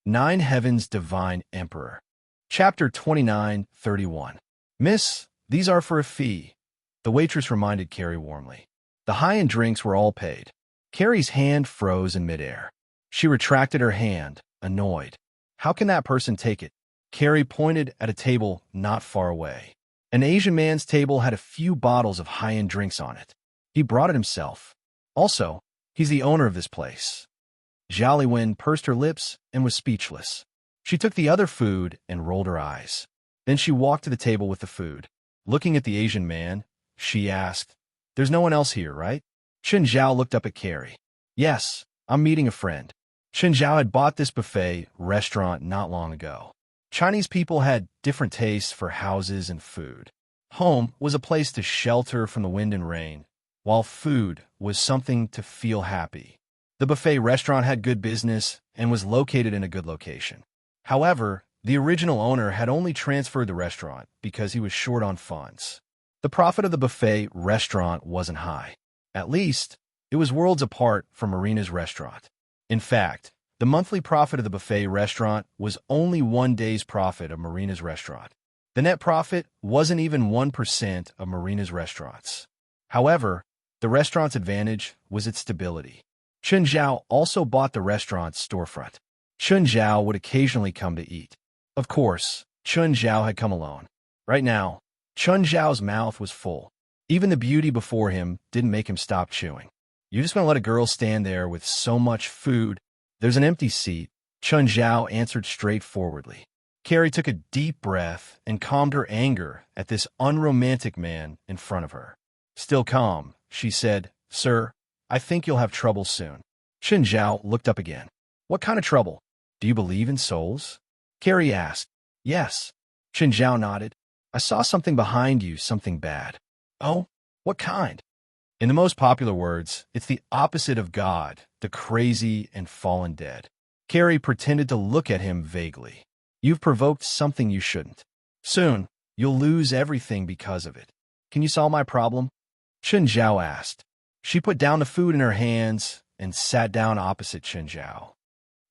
9 Heavens Divine Emperor. Chapter 29:31. Miss, these are for a fee. The waitress reminded Carrie warmly. The high-end drinks were all paid. Carrie's hand froze in midair. She retracted her hand, annoyed. How can that person take it? Carrie pointed at a table not far away. An Asian man's table had a few bottles of high-end drinks on it. He brought it himself. Also, he's the owner of this place. Jolly Wen pursed her lips and was speechless. She took the other food and rolled her eyes. Then she walked to the table with the food. Looking at the Asian man, she asked, "There's no one else here, right?" Chen Zhao looked up at Carrie. "Yes, I'm meeting a friend." Chen Zhao had bought this buffet restaurant not long ago. Chinese people had different tastes for houses and food. Home was a place to shelter from the wind and rain, while food was something to feel happy. The buffet restaurant had good business and was located in a good location. However, the original owner had only transferred the restaurant because he was short on funds. The profit of the buffet restaurant wasn't high. At least, it was worlds apart from Marina's restaurant. In fact, the monthly profit of the buffet restaurant was only one day's profit of Marina's restaurant. The net profit wasn't even 1% of Marina's restaurants. However, the restaurant's advantage was its stability. Chen Zhao also bought the restaurant's storefront. Chen Zhao would occasionally come to eat. Of course, Chen Zhao had come alone. Right now, Chen Zhao's mouth was full. Even the beauty before him didn't make him stop chewing. "You're just going to let a girl stand there with so much food? There's an empty seat," Chen Zhao answered straightforwardly. Carrie took a deep breath and calmed her anger at this unromantic man in front of her. Still calm, she said, "Sir, I think you'll have trouble soon." Chen Zhao looked up again. "What kind of trouble? Do you believe in souls?" Carrie asked. "Yes." Chen Zhao nodded. "I saw something behind you, something bad." "Oh? What kind?" In the most popular words, it's the opposite of God, the crazy and fallen dead. Carrie pretended to look at him vaguely. "You've provoked something you shouldn't. Soon, you'll lose everything because of it. Can you solve my problem?" Chen Zhao asked. She put down the food in her hands and sat down opposite Chen Zhao.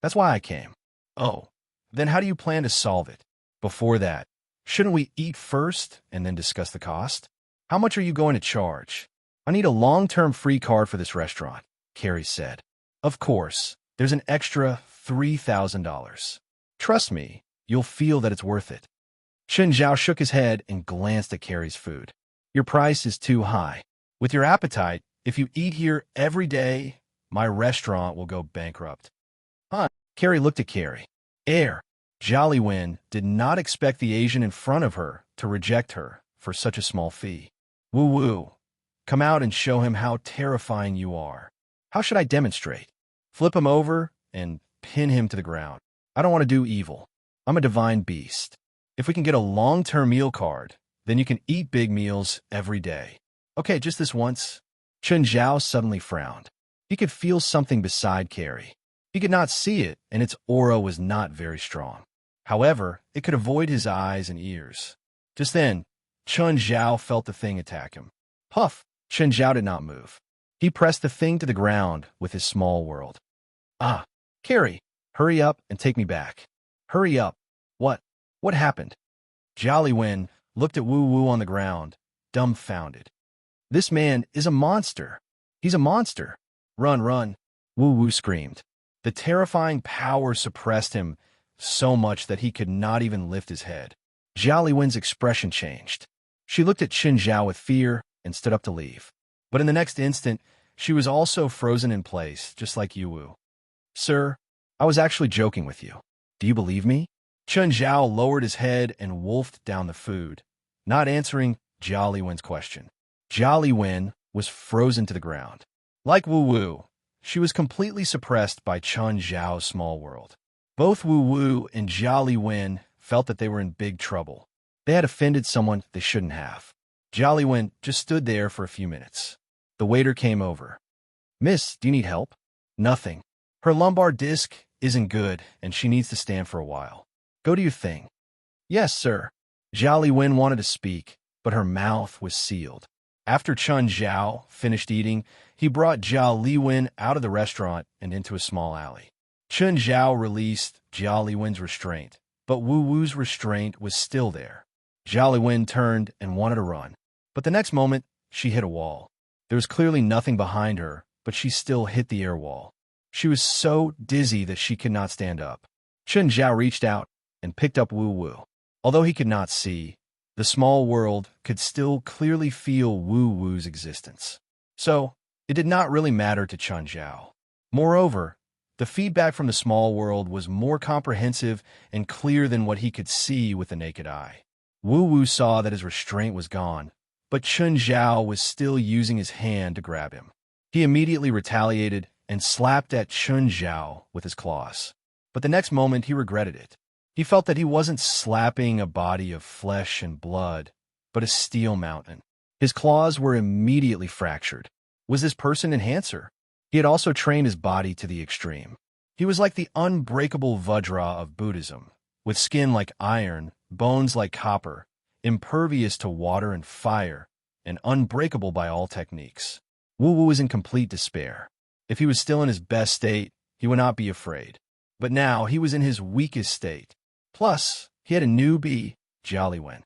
"That's why I came." "Oh, then how do you plan to solve it? Before that, shouldn't we eat first and then discuss the cost? How much are you going to charge?" "I need a long-term free card for this restaurant," Carrie said. "Of course, there's an extra $3,000. Trust me, you'll feel that it's worth it." Chen Zhao shook his head and glanced at Carrie's food. "Your price is too high. With your appetite, if you eat here every day, my restaurant will go bankrupt." "Huh?" Carrie looked at Carrie. Jolly Wen did not expect the Asian in front of her to reject her for such a small fee. "Woo-woo. Come out and show him how terrifying you are." "How should I demonstrate?" "Flip him over and pin him to the ground." "I don't want to do evil. I'm a divine beast. If we can get a long-term meal card, then you can eat big meals every day." "Okay, just this once." Chen Zhao suddenly frowned. He could feel something beside Carrie. He could not see it, and its aura was not very strong. However, it could avoid his eyes and ears. Just then, Chen Zhao felt the thing attack him. Puff! Chen Zhao did not move. He pressed the thing to the ground with his small world. "Ah, Carrie, hurry up and take me back. Hurry up." "What? What happened?" Jolly Wen looked at Wu Wu on the ground, dumbfounded. "This man is a monster. He's a monster." "Run, run," Wu Wu screamed. The terrifying power suppressed him so much that he could not even lift his head. Jolly Wen's expression changed. She looked at Chen Zhao with fear and stood up to leave. But in the next instant, she was also frozen in place, just like Yu Wu. "Sir, I was actually joking with you. Do you believe me?" Chen Zhao lowered his head and wolfed down the food, not answering Jolly Wen's question. Jolly Wen was frozen to the ground. Like Wu Wu, she was completely suppressed by Chen Zhao's small world. Both Wu Wu and Jolly Wen felt that they were in big trouble. They had offended someone they shouldn't have. Jolly Wen just stood there for a few minutes. The waiter came over. "Miss, do you need help?" "Nothing. Her lumbar disc isn't good, and she needs to stand for a while. Go do your thing." "Yes, sir." Jolly Wen wanted to speak, but her mouth was sealed. After Chen Zhao finished eating, he brought Jolly Wen out of the restaurant and into a small alley. Chen Zhao released Jolly Wen's restraint, but Wu Wu's restraint was still there. Jolly Wen turned and wanted to run, but the next moment, she hit a wall. There was clearly nothing behind her, but she still hit the air wall. She was so dizzy that she could not stand up. Chen Zhao reached out and picked up Wu Wu. Although he could not see, The small world could still clearly feel Wu Wu's existence. So, it did not really matter to Chun Zhao. Moreover, the feedback from the small world was more comprehensive and clear than what he could see with the naked eye. Wu Wu saw that his restraint was gone, but Chun Zhao was still using his hand to grab him. He immediately retaliated and slapped at Chun Zhao with his claws. But the next moment he regretted it. He felt that he wasn't slapping a body of flesh and blood, but a steel mountain. His claws were immediately fractured. Was this person enhancer? He had also trained his body to the extreme. He was like the unbreakable Vajra of Buddhism, with skin like iron, bones like copper, impervious to water and fire, and unbreakable by all techniques. Wu Wu was in complete despair. If he was still in his best state, he would not be afraid. But now he was in his weakest state. Plus, he had a newbie, Jiali Wen.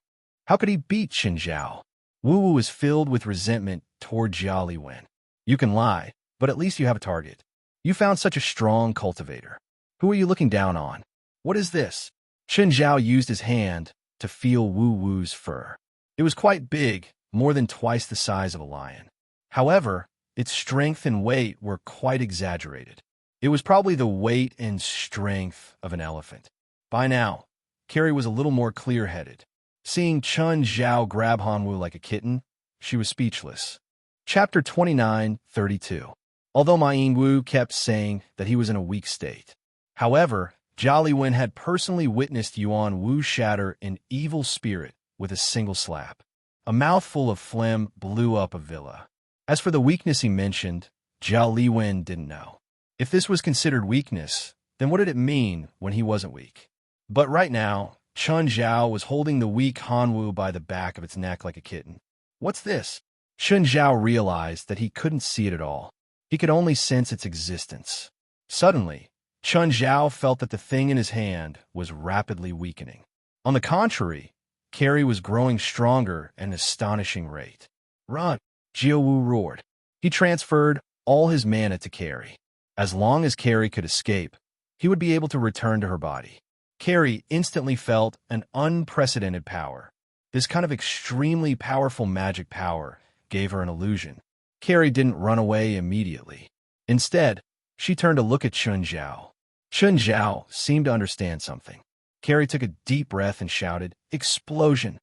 How could he beat Qin Zhao? Wu Wu was filled with resentment toward Jiali Wen. You can lie, but at least you have a target. You found such a strong cultivator. Who are you looking down on? What is this? Qin Zhao used his hand to feel Wu Wu's fur. It was quite big, more than twice the size of a lion. However, its strength and weight were quite exaggerated. It was probably the weight and strength of an elephant. By now, Carrie was a little more clear-headed. Seeing Chun Zhao grab Hanwu like a kitten, she was speechless. Chapter 29:32. Although Ma Yingwu kept saying that he was in a weak state. However, Jiali Wen had personally witnessed Yuan Wu shatter an evil spirit with a single slap. A mouthful of phlegm blew up a villa. As for the weakness he mentioned, Jiali Wen didn't know. If this was considered weakness, then what did it mean when he wasn't weak? But right now, Chun Zhao was holding the weak Hanwu by the back of its neck like a kitten. What's this? Chun Zhao realized that he couldn't see it at all. He could only sense its existence. Suddenly, Chun Zhao felt that the thing in his hand was rapidly weakening. On the contrary, Carrie was growing stronger at an astonishing rate. Run! Jiao Wu roared. He transferred all his mana to Carrie. As long as Carrie could escape, he would be able to return to her body. Carrie instantly felt an unprecedented power. This kind of extremely powerful magic power gave her an illusion. Carrie didn't run away immediately. Instead, she turned to look at Chun Zhao. Chun Zhao seemed to understand something. Carrie took a deep breath and shouted, "Explosion!"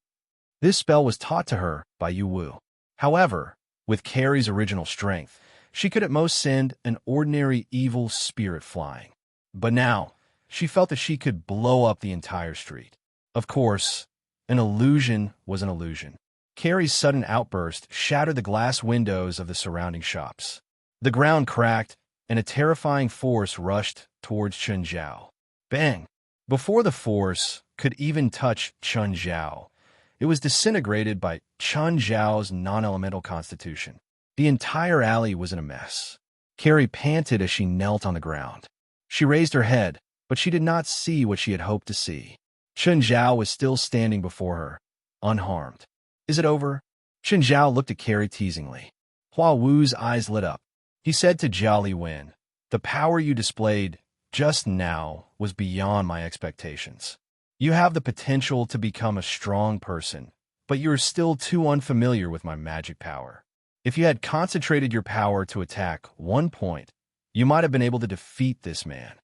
This spell was taught to her by Yu Wu. However, with Carrie's original strength, she could at most send an ordinary evil spirit flying. But now, she felt that she could blow up the entire street. Of course, an illusion was an illusion. Carrie's sudden outburst shattered the glass windows of the surrounding shops. The ground cracked, and a terrifying force rushed towards Chun Zhao. Bang! Before the force could even touch Chun Zhao, it was disintegrated by Chun Zhao's non-elemental constitution. The entire alley was in a mess. Carrie panted as she knelt on the ground. She raised her head, but she did not see what she had hoped to see. Chun Zhao was still standing before her, unharmed. Is it over? Chun Zhao looked at Carrie teasingly. Hua Wu's eyes lit up. He said to Jiali Wen, "The power you displayed just now was beyond my expectations. You have the potential to become a strong person, but you are still too unfamiliar with my magic power. If you had concentrated your power to attack one point, you might have been able to defeat this man.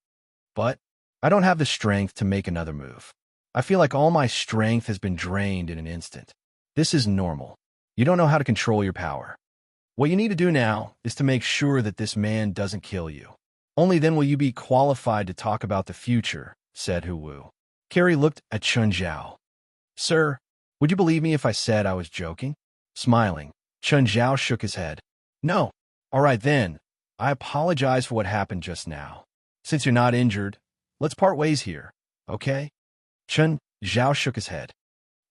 But I don't have the strength to make another move. I feel like all my strength has been drained in an instant. This is normal. You don't know how to control your power. What you need to do now is to make sure that this man doesn't kill you. Only then will you be qualified to talk about the future," said Hu Wu. Carrie looked at Chun Zhao. "Sir, would you believe me if I said I was joking?" Smiling, Chun Zhao shook his head. "No. All right then. I apologize for what happened just now. Since you're not injured, let's part ways here, okay?" Chun Zhao shook his head.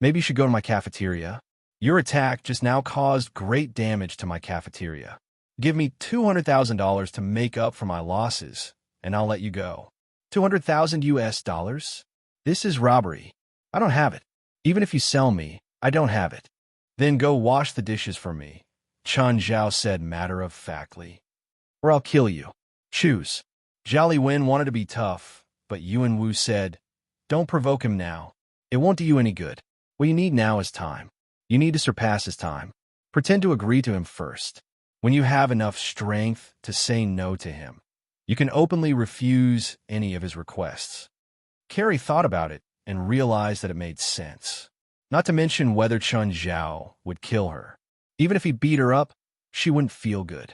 "Maybe you should go to my cafeteria. Your attack just now caused great damage to my cafeteria. Give me $200,000 to make up for my losses, and I'll let you go." $200,000? This is robbery. I don't have it. Even if you sell me, I don't have it. Then go wash the dishes for me, Chun Zhao said matter-of-factly. Or I'll kill you. Choose. Jiali Wen wanted to be tough, but Yuan Wu said, "Don't provoke him now. It won't do you any good." What you need now is time. You need to surpass his time. Pretend to agree to him first. When you have enough strength to say no to him, you can openly refuse any of his requests. Carrie thought about it and realized that it made sense. Not to mention whether Chun Zhao would kill her. Even if he beat her up, she wouldn't feel good.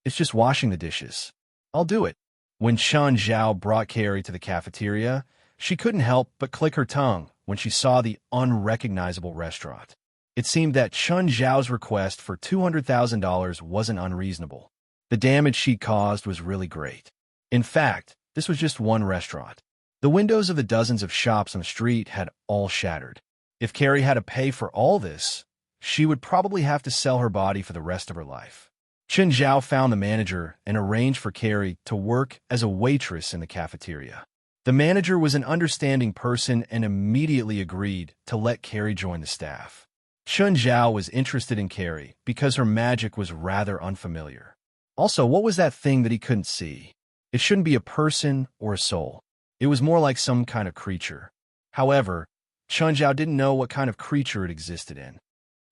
It's just washing the dishes. I'll do it. When Chun Zhao brought Carrie to the cafeteria, she couldn't help but click her tongue when she saw the unrecognizable restaurant. It seemed that Chun Zhao's request for $200,000 wasn't unreasonable. The damage she caused was really great. In fact, this was just one restaurant. The windows of the dozens of shops on the street had all shattered. If Carrie had to pay for all this, she would probably have to sell her body for the rest of her life. Chun Zhao found the manager and arranged for Carrie to work as a waitress in the cafeteria. The manager was an understanding person and immediately agreed to let Carrie join the staff. Chun Zhao was interested in Carrie because her magic was rather unfamiliar. Also, what was that thing that he couldn't see? It shouldn't be a person or a soul. It was more like some kind of creature. However, Chun Zhao didn't know what kind of creature it existed in.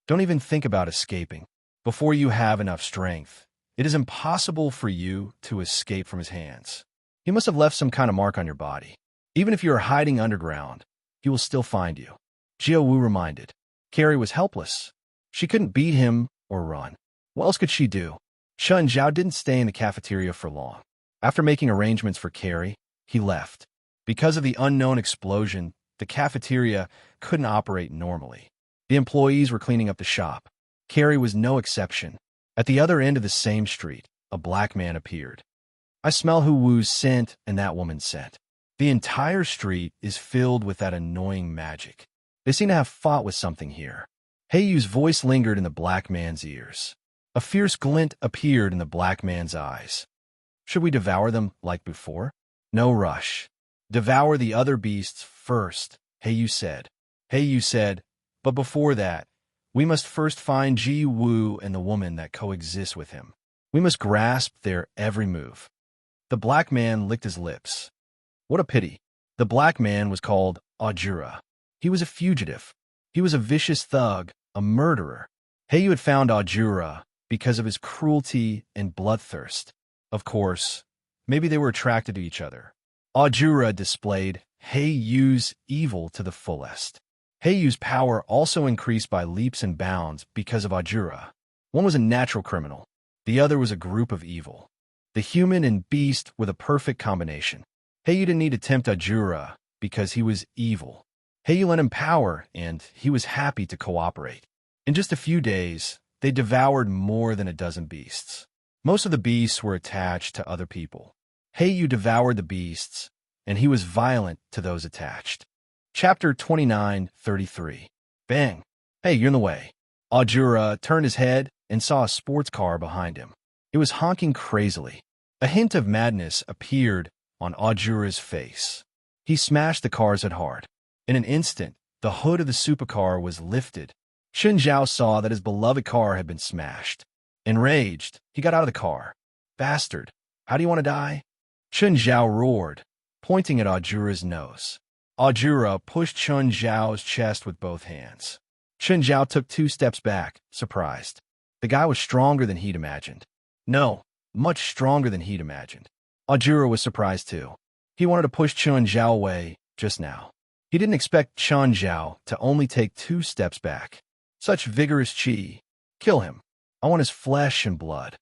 Don't even think about escaping. Before you have enough strength, it is impossible for you to escape from his hands. He must have left some kind of mark on your body. Even if you are hiding underground, he will still find you. Jiao Wu reminded. Carrie was helpless. She couldn't beat him or run. What else could she do? Chun Zhao didn't stay in the cafeteria for long. After making arrangements for Carrie, he left. Because of the unknown explosion, the cafeteria couldn't operate normally. The employees were cleaning up the shop. Carrie was no exception. At the other end of the same street, a black man appeared. I smell Hu Wu's scent and that woman's scent. The entire street is filled with that annoying magic. They seem to have fought with something here. Hei Yu's voice lingered in the black man's ears. A fierce glint appeared in the black man's eyes. Should we devour them like before? No rush. Devour the other beasts first, Hei Yu said. Hei Yu said, but before that, we must first find Ji Wu and the woman that coexists with him. We must grasp their every move. The black man licked his lips. What a pity. The black man was called Ajura. He was a fugitive. He was a vicious thug, a murderer. Hei Yu had found Ajura because of his cruelty and bloodthirst. Of course, maybe they were attracted to each other. Ajura displayed Hei Yu's evil to the fullest. Hei Yu's power also increased by leaps and bounds because of Ajura. One was a natural criminal. The other was a group of evil. The human and beast were the perfect combination. Hei Yu didn't need to tempt Ajura because he was evil. Hei Yu lent him power, and he was happy to cooperate. In just a few days, they devoured more than a dozen beasts. Most of the beasts were attached to other people. Hei Yu devoured the beasts, and he was violent to those attached. Chapter 29:33. Bang! Hey, you're in the way. Ajura turned his head and saw a sports car behind him. It was honking crazily. A hint of madness appeared on Ajura's face. He smashed the car's head hard. In an instant, the hood of the supercar was lifted. Chun Zhao saw that his beloved car had been smashed. Enraged, he got out of the car. Bastard, how do you want to die? Chun Zhao roared, pointing at Ajura's nose. Ajura pushed Chun Zhao's chest with both hands. Chun Zhao took 2 steps back, surprised. The guy was stronger than he'd imagined. No, much stronger than he'd imagined. Ajura was surprised too. He wanted to push Chun Zhao away just now. He didn't expect Chun Zhao to only take 2 steps back. Such vigorous chi. Kill him. I want his flesh and blood.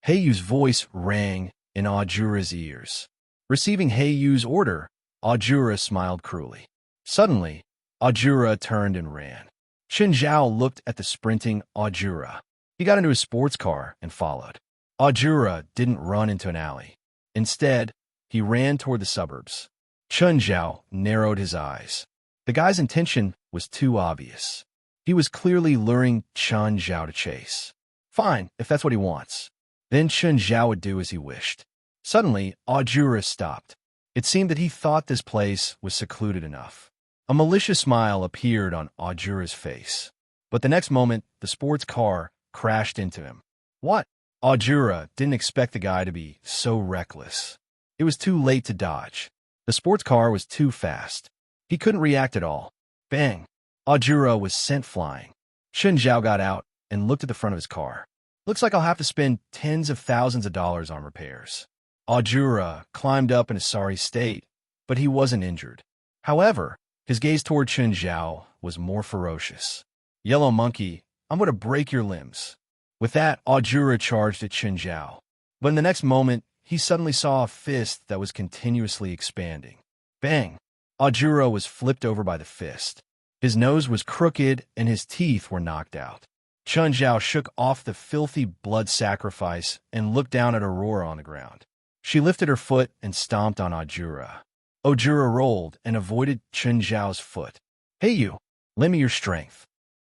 Hei Yu's voice rang in Ajura's ears. Receiving Hei Yu's order, Ajura smiled cruelly. Suddenly, Ajura turned and ran. Chun Zhao looked at the sprinting Ajura. He got into his sports car and followed. Ajura didn't run into an alley. Instead, he ran toward the suburbs. Chun Zhao narrowed his eyes. The guy's intention was too obvious. He was clearly luring Chun Zhao to chase. Fine, if that's what he wants. Then Chun Zhao would do as he wished. Suddenly, Ajura stopped. It seemed that he thought this place was secluded enough. A malicious smile appeared on Ajura's face. But the next moment, the sports car crashed into him. What? Ajura didn't expect the guy to be so reckless. It was too late to dodge. The sports car was too fast. He couldn't react at all. Bang! Ajura was sent flying. Chen Zhao got out and looked at the front of his car. Looks like I'll have to spend tens of thousands of dollars on repairs. Ajura climbed up in a sorry state, but he wasn't injured. However, his gaze toward Chen Zhao was more ferocious. Yellow monkey, I'm going to break your limbs. With that, Ajura charged at Chen Zhao. But in the next moment, he suddenly saw a fist that was continuously expanding. Bang! Ajura was flipped over by the fist. His nose was crooked and his teeth were knocked out. Chen Zhao shook off the filthy blood sacrifice and looked down at Aurora on the ground. She lifted her foot and stomped on Ajura. Ajura rolled and avoided Chen Zhao's foot. Hey you, lend me your strength.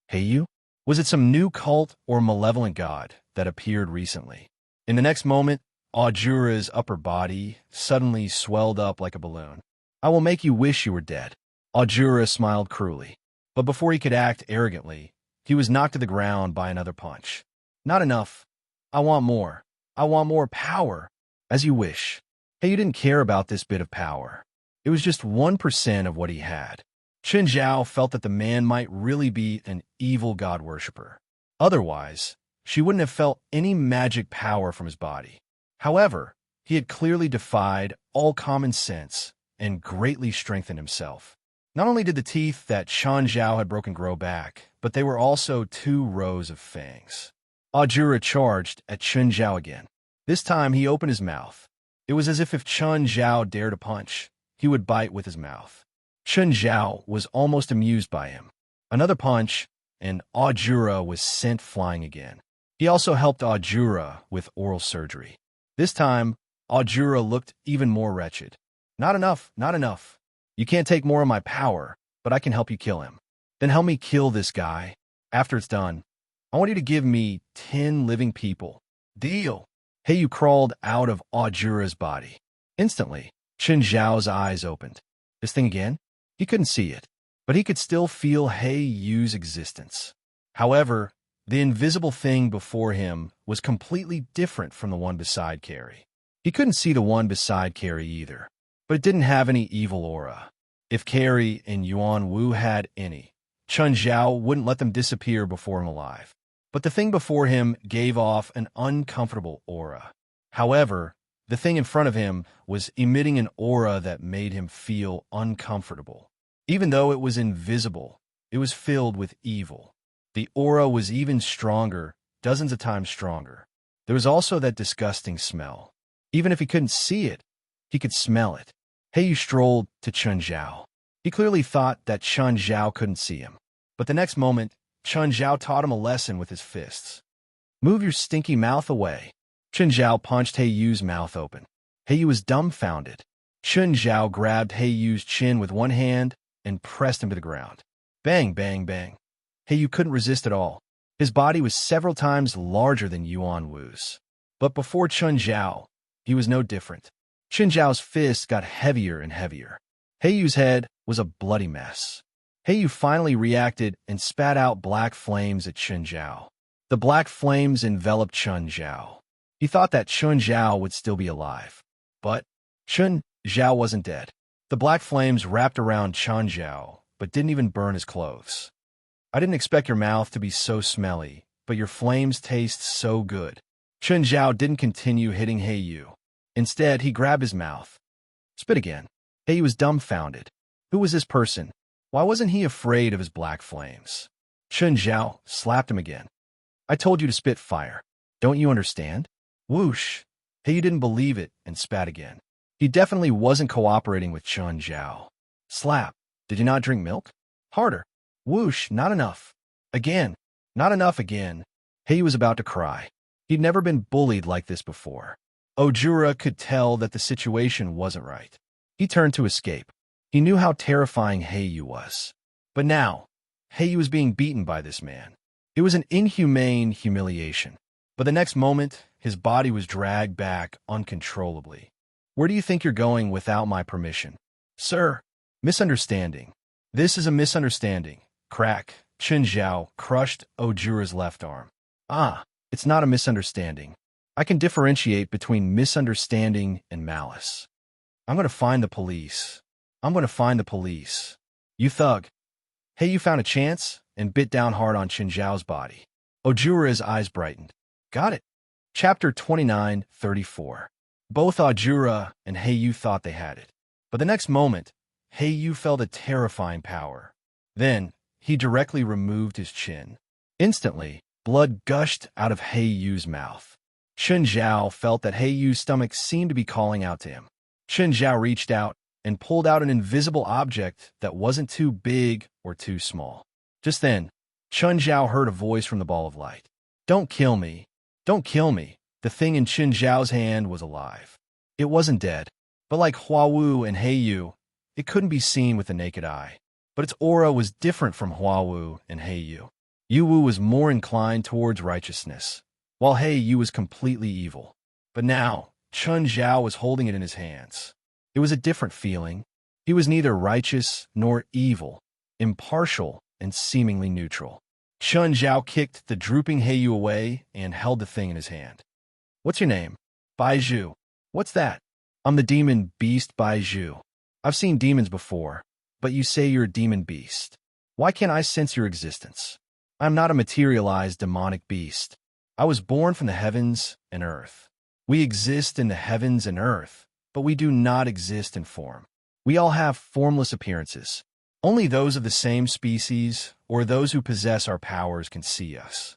Hey you? Was it some new cult or malevolent god that appeared recently? In the next moment, Ajura's upper body suddenly swelled up like a balloon. I will make you wish you were dead. Ajura smiled cruelly. But before he could act arrogantly, he was knocked to the ground by another punch. Not enough. I want more. I want more power. As you wish. Hey, you didn't care about this bit of power. It was just 1% of what he had. Chen Zhao felt that the man might really be an evil god worshipper. Otherwise, she wouldn't have felt any magic power from his body. However, he had clearly defied all common sense and greatly strengthened himself. Not only did the teeth that Chen Zhao had broken grow back, but they were also 2 rows of fangs. Ajura charged at Chen Zhao again. This time he opened his mouth. It was as if Chen Zhao dared to punch, he would bite with his mouth. Chen Zhao was almost amused by him. Another punch, and Ajura was sent flying again. He also helped Ajura with oral surgery. This time, Ajura looked even more wretched. Not enough, not enough. You can't take more of my power, but I can help you kill him. Then help me kill this guy. After it's done, I want you to give me 10 living people. Deal. Heiyu crawled out of Ajura's body. Instantly, Chen Zhao's eyes opened. This thing again? He couldn't see it, but he could still feel Heiyu's existence. However, the invisible thing before him was completely different from the one beside Carrie. He couldn't see the one beside Carrie either, but it didn't have any evil aura. If Carrie and Yuan Wu had any, Chen Zhao wouldn't let them disappear before him alive. But the thing before him gave off an uncomfortable aura. However, the thing in front of him was emitting an aura that made him feel uncomfortable. Even though it was invisible, it was filled with evil. The aura was even stronger, dozens of times stronger. There was also that disgusting smell. Even if he couldn't see it, he could smell it. Heiyu strolled to Chen Zhao. He clearly thought that Chen Zhao couldn't see him. But the next moment, Chen Zhao taught him a lesson with his fists. Move your stinky mouth away. Chen Zhao punched Heiyu's mouth open. Heiyu was dumbfounded. Chen Zhao grabbed Heiyu's chin with one hand and pressed him to the ground. Bang, bang, bang. Heiyu couldn't resist at all. His body was several times larger than Yuan Wu's. But before Chen Zhao, he was no different. Chen Zhao's fists got heavier and heavier. Heiyu's head was a bloody mess. Heiyu finally reacted and spat out black flames at Chen Zhao. The black flames enveloped Chen Zhao. He thought that Chen Zhao would still be alive. But Chen Zhao wasn't dead. The black flames wrapped around Chen Zhao, but didn't even burn his clothes. I didn't expect your mouth to be so smelly, but your flames taste so good. Chen Zhao didn't continue hitting Heiyu. Instead, he grabbed his mouth. Spit again. Heiyu was dumbfounded. Who was this person? Why wasn't he afraid of his black flames? Chen Zhao slapped him again. I told you to spit fire. Don't you understand? Whoosh. Heiyu didn't believe it and spat again. He definitely wasn't cooperating with Chen Zhao. Slap. Did you not drink milk? Harder. Whoosh, not enough. Again. Not enough again. Heiyu was about to cry. He'd never been bullied like this before. Ojura could tell that the situation wasn't right. He turned to escape. He knew how terrifying Heiyu was. But now, Heiyu was being beaten by this man. It was an inhumane humiliation. But the next moment, his body was dragged back uncontrollably. Where do you think you're going without my permission? Sir, misunderstanding. This is a misunderstanding. Crack. Chen Zhao crushed Ojura's left arm. Ah, it's not a misunderstanding. I can differentiate between misunderstanding and malice. I'm going to find the police. I'm going to find the police. You thug. Heiyu found a chance and bit down hard on Chen Zhao's body. Ojura's eyes brightened. Got it. Chapter 29:34. Both Ojura and Heiyu thought they had it. But the next moment, Heiyu felt a terrifying power. Then, he directly removed his chin. Instantly, blood gushed out of Heiyu's mouth. Chen Zhao felt that Heiyu's stomach seemed to be calling out to him. Chen Zhao reached out and pulled out an invisible object that wasn't too big or too small. Just then, Chen Zhao heard a voice from the ball of light. Don't kill me. Don't kill me. The thing in Chen Zhao's hand was alive. It wasn't dead, but like Huawu and Heiyu, it couldn't be seen with the naked eye. But its aura was different from Huawu and Heiyu. Yuwu was more inclined towards righteousness, while Heiyu was completely evil. But now, Chen Zhao was holding it in his hands. It was a different feeling. He was neither righteous nor evil, impartial and seemingly neutral. Chen Zhao kicked the drooping Heiyu away and held the thing in his hand. What's your name? Baizhu. What's that? I'm the demon beast Baizhu. I've seen demons before, but you say you're a demon beast. Why can't I sense your existence? I'm not a materialized demonic beast. I was born from the heavens and earth. We exist in the heavens and earth, but we do not exist in form. We all have formless appearances. Only those of the same species or those who possess our powers can see us.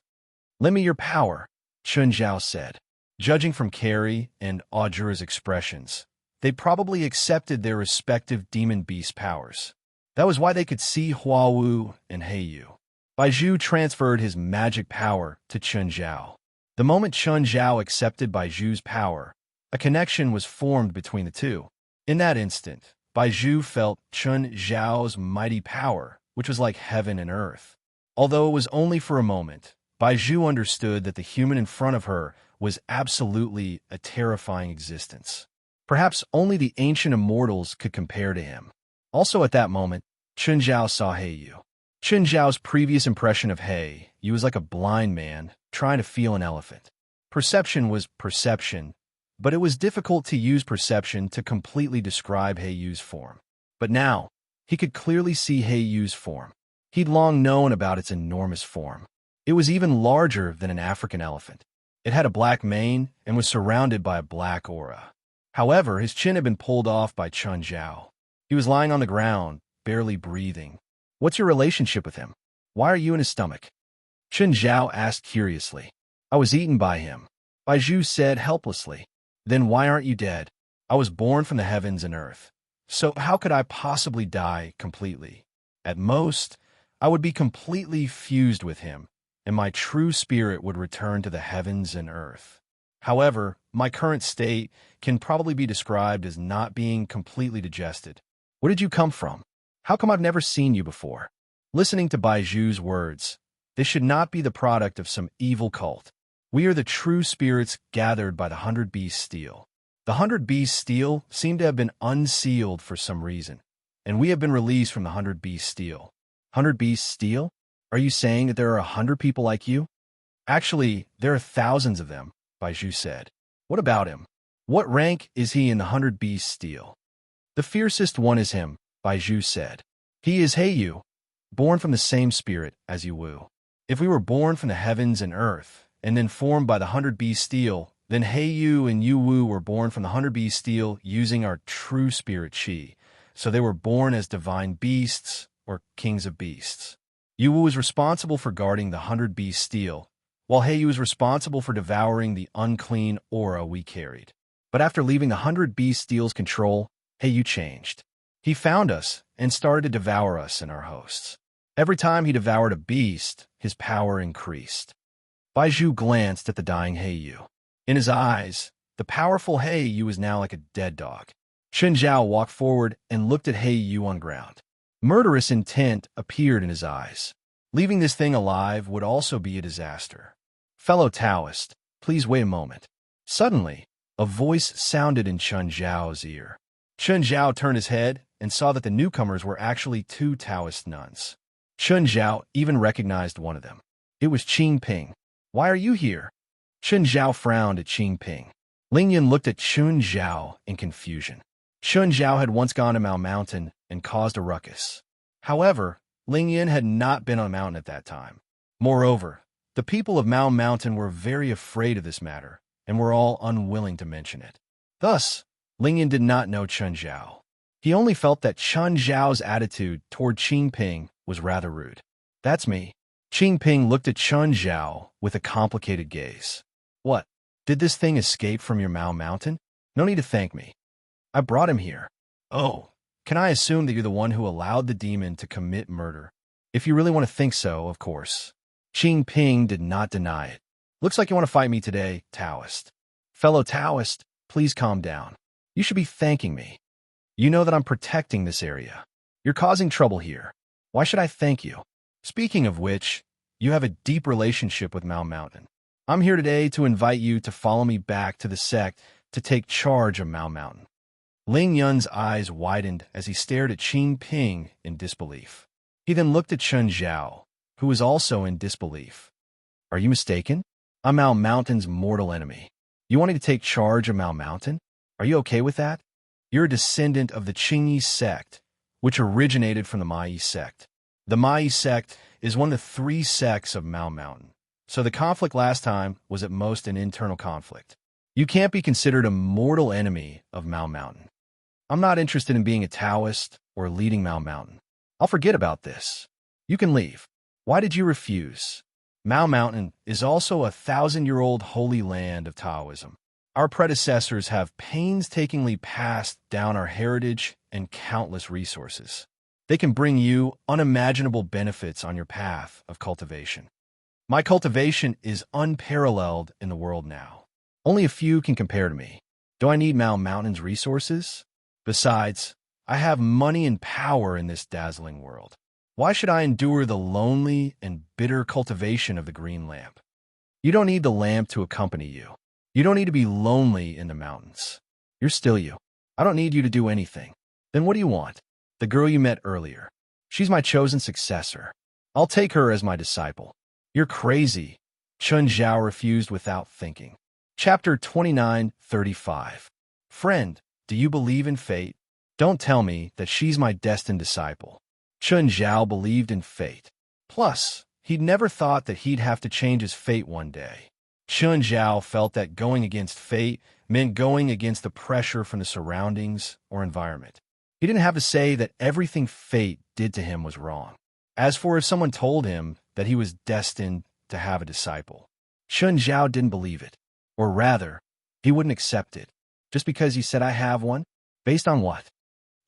Lend me your power, Chen Zhao said. Judging from Carrie and Ojura's expressions, they probably accepted their respective demon beast powers. That was why they could see Huawu and Heiyu. Baizhu transferred his magic power to Chen Zhao. The moment Chen Zhao accepted Baizhu's power, a connection was formed between the two. In that instant, Baizhu felt Chen Zhao's mighty power, which was like heaven and earth. Although it was only for a moment, Baizhu understood that the human in front of her was absolutely a terrifying existence. Perhaps only the ancient immortals could compare to him. Also at that moment, Chen Zhao saw Heiyu. Chen Zhao's previous impression of Heiyu was like a blind man trying to feel an elephant. Perception was perception, but it was difficult to use perception to completely describe Heiyu's form. But now, he could clearly see Heiyu's form. He'd long known about its enormous form. It was even larger than an African elephant. It had a black mane and was surrounded by a black aura. However, his chin had been pulled off by Chen Zhao. He was lying on the ground, barely breathing. What's your relationship with him? Why are you in his stomach? Chen Zhao asked curiously. I was eaten by him, Baizhu said helplessly. Then why aren't you dead? I was born from the heavens and earth. So how could I possibly die completely? At most, I would be completely fused with him, and my true spirit would return to the heavens and earth. However, my current state can probably be described as not being completely digested. Where did you come from? How come I've never seen you before? Listening to Baizhu's words, this should not be the product of some evil cult. We are the true spirits gathered by the 100 Beast Steel. The 100 Beast Steel seem to have been unsealed for some reason, and we have been released from the 100 Beast Steel. 100 Beast Steel? Are you saying that there are 100 people like you? Actually, there are thousands of them, Baizhu said. What about him? What rank is he in the 100 Beast Steel? The fiercest one is him, Baizhu said. He is Heiyu, born from the same spirit as Yuwu. If we were born from the heavens and earth, and then formed by the 100 Beast Steel, then Heiyu and Yuwu were born from the 100 Beast Steel using our true spirit chi, so they were born as divine beasts or kings of beasts. Yuwu was responsible for guarding the 100 Beast Steel, while Heiyu was responsible for devouring the unclean aura we carried. But after leaving the 100 Beast Steel's control, Heiyu changed. He found us and started to devour us and our hosts. Every time he devoured a beast, his power increased. Baizhu glanced at the dying Heiyu. In his eyes, the powerful Heiyu was now like a dead dog. Chen Zhao walked forward and looked at Heiyu on ground. Murderous intent appeared in his eyes. Leaving this thing alive would also be a disaster. Fellow Taoist, please wait a moment. Suddenly, a voice sounded in Chen Zhao's ear. Chen Zhao turned his head and saw that the newcomers were actually two Taoist nuns. Chen Zhao even recognized one of them. It was Qing Ping. Why are you here? Chen Zhao frowned at Qing Ping. Ling Yan looked at Chen Zhao in confusion. Chen Zhao had once gone to Mao Mountain and caused a ruckus. However, Ling Yin had not been on a mountain at that time. Moreover, the people of Mao Mountain were very afraid of this matter and were all unwilling to mention it. Thus, Ling Yin did not know Chen Zhao. He only felt that Chen Zhao's attitude toward Qing Ping was rather rude. That's me. Qing Ping looked at Chen Zhao with a complicated gaze. What? Did this thing escape from your Mao Mountain? No need to thank me. I brought him here. Oh, can I assume that you're the one who allowed the demon to commit murder? If you really want to think so, of course. Qing Ping did not deny it. Looks like you want to fight me today, Taoist. Fellow Taoist, please calm down. You should be thanking me. You know that I'm protecting this area. You're causing trouble here. Why should I thank you? Speaking of which, you have a deep relationship with Mao Mountain. I'm here today to invite you to follow me back to the sect to take charge of Mao Mountain. Ling Yun's eyes widened as he stared at Qing Ping in disbelief. He then looked at Chen Zhao, who was also in disbelief. Are you mistaken? I'm Mao Mountain's mortal enemy. You want me to take charge of Mao Mountain? Are you okay with that? You're a descendant of the Qingyi sect, which originated from the Mai sect. The Mai sect is one of the 3 sects of Mao Mountain, so the conflict last time was at most an internal conflict. You can't be considered a mortal enemy of Mao Mountain. I'm not interested in being a Taoist or leading Mao Mountain. I'll forget about this. You can leave. Why did you refuse? Mao Mountain is also a 1,000-year-old holy land of Taoism. Our predecessors have painstakingly passed down our heritage and countless resources. They can bring you unimaginable benefits on your path of cultivation. My cultivation is unparalleled in the world now. Only a few can compare to me. Do I need Mao Mountain's resources? Besides, I have money and power in this dazzling world. Why should I endure the lonely and bitter cultivation of the green lamp? You don't need the lamp to accompany you. You don't need to be lonely in the mountains. You're still you. I don't need you to do anything. Then what do you want? The girl you met earlier. She's my chosen successor. I'll take her as my disciple. You're crazy. Chen Zhao refused without thinking. Chapter 29:35. Friend, do you believe in fate? Don't tell me that she's my destined disciple. Chen Zhao believed in fate. Plus, he'd never thought that he'd have to change his fate one day. Chen Zhao felt that going against fate meant going against the pressure from the surroundings or environment. He didn't have to say that everything fate did to him was wrong. As for if someone told him that he was destined to have a disciple, Chen Zhao didn't believe it. Or rather, he wouldn't accept it. Just because he said I have one? Based on what?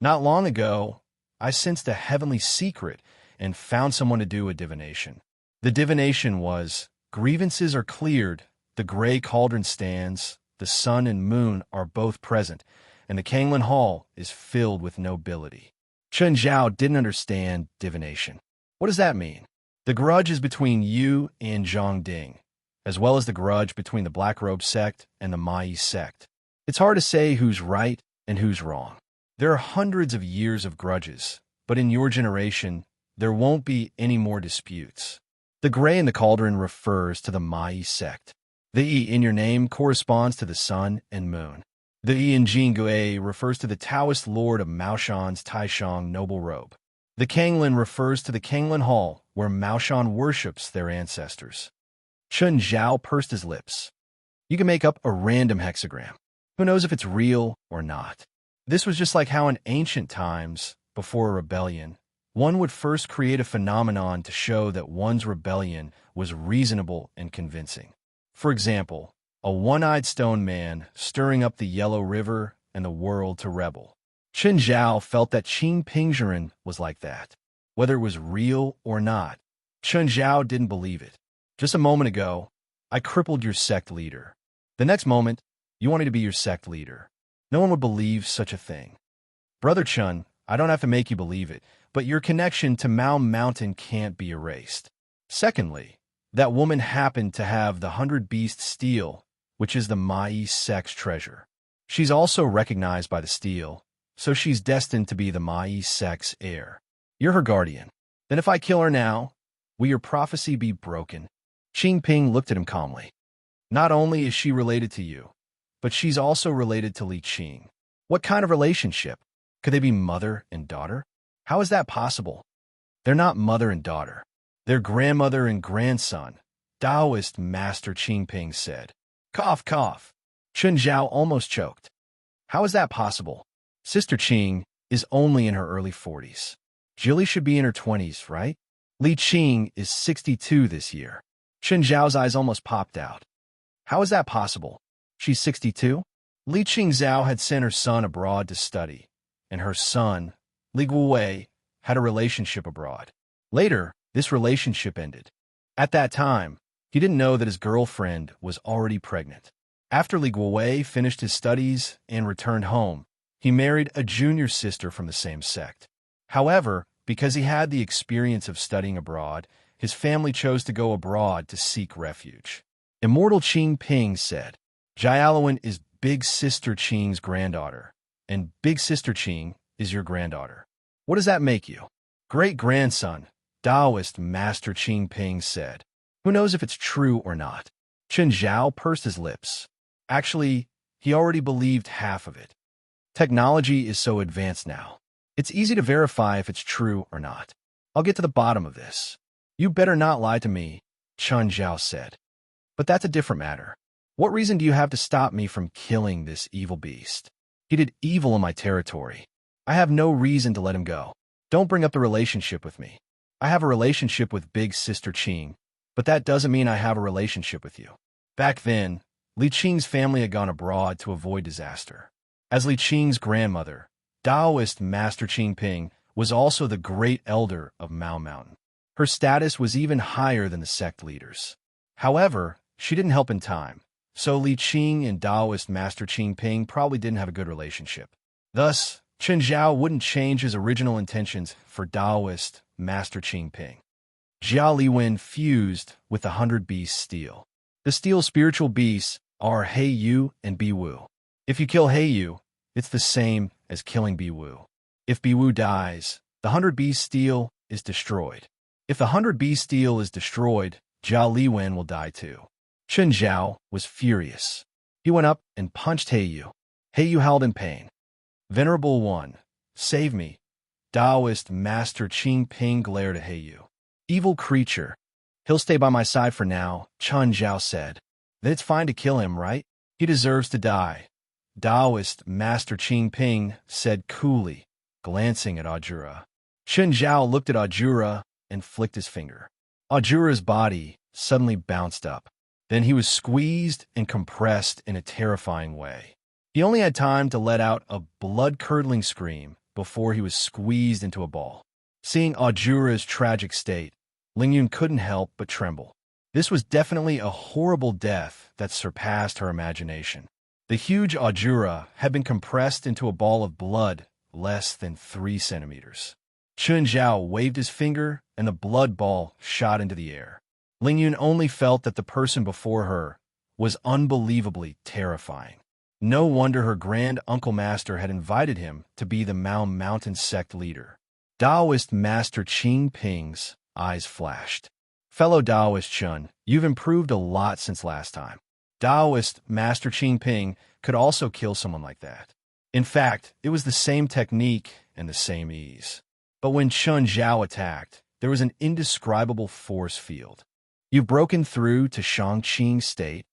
Not long ago, I sensed a heavenly secret and found someone to do a divination. The divination was, grievances are cleared, the gray cauldron stands, the sun and moon are both present, and the Kanglan Hall is filled with nobility. Chen Zhao didn't understand divination. What does that mean? The grudge is between you and Zhang Ding, as well as the grudge between the Black Robe sect and the Mai sect. It's hard to say who's right and who's wrong. There are hundreds of years of grudges, but in your generation, there won't be any more disputes. The gray in the cauldron refers to the Mai sect. The E in your name corresponds to the sun and moon. The E in Jingui refers to the Taoist lord of Maoshan's Taishang noble robe. The Kanglan refers to the Kanglan Hall, where Maoshan worships their ancestors. Chen Zhao pursed his lips. You can make up a random hexagram. Who knows if it's real or not? This was just like how in ancient times, before a rebellion, one would first create a phenomenon to show that one's rebellion was reasonable and convincing. For example, a one-eyed stone man stirring up the Yellow River and the world to rebel. Chen Zhao felt that Qing Pingzhen was like that. Whether it was real or not, Chen Zhao didn't believe it. Just a moment ago, I crippled your sect leader. The next moment, you wanted to be your sect leader. No one would believe such a thing. Brother Chen, I don't have to make you believe it, but your connection to Mao Mountain can't be erased. Secondly, that woman happened to have the 100 Beast steel, which is the Mai sect's treasure. She's also recognized by the steel, so she's destined to be the Mai sect's heir. You're her guardian. Then if I kill her now, will your prophecy be broken? Qing Ping looked at him calmly. Not only is she related to you, but she's also related to Li Qing. What kind of relationship? Could they be mother and daughter? How is that possible? They're not mother and daughter. They're grandmother and grandson, Taoist Master Qing Ping said. Cough, cough. Chen Zhao almost choked. How is that possible? Sister Qing is only in her early 40s. Jilly should be in her 20s, right? Li Qing is 62 this year. Chen Zhao's eyes almost popped out. How is that possible? She's 62? Li Qingzhao had sent her son abroad to study, and her son, Li Guowei, had a relationship abroad. Later, this relationship ended. At that time, he didn't know that his girlfriend was already pregnant. After Li Guowei finished his studies and returned home, he married a junior sister from the same sect. However, because he had the experience of studying abroad, his family chose to go abroad to seek refuge. Immortal Qing Ping said, Jialuan is Big Sister Qing's granddaughter, and Big Sister Qing is your granddaughter. What does that make you? Great-grandson, Taoist Master Qing Ping said. Who knows if it's true or not? Chen Zhao pursed his lips. Actually, he already believed half of it. Technology is so advanced now. It's easy to verify if it's true or not. I'll get to the bottom of this. You better not lie to me, Chen Zhao said. But that's a different matter. What reason do you have to stop me from killing this evil beast? He did evil in my territory. I have no reason to let him go. Don't bring up the relationship with me. I have a relationship with Big Sister Qing, but that doesn't mean I have a relationship with you. Back then, Li Qing's family had gone abroad to avoid disaster. As Li Qing's grandmother, Taoist Master Qing Ping was also the great elder of Mao Mountain. Her status was even higher than the sect leaders. However, she didn't help in time, so Li Qing and Taoist Master Qing Ping probably didn't have a good relationship. Thus, Chen Zhao wouldn't change his original intentions for Taoist Master Qing Ping. Jia Liwen fused with the 100 Beast steel. The steel spiritual beasts are He Yu and Bi Wu. If you kill He Yu, it's the same as killing Bi Wu. If Bi Wu dies, the 100 Beast steel is destroyed. If the 100 Beast steel is destroyed, Jia Liwen will die too. Chen Zhao was furious. He went up and punched He Yu. He Yu howled in pain. Venerable One, save me. Taoist Master Qing Ping glared at He Yu. Evil creature. He'll stay by my side for now, Chen Zhao said. Then it's fine to kill him, right? He deserves to die. Taoist Master Qing Ping said coolly, glancing at Ajura. Chen Zhao looked at Ajura and flicked his finger. Ajura's body suddenly bounced up. Then he was squeezed and compressed in a terrifying way. He only had time to let out a blood-curdling scream before he was squeezed into a ball. Seeing Ajura's tragic state, Lingyun couldn't help but tremble. This was definitely a horrible death that surpassed her imagination. The huge Ajura had been compressed into a ball of blood less than 3 centimeters. Chen Zhao waved his finger, and the blood ball shot into the air. Lingyun only felt that the person before her was unbelievably terrifying. No wonder her grand uncle master had invited him to be the Mao Mountain sect leader. Taoist Master Qing Ping's eyes flashed. Fellow Taoist Chun, you've improved a lot since last time. Taoist Master Qing Ping could also kill someone like that. In fact, it was the same technique and the same ease. But when Chen Zhao attacked, there was an indescribable force field. You've broken through to Shangqing's state.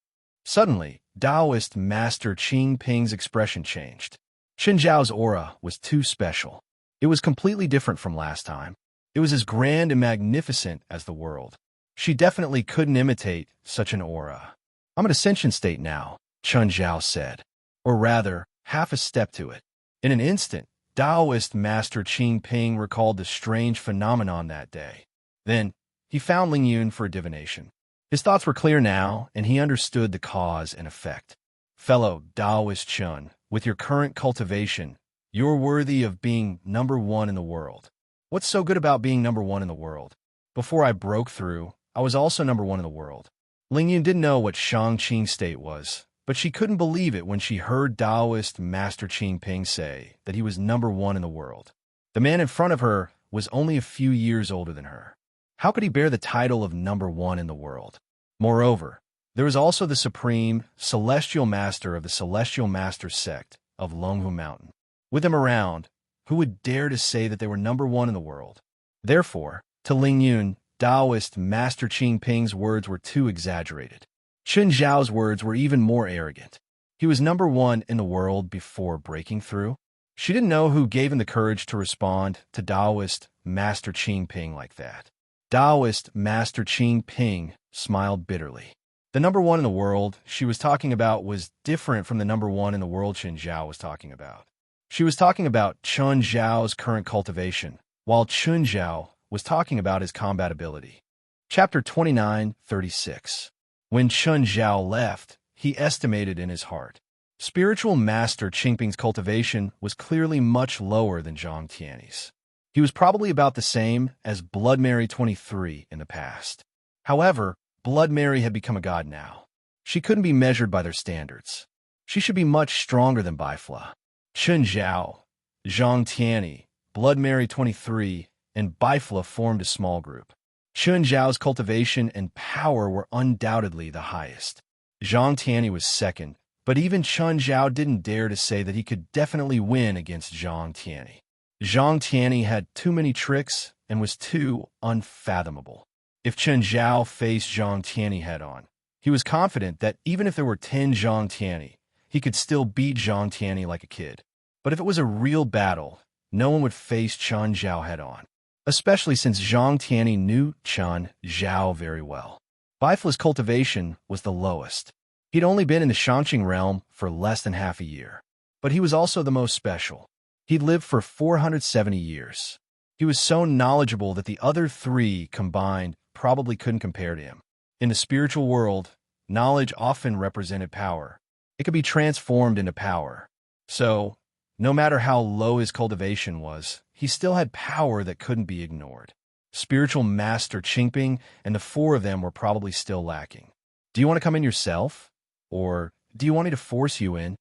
Suddenly, Taoist Master Qing Ping's expression changed. Chen Zhao's aura was too special. It was completely different from last time. It was as grand and magnificent as the world. She definitely couldn't imitate such an aura. I'm in ascension state now, Chen Zhao said. Or rather, half a step to it. In an instant, Taoist Master Qing Ping recalled the strange phenomenon that day. Then, he found Lingyun for a divination. His thoughts were clear now, and he understood the cause and effect. Fellow Taoist Chun, with your current cultivation, you're worthy of being #1 in the world. What's so good about being #1 in the world? Before I broke through, I was also #1 in the world. Lingyun didn't know what Shangqing's state was, but she couldn't believe it when she heard Taoist Master Qing Ping say that he was #1 in the world. The man in front of her was only a few years older than her. How could he bear the title of #1 in the world? Moreover, there was also the supreme celestial master of the celestial master sect of Longhu Mountain. With him around, who would dare to say that they were #1 in the world? Therefore, To Ling Yun, Taoist Master Qing Ping's words were too exaggerated. Chen Zhao's words were even more arrogant. He was number one in the world before breaking through. She didn't know who gave him the courage to respond to Taoist Master Qing Ping like that. Taoist Master Qing Ping smiled bitterly. The number one in the world she was talking about was different from the number one in the world Chen Zhao was talking about. She was talking about Chen Zhao's current cultivation, while Chen Zhao was talking about his combat ability. Chapter 29:36. When Chen Zhao left, he estimated in his heart. Spiritual Master Qingping's cultivation was clearly much lower than Zhang Tianyi's. He was probably about the same as Blood Mary 23 in the past. However, Blood Mary had become a god now. She couldn't be measured by their standards. She should be much stronger than Baifla. Chen Zhao, Zhang Tianyi, Blood Mary 23, and Baifla formed a small group. Chen Zhao's cultivation and power were undoubtedly the highest. Zhang Tianyi was second, but even Chen Zhao didn't dare to say that he could definitely win against Zhang Tianyi. Zhang Tianyi had too many tricks and was too unfathomable. If Chen Zhao faced Zhang Tianyi head-on, he was confident that even if there were 10 Zhang Tianyi, he could still beat Zhang Tianyi like a kid. But if it was a real battle, no one would face Chen Zhao head-on, especially since Zhang Tianyi knew Chen Zhao very well. Baifla's cultivation was the lowest. He'd only been in the Shanqing realm for less than half a year, but he was also the most special. He'd lived for 470 years. He was so knowledgeable that the other three combined probably couldn't compare to him. In the spiritual world, knowledge often represented power. It could be transformed into power. So, no matter how low his cultivation was, he still had power that couldn't be ignored. Spiritual Master Qingping and the four of them were probably still lacking. Do you want to come in yourself? Or do you want me to force you in?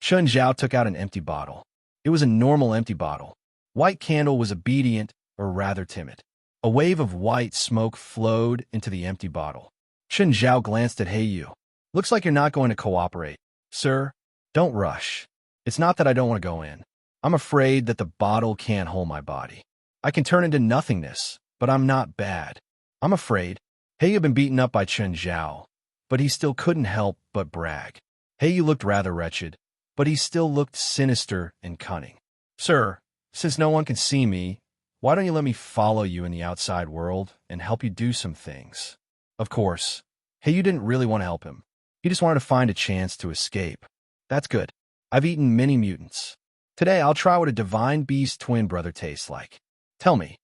Chen Zhao took out an empty bottle. It was a normal empty bottle. White Candle was obedient, or rather timid. A wave of white smoke flowed into the empty bottle. Chen Zhao glanced at Yu. Looks like you're not going to cooperate. Sir, don't rush. It's not that I don't want to go in. I'm afraid that the bottle can't hold my body. I can turn into nothingness, but I'm not bad. I'm afraid. Yu had been beaten up by Chen Zhao, but he still couldn't help but brag. Yu looked rather wretched, but he still looked sinister and cunning. Sir, since no one can see me, why don't you let me follow you in the outside world and help you do some things? Of course, Yu didn't really want to help him. He just wanted to find a chance to escape. That's good. I've eaten many mutants. Today I'll try what a divine beast twin brother tastes like. Tell me.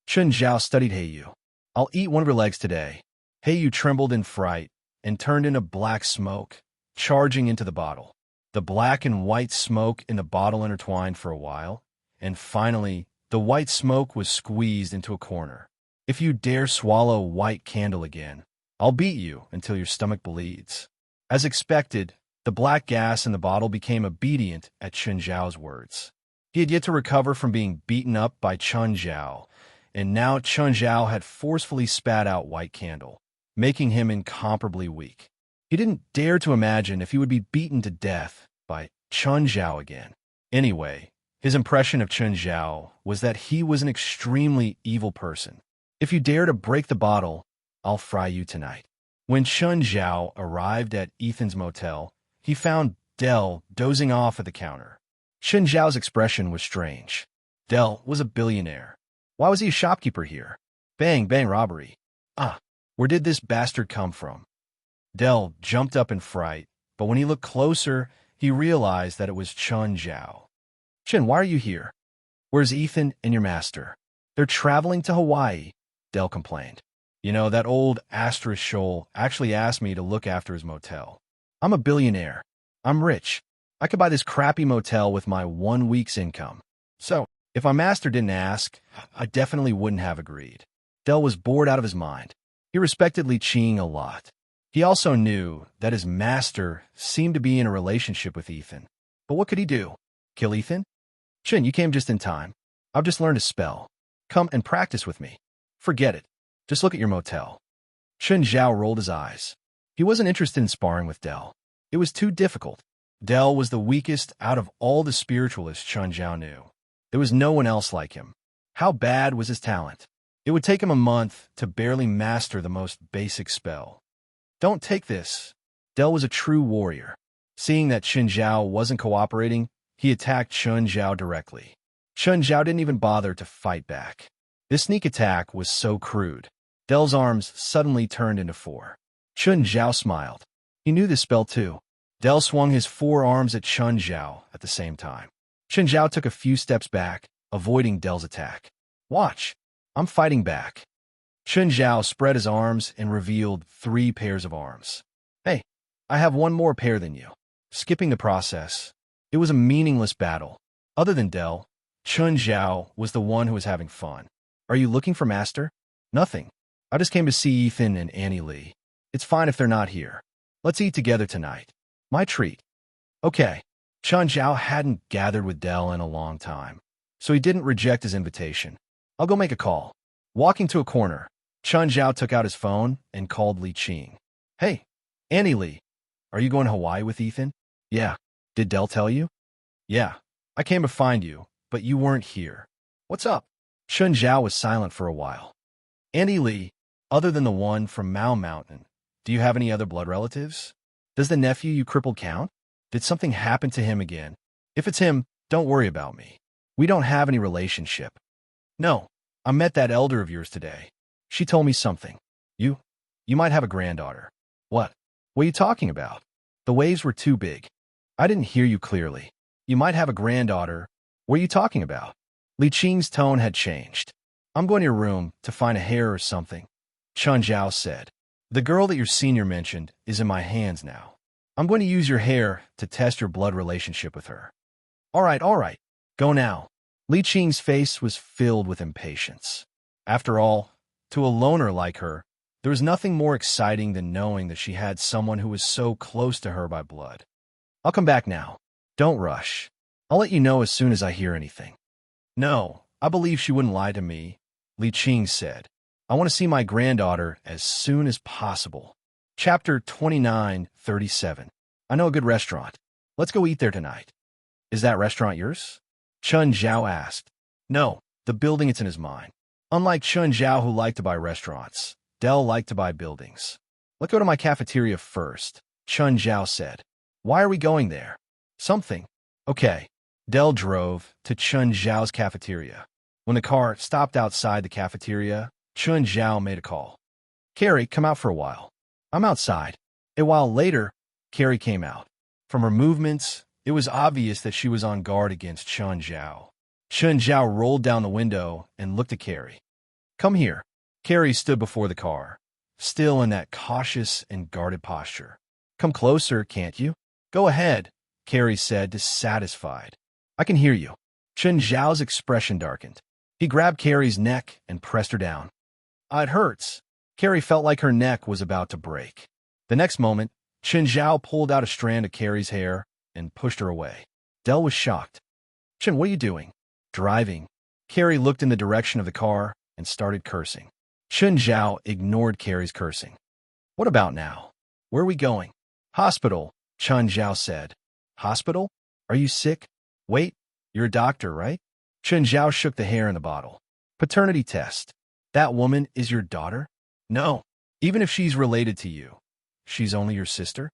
Chen Zhao studied Yu. I'll eat one of your legs today. Yu trembled in fright and turned into black smoke, charging into the bottle. The black and white smoke in the bottle intertwined for a while, and finally, the white smoke was squeezed into a corner. If you dare swallow White Candle again, I'll beat you until your stomach bleeds. As expected, the black gas in the bottle became obedient at Chen Zhao's words. He had yet to recover from being beaten up by Chen Zhao, and now Chen Zhao had forcefully spat out White Candle, making him incomparably weak. He didn't dare to imagine if he would be beaten to death by Chen Zhao again. Anyway, his impression of Chen Zhao was that he was an extremely evil person. If you dare to break the bottle, I'll fry you tonight. When Chen Zhao arrived at Ethan's motel, he found Dell dozing off at the counter. Chen Zhao's expression was strange. Dell was a billionaire. Why was he a shopkeeper here? Bang, bang, robbery. Where did this bastard come from? Dell jumped up in fright, but when he looked closer, he realized that it was Chen Zhao. Chen, why are you here? Where's Ethan and your master? They're traveling to Hawaii, Dell complained. You know, that old Asterisk Shoal actually asked me to look after his motel. I'm a billionaire. I'm rich. I could buy this crappy motel with my 1 week's income. So, if my master didn't ask, I definitely wouldn't have agreed. Dell was bored out of his mind. He respected Li Qing a lot. He also knew that his master seemed to be in a relationship with Ethan. But what could he do? Kill Ethan? Chen, you came just in time. I've just learned a spell. Come and practice with me. Forget it. Just look at your motel. Chen Zhao rolled his eyes. He wasn't interested in sparring with Dell. It was too difficult. Dell was the weakest out of all the spiritualists Chen Zhao knew. There was no one else like him. How bad was his talent? It would take him a month to barely master the most basic spell. Don't take this. Dell was a true warrior. Seeing that Chen Zhao wasn't cooperating, he attacked Chen Zhao directly. Chen Zhao didn't even bother to fight back. This sneak attack was so crude. Dell's arms suddenly turned into four. Chen Zhao smiled. He knew this spell too. Dell swung his forearms at Chen Zhao at the same time. Chen Zhao took a few steps back, avoiding Dell's attack. Watch. I'm fighting back. Chen Zhao spread his arms and revealed 3 pairs of arms. Hey, I have one more pair than you. Skipping the process. It was a meaningless battle. Other than Dell, Chen Zhao was the one who was having fun. Are you looking for Master? Nothing. I just came to see Ethan and Annie Lee. It's fine if they're not here. Let's eat together tonight. My treat. Okay. Chen Zhao hadn't gathered with Dell in a long time, so he didn't reject his invitation. I'll go make a call. Walking to a corner, Chen Zhao took out his phone and called Li Qing. Hey, Annie Lee, are you going to Hawaii with Ethan? Yeah. Did Dell tell you? Yeah. I came to find you, but you weren't here. What's up? Chen Zhao was silent for a while. Annie Lee, other than the one from Mao Mountain, do you have any other blood relatives? Does the nephew you crippled count? Did something happen to him again? If it's him, don't worry about me. We don't have any relationship. No, I met that elder of yours today. She told me something. You might have a granddaughter. What? What are you talking about? The waves were too big. I didn't hear you clearly. You might have a granddaughter. What are you talking about? Li Qing's tone had changed. I'm going to your room to find a hair or something, Chen Zhao said. The girl that your senior mentioned is in my hands now. I'm going to use your hair to test your blood relationship with her. All right. Go now. Li Qing's face was filled with impatience. After all, to a loner like her, there was nothing more exciting than knowing that she had someone who was so close to her by blood. I'll come back now. Don't rush. I'll let you know as soon as I hear anything. No, I believe she wouldn't lie to me, Li Qing said. I want to see my granddaughter as soon as possible. Chapter 29:37. I know a good restaurant. Let's go eat there tonight. Is that restaurant yours? Chen Zhao asked. No, the building it's in is mine. Unlike Chen Zhao, who liked to buy restaurants, Dell liked to buy buildings. Let's go to my cafeteria first, Chen Zhao said. Why are we going there? Something. Okay. Dell drove to Chen Zhao's cafeteria. When the car stopped outside the cafeteria, Chen Zhao made a call. Carrie, come out for a while. I'm outside. A while later, Carrie came out. From her movements, it was obvious that she was on guard against Chen Zhao. Chen Zhao rolled down the window and looked at Carrie. Come here. Carrie stood before the car, still in that cautious and guarded posture. Come closer, can't you? Go ahead, Carrie said, dissatisfied. I can hear you. Chen Zhao's expression darkened. He grabbed Carrie's neck and pressed her down. It hurts. Carrie felt like her neck was about to break. The next moment, Chen Zhao pulled out a strand of Carrie's hair and pushed her away. Dell was shocked. Chen, what are you doing? Driving. Carrie looked in the direction of the car and started cursing. Chen Zhao ignored Carrie's cursing. What about now? Where are we going? Hospital, Chen Zhao said. Hospital? Are you sick? Wait, you're a doctor, right? Chen Zhao shook the hair in the bottle. Paternity test. That woman is your daughter? No. Even if she's related to you, she's only your sister?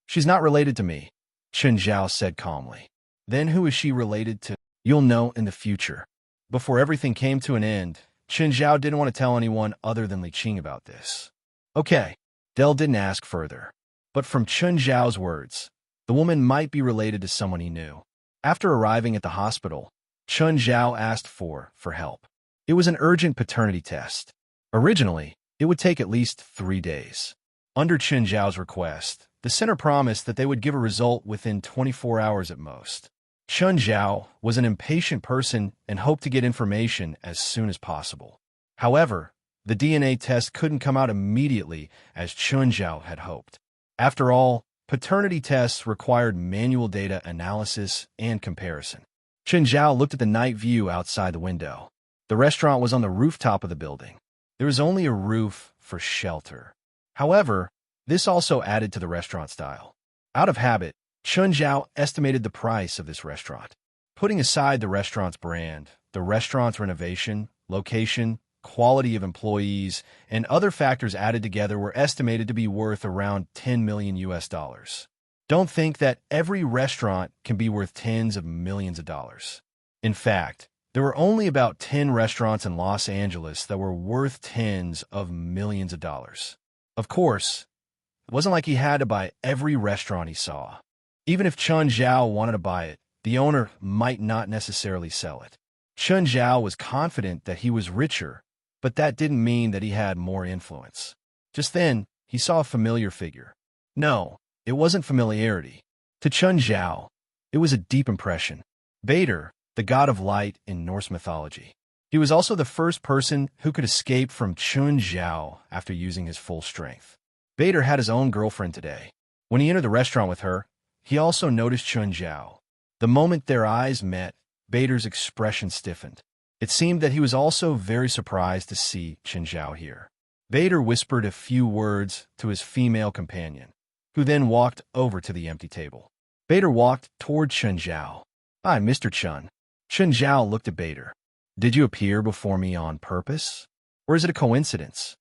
She's not related to me, Chen Zhao said calmly. Then who is she related to? You'll know in the future. Before everything came to an end, Chen Zhao didn't want to tell anyone other than Li Qing about this. Okay. Dell didn't ask further. But from Chen Zhao's words, the woman might be related to someone he knew. After arriving at the hospital, Chen Zhao asked for help. It was an urgent paternity test. Originally, it would take at least 3 days. Under Chen Zhao's request, the center promised that they would give a result within 24 hours at most. Chen Zhao was an impatient person and hoped to get information as soon as possible. However, the DNA test couldn't come out immediately as Chen Zhao had hoped. After all, paternity tests required manual data analysis and comparison. Chen Zhao looked at the night view outside the window. The restaurant was on the rooftop of the building. There was only a roof for shelter. However, this also added to the restaurant style. Out of habit, Chen Zhao estimated the price of this restaurant. Putting aside the restaurant's brand, the restaurant's renovation, location, quality of employees, and other factors added together were estimated to be worth around 10 million US dollars. Don't think that every restaurant can be worth tens of millions of dollars. In fact, there were only about 10 restaurants in Los Angeles that were worth tens of millions of dollars. Of course, it wasn't like he had to buy every restaurant he saw. Even if Chun Zhao wanted to buy it, the owner might not necessarily sell it. Chun Zhao was confident that he was richer, but that didn't mean that he had more influence. Just then, he saw a familiar figure. No, it wasn't familiarity. To Chun Zhao, it was a deep impression. Vader, the god of light in Norse mythology. He was also the first person who could escape from Chun Zhao after using his full strength. Vader had his own girlfriend today. When he entered the restaurant with her, he also noticed Chun Zhao. The moment their eyes met, Vader's expression stiffened. It seemed that he was also very surprised to see Chun Zhao here. Vader whispered a few words to his female companion, who then walked over to the empty table. Vader walked toward Chun Zhao. "Hi, Mr. Chun." Chun Zhao looked at Vader. "Did you appear before me on purpose? Or is it a coincidence?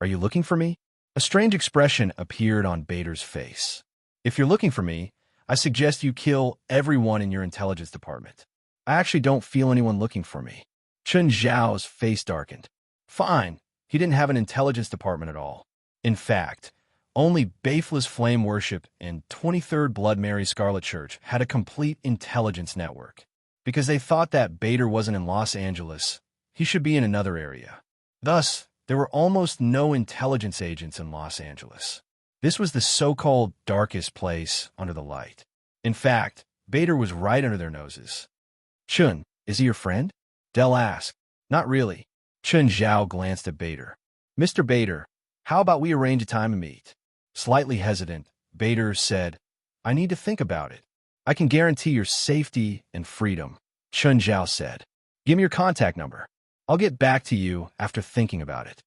Are you looking for me?" A strange expression appeared on Vader's face. "If you're looking for me, I suggest you kill everyone in your intelligence department. I actually don't feel anyone looking for me." Chun Zhao's face darkened. Fine, he didn't have an intelligence department at all. In fact, only Baithless Flame Worship and 23rd Blood Mary Scarlet Church had a complete intelligence network. Because they thought that Vader wasn't in Los Angeles, he should be in another area. Thus, there were almost no intelligence agents in Los Angeles. This was the so-called darkest place under the light. In fact, Vader was right under their noses. "Chun, is he your friend?" Del asked. "Not really." Chun Zhao glanced at Vader. "Mr. Vader, how about we arrange a time to meet?" Slightly hesitant, Vader said, "I need to think about it. I can guarantee your safety and freedom." Chun Zhao said, "Give me your contact number. I'll get back to you after thinking about it."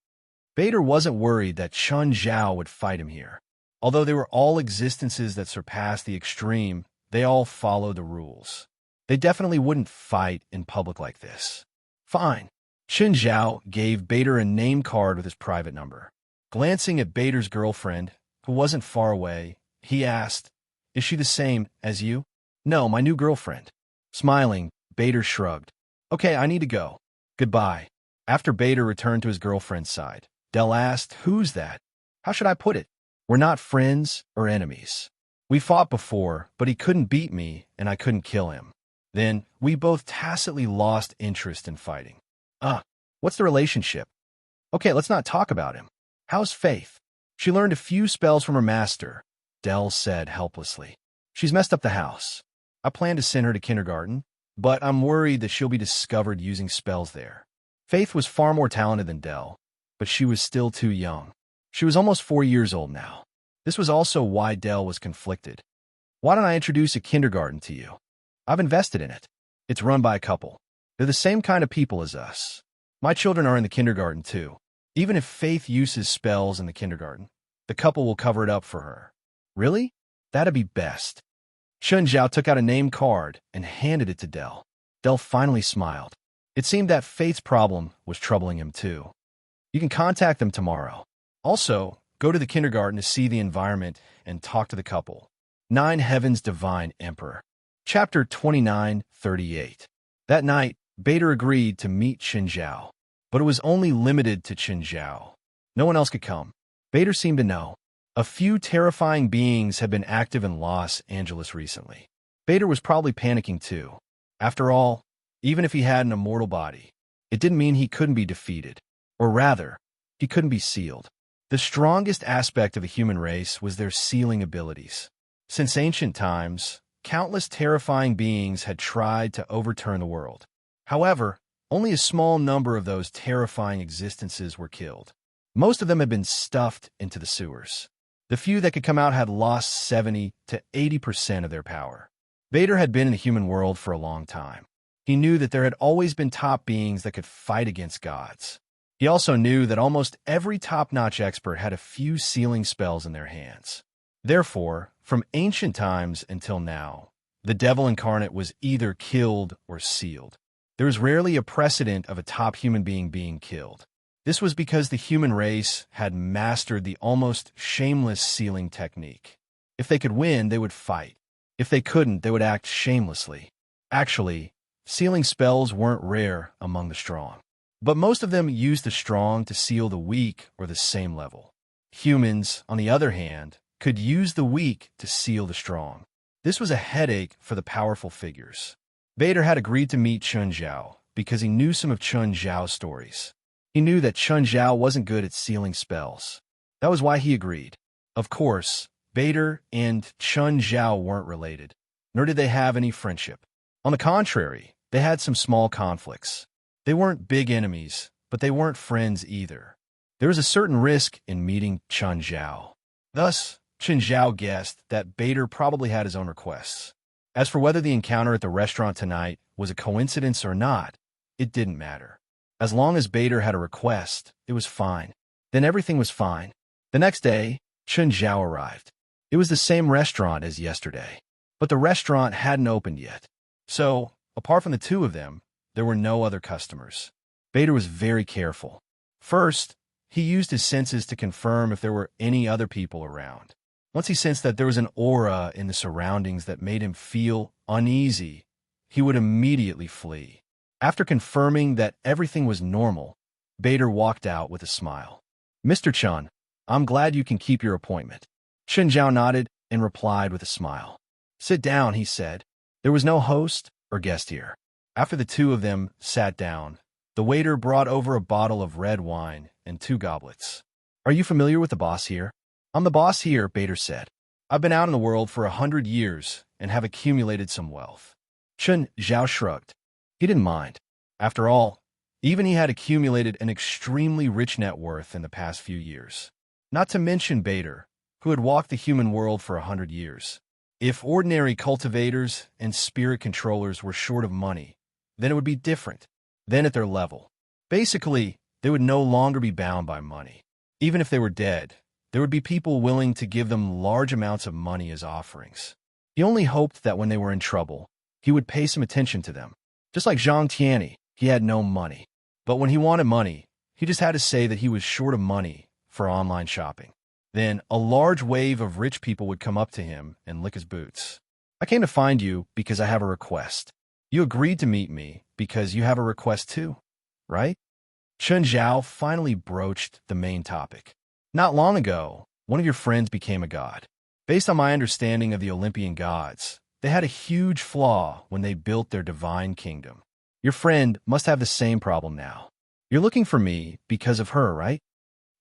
Vader wasn't worried that Chun Zhao would fight him here. Although they were all existences that surpassed the extreme, they all followed the rules. They definitely wouldn't fight in public like this. Fine. Chun Zhao gave Vader a name card with his private number. Glancing at Vader's girlfriend, who wasn't far away, he asked, "Is she the same as you?" "No, my new girlfriend." Smiling, Vader shrugged. "Okay, I need to go. Goodbye." After Vader returned to his girlfriend's side, Del asked, "Who's that?" "How should I put it? We're not friends or enemies. We fought before, but he couldn't beat me and I couldn't kill him. Then we both tacitly lost interest in fighting." What's the relationship?" "Okay, let's not talk about him. How's Faith?" "She learned a few spells from her master," Del said helplessly. "She's messed up the house. I plan to send her to kindergarten, but I'm worried that she'll be discovered using spells there." Faith was far more talented than Del, but she was still too young. She was almost 4 years old now. This was also why Del was conflicted. "Why don't I introduce a kindergarten to you? I've invested in it. It's run by a couple. They're the same kind of people as us. My children are in the kindergarten too. Even if Faith uses spells in the kindergarten, the couple will cover it up for her." "Really? That'd be best." Chun Zhao took out a name card and handed it to Del. Del finally smiled. It seemed that Faith's problem was troubling him too. "You can contact them tomorrow. Also, go to the kindergarten to see the environment and talk to the couple." 9 Heaven's Divine Emperor. Chapter 29:38. That night, Vader agreed to meet Chun Zhao, but it was only limited to Chun Zhao. No one else could come. Vader seemed to know. A few terrifying beings had been active in Los Angeles recently. Vader was probably panicking too. After all, even if he had an immortal body, it didn't mean he couldn't be defeated. Or rather, he couldn't be sealed. The strongest aspect of the human race was their sealing abilities. Since ancient times, countless terrifying beings had tried to overturn the world. However, only a small number of those terrifying existences were killed. Most of them had been stuffed into the sewers. The few that could come out had lost 70 to 80% of their power. Vader had been in the human world for a long time. He knew that there had always been top beings that could fight against gods. He also knew that almost every top-notch expert had a few sealing spells in their hands. Therefore, from ancient times until now, the devil incarnate was either killed or sealed. There was rarely a precedent of a top human being being killed. This was because the human race had mastered the almost shameless sealing technique. If they could win, they would fight. If they couldn't, they would act shamelessly. Actually, sealing spells weren't rare among the strong. But most of them used the strong to seal the weak or the same level. Humans, on the other hand, could use the weak to seal the strong. This was a headache for the powerful figures. Bader had agreed to meet Chun Zhao because he knew some of Chun Zhao's stories. He knew that Chun Zhao wasn't good at sealing spells. That was why he agreed. Of course, Bader and Chun Zhao weren't related, nor did they have any friendship. On the contrary, they had some small conflicts. They weren't big enemies, but they weren't friends either. There was a certain risk in meeting Chun Zhao. Thus, Chun Zhao guessed that Bader probably had his own requests. As for whether the encounter at the restaurant tonight was a coincidence or not, it didn't matter. As long as Bader had a request, it was fine. Then everything was fine. The next day, Chun Zhao arrived. It was the same restaurant as yesterday, but the restaurant hadn't opened yet. So, apart from the two of them, there were no other customers. Bader was very careful. First, he used his senses to confirm if there were any other people around. Once he sensed that there was an aura in the surroundings that made him feel uneasy, he would immediately flee. After confirming that everything was normal, Bader walked out with a smile. "Mr. Chun, I'm glad you can keep your appointment." Chun Zhao nodded and replied with a smile. "Sit down," he said. There was no host or guest here. After the two of them sat down, the waiter brought over a bottle of red wine and 2 goblets. "Are you familiar with the boss here?" "I'm the boss here," Bader said. "I've been out in the world for 100 years and have accumulated some wealth." Chun Zhao shrugged. He didn't mind. After all, even he had accumulated an extremely rich net worth in the past few years. Not to mention Bader, who had walked the human world for 100 years. If ordinary cultivators and spirit controllers were short of money, then it would be different. Then at their level. Basically, they would no longer be bound by money. Even if they were dead, there would be people willing to give them large amounts of money as offerings. He only hoped that when they were in trouble, he would pay some attention to them. Just like Zhang Tianyi, he had no money. But when he wanted money, he just had to say that he was short of money for online shopping. Then a large wave of rich people would come up to him and lick his boots. "I came to find you because I have a request. You agreed to meet me because you have a request too, right?" Chun Zhao finally broached the main topic. "Not long ago, one of your friends became a god. Based on my understanding of the Olympian gods, they had a huge flaw when they built their divine kingdom. Your friend must have the same problem now. You're looking for me because of her, right?"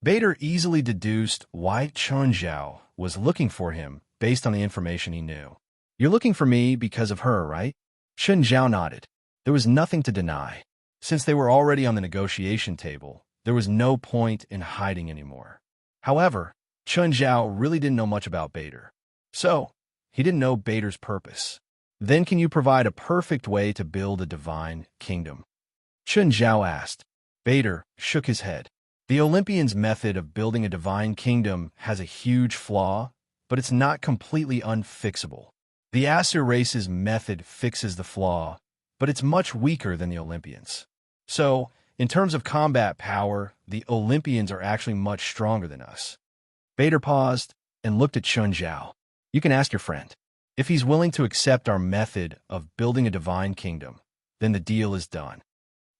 Bader easily deduced why Chun Zhao was looking for him based on the information he knew. "You're looking for me because of her, right?" Chun Zhao nodded. There was nothing to deny. Since they were already on the negotiation table, there was no point in hiding anymore. However, Chun Zhao really didn't know much about Bader. So, he didn't know Bader's purpose. "Then can you provide a perfect way to build a divine kingdom?" Chun Zhao asked. Bader shook his head. The Olympians' method of building a divine kingdom has a huge flaw, but it's not completely unfixable. The Asur race's method fixes the flaw, but it's much weaker than the Olympians. So, in terms of combat power, the Olympians are actually much stronger than us. Bader paused and looked at Chun Zhao. "You can ask your friend. If he's willing to accept our method of building a divine kingdom, then the deal is done."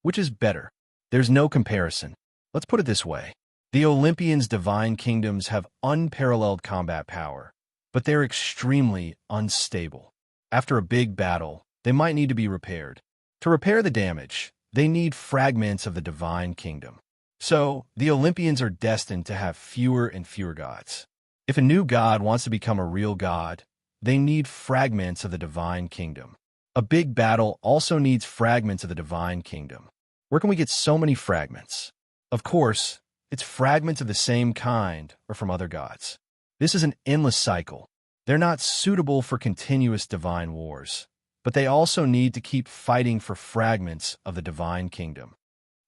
Which is better? There's no comparison. Let's put it this way. The Olympians' divine kingdoms have unparalleled combat power, but they're extremely unstable. After a big battle, they might need to be repaired. To repair the damage, they need fragments of the divine kingdom. So, the Olympians are destined to have fewer and fewer gods. If a new god wants to become a real god, they need fragments of the divine kingdom. A big battle also needs fragments of the divine kingdom. Where can we get so many fragments? Of course, it's fragments of the same kind or from other gods. This is an endless cycle. They're not suitable for continuous divine wars, but they also need to keep fighting for fragments of the divine kingdom.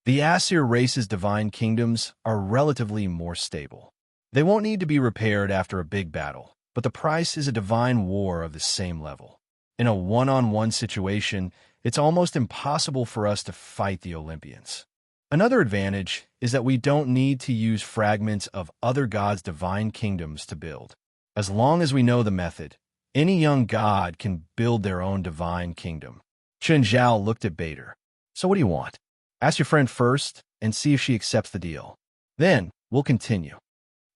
The Asur race's divine kingdoms are relatively more stable. They won't need to be repaired after a big battle, but the price is a divine war of the same level. In a one-on-one situation, it's almost impossible for us to fight the Olympians. Another advantage is that we don't need to use fragments of other gods' divine kingdoms to build. As long as we know the method, any young god can build their own divine kingdom. Chen Zhao looked at Bader. So what do you want? Ask your friend first and see if she accepts the deal. Then we'll continue.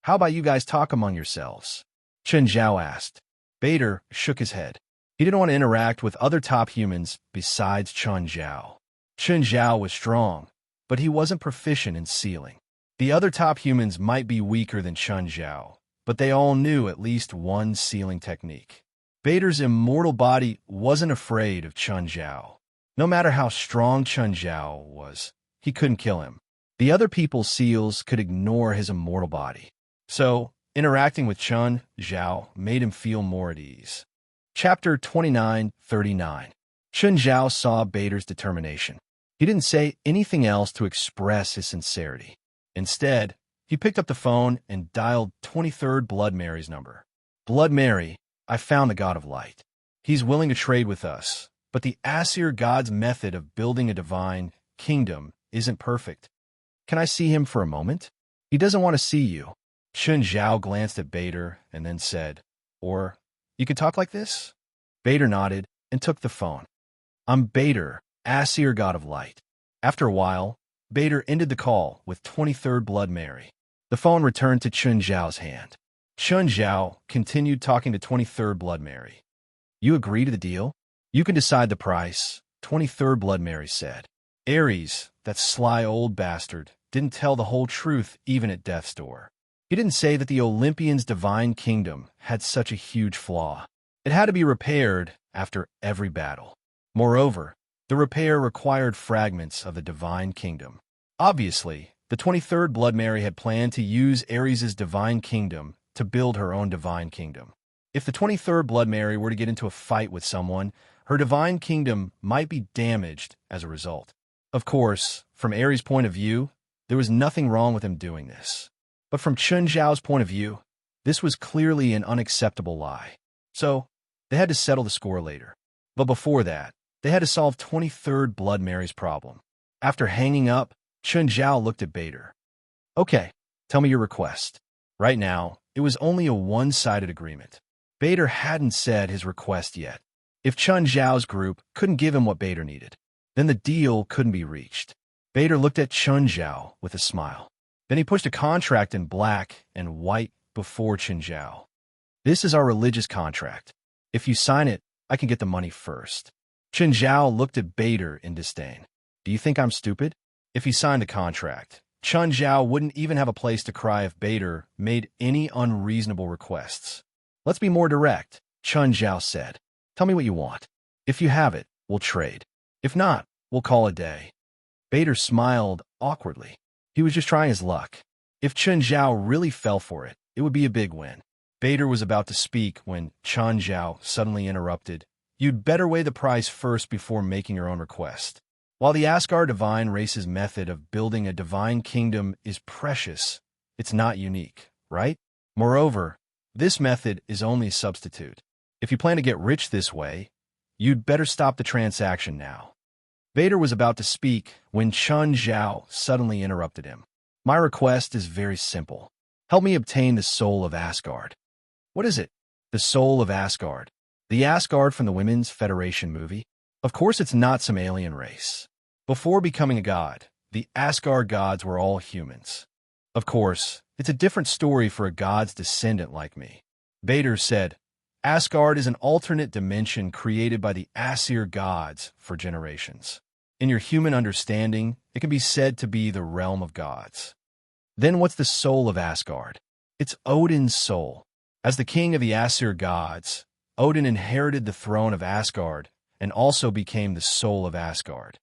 How about you guys talk among yourselves? Chen Zhao asked. Bader shook his head. He didn't want to interact with other top humans besides Chen Zhao. Chen Zhao was strong, but he wasn't proficient in sealing. The other top humans might be weaker than Chen Zhao, but they all knew at least one sealing technique. Bader's immortal body wasn't afraid of Chen Zhao. No matter how strong Chen Zhao was, he couldn't kill him. The other people's seals could ignore his immortal body. So, interacting with Chen Zhao made him feel more at ease. Chapter 29:39. Chen Zhao saw Bader's determination. He didn't say anything else to express his sincerity. Instead, he picked up the phone and dialed 23rd Blood Mary's number. Blood Mary, I found the God of Light. He's willing to trade with us, but the Aesir God's method of building a divine kingdom isn't perfect. Can I see him for a moment? He doesn't want to see you. Chen Zhao glanced at Bader and then said, Or, you could talk like this? Bader nodded and took the phone. I'm Bader, Aesir God of Light. After a while, Bader ended the call with 23rd Blood Mary. The phone returned to Chen Zhao's hand. Chen Zhao continued talking to 23rd Blood Mary. You agree to the deal? You can decide the price, 23rd Blood Mary said. Ares, that sly old bastard, didn't tell the whole truth even at death's door. He didn't say that the Olympians' divine kingdom had such a huge flaw. It had to be repaired after every battle. Moreover, the repair required fragments of the divine kingdom. Obviously, the 23rd Blood Mary had planned to use Ares' divine kingdom to build her own divine kingdom. If the 23rd Blood Mary were to get into a fight with someone, her divine kingdom might be damaged as a result. Of course, from Ares' point of view, there was nothing wrong with him doing this. But from Chen Zhao's point of view, this was clearly an unacceptable lie. So, they had to settle the score later. But before that, they had to solve 23rd Blood Mary's problem. After hanging up, Chen Zhao looked at Bader. Okay, tell me your request. Right now, it was only a one-sided agreement. Bader hadn't said his request yet. If Chen Zhao's group couldn't give him what Bader needed, then the deal couldn't be reached. Bader looked at Chen Zhao with a smile. Then he pushed a contract in black and white before Chen Zhao. This is our religious contract. If you sign it, I can get the money first. Chen Zhao looked at Bader in disdain. Do you think I'm stupid? If he signed the contract, Chen Zhao wouldn't even have a place to cry if Bader made any unreasonable requests. Let's be more direct, Chen Zhao said. Tell me what you want. If you have it, we'll trade. If not, we'll call a day. Bader smiled awkwardly. He was just trying his luck. If Chen Zhao really fell for it, it would be a big win. Bader was about to speak when Chen Zhao suddenly interrupted. You'd better weigh the price first before making your own request. While the Asgard divine race's method of building a divine kingdom is precious, it's not unique, right? Moreover, this method is only a substitute. If you plan to get rich this way, you'd better stop the transaction now. Bader was about to speak when Chen Zhao suddenly interrupted him. My request is very simple. Help me obtain the soul of Asgard. What is it? The soul of Asgard. The Asgard from the Women's Federation movie? Of course it's not some alien race. Before becoming a god, the Asgard gods were all humans. Of course, it's a different story for a god's descendant like me. Bader said, Asgard is an alternate dimension created by the Aesir gods for generations. In your human understanding, it can be said to be the realm of gods. Then what's the soul of Asgard? It's Odin's soul. As the king of the Aesir gods, Odin inherited the throne of Asgard and also became the soul of Asgard.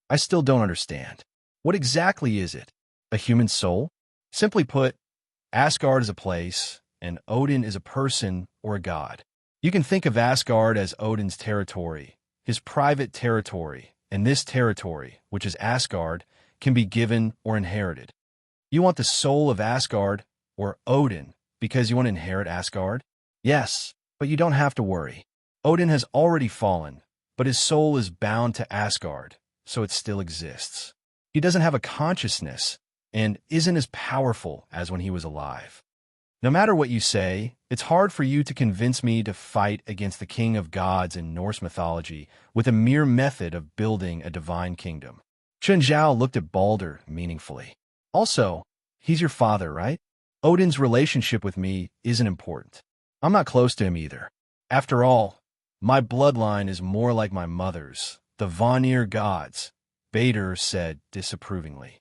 I still don't understand. What exactly is it? A human soul? Simply put, Asgard is a place, and Odin is a person or a god. You can think of Asgard as Odin's territory, his private territory, and this territory, which is Asgard, can be given or inherited. You want the soul of Asgard, or Odin, because you want to inherit Asgard? Yes, but you don't have to worry. Odin has already fallen, but his soul is bound to Asgard, so it still exists. He doesn't have a consciousness and isn't as powerful as when he was alive. No matter what you say, it's hard for you to convince me to fight against the king of gods in Norse mythology with a mere method of building a divine kingdom. Chen Zhao looked at Balder meaningfully. Also, he's your father, right? Odin's relationship with me isn't important. I'm not close to him either. After all, my bloodline is more like my mother's, the Vanir gods, Bader said disapprovingly.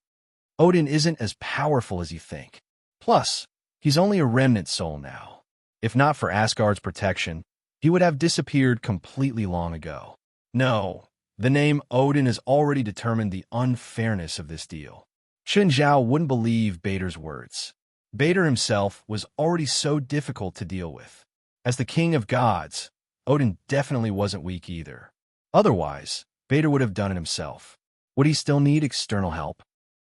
Odin isn't as powerful as you think. Plus, he's only a remnant soul now. If not for Asgard's protection, he would have disappeared completely long ago. No, the name Odin has already determined the unfairness of this deal. Chen Zhao wouldn't believe Bader's words. Bader himself was already so difficult to deal with. As the king of gods, Odin definitely wasn't weak either. Otherwise, Bader would have done it himself. Would he still need external help?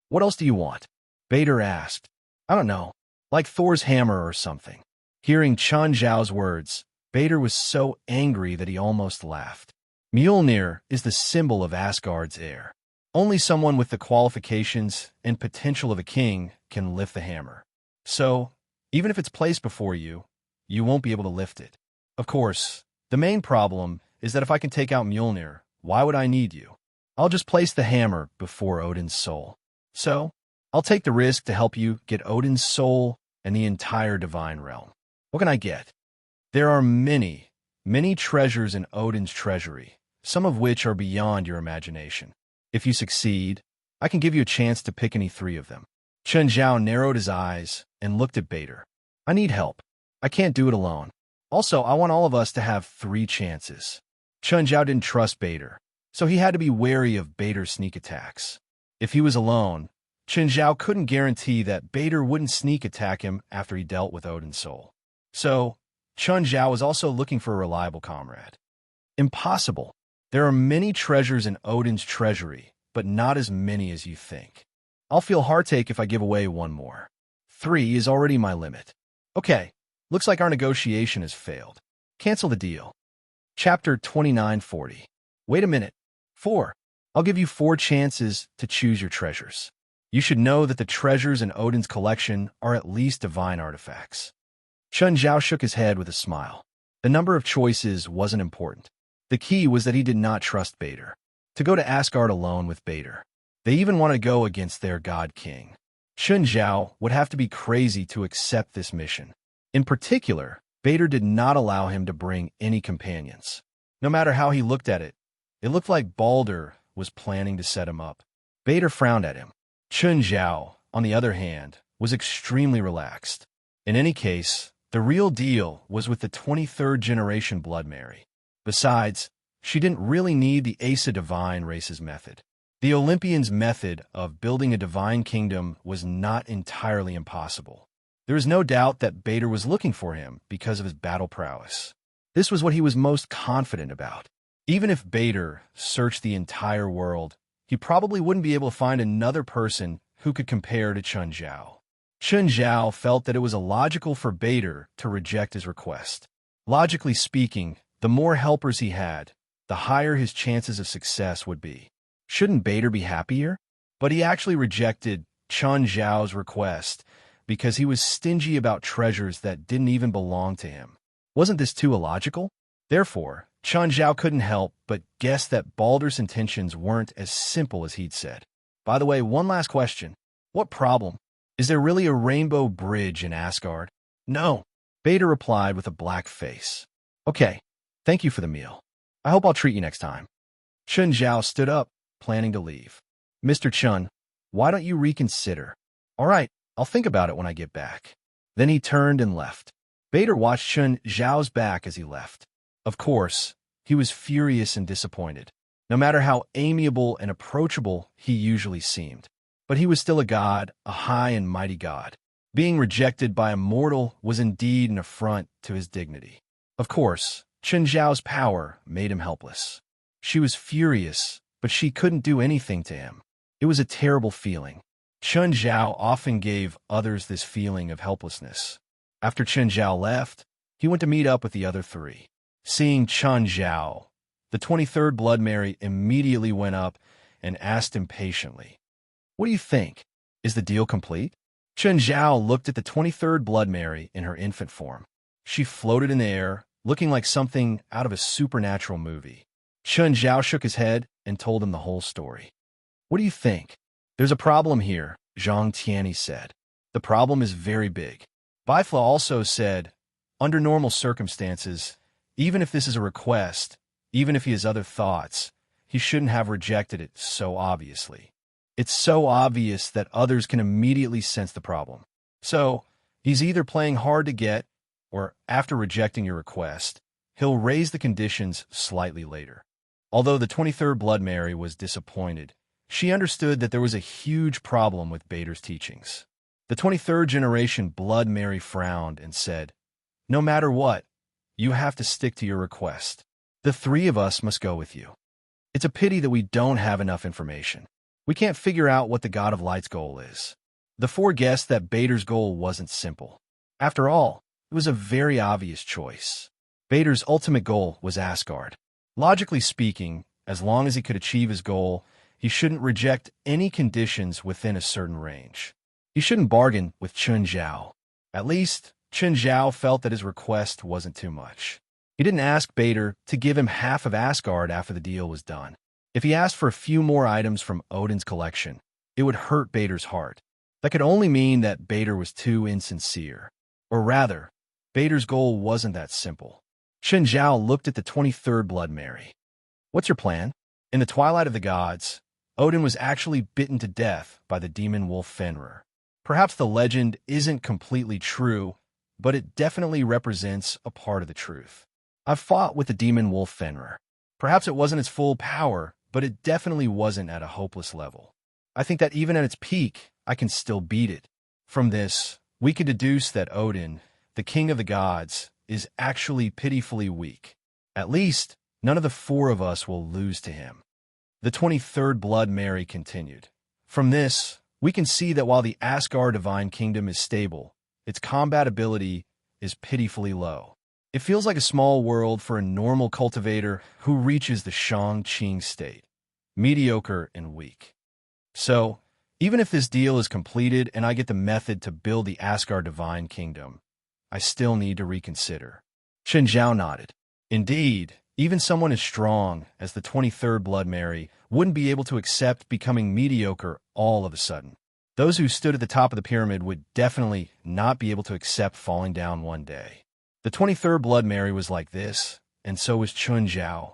What else do you want? Bader asked. I don't know, like Thor's hammer or something. Hearing Chen Zhao's words, Bader was so angry that he almost laughed. Mjolnir is the symbol of Asgard's heir. Only someone with the qualifications and potential of a king can lift the hammer. So, even if it's placed before you, you won't be able to lift it. Of course, the main problem is that if I can take out Mjolnir, why would I need you? I'll just place the hammer before Odin's soul. So, I'll take the risk to help you get Odin's soul and the entire divine realm. What can I get? There are many, many treasures in Odin's treasury, some of which are beyond your imagination. If you succeed, I can give you a chance to pick any 3 of them. Chen Zhao narrowed his eyes and looked at Bader. I need help. I can't do it alone. Also, I want all of us to have 3 chances. Chen Zhao didn't trust Bader, so he had to be wary of Bader's sneak attacks. If he was alone, Chen Zhao couldn't guarantee that Bader wouldn't sneak attack him after he dealt with Odin's soul. So, Chen Zhao was also looking for a reliable comrade. Impossible. There are many treasures in Odin's treasury, but not as many as you think. I'll feel heartache if I give away 1 more. 3 is already my limit. Okay, looks like our negotiation has failed. Cancel the deal. Chapter 2940. Wait a minute. 4. I'll give you 4 chances to choose your treasures. You should know that the treasures in Odin's collection are at least divine artifacts. Chen Zhao shook his head with a smile. The number of choices wasn't important. The key was that he did not trust Bader. To go to Asgard alone with Bader. They even want to go against their god king. Chen Zhao would have to be crazy to accept this mission. In particular, Bader did not allow him to bring any companions. No matter how he looked at it, it looked like Balder was planning to set him up. Bader frowned at him. Chen Zhao, on the other hand, was extremely relaxed. In any case, the real deal was with the 23rd generation Blood Mary. Besides, she didn't really need the Aesa Divine race's method. The Olympians' method of building a divine kingdom was not entirely impossible. There is no doubt that Bader was looking for him because of his battle prowess. This was what he was most confident about. Even if Bader searched the entire world, he probably wouldn't be able to find another person who could compare to Chen Zhao. Chen Zhao felt that it was illogical for Bader to reject his request. Logically speaking, the more helpers he had, the higher his chances of success would be. Shouldn't Bader be happier? But he actually rejected Chen Zhao's request because he was stingy about treasures that didn't even belong to him. Wasn't this too illogical? Therefore, Chen Zhao couldn't help but guess that Balder's intentions weren't as simple as he'd said. By the way, one last question. What problem? Is there really a rainbow bridge in Asgard? No, Bader replied with a black face. Okay, thank you for the meal. I hope I'll treat you next time. Chen Zhao stood up, planning to leave. Mr. Chen, why don't you reconsider? All right, I'll think about it when I get back. Then he turned and left. Bader watched Chen Zhao's back as he left. Of course, he was furious and disappointed, no matter how amiable and approachable he usually seemed. But he was still a god, a high and mighty god. Being rejected by a mortal was indeed an affront to his dignity. Of course, Chen Zhao's power made him helpless. She was furious, but she couldn't do anything to him. It was a terrible feeling. Chen Zhao often gave others this feeling of helplessness. After Chen Zhao left, he went to meet up with the other 3. Seeing Chen Zhao, the 23rd Blood Mary immediately went up and asked impatiently, What do you think? Is the deal complete? Chen Zhao looked at the 23rd Blood Mary in her infant form. She floated in the air, looking like something out of a supernatural movie. Chen Zhao shook his head and told him the whole story. What do you think? There's a problem here, Zhang Tianyi said. The problem is very big. Bifla also said, under normal circumstances, even if this is a request, even if he has other thoughts, he shouldn't have rejected it so obviously. It's so obvious that others can immediately sense the problem. So, he's either playing hard to get, or after rejecting your request, he'll raise the conditions slightly later. Although the 23rd Blood Mary was disappointed, she understood that there was a huge problem with Bader's teachings. The 23rd generation Blood Mary frowned and said, no matter what, you have to stick to your request. The three of us must go with you. It's a pity that we don't have enough information. We can't figure out what the God of Light's goal is. The four guessed that Bader's goal wasn't simple. After all, it was a very obvious choice. Bader's ultimate goal was Asgard. Logically speaking, as long as he could achieve his goal, he shouldn't reject any conditions within a certain range. He shouldn't bargain with Chen Zhao. At least, Chen Zhao felt that his request wasn't too much. He didn't ask Bader to give him half of Asgard after the deal was done. If he asked for a few more items from Odin's collection, it would hurt Bader's heart. That could only mean that Bader was too insincere. Or rather, Bader's goal wasn't that simple. Chen Zhao looked at the 23rd Blood Mary. What's your plan? In the Twilight of the Gods, Odin was actually bitten to death by the demon wolf Fenrir. Perhaps the legend isn't completely true, but it definitely represents a part of the truth. I've fought with the demon wolf Fenrir. Perhaps it wasn't its full power, but it definitely wasn't at a hopeless level. I think that even at its peak, I can still beat it. From this, we can deduce that Odin, the king of the gods, is actually pitifully weak. At least, none of the four of us will lose to him. The 23rd Blood Mary continued. From this, we can see that while the Asgard Divine Kingdom is stable, its combat ability is pitifully low. It feels like a small world for a normal cultivator who reaches the Shang-Qing state. Mediocre and weak. So, even if this deal is completed and I get the method to build the Asgard Divine Kingdom, I still need to reconsider. Chen Zhao nodded. Indeed, even someone as strong as the 23rd Blood Mary wouldn't be able to accept becoming mediocre all of a sudden. Those who stood at the top of the pyramid would definitely not be able to accept falling down one day. The 23rd Blood Mary was like this, and so was Chen Zhao.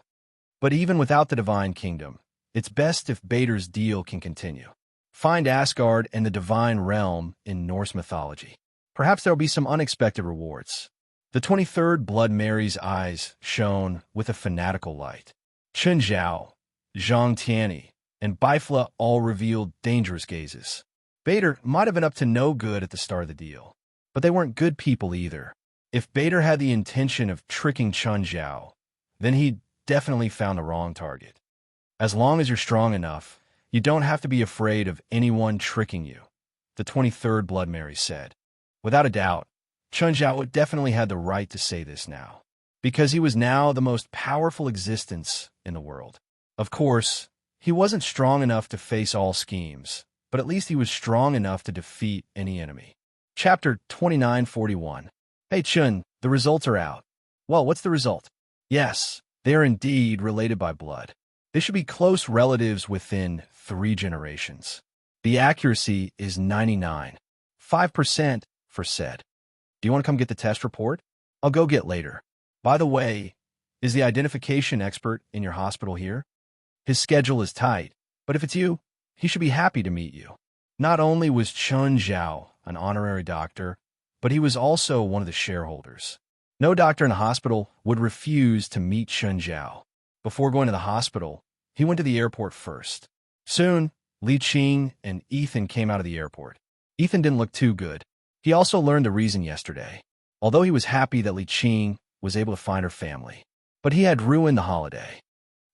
But even without the Divine Kingdom, it's best if Bader's deal can continue. Find Asgard and the Divine Realm in Norse mythology. Perhaps there will be some unexpected rewards. The 23rd Blood Mary's eyes shone with a fanatical light. Chen Zhao, Zhang Tianyi, and Bifla all revealed dangerous gazes. Bader might have been up to no good at the start of the deal, but they weren't good people either. If Bader had the intention of tricking Chen Zhao, then he'd definitely found the wrong target. As long as you're strong enough, you don't have to be afraid of anyone tricking you, the 23rd Blood Mary said. Without a doubt, Chen Zhao definitely had the right to say this now, because he was now the most powerful existence in the world. Of course, he wasn't strong enough to face all schemes, but at least he was strong enough to defeat any enemy. Chapter 2941. Hey Chun, the results are out. Well, what's the result? Yes, they are indeed related by blood. They should be close relatives within 3 generations. The accuracy is 99.5% for said. Do you want to come get the test report? I'll go get later. By the way, is the identification expert in your hospital here? His schedule is tight, but if it's you, he should be happy to meet you. Not only was Chen Zhao an honorary doctor, but he was also one of the shareholders. No doctor in a hospital would refuse to meet Chen Zhao. Before going to the hospital, he went to the airport first. Soon, Li Qing and Ethan came out of the airport. Ethan didn't look too good. He also learned the reason yesterday, although he was happy that Li Qing was able to find her family. But he had ruined the holiday.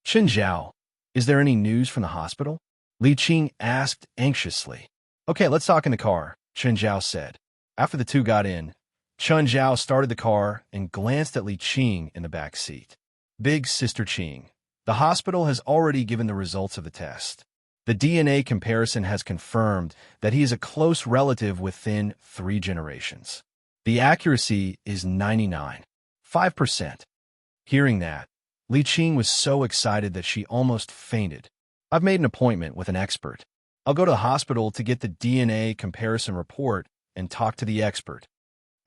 Chen Zhao, is there any news from the hospital? Li Qing asked anxiously. Okay, let's talk in the car, Chen Zhao said. After the two got in, Chen Zhao started the car and glanced at Li Qing in the back seat. Big Sister Qing, the hospital has already given the results of the test. The DNA comparison has confirmed that he is a close relative within 3 generations. The accuracy is 99.5%. Hearing that, Li Qing was so excited that she almost fainted. I've made an appointment with an expert. I'll go to the hospital to get the DNA comparison report and talk to the expert.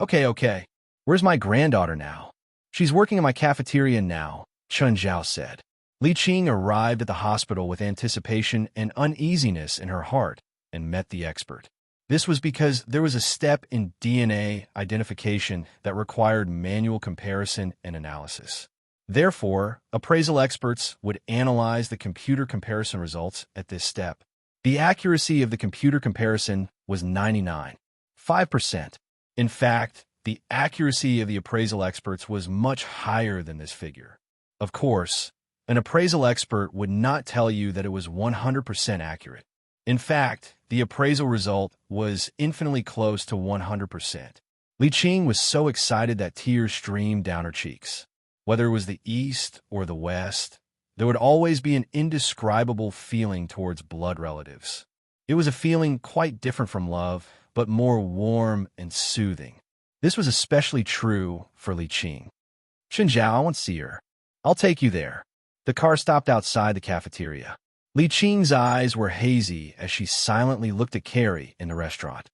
Okay. Where's my granddaughter now? She's working in my cafeteria now, Chun Zhao said. Li Qing arrived at the hospital with anticipation and uneasiness in her heart and met the expert. This was because there was a step in DNA identification that required manual comparison and analysis. Therefore, appraisal experts would analyze the computer comparison results at this step. The accuracy of the computer comparison was 99.5%. In fact, the accuracy of the appraisal experts was much higher than this figure. Of course, an appraisal expert would not tell you that it was 100% accurate. In fact, the appraisal result was infinitely close to 100%. Li Qing was so excited that tears streamed down her cheeks. Whether it was the East or the West, there would always be an indescribable feeling towards blood relatives. It was a feeling quite different from love, but more warm and soothing. This was especially true for Li Qing. Chun Zhao, I want to see her. I'll take you there. The car stopped outside the cafeteria. Li Qing's eyes were hazy as she silently looked at Carrie in the restaurant.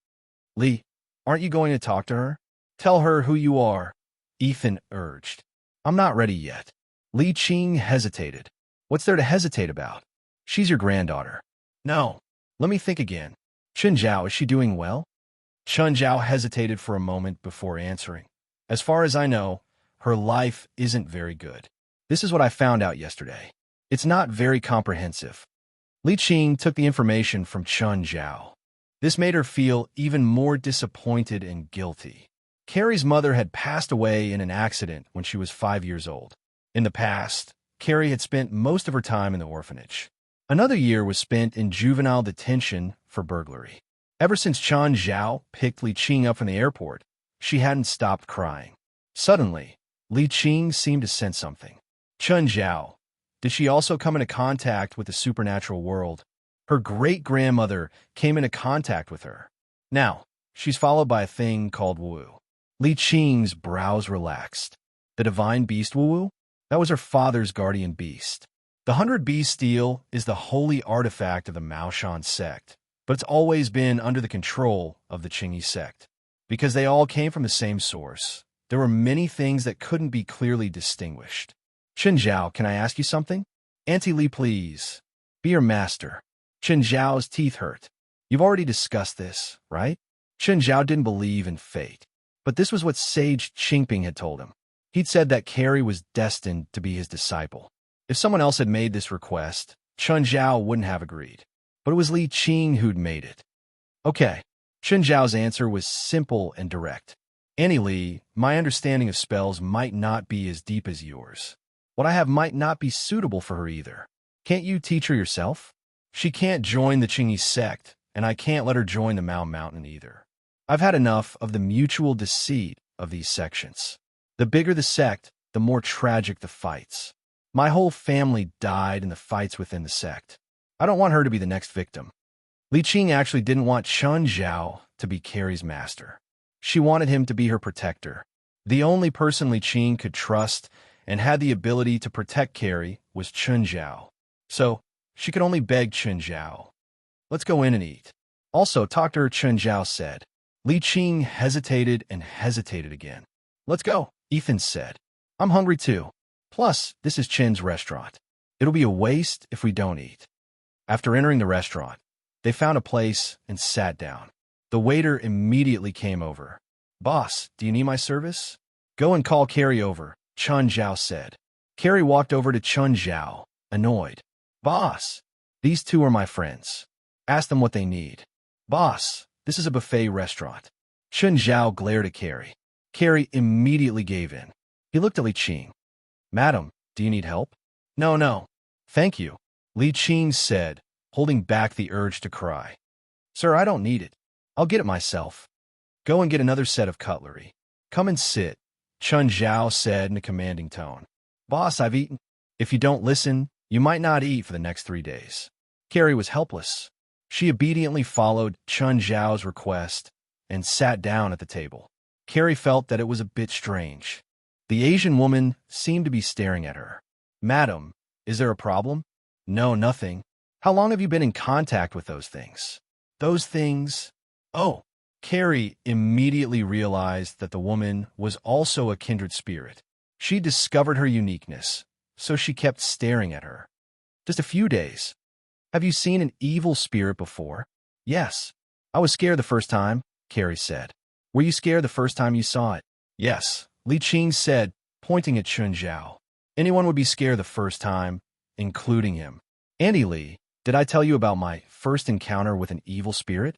Li, aren't you going to talk to her? Tell her who you are, Ethan urged. I'm not ready yet. Li Qing hesitated. What's there to hesitate about? She's your granddaughter. No. Let me think again. Chun Zhao, is she doing well? Chun Zhao hesitated for a moment before answering. As far as I know, her life isn't very good. This is what I found out yesterday. It's not very comprehensive. Li Qing took the information from Chun Zhao. This made her feel even more disappointed and guilty. Carrie's mother had passed away in an accident when she was 5 years old. In the past, Carrie had spent most of her time in the orphanage. Another year was spent in juvenile detention for burglary. Ever since Chun Zhao picked Li Qing up from the airport, she hadn't stopped crying. Suddenly, Li Qing seemed to sense something. Chun Zhao, did she also come into contact with the supernatural world? Her great-grandmother came into contact with her. Now, she's followed by a thing called Wu. Li Qing's brows relaxed. The divine beast Wu? That was her father's guardian beast. The 100 Beast Steel is the holy artifact of the Maoshan sect, but it's always been under the control of the Qingyi sect. Because they all came from the same source, there were many things that couldn't be clearly distinguished. Chun Zhao, can I ask you something? Auntie Li, please. Be your master. Chun Zhao's teeth hurt. You've already discussed this, right? Chun Zhao didn't believe in fate. But this was what Sage Qingping had told him. He'd said that Carrie was destined to be his disciple. If someone else had made this request, Chun Zhao wouldn't have agreed. But it was Li Qing who'd made it. Okay. Chun Zhao's answer was simple and direct. Annie Li, my understanding of spells might not be as deep as yours. What I have might not be suitable for her either. Can't you teach her yourself? She can't join the Qingyi sect, and I can't let her join the Mao Mountain either. I've had enough of the mutual deceit of these sections. The bigger the sect, the more tragic the fights. My whole family died in the fights within the sect. I don't want her to be the next victim. Li Qing actually didn't want Chun Zhao to be Carrie's master. She wanted him to be her protector. The only person Li Qing could trust and had the ability to protect Carrie was Chun Zhao. So, she could only beg Chun Zhao. Let's go in and eat. Also, talk to her, Chun Zhao said. Li Qing hesitated and hesitated again. Let's go, Ethan said. I'm hungry too. Plus, this is Chin's restaurant. It'll be a waste if we don't eat. After entering the restaurant, they found a place and sat down. The waiter immediately came over. Boss, do you need my service? Go and call Carrie over, Chun Zhao said. Carrie walked over to Chun Zhao, annoyed. Boss, these two are my friends. Ask them what they need. Boss, this is a buffet restaurant. Chun Zhao glared at Carrie. Carrie immediately gave in. He looked at Li Qing. Madam, do you need help? No. Thank you, Li Qing said, holding back the urge to cry. Sir, I don't need it. I'll get it myself. Go and get another set of cutlery. Come and sit, Chun Zhao said in a commanding tone. Boss, I've eaten. If you don't listen, you might not eat for the next 3 days. Carrie was helpless. She obediently followed Chun Zhao's request and sat down at the table. Carrie felt that it was a bit strange. The Asian woman seemed to be staring at her. "Madam, is there a problem?" "No, nothing." "How long have you been in contact with those things?" "Those things?" "Oh." Carrie immediately realized that the woman was also a kindred spirit. She discovered her uniqueness, so she kept staring at her. "Just a few days." "Have you seen an evil spirit before?" "Yes." "I was scared the first time," Carrie said. "Were you scared the first time you saw it?" "Yes," Li Qing said, pointing at Chun Zhao. "Anyone would be scared the first time, including him." "Andy Li, did I tell you about my first encounter with an evil spirit?"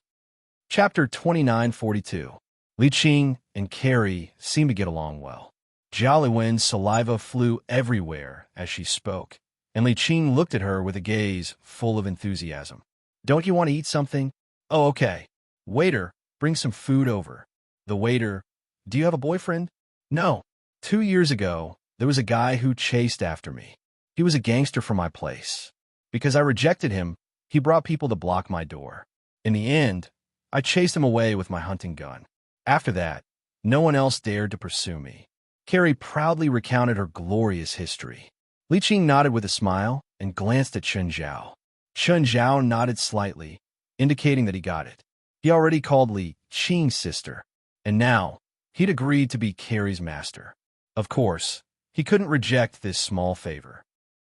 Chapter 2942. Li Qing and Carrie seemed to get along well. Jollywen's saliva flew everywhere as she spoke, and Li Qing looked at her with a gaze full of enthusiasm. "Don't you want to eat something?" "Oh, okay. Waiter, bring some food over." The waiter, "Do you have a boyfriend?" "No. 2 years ago, there was a guy who chased after me. He was a gangster from my place. Because I rejected him, he brought people to block my door. In the end, I chased him away with my hunting gun. After that, no one else dared to pursue me." Carrie proudly recounted her glorious history. Li Qing nodded with a smile and glanced at Chun Zhao. Chun Zhao nodded slightly, indicating that he got it. He already called Li Qing's sister, and now he'd agreed to be Carrie's master. Of course, he couldn't reject this small favor.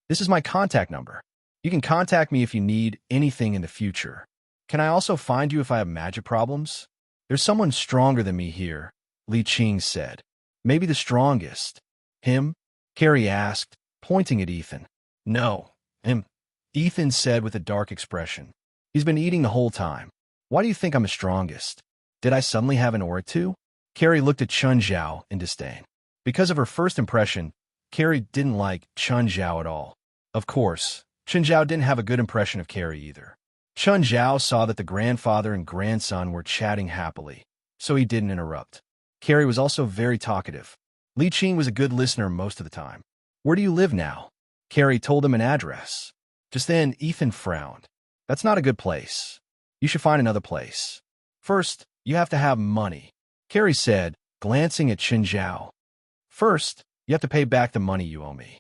"This is my contact number. You can contact me if you need anything in the future. Can I also find you if I have magic problems?" "There's someone stronger than me here," Li Qing said. "Maybe the strongest." "Him?" Carrie asked, pointing at Ethan. "No, him," Ethan said with a dark expression. "He's been eating the whole time. Why do you think I'm the strongest? Did I suddenly have an aura too?" Carrie looked at Chun Zhao in disdain. Because of her first impression, Carrie didn't like Chun Zhao at all. Of course, Chun Zhao didn't have a good impression of Carrie either. Chun Zhao saw that the grandfather and grandson were chatting happily, so he didn't interrupt. Carrie was also very talkative. Li Qing was a good listener most of the time. "Where do you live now?" Carrie told him an address. Just then, Ethan frowned. "That's not a good place. You should find another place. First, you have to have money," Carrie said, glancing at Chun Zhao. "First, you have to pay back the money you owe me."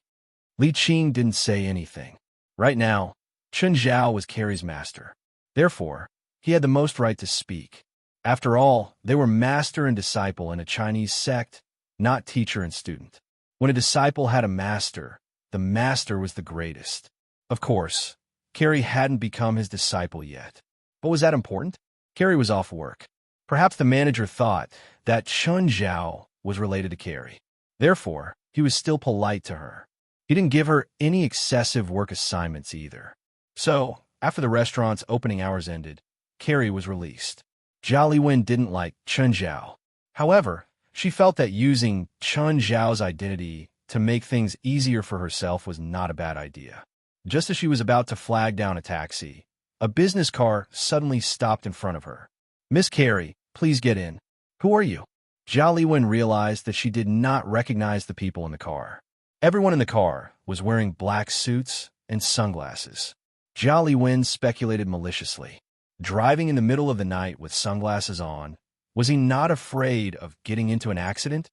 Li Qing didn't say anything. Right now, Chun Zhao was Carrie's master. Therefore, he had the most right to speak. After all, they were master and disciple in a Chinese sect, not teacher and student. When a disciple had a master, the master was the greatest. Of course, Carrie hadn't become his disciple yet. But was that important? Carrie was off work. Perhaps the manager thought that Chun Zhao was related to Carrie. Therefore, he was still polite to her. He didn't give her any excessive work assignments either. So, after the restaurant's opening hours ended, Carrie was released. Jollywen didn't like Chun Zhao. However, she felt that using Chun Zhao's identity to make things easier for herself was not a bad idea. Just as she was about to flag down a taxi, a business car suddenly stopped in front of her. "Miss Carrie, please get in." "Who are you?" Jollywen realized that she did not recognize the people in the car. Everyone in the car was wearing black suits and sunglasses. Jollywen speculated maliciously. Driving in the middle of the night with sunglasses on, was he not afraid of getting into an accident?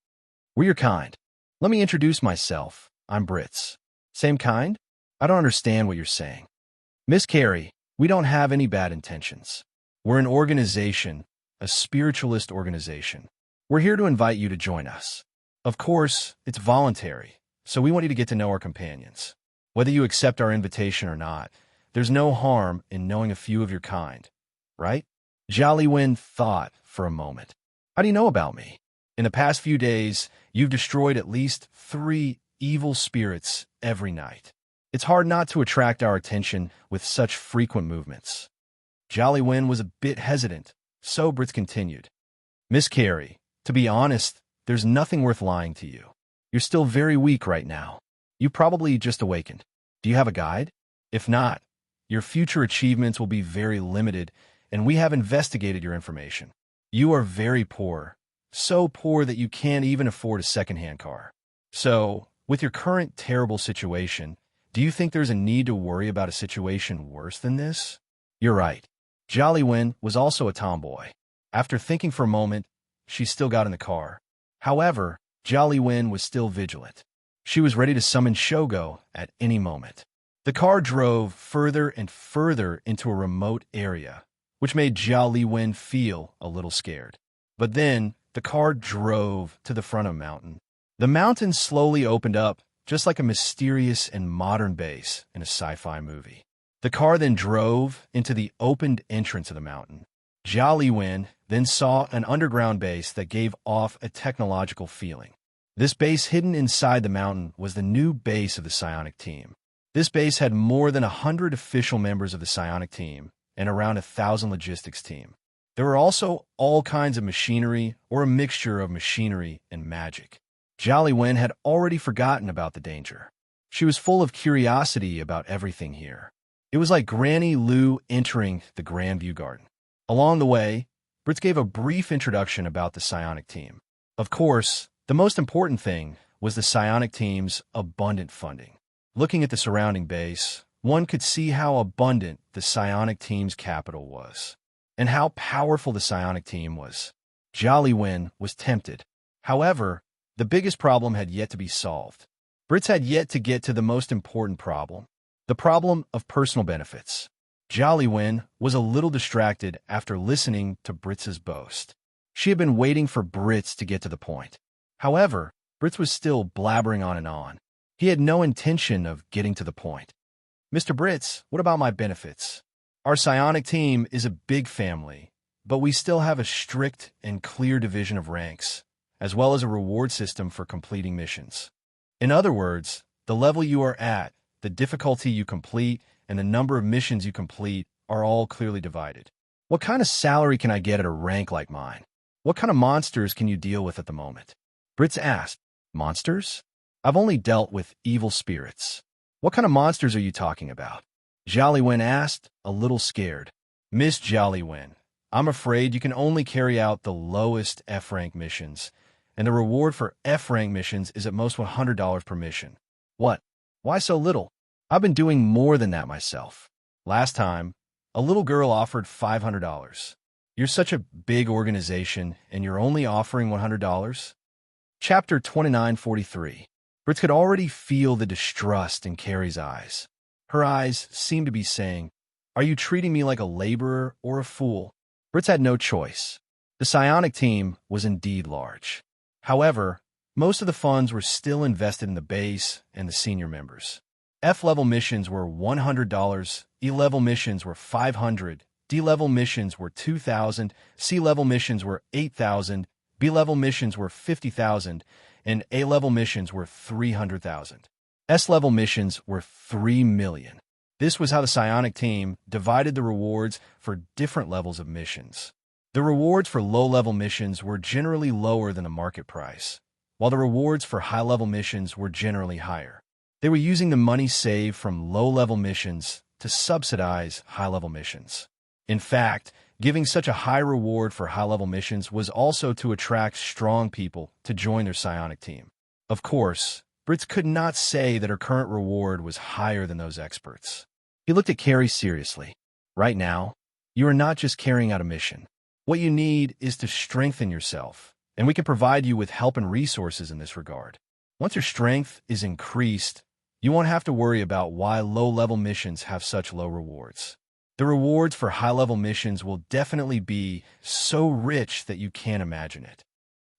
"We're your kind. Let me introduce myself. I'm Brits." "Same kind?" "I don't understand what you're saying." "Miss Carrie, we don't have any bad intentions. We're an organization, a spiritualist organization. We're here to invite you to join us. Of course, it's voluntary, so we want you to get to know our companions. Whether you accept our invitation or not, there's no harm in knowing a few of your kind, right?" Jollywen thought for a moment. "How do you know about me?" "In the past few days, you've destroyed at least 3 evil spirits every night. It's hard not to attract our attention with such frequent movements." Jollywen was a bit hesitant, so Brits continued. "Miss Carrie, to be honest, there's nothing worth lying to you. You're still very weak right now. You probably just awakened. Do you have a guide? If not, your future achievements will be very limited, and we have investigated your information. You are very poor, so poor that you can't even afford a second-hand car. So, with your current terrible situation, Do you think there's a need to worry about a situation worse than this? You're right. Jolly Win was also a tomboy. After thinking for a moment, she still got in the car. However, Jolly Win was still vigilant. She was ready to summon Shogo at any moment. The car drove further and further into a remote area, which made Jolly Win feel a little scared. But then, the car drove to the front of a mountain. The mountain slowly opened up, just like a mysterious and modern base in a sci-fi movie. The car then drove into the opened entrance of the mountain. Jolly Win then saw an underground base that gave off a technological feeling. This base hidden inside the mountain was the new base of the psionic team. This base had more than 100 official members of the psionic team and around 1,000 logistics team. There were also all kinds of machinery or a mixture of machinery and magic. Jolly Win had already forgotten about the danger. She was full of curiosity about everything here. It was like Granny Lou entering the Grandview Garden. Along the way, Brits gave a brief introduction about the psionic team. Of course, the most important thing was the psionic team's abundant funding. Looking at the surrounding base, one could see how abundant the psionic team's capital was, and how powerful the psionic team was. Jolly Win was tempted. However, the biggest problem had yet to be solved. Brits had yet to get to the most important problem, the problem of personal benefits. Jolly Win was a little distracted after listening to Brits's boast. She had been waiting for Brits to get to the point. However, Brits was still blabbering on and on. He had no intention of getting to the point. Mr. Brits, what about my benefits? Our psionic team is a big family, but we still have a strict and clear division of ranks, as well as a reward system for completing missions. In other words, the level you are at, the difficulty you complete, and the number of missions you complete are all clearly divided. What kind of salary can I get at a rank like mine? What kind of monsters can you deal with at the moment? Brits asked. Monsters? I've only dealt with evil spirits. What kind of monsters are you talking about? Jolly Win asked, a little scared. Miss Jolly Win, I'm afraid you can only carry out the lowest F-rank missions, and the reward for F-rank missions is at most $100 per mission. What? Why so little? I've been doing more than that myself. Last time, a little girl offered $500. You're such a big organization, and you're only offering $100? Chapter 2943. Brits could already feel the distrust in Carrie's eyes. Her eyes seemed to be saying, Are you treating me like a laborer or a fool? Brits had no choice. The psionic team was indeed large. However, most of the funds were still invested in the base and the senior members. F-level missions were $100, E-level missions were $500, D-level missions were $2,000, C-level missions were $8,000, B-level missions were $50,000, and A-level missions were $300,000. S-level missions were $3 million. This was how the psionic team divided the rewards for different levels of missions. The rewards for low-level missions were generally lower than the market price, while the rewards for high-level missions were generally higher. They were using the money saved from low-level missions to subsidize high-level missions. In fact, giving such a high reward for high-level missions was also to attract strong people to join their psionic team. Of course, Brits could not say that her current reward was higher than those experts. He looked at Carrie seriously. Right now, you are not just carrying out a mission. What you need is to strengthen yourself, and we can provide you with help and resources in this regard. Once your strength is increased, you won't have to worry about why low-level missions have such low rewards. The rewards for high-level missions will definitely be so rich that you can't imagine it.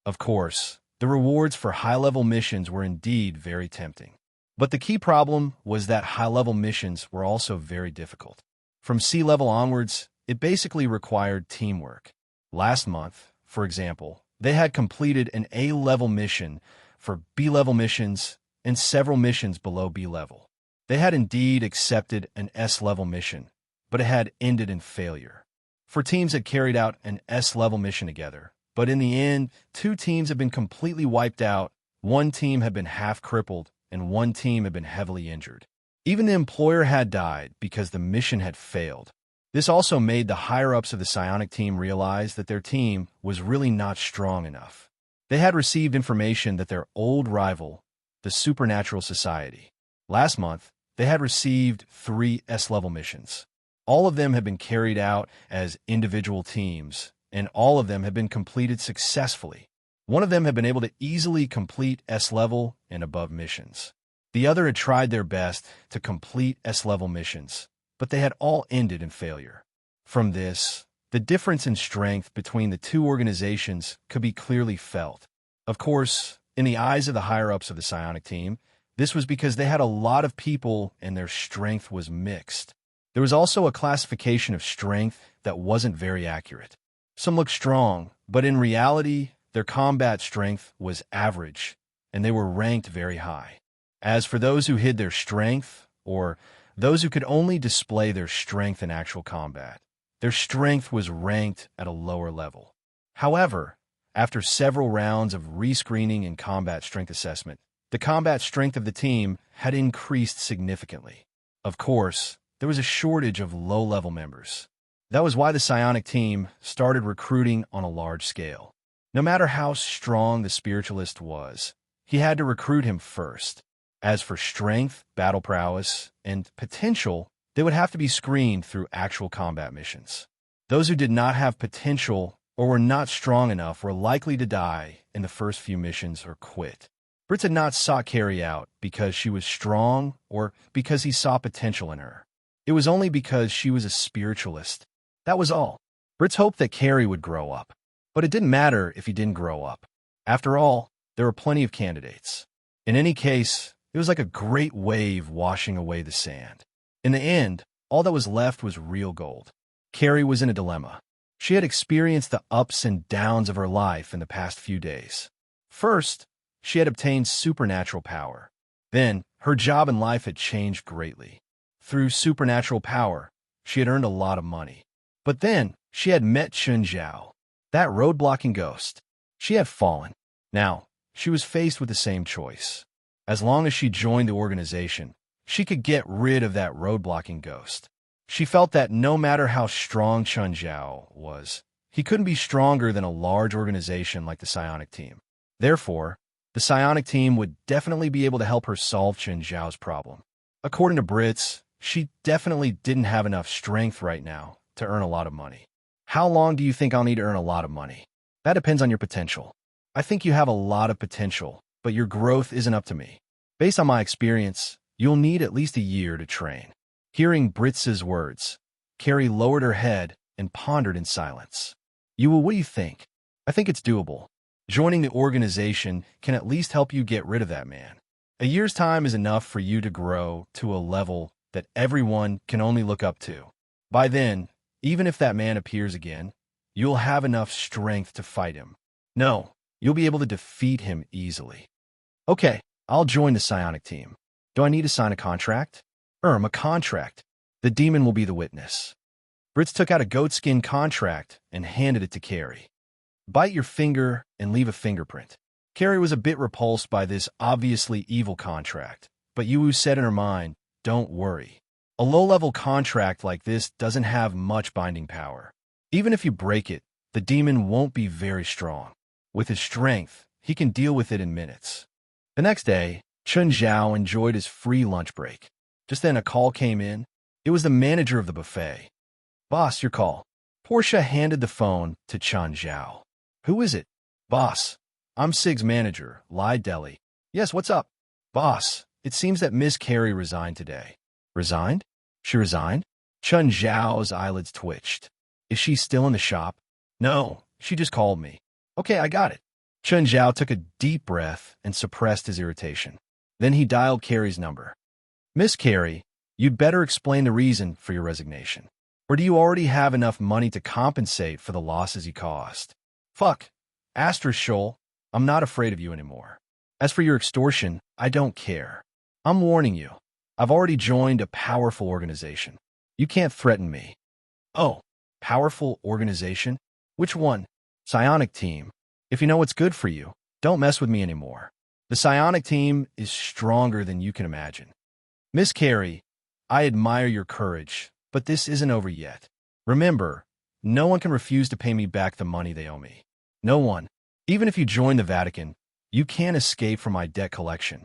Of course, the rewards for high-level missions were indeed very tempting. But the key problem was that high-level missions were also very difficult. From C-level onwards, it basically required teamwork. Last month, for example, they had completed an A-level mission for B-level missions and several missions below B-level. They had indeed accepted an S-level mission, but it had ended in failure. For teams that carried out an S-level mission together, but in the end, two teams had been completely wiped out, one team had been half-crippled, and one team had been heavily injured. Even the employer had died because the mission had failed. This also made the higher-ups of the psionic team realize that their team was really not strong enough. They had received information that their old rival, the Supernatural Society. Last month, they had received 3 S-level missions. All of them had been carried out as individual teams, and all of them had been completed successfully. One of them had been able to easily complete S-level and above missions. The other had tried their best to complete S-level missions, but they had all ended in failure. From this, the difference in strength between the two organizations could be clearly felt. Of course, in the eyes of the higher-ups of the psionic team, this was because they had a lot of people and their strength was mixed. There was also a classification of strength that wasn't very accurate. Some looked strong, but in reality, their combat strength was average, and they were ranked very high. As for those who hid their strength, or those who could only display their strength in actual combat, their strength was ranked at a lower level. However, after several rounds of rescreening and combat strength assessment, the combat strength of the team had increased significantly. Of course, there was a shortage of low-level members. That was why the psionic team started recruiting on a large scale. No matter how strong the spiritualist was, he had to recruit him first. As for strength, battle prowess, and potential, they would have to be screened through actual combat missions. Those who did not have potential or were not strong enough were likely to die in the first few missions or quit. Brits had not sought Carrie out because she was strong or because he saw potential in her. It was only because she was a spiritualist. That was all. Brits hoped that Carrie would grow up. But it didn't matter if he didn't grow up. After all, there were plenty of candidates. In any case, it was like a great wave washing away the sand. In the end, all that was left was real gold. Carrie was in a dilemma. She had experienced the ups and downs of her life in the past few days. First, she had obtained supernatural power. Then, her job in life had changed greatly. Through supernatural power, she had earned a lot of money. But then, she had met Chun Zhao, that road-blocking ghost. She had fallen. Now, she was faced with the same choice. As long as she joined the organization, she could get rid of that road-blocking ghost. She felt that no matter how strong Chun Zhao was, he couldn't be stronger than a large organization like the psionic team. Therefore, the psionic team would definitely be able to help her solve Chun Zhao's problem. According to Brits, she definitely didn't have enough strength right now to earn a lot of money. How long do you think I'll need to earn a lot of money? That depends on your potential. I think you have a lot of potential, but your growth isn't up to me. Based on my experience, you'll need at least a year to train. Hearing Brits' words, Carrie lowered her head and pondered in silence. What do you think? I think it's doable. Joining the organization can at least help you get rid of that man. A year's time is enough for you to grow to a level that everyone can only look up to. By then, even if that man appears again, you'll have enough strength to fight him. No, you'll be able to defeat him easily. Okay, I'll join the psionic team. Do I need to sign a contract? A contract. The demon will be the witness. Brits took out a goatskin contract and handed it to Carrie. Bite your finger and leave a fingerprint. Carrie was a bit repulsed by this obviously evil contract, but Yu said in her mind, don't worry. A low-level contract like this doesn't have much binding power. Even if you break it, the demon won't be very strong. With his strength, he can deal with it in minutes. The next day, Chun Zhao enjoyed his free lunch break. Just then a call came in. It was the manager of the buffet. Boss, your call. Portia handed the phone to Chun Zhao. Who is it? Boss, I'm Sig's manager, Lai Deli. Yes, what's up? Boss, it seems that Miss Carrie resigned today. Resigned? She resigned? Chun Zhao's eyelids twitched. Is she still in the shop? No, she just called me. Okay, I got it. Chun Zhao took a deep breath and suppressed his irritation. Then he dialed Carrie's number. Miss Carrie, you'd better explain the reason for your resignation. Or do you already have enough money to compensate for the losses you caused? Fuck. Astra Shoal, I'm not afraid of you anymore. As for your extortion, I don't care. I'm warning you. I've already joined a powerful organization. You can't threaten me. Oh, powerful organization? Which one? Psionic team. If you know what's good for you, don't mess with me anymore. The psionic team is stronger than you can imagine. Miss Carrie, I admire your courage, but this isn't over yet. Remember, no one can refuse to pay me back the money they owe me. No one. Even if you join the Vatican, you can't escape from my debt collection.